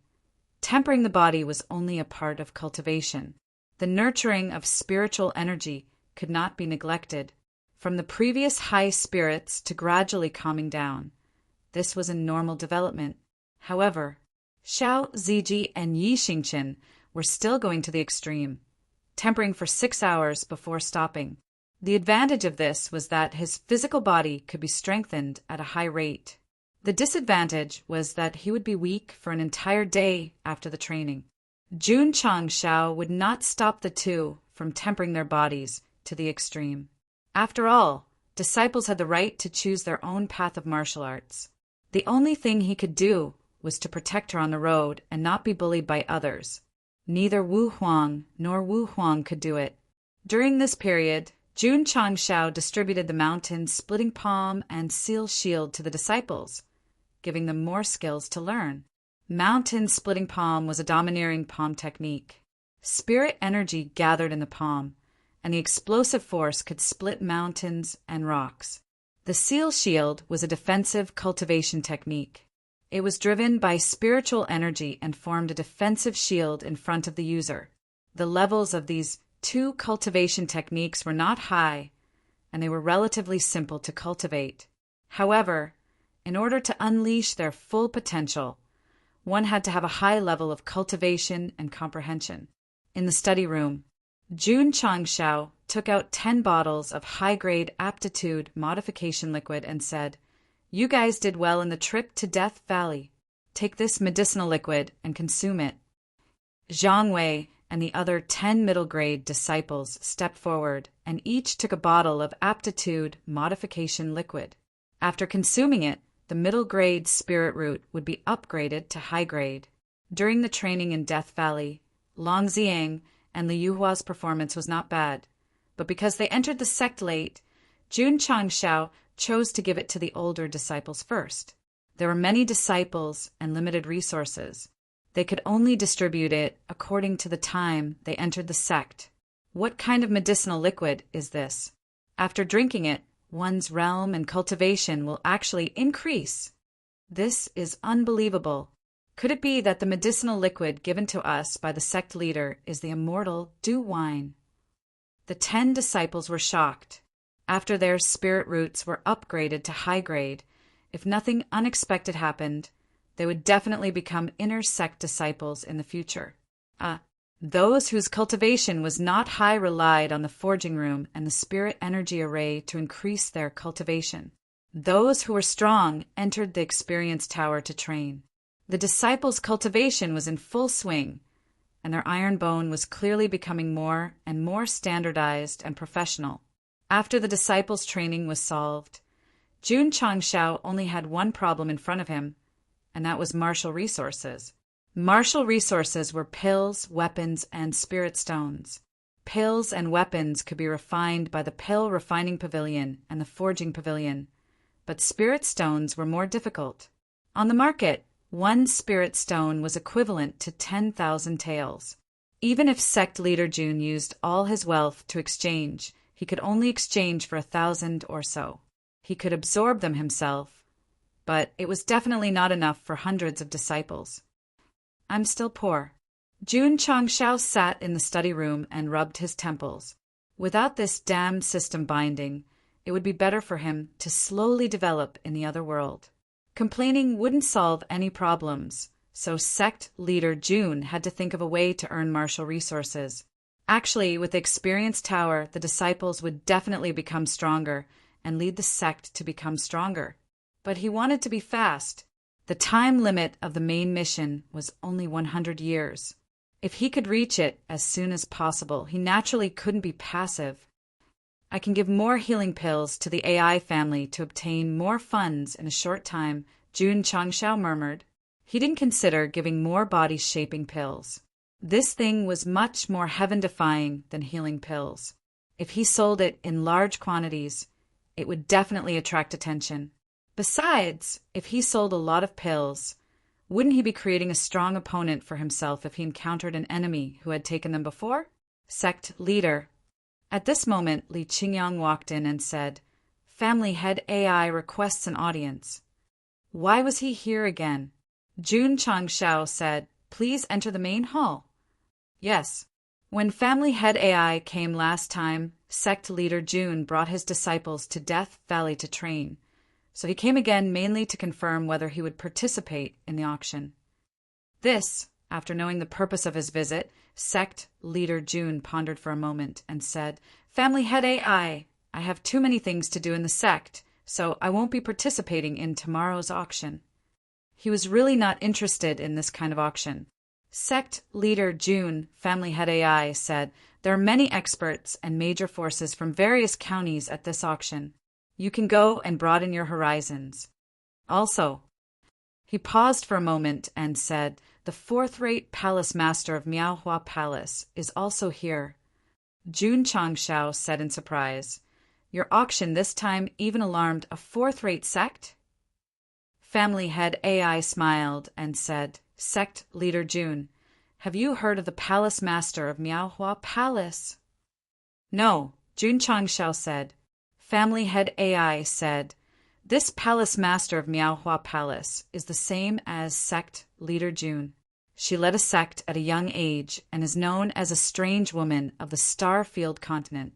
tempering the body was only a part of cultivation. The nurturing of spiritual energy could not be neglected. From the previous high spirits to gradually calming down, this was a normal development. However, Xiao Ziji and Yi Xingqian were still going to the extreme, tempering for 6 hours before stopping. The advantage of this was that his physical body could be strengthened at a high rate. The disadvantage was that he would be weak for an entire day after the training. Jun Changshao would not stop the two from tempering their bodies to the extreme. After all, disciples had the right to choose their own path of martial arts. The only thing he could do was to protect her on the road and not be bullied by others. Neither Wu Huang nor Wu Huang could do it. During this period, Jun Changshao distributed the mountain splitting palm and seal shield to the disciples, giving them more skills to learn. Mountain splitting palm was a domineering palm technique. Spirit energy gathered in the palm, and the explosive force could split mountains and rocks. The seal shield was a defensive cultivation technique. It was driven by spiritual energy and formed a defensive shield in front of the user. The levels of these 2 cultivation techniques were not high, and they were relatively simple to cultivate. However, in order to unleash their full potential, one had to have a high level of cultivation and comprehension. In the study room, Jun Changshao took out 10 bottles of high-grade aptitude modification liquid and said, "You guys did well in the trip to Death Valley. Take this medicinal liquid and consume it." Zhang Wei and the other 10 middle-grade disciples stepped forward and each took a bottle of aptitude modification liquid. After consuming it, the middle-grade spirit root would be upgraded to high-grade. During the training in Death Valley, Long Ziang and Li Yuhua's performance was not bad, but because they entered the sect late, Jun Changshao chose to give it to the older disciples first. There were many disciples and limited resources. They could only distribute it according to the time they entered the sect. What kind of medicinal liquid is this? After drinking it, one's realm and cultivation will actually increase. This is unbelievable. Could it be that the medicinal liquid given to us by the sect leader is the immortal dew wine? The 10 disciples were shocked. After their spirit roots were upgraded to high grade, If nothing unexpected happened, they would definitely become inner sect disciples in the future. Those whose cultivation was not high relied on the forging room and the spirit energy array to increase their cultivation. Those who were strong entered the experience tower to train. The disciples' cultivation was in full swing, and their iron bone was clearly becoming more and more standardized and professional. After the disciples' training was solved, Jun Changshao only had one problem in front of him, and that was martial resources. Martial resources were pills, weapons, and spirit stones. Pills and weapons could be refined by the pill refining pavilion and the forging pavilion, but spirit stones were more difficult. On the market, one spirit stone was equivalent to 10,000 taels. Even if sect leader Jun used all his wealth to exchange, he could only exchange for 1,000 or so. He could absorb them himself, but it was definitely not enough for hundreds of disciples. I'm still poor. Jun Changshao sat in the study room and rubbed his temples. Without this damned system binding, it would be better for him to slowly develop in the other world. Complaining wouldn't solve any problems, so sect leader Jun had to think of a way to earn martial resources. Actually, with the experience tower, the disciples would definitely become stronger and lead the sect to become stronger. But he wanted to be fast. The time limit of the main mission was only 100 years. If he could reach it as soon as possible, he naturally couldn't be passive. I can give more healing pills to the AI family to obtain more funds in a short time, Jun Changshao murmured. He didn't consider giving more body-shaping pills. This thing was much more heaven-defying than healing pills. If he sold it in large quantities, it would definitely attract attention. Besides, if he sold a lot of pills, wouldn't he be creating a strong opponent for himself if he encountered an enemy who had taken them before? Sect leader. At this moment, Li Qingyang walked in and said, Family head AI requests an audience. Why was he here again? Jun Changshao said, Please enter the main hall. Yes. When family head AI came last time, sect leader Jun brought his disciples to Death Valley to train. So he came again mainly to confirm whether he would participate in the auction. This, after knowing the purpose of his visit, sect leader Jun pondered for a moment and said, Family head AI, I have too many things to do in the sect, so I won't be participating in tomorrow's auction. He was really not interested in this kind of auction. Sect leader Jun, family head AI, said, There are many experts and major forces from various counties at this auction. You can go and broaden your horizons. Also, he paused for a moment and said, The fourth-rate palace master of Miaohua Palace is also here. Jun Changshao said in surprise, Your auction this time even alarmed a fourth-rate sect? Family head AI smiled and said, Sect leader Jun, have you heard of the palace master of Miaohua Palace? No, Jun Changshao said. Family head AI said, This palace master of Miaohua Palace is the same as sect leader Jun. She led a sect at a young age and is known as a strange woman of the Starfield continent.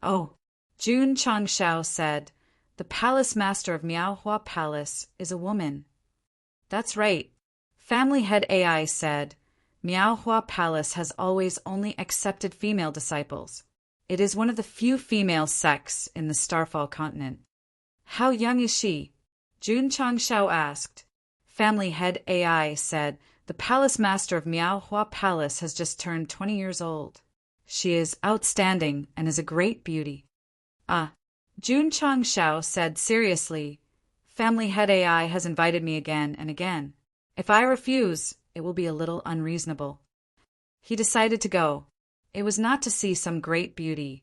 Oh, Jun Changshao said, The palace master of Miaohua Palace is a woman. That's right. Family head AI said, Miaohua Palace has always only accepted female disciples. It is one of the few female sects in the Starfall continent. How young is she? Jun Changshao asked. Family head AI said, The palace master of Miaohua Palace has just turned 20 years old. She is outstanding and is a great beauty. Jun Changshao said seriously, Family head AI has invited me again and again. If I refuse, it will be a little unreasonable. He decided to go. It was not to see some great beauty,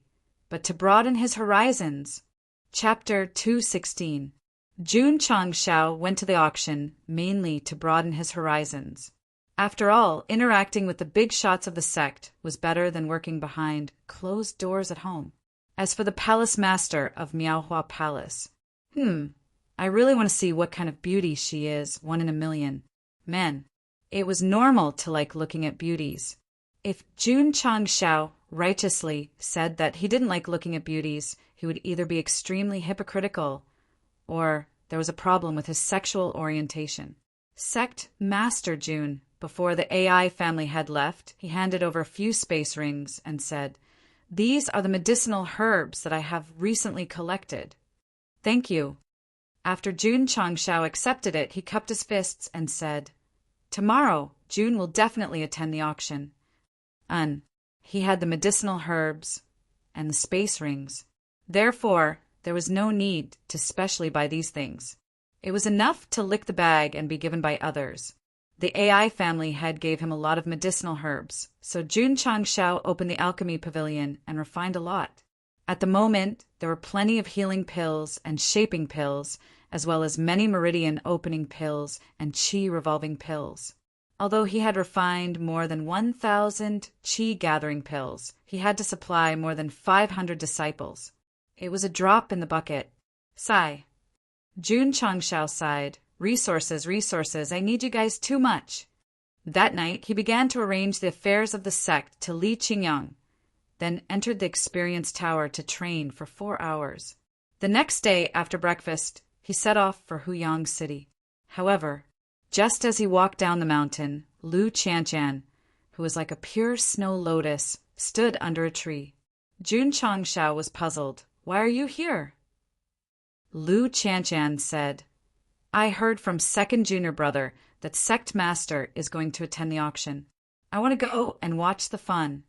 but to broaden his horizons. Chapter 216. Jun Changshao went to the auction mainly to broaden his horizons. After all, interacting with the big shots of the sect was better than working behind closed doors at home. As for the palace master of Miaohua Palace, I really want to see what kind of beauty she is, 1 in a million. Men, it was normal to like looking at beauties. If Jun Changshao righteously said that he didn't like looking at beauties, he would either be extremely hypocritical or there was a problem with his sexual orientation. Sect Master June, before the AI family had left, he handed over a few space rings and said, "These are the medicinal herbs that I have recently collected. Thank you." After Jun Changshao accepted it, he cupped his fists and said, "Tomorrow, June will definitely attend the auction." He had the medicinal herbs and the space rings. Therefore, there was no need to specially buy these things. It was enough to lick the bag and be given by others. The AI family head gave him a lot of medicinal herbs, so Jun Changshao opened the alchemy pavilion and refined a lot. At the moment, there were plenty of healing pills and shaping pills, as well as many meridian opening pills and qi revolving pills. Although he had refined more than 1,000 qi gathering pills, he had to supply more than 500 disciples. It was a drop in the bucket. Sigh. Jun Changshao sighed. Resources, I need you guys too much. That night, he began to arrange the affairs of the sect to Li Qingyang, then entered the experience tower to train for 4 hours. The next day, after breakfast, he set off for Huyang City. However, just as he walked down the mountain, Lu Qianqian, who was like a pure snow lotus, stood under a tree. Jun Changshao was puzzled. "Why are you here?" Lu Qianqian said, "I heard from second junior brother that Sect Master is going to attend the auction. I want to go and watch the fun.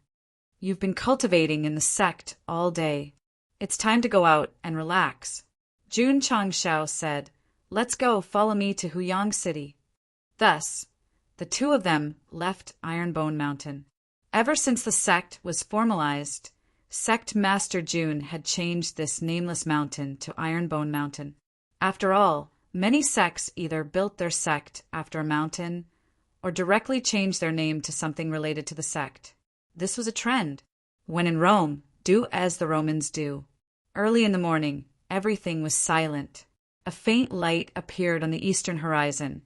You've been cultivating in the sect all day. It's time to go out and relax." Jun Changshao said, "Let's go, follow me to Huyang City." Thus, the two of them left Ironbone Mountain. Ever since the sect was formalized, Sect Master June had changed this nameless mountain to Ironbone Mountain. After all, many sects either built their sect after a mountain or directly changed their name to something related to the sect. This was a trend. When in Rome, do as the Romans do. Early in the morning, everything was silent. A faint light appeared on the eastern horizon,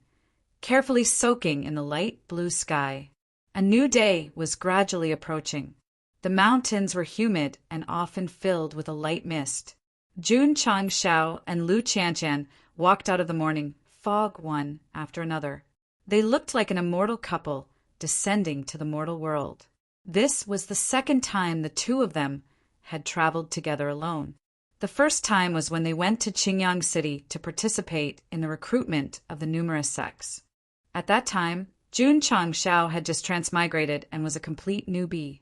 carefully soaking in the light blue sky. A new day was gradually approaching. The mountains were humid and often filled with a light mist. Jun Changshao and Lu Qianqian walked out of the morning fog one after another. They looked like an immortal couple descending to the mortal world. This was the second time the two of them had traveled together alone. The first time was when they went to Qingyang City to participate in the recruitment of the numerous sects. At that time, Jun Changshao had just transmigrated and was a complete newbie.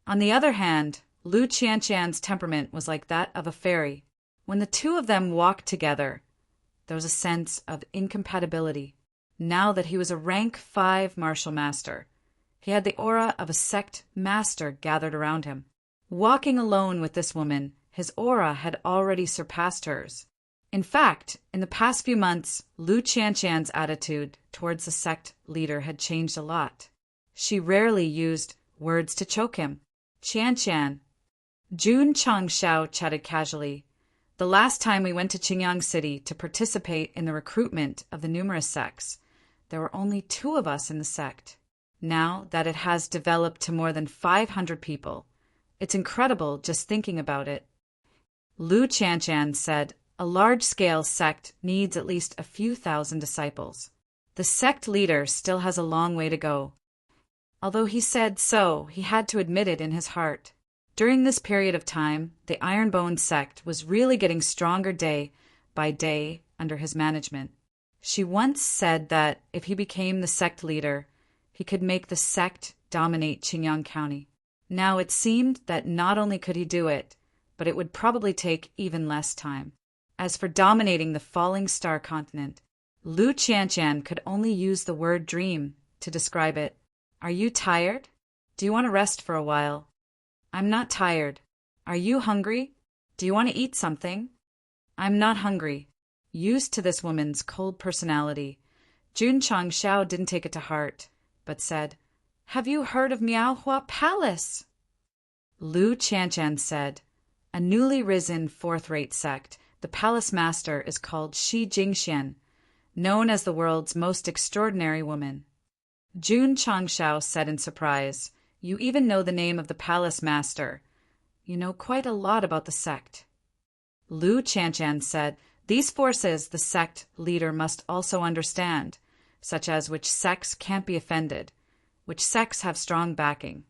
On the other hand, Lu Qianqian's temperament was like that of a fairy. When the two of them walked together, there was a sense of incompatibility. Now that he was a rank 5 martial master, he had the aura of a sect master gathered around him. Walking alone with this woman, his aura had already surpassed hers. In fact, in the past few months, Lu Qianqian's attitude towards the sect leader had changed a lot. She rarely used words to choke him. "Qianqian." Jun Changshao chatted casually. "The last time we went to Qingyang City to participate in the recruitment of the numerous sects, there were only 2 of us in the sect. Now that it has developed to more than 500 people, it's incredible just thinking about it." Lu Qianqian said, "A large-scale sect needs at least a few thousand disciples. The sect leader still has a long way to go." Although he said so, he had to admit it in his heart. During this period of time, the Ironbone sect was really getting stronger day by day under his management. She once said that if he became the sect leader, he could make the sect dominate Qingyang County. Now it seemed that not only could he do it, but it would probably take even less time. As for dominating the falling star continent, Lu Qianqian could only use the word dream to describe it. "Are you tired? Do you want to rest for a while?" "I'm not tired." "Are you hungry? Do you want to eat something?" "I'm not hungry." Used to this woman's cold personality, Jun Changshao didn't take it to heart, but said, "Have you heard of Miaohua Palace?" Lu Qianqian said, "A newly risen 4th-rate sect, the palace master is called Shi Jingxian, known as the world's most extraordinary woman." Jun Changshao said in surprise, "You even know the name of the palace master. You know quite a lot about the sect." Lu Qianqian said, These forces the sect leader must also understand, such as which sects can't be offended, which sects have strong backing.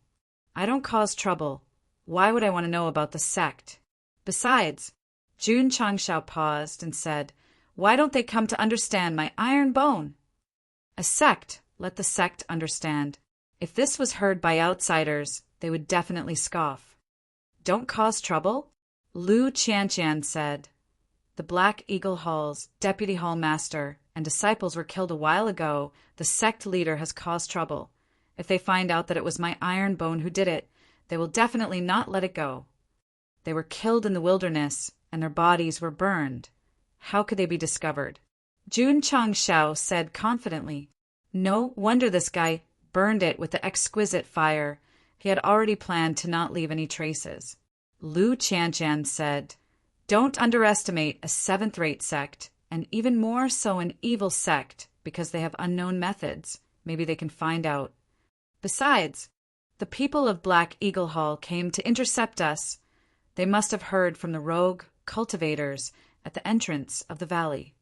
I don't cause trouble. Why would I want to know about the sect? Besides, Jun Changshao paused and said, why don't they come to understand my iron bone? A sect, let the sect understand. If this was heard by outsiders, they would definitely scoff. Don't cause trouble? Lu Qianqian said. The Black Eagle Hall's deputy hall master and disciples were killed a while ago. The sect leader has caused trouble. If they find out that it was my iron bone who did it, they will definitely not let it go. They were killed in the wilderness, and their bodies were burned. How could they be discovered? Jun Changshao said confidently. No wonder this guy burned it with the exquisite fire. He had already planned to not leave any traces. Lu Qianqian said, don't underestimate a seventh-rate sect, and even more so an evil sect, because they have unknown methods. Maybe they can find out. Besides, the people of Black Eagle Hall came to intercept us. They must have heard from the rogue cultivators at the entrance of the valley.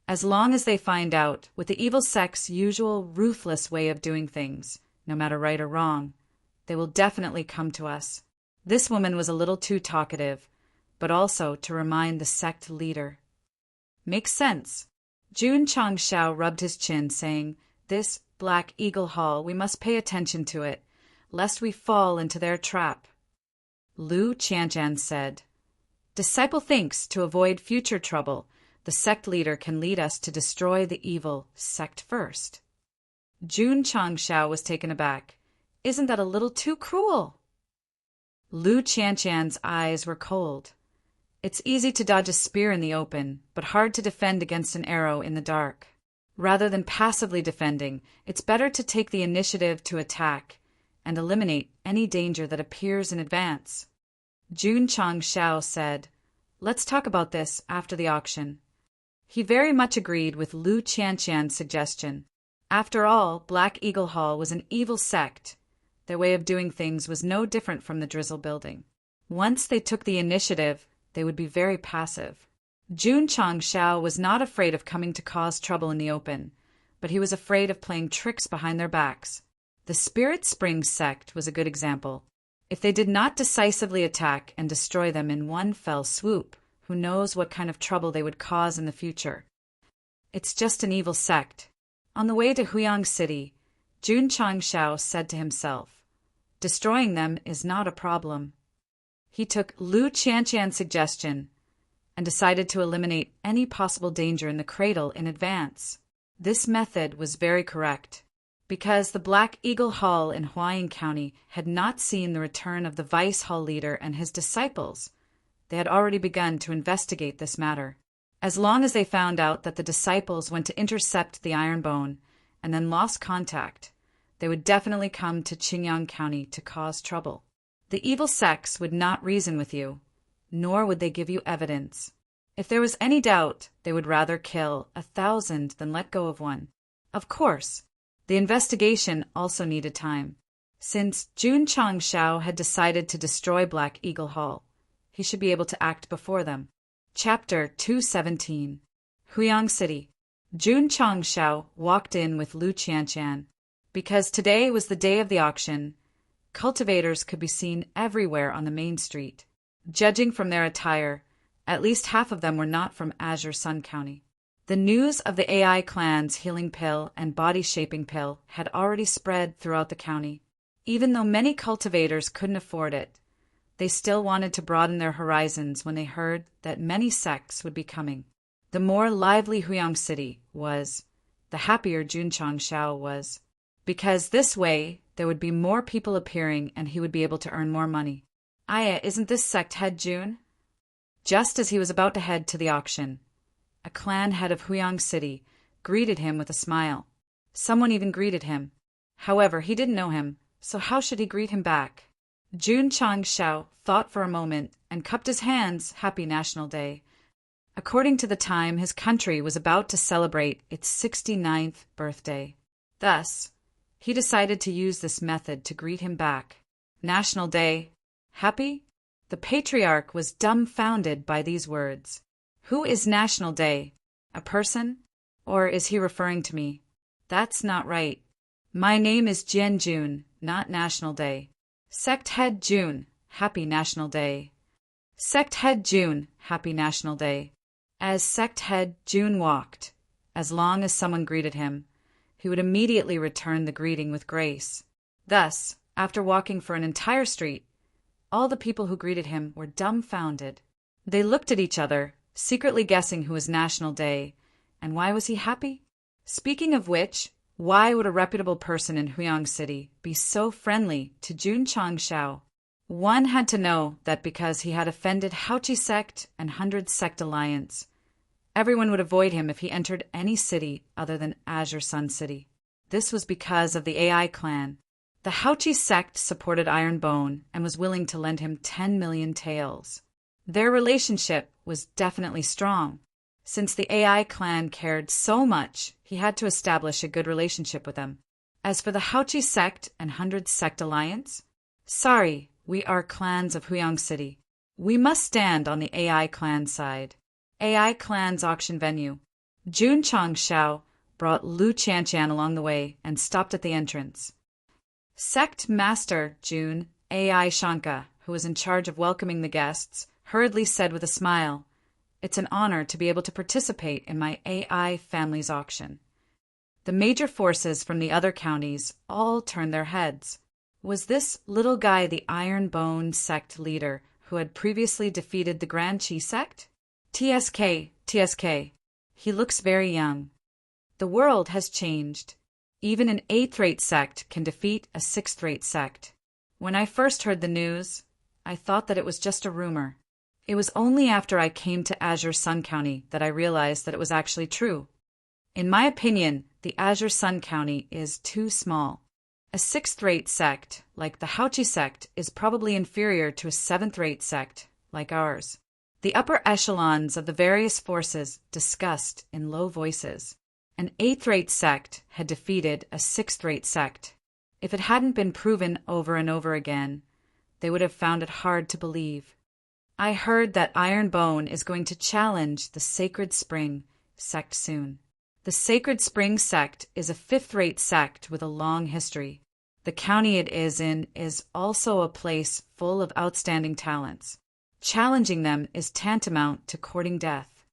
As long as they find out, with the evil sect's usual ruthless way of doing things, no matter right or wrong, they will definitely come to us. This woman was a little too talkative, but also to remind the sect leader. Makes sense. Jun Changshao rubbed his chin, saying, this Black Eagle Hall, we must pay attention to it, lest we fall into their trap. Lu Qianqian said, disciple thinks to avoid future trouble, the sect leader can lead us to destroy the evil sect first. Jun Changshao was taken aback. Isn't that a little too cruel? Lu Qianqian's eyes were cold. It's easy to dodge a spear in the open, but hard to defend against an arrow in the dark. Rather than passively defending, it's better to take the initiative to attack and eliminate any danger that appears in advance. Jun Changshao said, let's talk about this after the auction. He very much agreed with Lu Qianqian's suggestion. After all, Black Eagle Hall was an evil sect. Their way of doing things was no different from the Drizzle building. Once they took the initiative, they would be very passive. Jun Changshao was not afraid of coming to cause trouble in the open, but he was afraid of playing tricks behind their backs. The Spirit Spring sect was a good example. If they did not decisively attack and destroy them in one fell swoop, who knows what kind of trouble they would cause in the future. It's just an evil sect. On the way to Huyang City, Jun Changshao said to himself, destroying them is not a problem. He took Lu Qianqian's suggestion and decided to eliminate any possible danger in the cradle in advance. This method was very correct, because the Black Eagle Hall in Huayin County had not seen the return of the Vice Hall leader and his disciples. They had already begun to investigate this matter. As long as they found out that the disciples went to intercept the iron bone and then lost contact, they would definitely come to Qingyang County to cause trouble. The evil sects would not reason with you, nor would they give you evidence. If there was any doubt, they would rather kill 1,000 than let go of one. Of course, the investigation also needed time. Since Jun Changshao had decided to destroy Black Eagle Hall, he should be able to act before them. Chapter 217. Huyang City. Jun Changshao walked in with Lu Qianqian. Because today was the day of the auction, cultivators could be seen everywhere on the main street. Judging from their attire, at least half of them were not from Azure Sun County. The news of the AI clan's healing pill and body-shaping pill had already spread throughout the county. Even though many cultivators couldn't afford it, they still wanted to broaden their horizons when they heard that many sects would be coming. The more lively Huyang City was, the happier Jun Changshao was, because this way there would be more people appearing and he would be able to earn more money. Aya, isn't this sect head Jun? Just as he was about to head to the auction, a clan head of Huyang City greeted him with a smile. Someone even greeted him. However, he didn't know him, so how should he greet him back? Jun Changshao thought for a moment and cupped his hands. Happy National Day. According to the time, his country was about to celebrate its 69th birthday. Thus, he decided to use this method to greet him back. National Day. Happy? The patriarch was dumbfounded by these words. Who is National Day? A person? Or is he referring to me? That's not right. My name is Jian Jun, not National Day. Sect Head June, Happy National Day. Sect Head June, Happy National Day. As Sect Head June walked, as long as someone greeted him, he would immediately return the greeting with grace. Thus, after walking for an entire street, all the people who greeted him were dumbfounded. They looked at each other, secretly guessing who was National Day, and why was he happy? Speaking of which, why would a reputable person in Huyang City be so friendly to Jun Changshao? One had to know that because he had offended Haochi Sect and 100 Sect Alliance, everyone would avoid him if he entered any city other than Azure Sun City. This was because of the AI clan. The Haochi Sect supported Iron Bone and was willing to lend him 10 million taels. Their relationship was definitely strong. Since the AI clan cared so much, he had to establish a good relationship with them. As for the Haochi Sect and 100 Sect Alliance, sorry, we are clans of Huyang City. We must stand on the AI clan side. AI clan's auction venue. Jun Changshao brought Lu Qianqian along the way and stopped at the entrance. Sect Master Jun, AI Shanka, who was in charge of welcoming the guests, hurriedly said with a smile, "It's an honor to be able to participate in my AI family's auction." The major forces from the other counties all turned their heads. Was this little guy the Iron Bone Sect leader who had previously defeated the Grand Chi Sect? TSK. He looks very young. The world has changed. Even an 8th-rate sect can defeat a 6th-rate sect. When I first heard the news, I thought that it was just a rumor. It was only after I came to Azure Sun County that I realized that it was actually true. In my opinion, the Azure Sun County is too small. A 6th-rate sect, like the Haochi Sect, is probably inferior to a 7th-rate sect, like ours. The upper echelons of the various forces discussed in low voices. An 8th-rate sect had defeated a 6th-rate sect. If it hadn't been proven over and over again, they would have found it hard to believe. I heard that Iron Bone is going to challenge the Sacred Spring Sect soon. The Sacred Spring Sect is a 5th-rate sect with a long history. The county it is in is also a place full of outstanding talents. Challenging them is tantamount to courting death.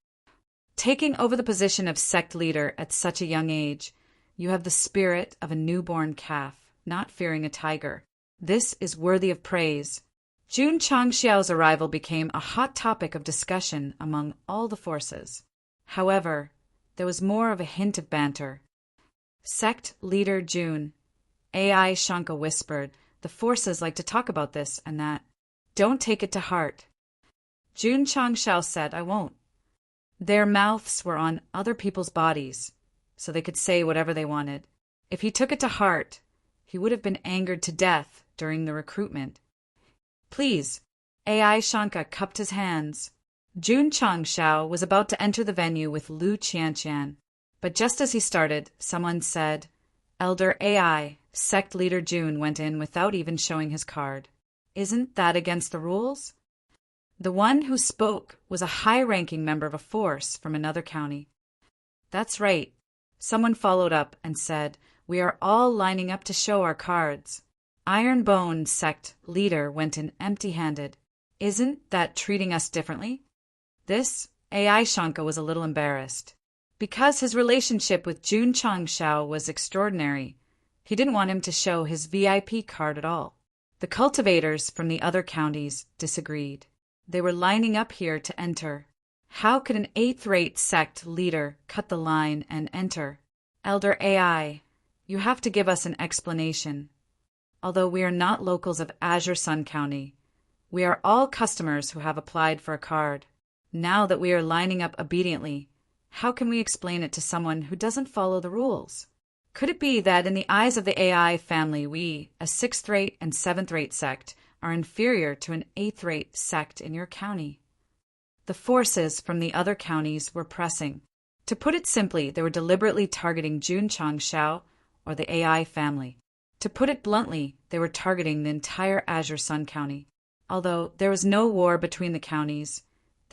Taking over the position of sect leader at such a young age, you have the spirit of a newborn calf, not fearing a tiger. This is worthy of praise. Jun Changxiao's arrival became a hot topic of discussion among all the forces. However, there was more of a hint of banter. Sect leader Jun, AI Shanka whispered, "The forces like to talk about this and that. Don't take it to heart." Jun Changxiao said, "I won't." Their mouths were on other people's bodies, so they could say whatever they wanted. If he took it to heart, he would have been angered to death during the recruitment. "Please." AI Shanka cupped his hands. Jun Changxiao was about to enter the venue with Lu Qianqian, but just as he started, someone said, "Elder AI, Sect Leader Jun went in without even showing his card. Isn't that against the rules?" The one who spoke was a high-ranking member of a force from another county. "That's right." Someone followed up and said, "We are all lining up to show our cards." Iron Bone Sect Leader went in empty-handed. "Isn't that treating us differently?" This, AI Shanka was a little embarrassed. Because his relationship with Jun Changxiao was extraordinary, he didn't want him to show his VIP card at all. The cultivators from the other counties disagreed. They were lining up here to enter. How could an 8th-rate sect leader cut the line and enter? "Elder AI, you have to give us an explanation. Although we are not locals of Azure Sun County, we are all customers who have applied for a card. Now that we are lining up obediently, how can we explain it to someone who doesn't follow the rules? Could it be that in the eyes of the AI family, we, a 6th-rate and 7th-rate sect, are inferior to an 8th-rate sect in your county?" The forces from the other counties were pressing. To put it simply, they were deliberately targeting Jun Changxiao or the AI family. To put it bluntly, they were targeting the entire Azure Sun County. Although there was no war between the counties,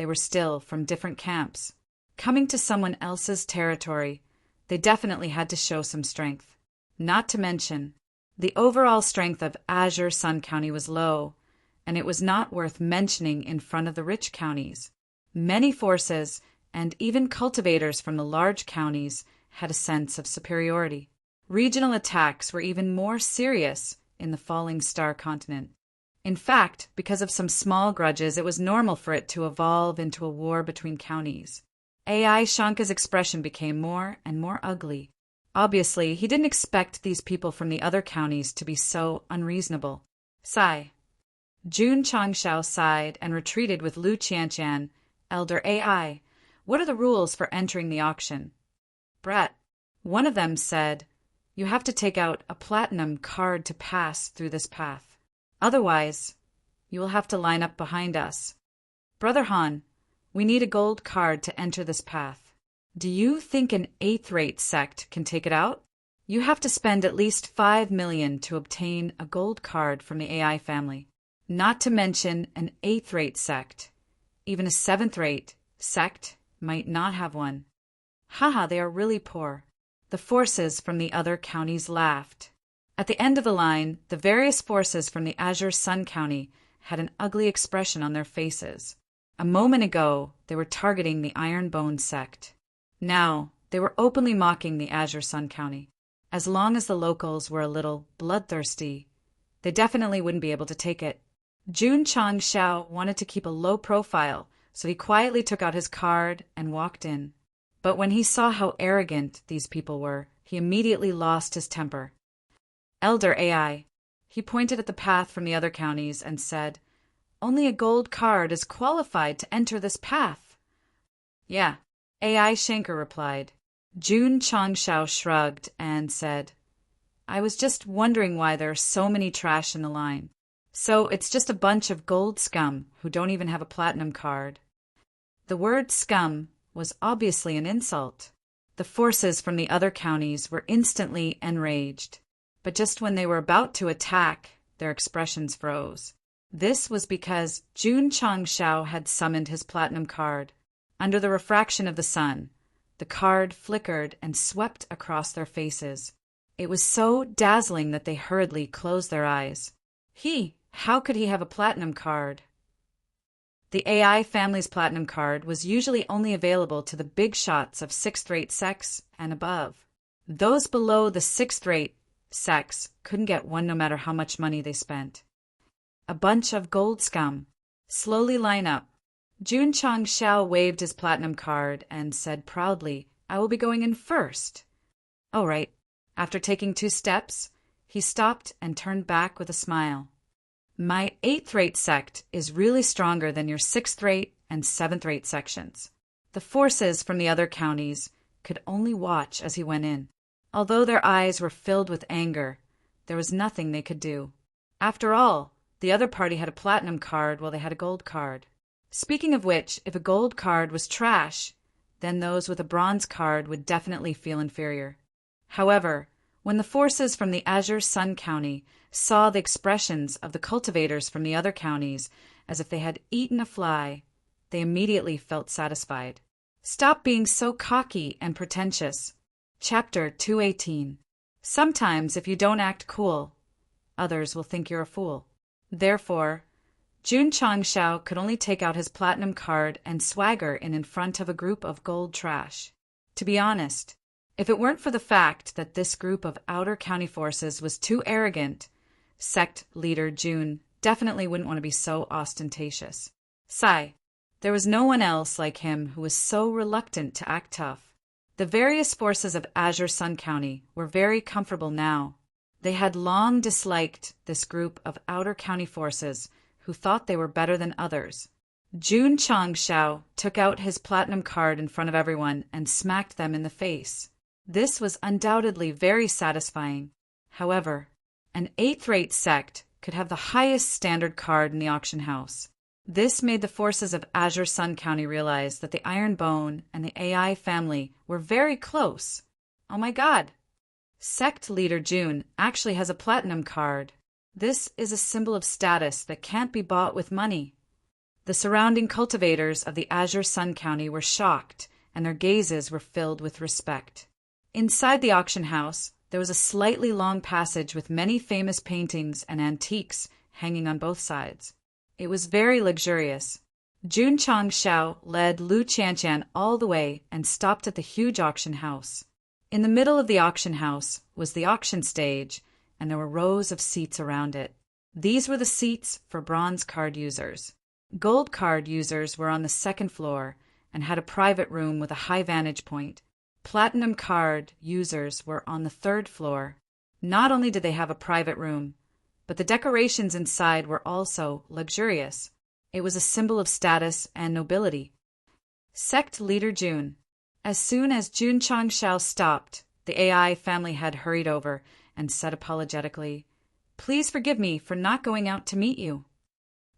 they were still from different camps. Coming to someone else's territory, they definitely had to show some strength. Not to mention, the overall strength of Azure Sun County was low, and it was not worth mentioning in front of the rich counties. Many forces, and even cultivators from the large counties, had a sense of superiority. Regional attacks were even more serious in the Falling Star continent. In fact, because of some small grudges, it was normal for it to evolve into a war between counties. AI Shanka's expression became more and more ugly. Obviously, he didn't expect these people from the other counties to be so unreasonable. Sigh. Jun Changshao sighed and retreated with Lu Qianqian, Elder AI. What are the rules for entering the auction? Brett. One of them said, you have to take out a platinum card to pass through this path. Otherwise, you will have to line up behind us. Brother Han, we need a gold card to enter this path. Do you think an 8th-rate sect can take it out? You have to spend at least 5 million to obtain a gold card from the AI family. Not to mention an 8th-rate sect. Even a 7th-rate sect might not have one. Haha, they are really poor. The forces from the other counties laughed. At the end of the line, the various forces from the Azure Sun County had an ugly expression on their faces. A moment ago, they were targeting the Ironbone sect. Now, they were openly mocking the Azure Sun County. As long as the locals were a little bloodthirsty, they definitely wouldn't be able to take it. Jun Changshao wanted to keep a low profile, so he quietly took out his card and walked in. But when he saw how arrogant these people were, he immediately lost his temper. Elder AI. He pointed at the path from the other counties and said, only a gold card is qualified to enter this path. Yeah, AI Shanker replied. Jun Changshao shrugged and said, I was just wondering why there are so many trash in the line. So it's just a bunch of gold scum who don't even have a platinum card. The word scum was obviously an insult. The forces from the other counties were instantly enraged, but just when they were about to attack, their expressions froze. This was because Jun Changshao had summoned his platinum card. Under the refraction of the sun, the card flickered and swept across their faces. It was so dazzling that they hurriedly closed their eyes. How could he have a platinum card? The AI family's platinum card was usually only available to the big shots of 6th-rate sects and above. Those below the 6th-rate sects couldn't get one no matter how much money they spent. A bunch of gold scum. Slowly line up. Jun Changshao waved his platinum card and said proudly, I will be going in first. All right. After taking 2 steps, he stopped and turned back with a smile. My 8th-rate sect is really stronger than your 6th-rate and 7th-rate sections. The forces from the other counties could only watch as he went in. Although their eyes were filled with anger, there was nothing they could do. After all, the other party had a platinum card while they had a gold card. Speaking of which, if a gold card was trash, then those with a bronze card would definitely feel inferior. However, when the forces from the Azure Sun County saw the expressions of the cultivators from the other counties as if they had eaten a fly, they immediately felt satisfied. Stop being so cocky and pretentious. Chapter 218. Sometimes if you don't act cool, others will think you're a fool. Therefore, Jun Changshao could only take out his platinum card and swagger in front of a group of gold trash. To be honest, if it weren't for the fact that this group of outer county forces was too arrogant, sect leader Jun definitely wouldn't want to be so ostentatious. Sigh. There was no one else like him who was so reluctant to act tough. The various forces of Azure Sun County were very comfortable now. They had long disliked this group of outer county forces who thought they were better than others. Jun Changshao took out his platinum card in front of everyone and smacked them in the face. This was undoubtedly very satisfying. However, an 8th-rate sect could have the highest standard card in the auction house. This made the forces of Azure Sun County realize that the Ironbone and the AI family were very close. Oh my god! Sect leader Jun actually has a platinum card. This is a symbol of status that can't be bought with money. The surrounding cultivators of the Azure Sun County were shocked, and their gazes were filled with respect. Inside the auction house, there was a slightly long passage with many famous paintings and antiques hanging on both sides. It was very luxurious. Jun Chang Xiao led Lu Qianqian all the way and stopped at the huge auction house. In the middle of the auction house was the auction stage, and there were rows of seats around it. These were the seats for bronze card users. Gold card users were on the second floor and had a private room with a high vantage point. Platinum card users were on the third floor. Not only did they have a private room, but the decorations inside were also luxurious. It was a symbol of status and nobility. Sect leader Jun. As soon as Jun Changshao stopped, the AI family head hurried over and said apologetically, "Please forgive me for not going out to meet you."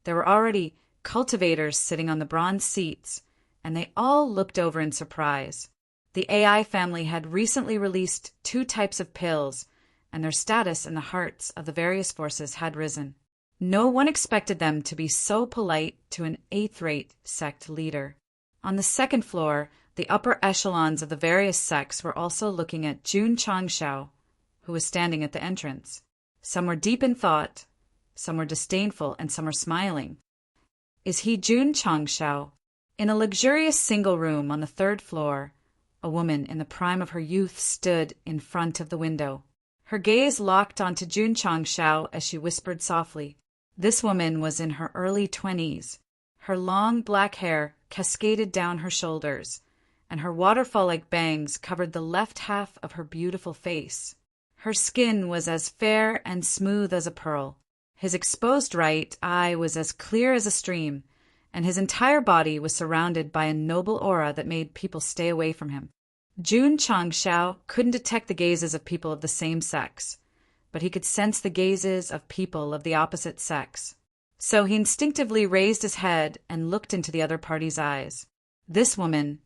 There were already cultivators sitting on the bronze seats, and they all looked over in surprise. The AI family had recently released 2 types of pills, and their status in the hearts of the various forces had risen. No one expected them to be so polite to an 8th-rate sect leader. On the second floor, the upper echelons of the various sects were also looking at Jun Changshao, who was standing at the entrance. Some were deep in thought, some were disdainful, and some were smiling. Is he Jun Changshao? In a luxurious single room on the 3rd floor, a woman in the prime of her youth stood in front of the window. Her gaze locked onto Jun Changshao as she whispered softly. This woman was in her early 20s. Her long black hair cascaded down her shoulders, and her waterfall-like bangs covered the left half of her beautiful face. Her skin was as fair and smooth as a pearl. His exposed right eye was as clear as a stream, and his entire body was surrounded by a noble aura that made people stay away from him. Jun Changshao couldn't detect the gazes of people of the same sex, but he could sense the gazes of people of the opposite sex. So he instinctively raised his head and looked into the other party's eyes. This woman,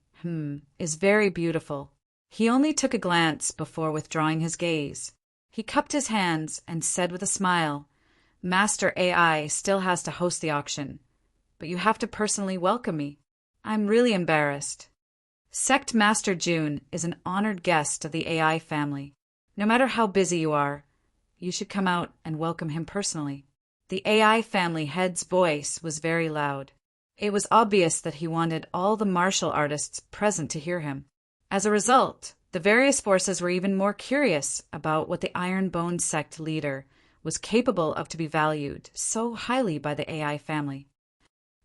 is very beautiful. He only took a glance before withdrawing his gaze. He cupped his hands and said with a smile, "Master AI still has to host the auction, but you have to personally welcome me. I'm really embarrassed." Sect Master Jun is an honored guest of the AI family. No matter how busy you are, you should come out and welcome him personally. The AI family head's voice was very loud. It was obvious that he wanted all the martial artists present to hear him. As a result, the various forces were even more curious about what the Iron Bone sect leader was capable of to be valued so highly by the AI family.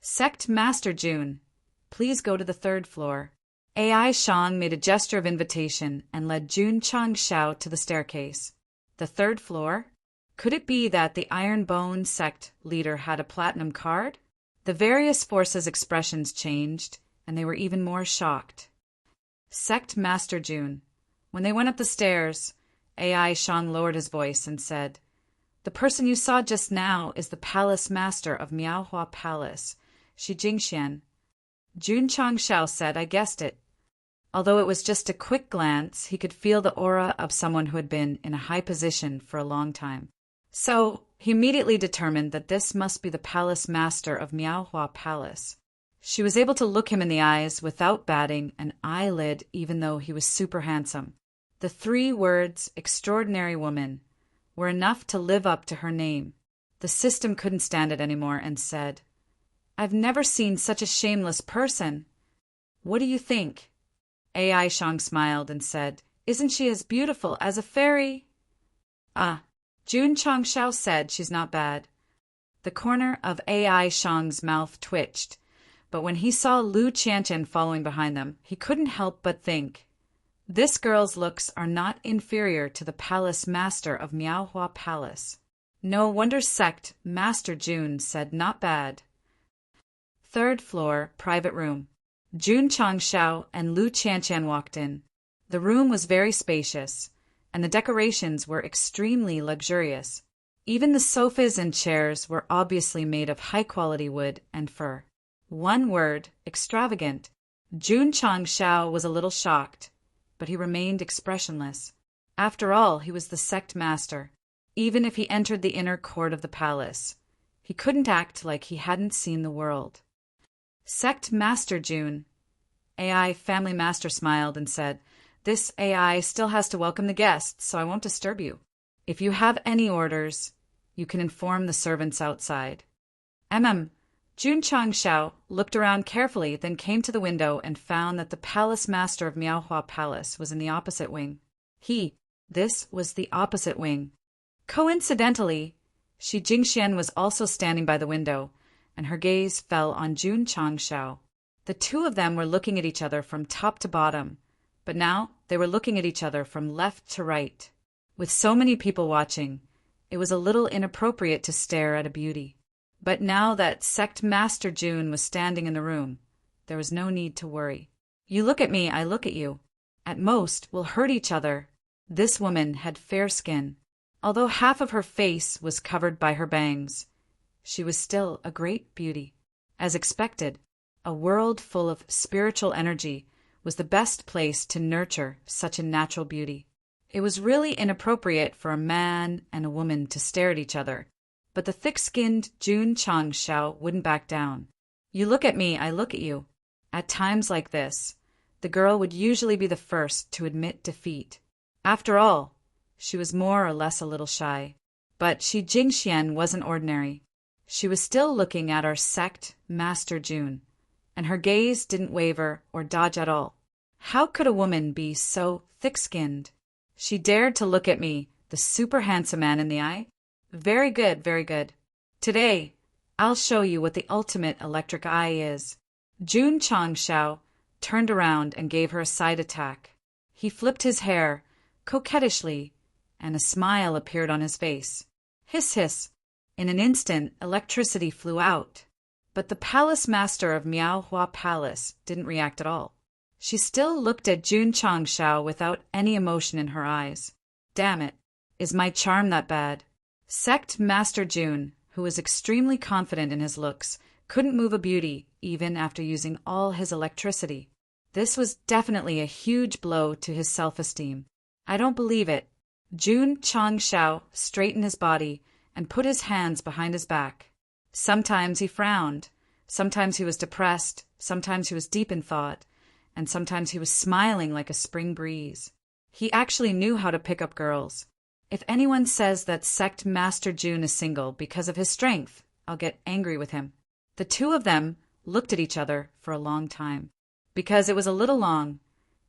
Sect Master Jun, please go to the 3rd floor. AI Shang made a gesture of invitation and led Jun Changshao to the staircase. The 3rd floor? Could it be that the Iron Bone sect leader had a platinum card? The various forces' expressions changed, and they were even more shocked. Sect Master Jun. When they went up the stairs, AI Shang lowered his voice and said, "The person you saw just now is the palace master of Miaohua Palace, Shi Jingxian." Jun Changshao said, "I guessed it." Although it was just a quick glance, he could feel the aura of someone who had been in a high position for a long time. So he immediately determined that this must be the palace master of Miaohua Palace. She was able to look him in the eyes without batting an eyelid, even though he was super handsome. The 3 words, "extraordinary woman," were enough to live up to her name. The system couldn't stand it anymore and said, "I've never seen such a shameless person. What do you think?" AI Shang smiled and said, "Isn't she as beautiful as a fairy?" Jun Changshao said, "She's not bad." The corner of AI Shang's mouth twitched, but when he saw Lu Qianqian following behind them, he couldn't help but think, this girl's looks are not inferior to the palace master of Miaohua Palace. No wonder Sect Master Jun said not bad. 3rd floor, private room. Jun Changshao and Lu Qianqian walked in. The room was very spacious, and the decorations were extremely luxurious. Even the sofas and chairs were obviously made of high-quality wood and fur. One word, extravagant. Jun Changshao was a little shocked, but he remained expressionless. After all, he was the sect master. Even if he entered the inner court of the palace, he couldn't act like he hadn't seen the world. Sect Master June. AI Family Master smiled and said, "This AI still has to welcome the guests, so I won't disturb you. If you have any orders, you can inform the servants outside." Jun Changshao looked around carefully, then came to the window and found that the palace master of Miaohua Palace was in the opposite wing. This was the opposite wing. Coincidentally, Shi Jingxian was also standing by the window, and her gaze fell on Jun Changshao. The two of them were looking at each other from top to bottom, but now they were looking at each other from left to right. With so many people watching, it was a little inappropriate to stare at a beauty. But now that Sect Master June was standing in the room, there was no need to worry. You look at me, I look at you. At most, we'll hurt each other. This woman had fair skin. Although half of her face was covered by her bangs, she was still a great beauty. As expected, a world full of spiritual energy was the best place to nurture such a natural beauty. It was really inappropriate for a man and a woman to stare at each other, but the thick-skinned Jun Changshao wouldn't back down. You look at me, I look at you. At times like this, the girl would usually be the first to admit defeat. After all, she was more or less a little shy. But Shi Jingxian wasn't ordinary. She was still looking at our Sect Master June, and her gaze didn't waver or dodge at all. How could a woman be so thick-skinned? She dared to look at me, the super handsome man, in the eye. Very good, very good. Today, I'll show you what the ultimate electric eye is. Jun Changshao turned around and gave her a side attack. He flipped his hair coquettishly, and a smile appeared on his face. Hiss, hiss. In an instant, electricity flew out. But the palace master of Miaohua Palace didn't react at all. She still looked at Jun Changshao without any emotion in her eyes. Damn it, is my charm that bad? Sect Master June, who was extremely confident in his looks, couldn't move a beauty even after using all his electricity. This was definitely a huge blow to his self-esteem. I don't believe it. Jun Changshao straightened his body and put his hands behind his back. Sometimes he frowned, sometimes he was depressed, sometimes he was deep in thought, and sometimes he was smiling like a spring breeze. He actually knew how to pick up girls. If anyone says that Sect Master June is single because of his strength, I'll get angry with him. The two of them looked at each other for a long time. Because it was a little long,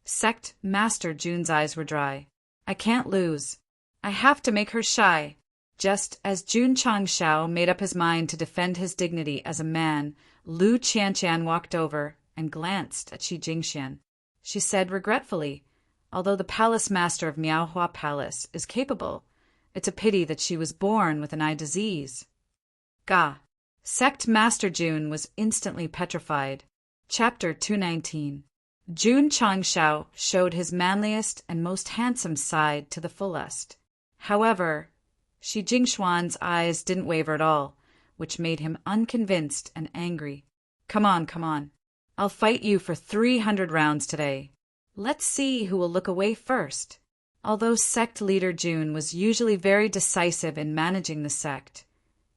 Sect Master June's eyes were dry. I can't lose. I have to make her shy. Just as Jun Changshao made up his mind to defend his dignity as a man, Lu Qianqian walked over and glanced at Shi Jingxian. She said regretfully, "Although the palace master of Miaohua Palace is capable, it's a pity that she was born with an eye disease." Ga. Sect Master June was instantly petrified. Chapter 219. Jun Changshao showed his manliest and most handsome side to the fullest. However, Shi Jingxuan's eyes didn't waver at all, which made him unconvinced and angry. Come on, come on. I'll fight you for 300 rounds today. Let's see who will look away first. Although sect leader June was usually very decisive in managing the sect,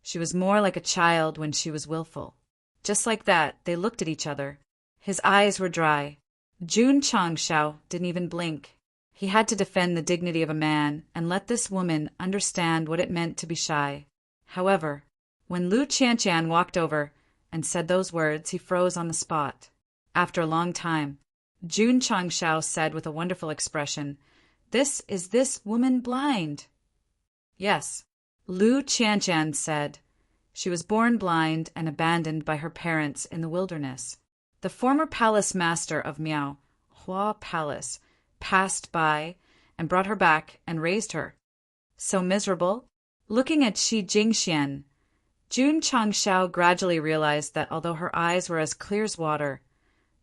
she was more like a child when she was willful. Just like that, they looked at each other. His eyes were dry. Jun Changshao didn't even blink. He had to defend the dignity of a man and let this woman understand what it meant to be shy. However, when Lu Qianqian walked over and said those words, he froze on the spot. After a long time, Jun Changshao said with a wonderful expression, Is this woman blind?" "Yes," Lu Qianqian said. "She was born blind and abandoned by her parents in the wilderness. The former palace master of Miao Hua Palace passed by and brought her back and raised her. So miserable?" Looking at Shi Jingxian, Jun Changshao gradually realized that although her eyes were as clear as water,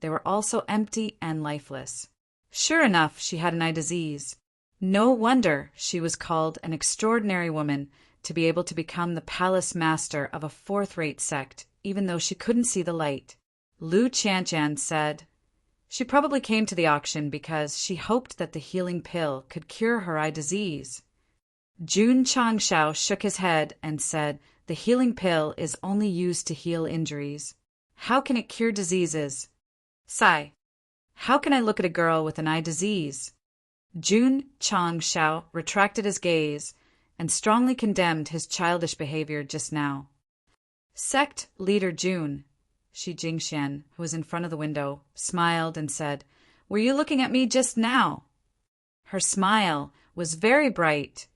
they were also empty and lifeless. Sure enough, she had an eye disease. No wonder she was called an extraordinary woman to be able to become the palace master of a fourth-rate sect, even though she couldn't see the light. Lu Qianqian said, "She probably came to the auction because she hoped that the healing pill could cure her eye disease." Jun Changshao shook his head and said, "The healing pill is only used to heal injuries." How can it cure diseases? Sigh. How can I look at a girl with an eye disease? Jun Changshao retracted his gaze and strongly condemned his childish behavior just now. Sect leader Jun, Shi Jingxian, who was in front of the window, smiled and said, "Were you looking at me just now?" Her smile was very bright,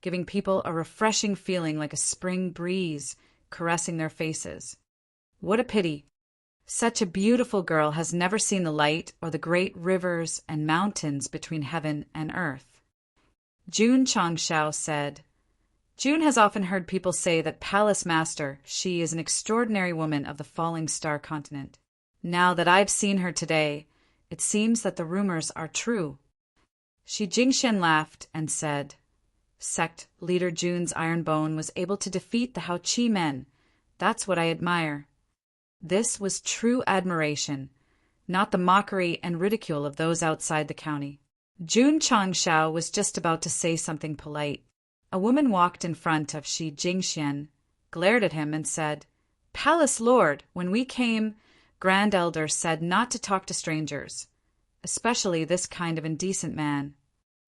giving people a refreshing feeling like a spring breeze caressing their faces. What a pity. Such a beautiful girl has never seen the light or the great rivers and mountains between heaven and earth. Jun Changshao said, Jun has often heard people say that Palace Master Shi is an extraordinary woman of the falling star continent. Now that I've seen her today, it seems that the rumors are true. Shi Jingxian laughed and said, Sect leader Jun's iron bone was able to defeat the Hao Qi men. That's what I admire. This was true admiration, not the mockery and ridicule of those outside the county. Jun Changshao was just about to say something polite. A woman walked in front of Shi Jingxian, glared at him and said, Palace Lord, when we came, Grand Elder said not to talk to strangers, especially this kind of indecent man.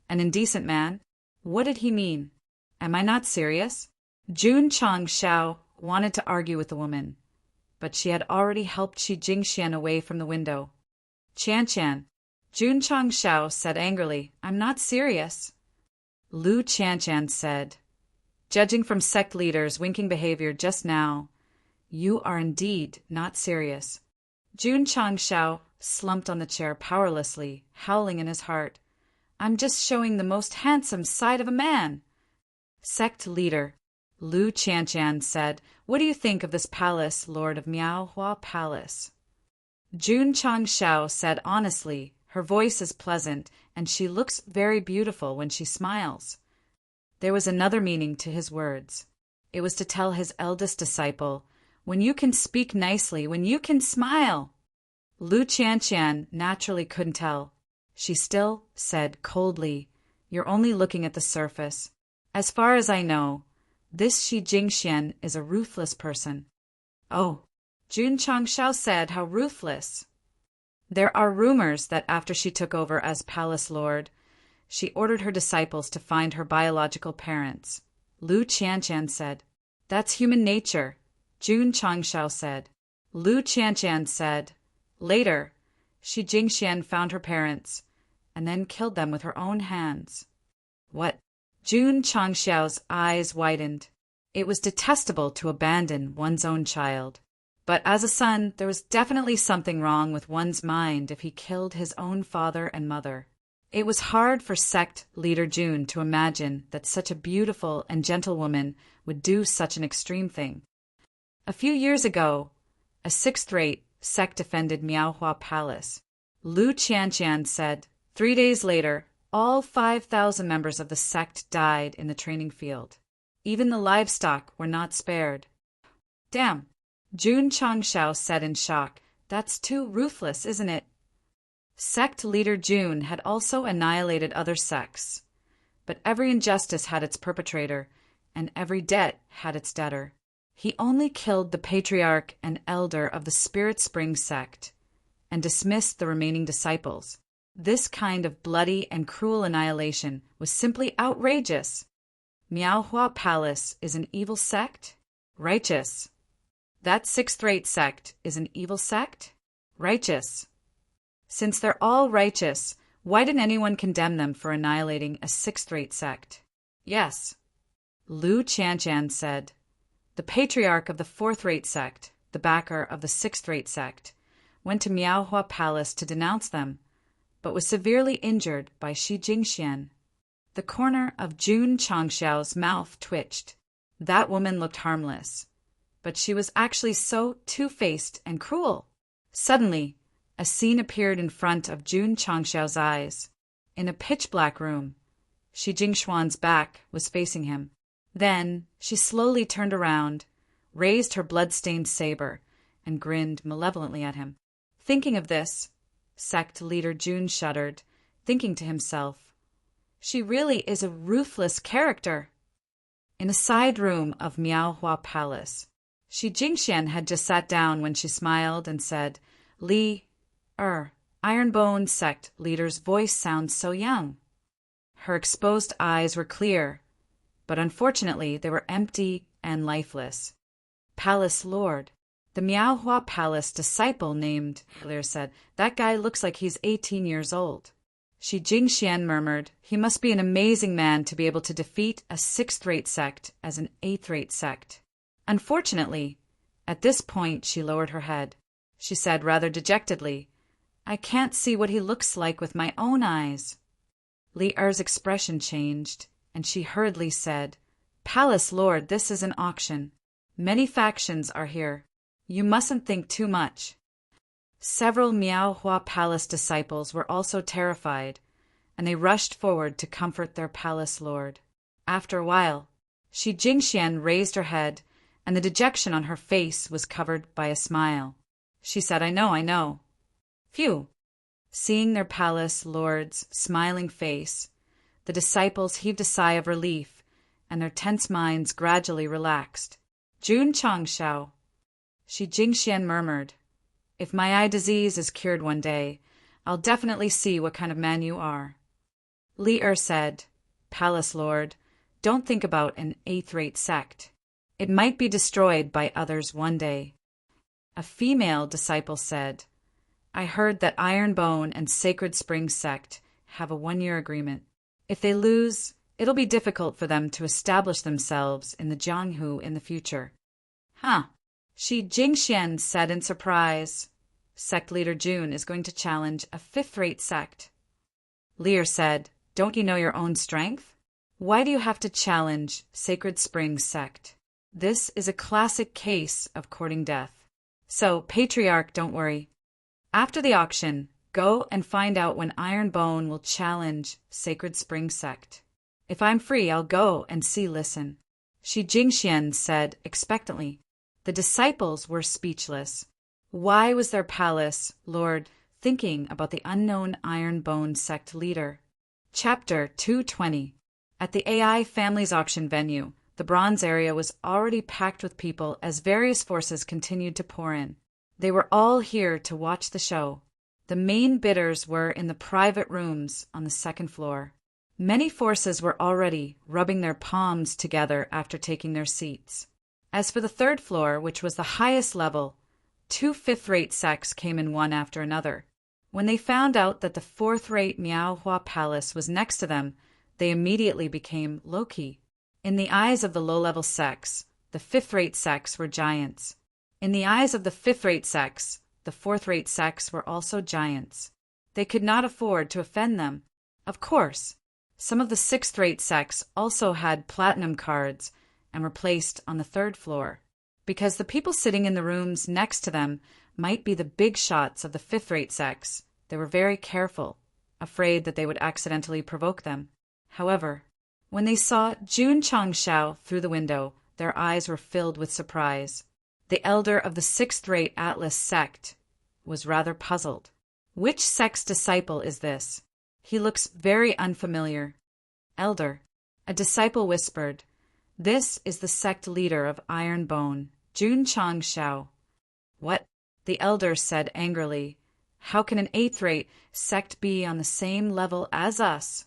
An indecent man? What did he mean? Am I not serious? Jun Changshao wanted to argue with the woman, but she had already helped Shi Jingxian away from the window. Qian, Jun Changshao said angrily, I'm not serious. Lu Qian said, judging from sect leaders' winking behavior just now, you are indeed not serious. Jun Changshao slumped on the chair powerlessly, howling in his heart. I'm just showing the most handsome side of a man. Sect leader Lu Qian said, what do you think of this palace, Lord of Miaohua Palace? Jun Changshao said honestly, her voice is pleasant, and she looks very beautiful when she smiles. There was another meaning to his words. It was to tell his eldest disciple, when you can speak nicely, when you can smile. Lu Qian naturally couldn't tell. She still said coldly, you're only looking at the surface. As far as I know, this Shi Jingxian is a ruthless person. Oh, Jun Changshao said, how ruthless. There are rumors that after she took over as Palace Lord, she ordered her disciples to find her biological parents. Lu Qian said, that's human nature. Jun Changshao said. Lu Qian said, later, Shi Jingxian found her parents and then killed them with her own hands. What? Jun Changshao's eyes widened. It was detestable to abandon one's own child. But as a son, there was definitely something wrong with one's mind if he killed his own father and mother. It was hard for sect leader Jun to imagine that such a beautiful and gentle woman would do such an extreme thing. A few years ago, a sixth-rate sect defended Miaohua Palace. Lu Qian said, 3 days later, all 5,000 members of the sect died in the training field. Even the livestock were not spared. Damn, Jun Changshao said in shock. That's too ruthless, isn't it? Sect leader Jun had also annihilated other sects. But every injustice had its perpetrator, and every debt had its debtor. He only killed the patriarch and elder of the Spirit Spring sect, and dismissed the remaining disciples. This kind of bloody and cruel annihilation was simply outrageous. Miaohua Palace is an evil sect? Righteous. That sixth-rate sect is an evil sect? Righteous. Since they're all righteous, why didn't anyone condemn them for annihilating a sixth-rate sect? Yes. Lu Qian said. The patriarch of the fourth-rate sect, the backer of the sixth-rate sect, went to Miaohua Palace to denounce them, but was severely injured by Shi Jingxian. The corner of Jun Changshao's mouth twitched. That woman looked harmless, but she was actually so two-faced and cruel. Suddenly, a scene appeared in front of Jun Changshao's eyes. In a pitch-black room, Shi Jingxuan's back was facing him. Then she slowly turned around, raised her blood-stained saber, and grinned malevolently at him. Thinking of this, sect leader Jun shuddered, thinking to himself, she really is a ruthless character. In a side room of Miaohua Palace, Shi Jingxian had just sat down when she smiled and said, Ironbone Sect leader's voice sounds so young. Her exposed eyes were clear, but unfortunately they were empty and lifeless. Palace Lord. The Miaohua Palace disciple named, Lear said, that guy looks like he's 18 years old. Shi Jingxian murmured, he must be an amazing man to be able to defeat a 6th-rate sect as an 8th-rate sect. Unfortunately, at this point she lowered her head. She said rather dejectedly, I can't see what he looks like with my own eyes. Li Er's expression changed, and she hurriedly said, Palace Lord, this is an auction. Many factions are here. You mustn't think too much. Several Miaohua Palace disciples were also terrified, and they rushed forward to comfort their Palace Lord. After a while, Shi Jingxian raised her head, and the dejection on her face was covered by a smile. She said, I know. Phew! Seeing their Palace Lord's smiling face, the disciples heaved a sigh of relief, and their tense minds gradually relaxed. Jun Changshao. Shi Jingxian murmured, if my eye disease is cured one day, I'll definitely see what kind of man you are. Li Er said, Palace Lord, don't think about an 8th-rate sect. It might be destroyed by others one day. A female disciple said, I heard that Ironbone and Sacred Spring Sect have a 1-year agreement. If they lose, it'll be difficult for them to establish themselves in the Jianghu in the future. Huh. Shi Jingxian said in surprise, Sect leader Jun is going to challenge a 5th-rate sect. Lear said, don't you know your own strength? Why do you have to challenge Sacred Spring Sect? This is a classic case of courting death. So, Patriarch, don't worry. After the auction, go and find out when Ironbone will challenge Sacred Spring Sect. If I'm free, I'll go and listen. Shi Jingxian said expectantly. The disciples were speechless. Why was their Palace Lord thinking about the unknown Ironbone Sect leader? Chapter 220. At the AI Families auction venue, the bronze area was already packed with people as various forces continued to pour in. They were all here to watch the show. The main bidders were in the private rooms on the 2nd floor. Many forces were already rubbing their palms together after taking their seats. As for the 3rd floor, which was the highest level, 2 5th-rate sects came in one after another. When they found out that the 4th-rate Miaohua Palace was next to them, they immediately became low-key. In the eyes of the low-level sects, the 5th-rate sects were giants. In the eyes of the 5th-rate sects, the 4th-rate sects were also giants. They could not afford to offend them. Of course, some of the 6th-rate sects also had platinum cards and were placed on the 3rd floor, because the people sitting in the rooms next to them might be the big shots of the 5th-rate sects. They were very careful, afraid that they would accidentally provoke them. However, when they saw Jun Changshao through the window, their eyes were filled with surprise. The elder of the 6th-rate Atlas sect was rather puzzled. Which sect's disciple is this? He looks very unfamiliar. Elder, a disciple whispered, this is the sect leader of Ironbone, Jun Changshao. What? The elder said angrily. How can an 8th-rate sect be on the same level as us?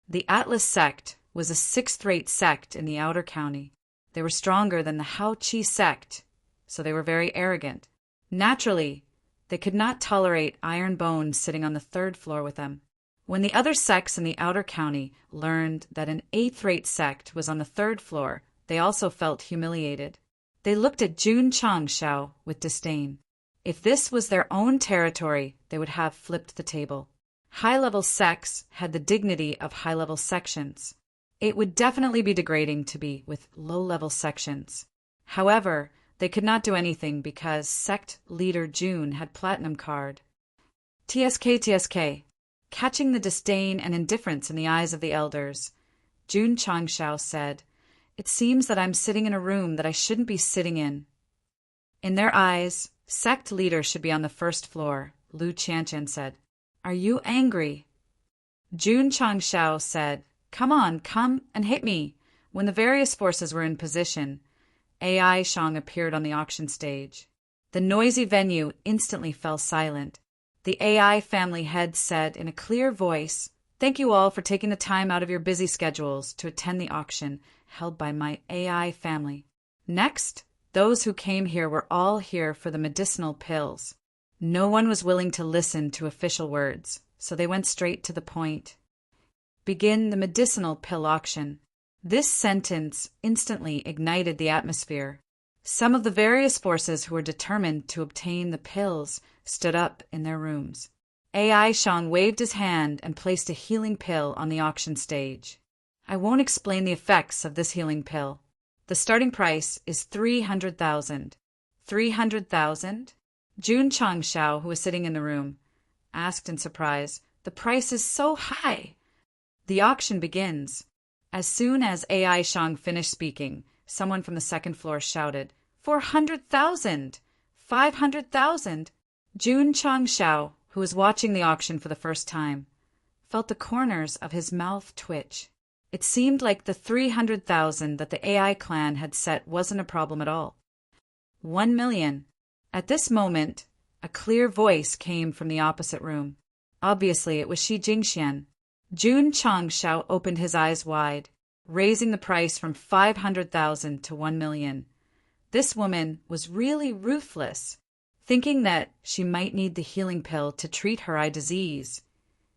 The Atlas sect was a 6th-rate sect in the outer county. They were stronger than the Haoqi sect, so they were very arrogant. Naturally, they could not tolerate Ironbone sitting on the 3rd floor with them. When the other sects in the outer county learned that an 8th-rate sect was on the 3rd floor, they also felt humiliated. They looked at Jun Changshao with disdain. If this was their own territory, they would have flipped the table. High-level sects had the dignity of high-level sections. It would definitely be degrading to be with low-level sections. However, they could not do anything because sect leader Jun had platinum card. TSK. Catching the disdain and indifference in the eyes of the elders, Jun Changshao said, it seems that I'm sitting in a room that I shouldn't be sitting in. In their eyes, sect leader should be on the 1st floor, Lu Qianqian said. Are you angry? Jun Changshao said, come on, come and hit me. When the various forces were in position, AI Shang appeared on the auction stage. The noisy venue instantly fell silent. The AI family head said in a clear voice, "Thank you all for taking the time out of your busy schedules to attend the auction held by my AI family. Next, those who came here were all here for the medicinal pills." No one was willing to listen to official words, so they went straight to the point. "Begin the medicinal pill auction." This sentence instantly ignited the atmosphere. Some of the various forces who were determined to obtain the pills stood up in their rooms. AI Shang waved his hand and placed a healing pill on the auction stage. I won't explain the effects of this healing pill. The starting price is 300,000. 300,000? Jun Changshao, who was sitting in the room, asked in surprise. The price is so high. The auction begins. As soon as AI Shang finished speaking, someone from the second floor shouted, 400,000! 500,000! Jun Changshao, who was watching the auction for the first time, felt the corners of his mouth twitch. It seemed like the 300,000 that the AI clan had set wasn't a problem at all. 1 million. At this moment, a clear voice came from the opposite room. Obviously, it was Shi Jingxian. Jun Changshao opened his eyes wide, raising the price from 500,000 to 1 million. This woman was really ruthless, thinking that she might need the healing pill to treat her eye disease.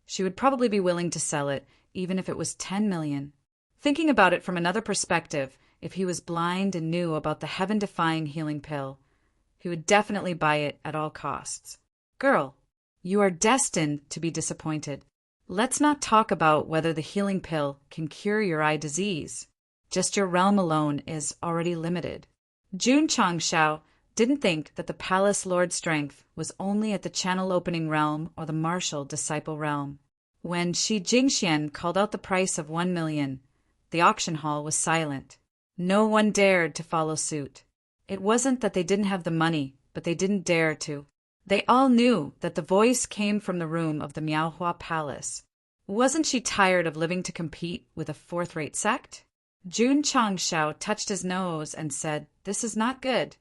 She would probably be willing to sell it, even if it was 10 million. Thinking about it from another perspective, if he was blind and knew about the heaven-defying healing pill, he would definitely buy it at all costs. Girl, you are destined to be disappointed. Let's not talk about whether the healing pill can cure your eye disease. Just your realm alone is already limited. Jun Changshao didn't think that the palace lord strength was only at the channel opening realm or the martial disciple realm. When Shi Jingxian called out the price of 1 million, the auction hall was silent. No one dared to follow suit. It wasn't that they didn't have the money, but they didn't dare to. They all knew that the voice came from the room of the Miaohua Palace. Wasn't she tired of living to compete with a fourth-rate sect? Jun Changshao touched his nose and said, "This is not good."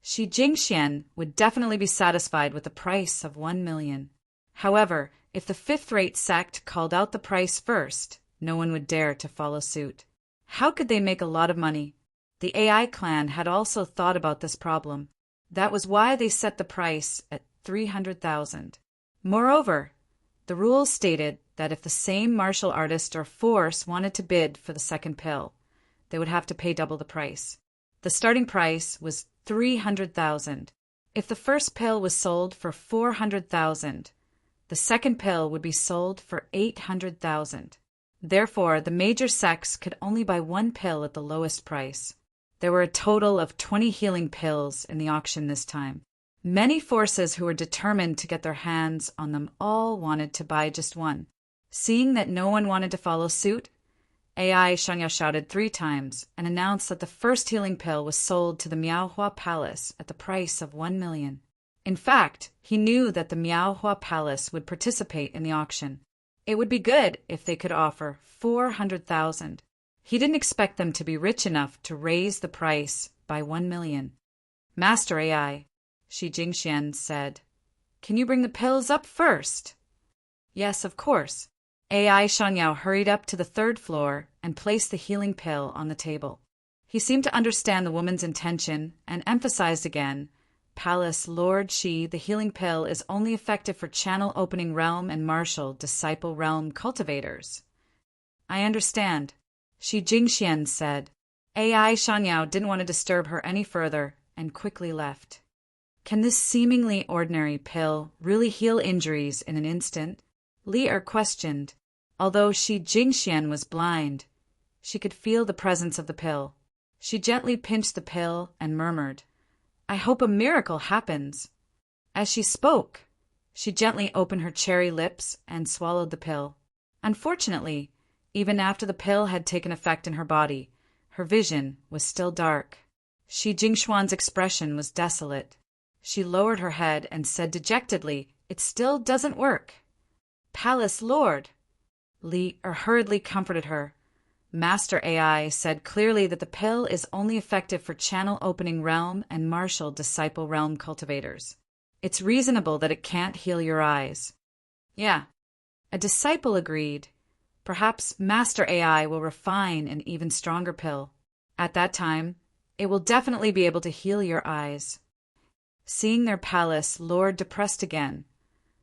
Shi Jingxian would definitely be satisfied with the price of 1 million. However, if the fifth-rate sect called out the price first, no one would dare to follow suit. How could they make a lot of money? The AI clan had also thought about this problem. That was why they set the price at 300,000. Moreover, the rules stated that if the same martial artist or force wanted to bid for the second pill, they would have to pay double the price. The starting price was 300,000. If the first pill was sold for 400,000, the second pill would be sold for 800,000. Therefore, the major sects could only buy one pill at the lowest price. There were a total of 20 healing pills in the auction this time. Many forces who were determined to get their hands on them all wanted to buy just one. Seeing that no one wanted to follow suit, AI Shanya shouted 3 times and announced that the first healing pill was sold to the Miaohua Palace at the price of 1 million. In fact, he knew that the Miaohua Palace would participate in the auction. It would be good if they could offer 400,000. He didn't expect them to be rich enough to raise the price by 1 million. Master AI, Shi Jingxian said, "Can you bring the pills up first?" Yes, of course. AI Shangyao hurried up to the 3rd floor and placed the healing pill on the table. He seemed to understand the woman's intention and emphasized again, "Palace Lord Shi, the healing pill is only effective for channel opening realm and martial disciple realm cultivators." "I understand," Shi Jingxian said. AI Shangyao didn't want to disturb her any further and quickly left. Can this seemingly ordinary pill really heal injuries in an instant? Li Er questioned. Although Shi Jingxian was blind, she could feel the presence of the pill. She gently pinched the pill and murmured, "I hope a miracle happens." As she spoke, she gently opened her cherry lips and swallowed the pill. Unfortunately, even after the pill had taken effect in her body, her vision was still dark. Shi Jingxuan's expression was desolate. She lowered her head and said dejectedly, "It still doesn't work." "Palace Lord!" Li hurriedly comforted her. Master AI said clearly that the pill is only effective for channel opening realm and martial disciple realm cultivators. It's reasonable that it can't heal your eyes. Yeah. A disciple agreed. Perhaps Master AI will refine an even stronger pill. At that time, it will definitely be able to heal your eyes. Seeing their palace lord depressed again,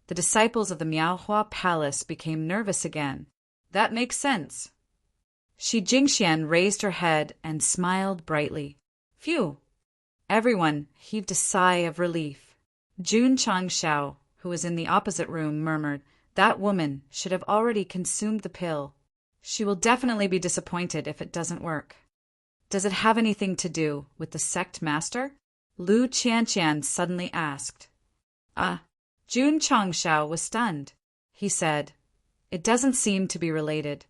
the disciples of the Miaohua Palace became nervous again. That makes sense. Shi Jingxian raised her head and smiled brightly. Phew! Everyone heaved a sigh of relief. Jun Changshao, who was in the opposite room, murmured, "That woman should have already consumed the pill. She will definitely be disappointed if it doesn't work." "Does it have anything to do with the sect master?" Lu Qianqian suddenly asked. Jun Changshao was stunned. He said, "It doesn't seem to be related."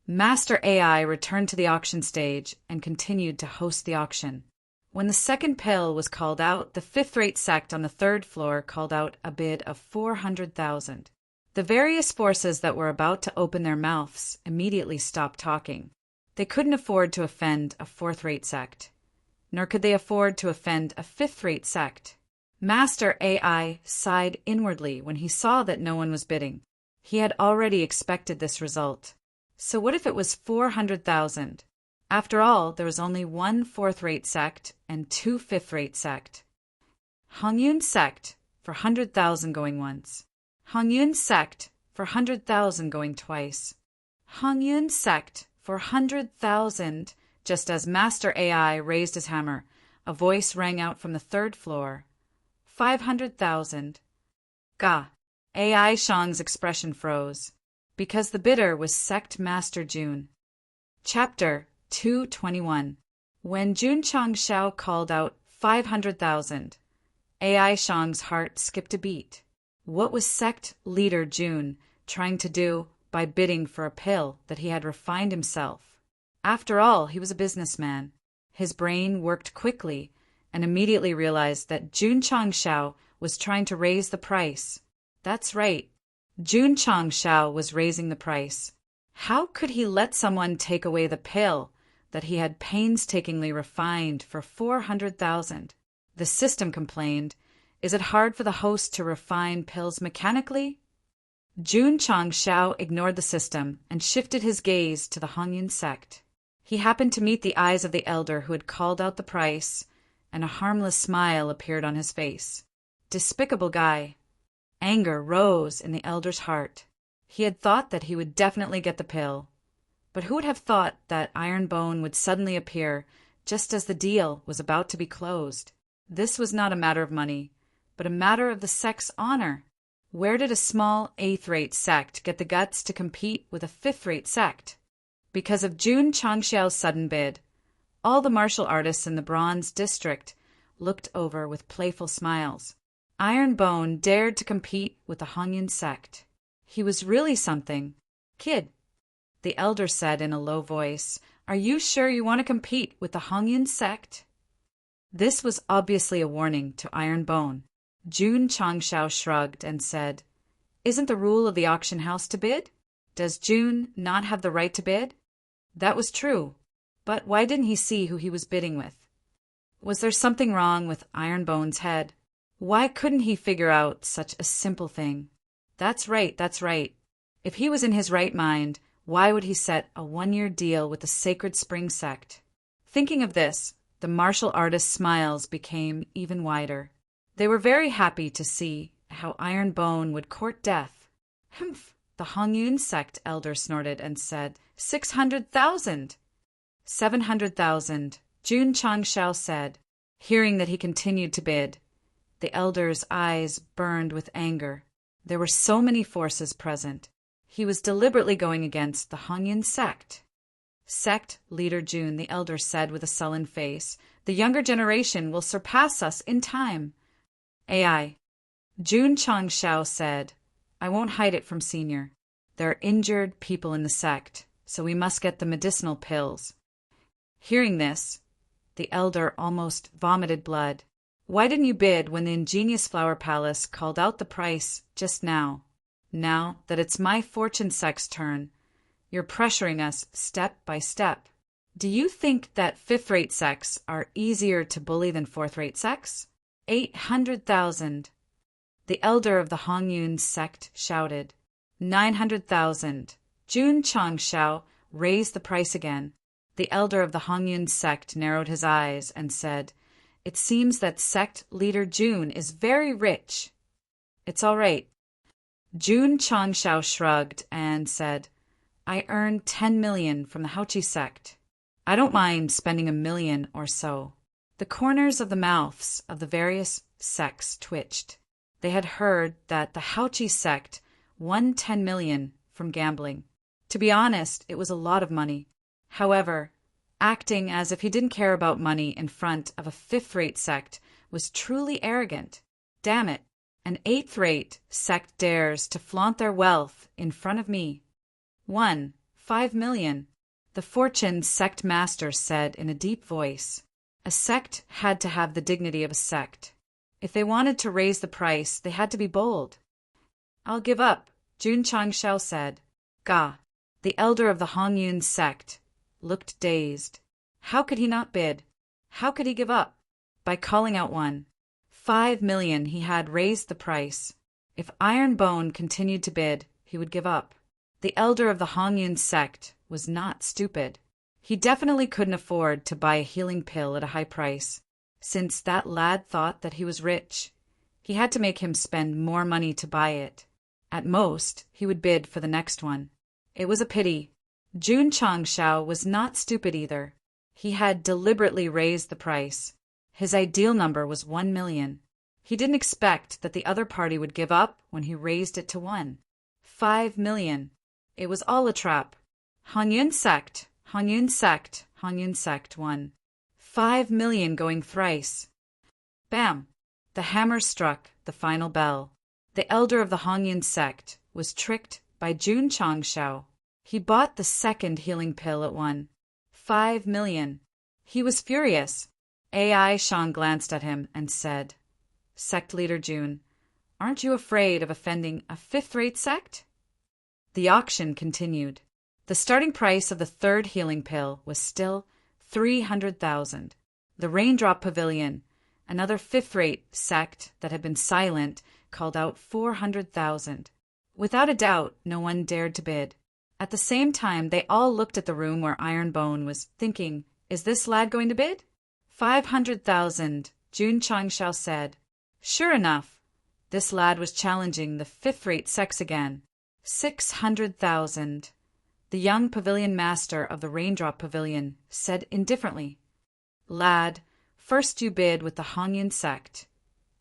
Master AI returned to the auction stage and continued to host the auction. When the second pill was called out, the fifth-rate sect on the third floor called out a bid of 400,000. The various forces that were about to open their mouths immediately stopped talking. They couldn't afford to offend a fourth-rate sect, nor could they afford to offend a fifth-rate sect. Master AI sighed inwardly when he saw that no one was bidding. He had already expected this result. So what if it was 400,000? After all, there was only one fourth-rate sect and two fifth-rate sect. Hongyun Sect for 100,000 going once. Hongyun Sect for 100,000 going twice. Hongyun Sect for 100,000. Just as Master AI raised his hammer, a voice rang out from the third floor. 500,000. Ga. AI Shang's expression froze, because the bidder was Sect Master Jun. Chapter 221. When Jun Changshao called out 500,000, AI Shang's heart skipped a beat. What was Sect leader Jun trying to do by bidding for a pill that he had refined himself? After all, he was a businessman. His brain worked quickly and immediately realized that Jun Changshao was trying to raise the price. That's right. Jun Changshao was raising the price. How could he let someone take away the pill that he had painstakingly refined for 400,000? The system complained. Is it hard for the host to refine pills mechanically? Jun Changshao ignored the system and shifted his gaze to the Hongyun Sect. He happened to meet the eyes of the elder who had called out the price, and a harmless smile appeared on his face. Despicable guy. Anger rose in the elder's heart. He had thought that he would definitely get the pill. But who would have thought that Iron Bone would suddenly appear just as the deal was about to be closed? This was not a matter of money, but a matter of the sect's honor. Where did a small eighth-rate sect get the guts to compete with a fifth-rate sect? Because of Jun Changshao's sudden bid, all the martial artists in the Bronze District looked over with playful smiles. Iron Bone dared to compete with the Hongyun Sect. He was really something. "Kid," the elder said in a low voice, "are you sure you want to compete with the Hongyun Sect?" This was obviously a warning to Iron Bone. Jun Changshao shrugged and said, "Isn't the rule of the auction house to bid? Does Jun not have the right to bid?" That was true, but why didn't he see who he was bidding with? Was there something wrong with Iron Bone's head? Why couldn't he figure out such a simple thing? That's right. If he was in his right mind, why would he set a one-year deal with the Sacred Spring Sect? Thinking of this, the martial artist's smiles became even wider. They were very happy to see how Iron Bone would court death. "Humph!" The Hongyun Sect elder snorted and said, 600,000. 700,000, Jun Changshao said. Hearing that he continued to bid, the elder's eyes burned with anger. There were so many forces present. He was deliberately going against the Hongyun Sect. Sect leader Jun, the elder said with a sullen face, the younger generation will surpass us in time. AI. Jun Changshao said, I won't hide it from Senior. There are injured people in the sect, so we must get the medicinal pills. Hearing this, the elder almost vomited blood. Why didn't you bid when the ingenious Flower Palace called out the price just now? Now that it's my Fortune Sect's turn, You're pressuring us step by step. Do you think that fifth-rate sects are easier to bully than fourth-rate sects? 800,000. The elder of the Hongyun sect shouted. 900,000. Jun Changshao raised the price again. The elder of the Hongyun sect narrowed his eyes and said, "It seems that sect leader Jun is very rich." "It's all right." Jun Changshao shrugged and said, "I earned 10 million from the Haochi sect. I don't mind spending 1 million or so." The corners of the mouths of the various sects twitched. They had heard that the Haochi sect won 10 million from gambling. To be honest, it was a lot of money. However, acting as if he didn't care about money in front of a fifth-rate sect was truly arrogant. Damn it, an eighth-rate sect dares to flaunt their wealth in front of me. 5 million. The fortune sect master said in a deep voice. A sect had to have the dignity of a sect. If they wanted to raise the price, they had to be bold. "I'll give up," Jun Changshao said. Ga, the elder of the Hongyun sect, looked dazed. How could he not bid? How could he give up? By calling out 5 million, he had raised the price. If Iron Bone continued to bid, he would give up. The elder of the Hongyun sect was not stupid. He definitely couldn't afford to buy a healing pill at a high price. Since that lad thought that he was rich, he had to make him spend more money to buy it. At most, he would bid for the next one. It was a pity. Jun Changshao was not stupid either. He had deliberately raised the price. His ideal number was 1 million. He didn't expect that the other party would give up when he raised it to 5 million. It was all a trap. Hongyun sect, Hongyun sect, Hongyun sect won. 5 million going thrice. Bam! The hammer struck the final bell. The elder of the Hongyun sect was tricked by Jun Changshao. He bought the second healing pill at 5 million. He was furious. AI Shang glanced at him and said, "Sect leader Jun, aren't you afraid of offending a fifth-rate sect?" The auction continued. The starting price of the third healing pill was still 300,000. The Raindrop Pavilion, another fifth-rate sect that had been silent, called out 400,000. Without a doubt, no one dared to bid. At the same time, they all looked at the room where Iron Bone was, thinking, "Is this lad going to bid?" 500,000, Jun Changshao said. Sure enough, this lad was challenging the fifth-rate sects again. 600,000. The young pavilion master of the Raindrop Pavilion said indifferently, "Lad, first you bid with the Hongyun sect,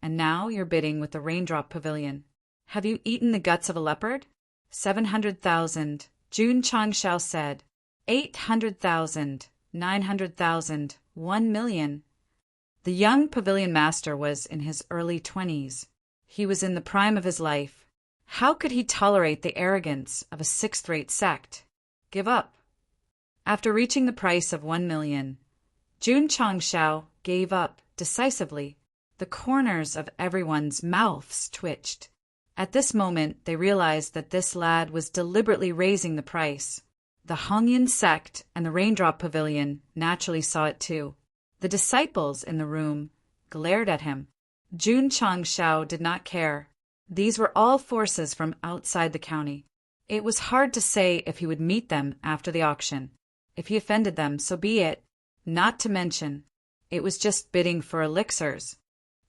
and now you're bidding with the Raindrop Pavilion. Have you eaten the guts of a leopard?" 700,000, Jun Changshao said. 800,000, 900,000, 1 million. The young pavilion master was in his early 20s. He was in the prime of his life. How could he tolerate the arrogance of a sixth-rate sect? Give up. After reaching the price of 1 million, Jun Changshao gave up decisively. The corners of everyone's mouths twitched. At this moment, they realized that this lad was deliberately raising the price. The Hongyun sect and the Raindrop Pavilion naturally saw it too. The disciples in the room glared at him. Jun Changshao did not care. These were all forces from outside the county. It was hard to say if he would meet them after the auction. If he offended them, so be it. Not to mention, it was just bidding for elixirs.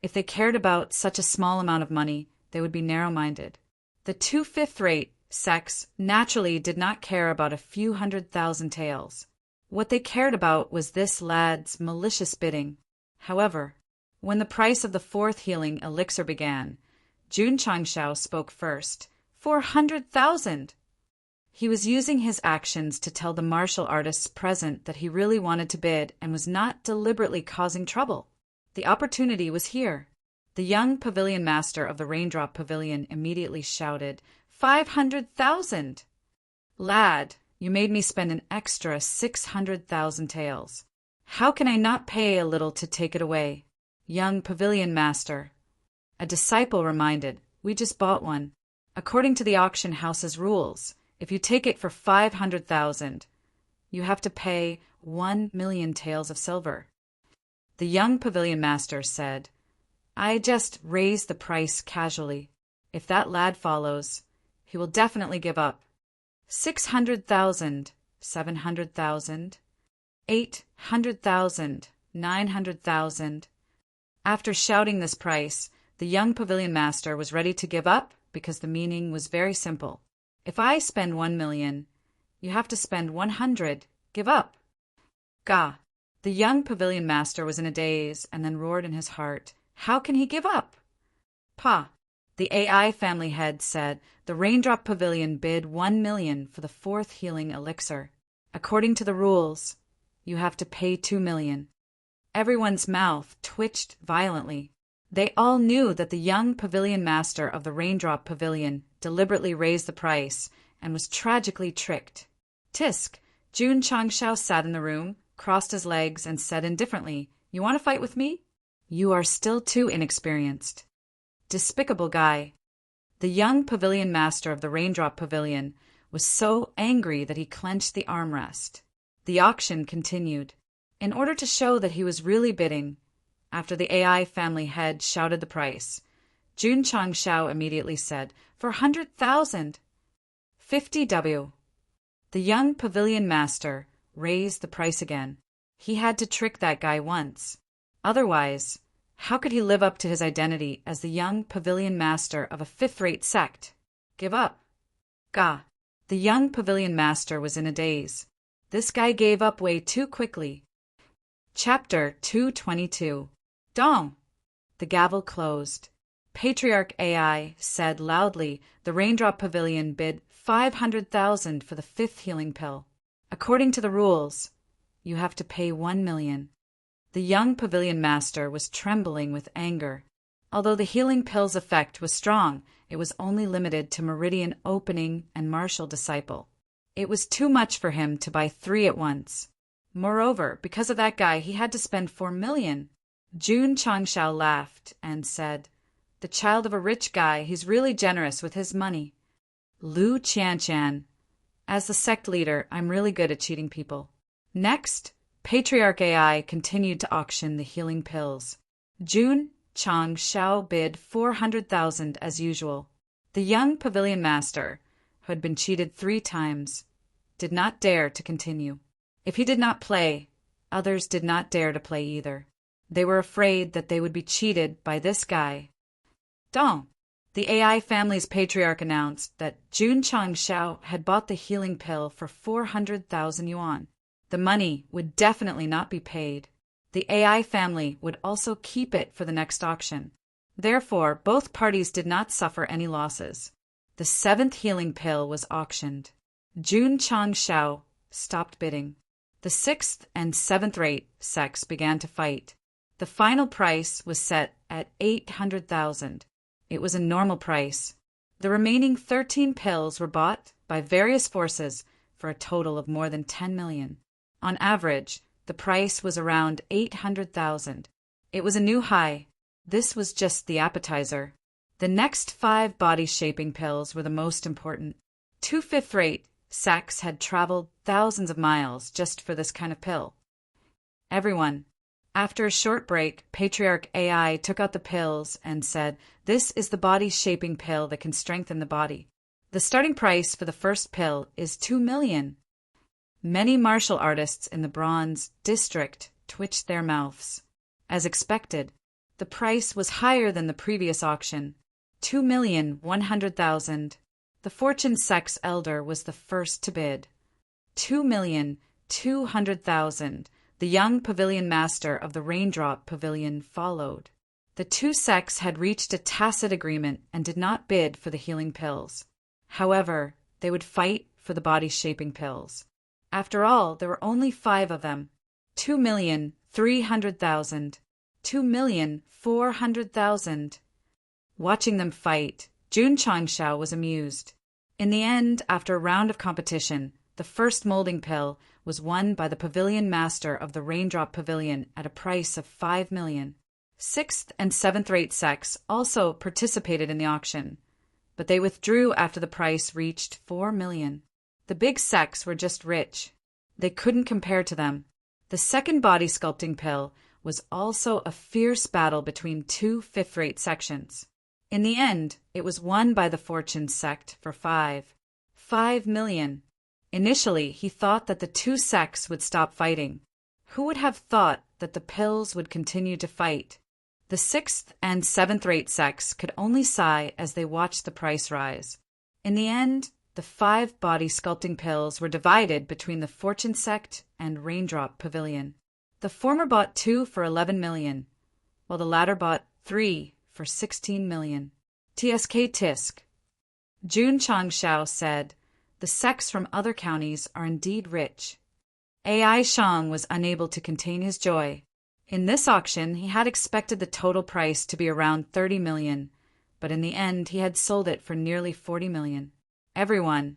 If they cared about such a small amount of money, they would be narrow-minded. The two fifth-rate sects naturally did not care about a few 100,000 taels. What they cared about was this lad's malicious bidding. However, when the price of the fourth healing elixir began, Jun Changshao spoke first. 400,000! He was using his actions to tell the martial artists present that he really wanted to bid and was not deliberately causing trouble. The opportunity was here. The young pavilion master of the Raindrop Pavilion immediately shouted, 500,000! Lad, you made me spend an extra 600,000 taels. How can I not pay a little to take it away? Young pavilion master. A disciple reminded, we just bought one. According to the auction house's rules, If you take it for 500,000, you have to pay 1,000,000 taels of silver. The young pavilion master said, I just raised the price casually. If that lad follows, he will definitely give up. 600,000, 700,000, 800,000, 900,000. After shouting this price, the young pavilion master was ready to give up because the meaning was very simple. If I spend 1,000,000, you have to spend 100. Give up. Gah! The young pavilion master was in a daze and then roared in his heart, how can he give up? Pa! The AI family head said the Raindrop Pavilion bid 1,000,000 for the 4th healing elixir. According to the rules, you have to pay 2,000,000. Everyone's mouth twitched violently. They all knew that the young pavilion master of the Raindrop Pavilion deliberately raised the price and was tragically tricked. Tisk! Jun Changshao sat in the room, crossed his legs, and said indifferently, You want to fight with me? You are still too inexperienced. Despicable guy. The young pavilion master of the Raindrop Pavilion was so angry that he clenched the armrest. The auction continued. In order to show that he was really bidding, after the AI family head shouted the price, Jun Changshao immediately said, For 100,000. 50W. The young pavilion master raised the price again. He had to trick that guy once. Otherwise, how could he live up to his identity as the young pavilion master of a 5th-rate sect? Give up. Gah! The young pavilion master was in a daze. This guy gave up way too quickly. Chapter 222. Dong! The gavel closed. Patriarch AI said loudly the Raindrop Pavilion bid 500,000 for the 5th healing pill. According to the rules, you have to pay 1,000,000. The young pavilion master was trembling with anger. Although the healing pill's effect was strong, it was only limited to Meridian Opening and Martial Disciple. It was too much for him to buy 3 at once. Moreover, because of that guy, he had to spend 4,000,000. Jun Changshao laughed and said, The child of a rich guy, he's really generous with his money. Lu Qianchan. As the sect leader, I'm really good at cheating people. Next, Patriarch AI continued to auction the healing pills. Jun Changshao bid 400,000 as usual. The young pavilion master, who had been cheated 3 times, did not dare to continue. If he did not play, others did not dare to play either. They were afraid that they would be cheated by this guy. Dong! The AI family's patriarch announced that Jun Changshao had bought the healing pill for 400,000 yuan. The money would definitely not be paid. The AI family would also keep it for the next auction. Therefore, both parties did not suffer any losses. The 7th healing pill was auctioned. Jun Changshao stopped bidding. The 6th and 7th-rate sects began to fight. The final price was set at 800,000. It was a normal price. The remaining 13 pills were bought by various forces for a total of more than 10,000,000. On average, the price was around 800,000. It was a new high. This was just the appetizer. The next 5 body-shaping pills were the most important. 2 5th-rate sects had traveled thousands of miles just for this kind of pill. Everyone. After a short break, Patriarch AI took out the pills and said, This is the body-shaping pill that can strengthen the body. The starting price for the first pill is 2,000,000. Many martial artists in the Bronze District twitched their mouths. As expected, the price was higher than the previous auction, 2,100,000. The Fortune Sect's elder was the first to bid. 2,200,000. The young pavilion master of the Raindrop Pavilion followed. The 2 sects had reached a tacit agreement and did not bid for the healing pills. However, they would fight for the body-shaping pills. After all, there were only 5 of them. 2,300,000. 2,400,000. Watching them fight, Jun Changshao was amused. In the end, after a round of competition, the first molding pill was won by the pavilion master of the Raindrop Pavilion at a price of 5,000,000. 6th and 7th-rate sects also participated in the auction, but they withdrew after the price reached 4,000,000. The big Sects were just rich. They couldn't compare to them. The second body sculpting pill was also a fierce battle between two fifth-rate sections. In the end, it was won by the Fortune Sect for $5 million. Initially, he thought that the two sects would stop fighting. Who would have thought that the pills would continue to fight? The sixth and seventh-rate sects could only sigh as they watched the price rise. In the end, the 5 body sculpting pills were divided between the Fortune Sect and Raindrop Pavilion. The former bought 2 for $11 million, while the latter bought 3 for $16 million. TSK Tisk. Jun Changshao said, "The sects from other counties are indeed rich." AI Shang was unable to contain his joy. In this auction, he had expected the total price to be around $30 million, but in the end he had sold it for nearly $40 million. Everyone.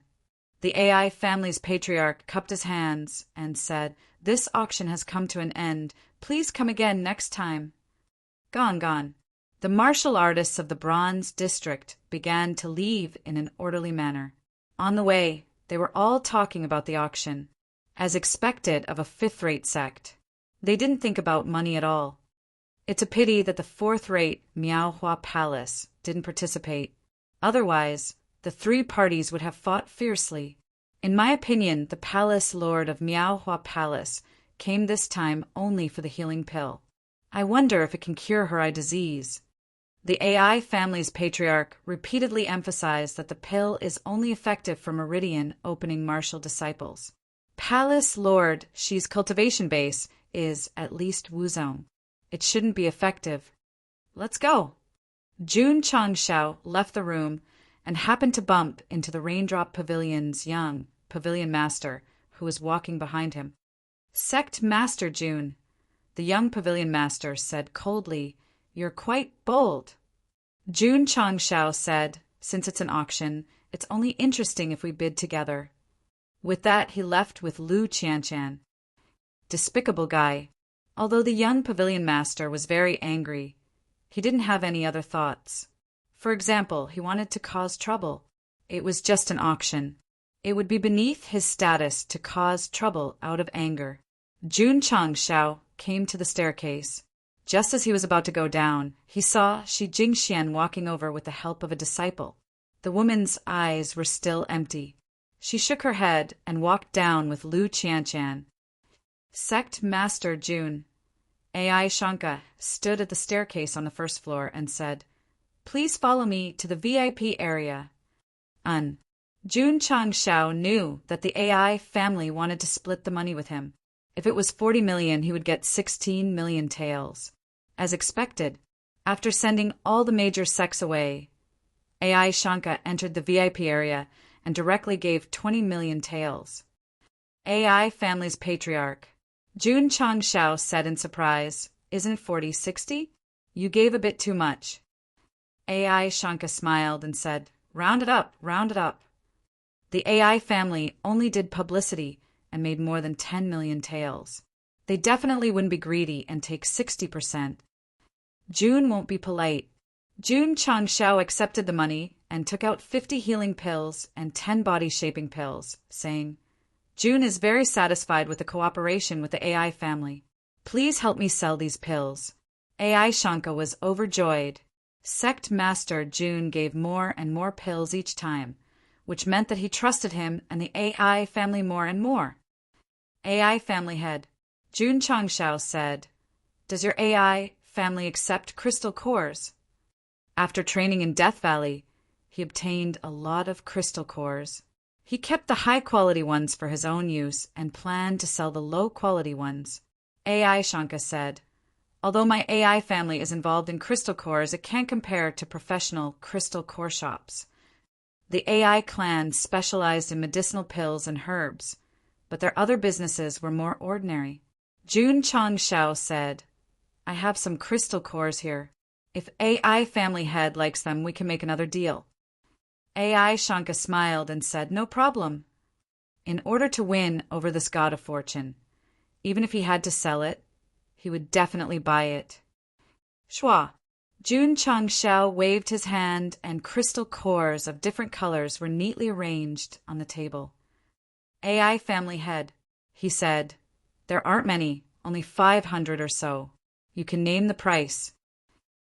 The AI family's patriarch cupped his hands and said, "This auction has come to an end. Please come again next time." Gone. The martial artists of the Bronze District began to leave in an orderly manner. On the way, they were all talking about the auction, as expected of a fifth-rate sect. They didn't think about money at all. It's a pity that the fourth-rate Miaohua Palace didn't participate. Otherwise, the 3 parties would have fought fiercely. In my opinion, the Palace Lord of Miaohua Palace came this time only for the healing pill. I wonder if it can cure her eye disease. The AI family's patriarch repeatedly emphasized that the pill is only effective for Meridian opening martial disciples. Palace Lord Shi's cultivation base is at least Wuzong. It shouldn't be effective. Let's go. Jun Changshao left the room and happened to bump into the Raindrop Pavilion's young pavilion master, who was walking behind him. "Sect Master Jun," the young pavilion master said coldly, "you're quite bold." Jun Changshao said, "Since it's an auction, it's only interesting if we bid together." With that, he left with Lu Qianchan. Despicable guy. Although the young pavilion master was very angry, he didn't have any other thoughts. For example, he wanted to cause trouble. It was just an auction. It would be beneath his status to cause trouble out of anger. Jun Changshao came to the staircase. Just as he was about to go down, he saw Shi Jingxian walking over with the help of a disciple. The woman's eyes were still empty. She shook her head and walked down with Lu Qianchan. Sect Master Jun. AI Shanka stood at the staircase on the first floor and said, "Please follow me to the VIP area." Jun Changshao knew that the AI family wanted to split the money with him. If it was 40 million, he would get 16 million taels. As expected, after sending all the major sects away, AI Shanka entered the VIP area and directly gave 20 million taels. AI family's patriarch, Jun Changshao, said in surprise, "Isn't it 40-60? You gave a bit too much." AI Shanka smiled and said, round it up. The AI family only did publicity and made more than 10 million taels. They definitely wouldn't be greedy and take 60%. Jun won't be polite. Jun Changshao accepted the money and took out 50 healing pills and 10 body-shaping pills, saying, "Jun is very satisfied with the cooperation with the AI family. Please help me sell these pills." AI Shanka was overjoyed. Sect Master Jun gave more and more pills each time, which meant that he trusted him and the AI family more and more. AI family head, Jun Changshao, said, "Does your AI family accept crystal cores?" After training in Death Valley, he obtained a lot of crystal cores. He kept the high-quality ones for his own use and planned to sell the low-quality ones. AI Shanka said, "Although my AI family is involved in crystal cores, it can't compare to professional crystal core shops. The AI clan specialized in medicinal pills and herbs, but their other businesses were more ordinary." Jun Changshao said, "I have some crystal cores here. If AI family head likes them, we can make another deal." AI Shanka smiled and said, "No problem." In order to win over this god of fortune, even if he had to sell it, he would definitely buy it. Shua. Jun Changshao waved his hand and crystal cores of different colors were neatly arranged on the table. AI family head. He said, "There aren't many, only 500 or so. You can name the price."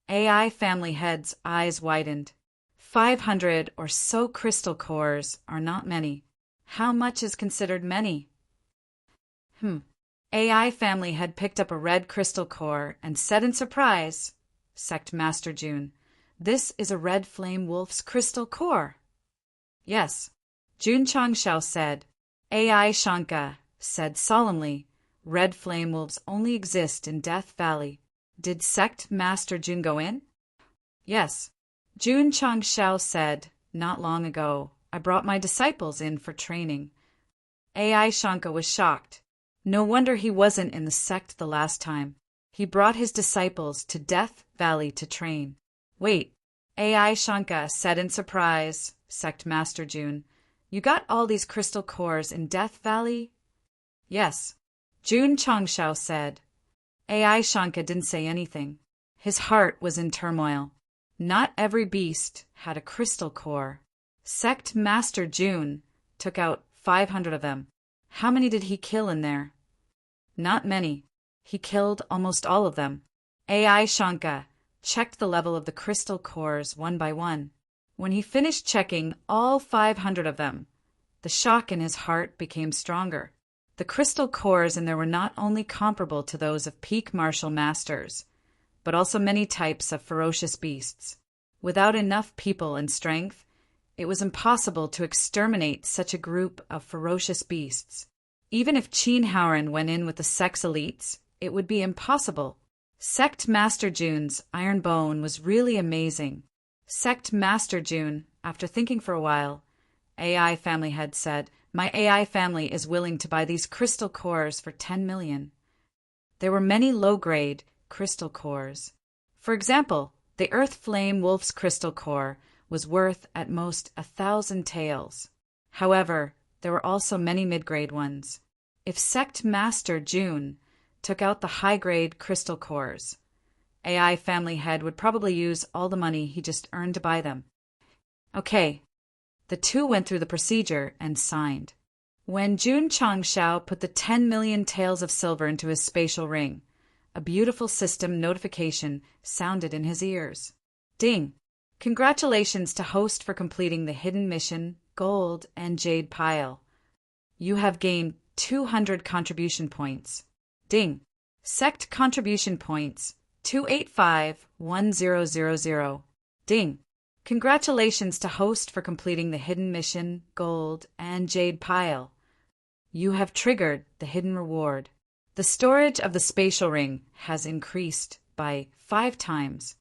AI family head's eyes widened. 500 or so crystal cores are not many. How much is considered many? AI family had picked up a red crystal core and said in surprise, Sect Master June, "This is a red flame wolf's crystal core." "Yes," June Changshao said. AI Shanka said solemnly, "Red flame wolves only exist in Death Valley. Did Sect Master June go in?" "Yes," June Changshao said. "Not long ago, I brought my disciples in for training." AI Shanka was shocked. No wonder he wasn't in the sect the last time. He brought his disciples to Death Valley to train. "Wait," AI Shanka said in surprise, Sect Master June. "You got all these crystal cores in Death Valley?" "Yes," June Changshao said. AI Shanka didn't say anything. His heart was in turmoil. Not every beast had a crystal core. Sect Master June took out 500 of them. How many did he kill in there? Not many. He killed almost all of them. AI Shanka checked the level of the crystal cores one by one. When he finished checking all 500 of them, the shock in his heart became stronger. The crystal cores in there were not only comparable to those of peak martial masters, but also many types of ferocious beasts. Without enough people and strength, it was impossible to exterminate such a group of ferocious beasts. Even if Qin Haoren went in with the Sect's elites, it would be impossible. Sect Master June's iron bone was really amazing. Sect Master June, after thinking for a while, AI family head said, "My AI family is willing to buy these crystal cores for 10 million. There were many low-grade crystal cores. For example, the Earth Flame Wolf's crystal core was worth at most 1,000 taels. However, there were also many mid-grade ones. If Sect Master June took out the high-grade crystal cores, AI family head would probably use all the money he just earned to buy them." Okay. The two went through the procedure and signed. When June Changshao put the 10 million taels of silver into his spatial ring, a beautiful system notification sounded in his ears. Ding! Congratulations to host for completing the hidden mission, gold, and jade pile. You have gained 200 contribution points. Ding! Sect contribution points, 2851000. Ding! Congratulations to host for completing the hidden mission, gold, and jade pile. You have triggered the hidden reward. The storage of the spatial ring has increased by 5 times.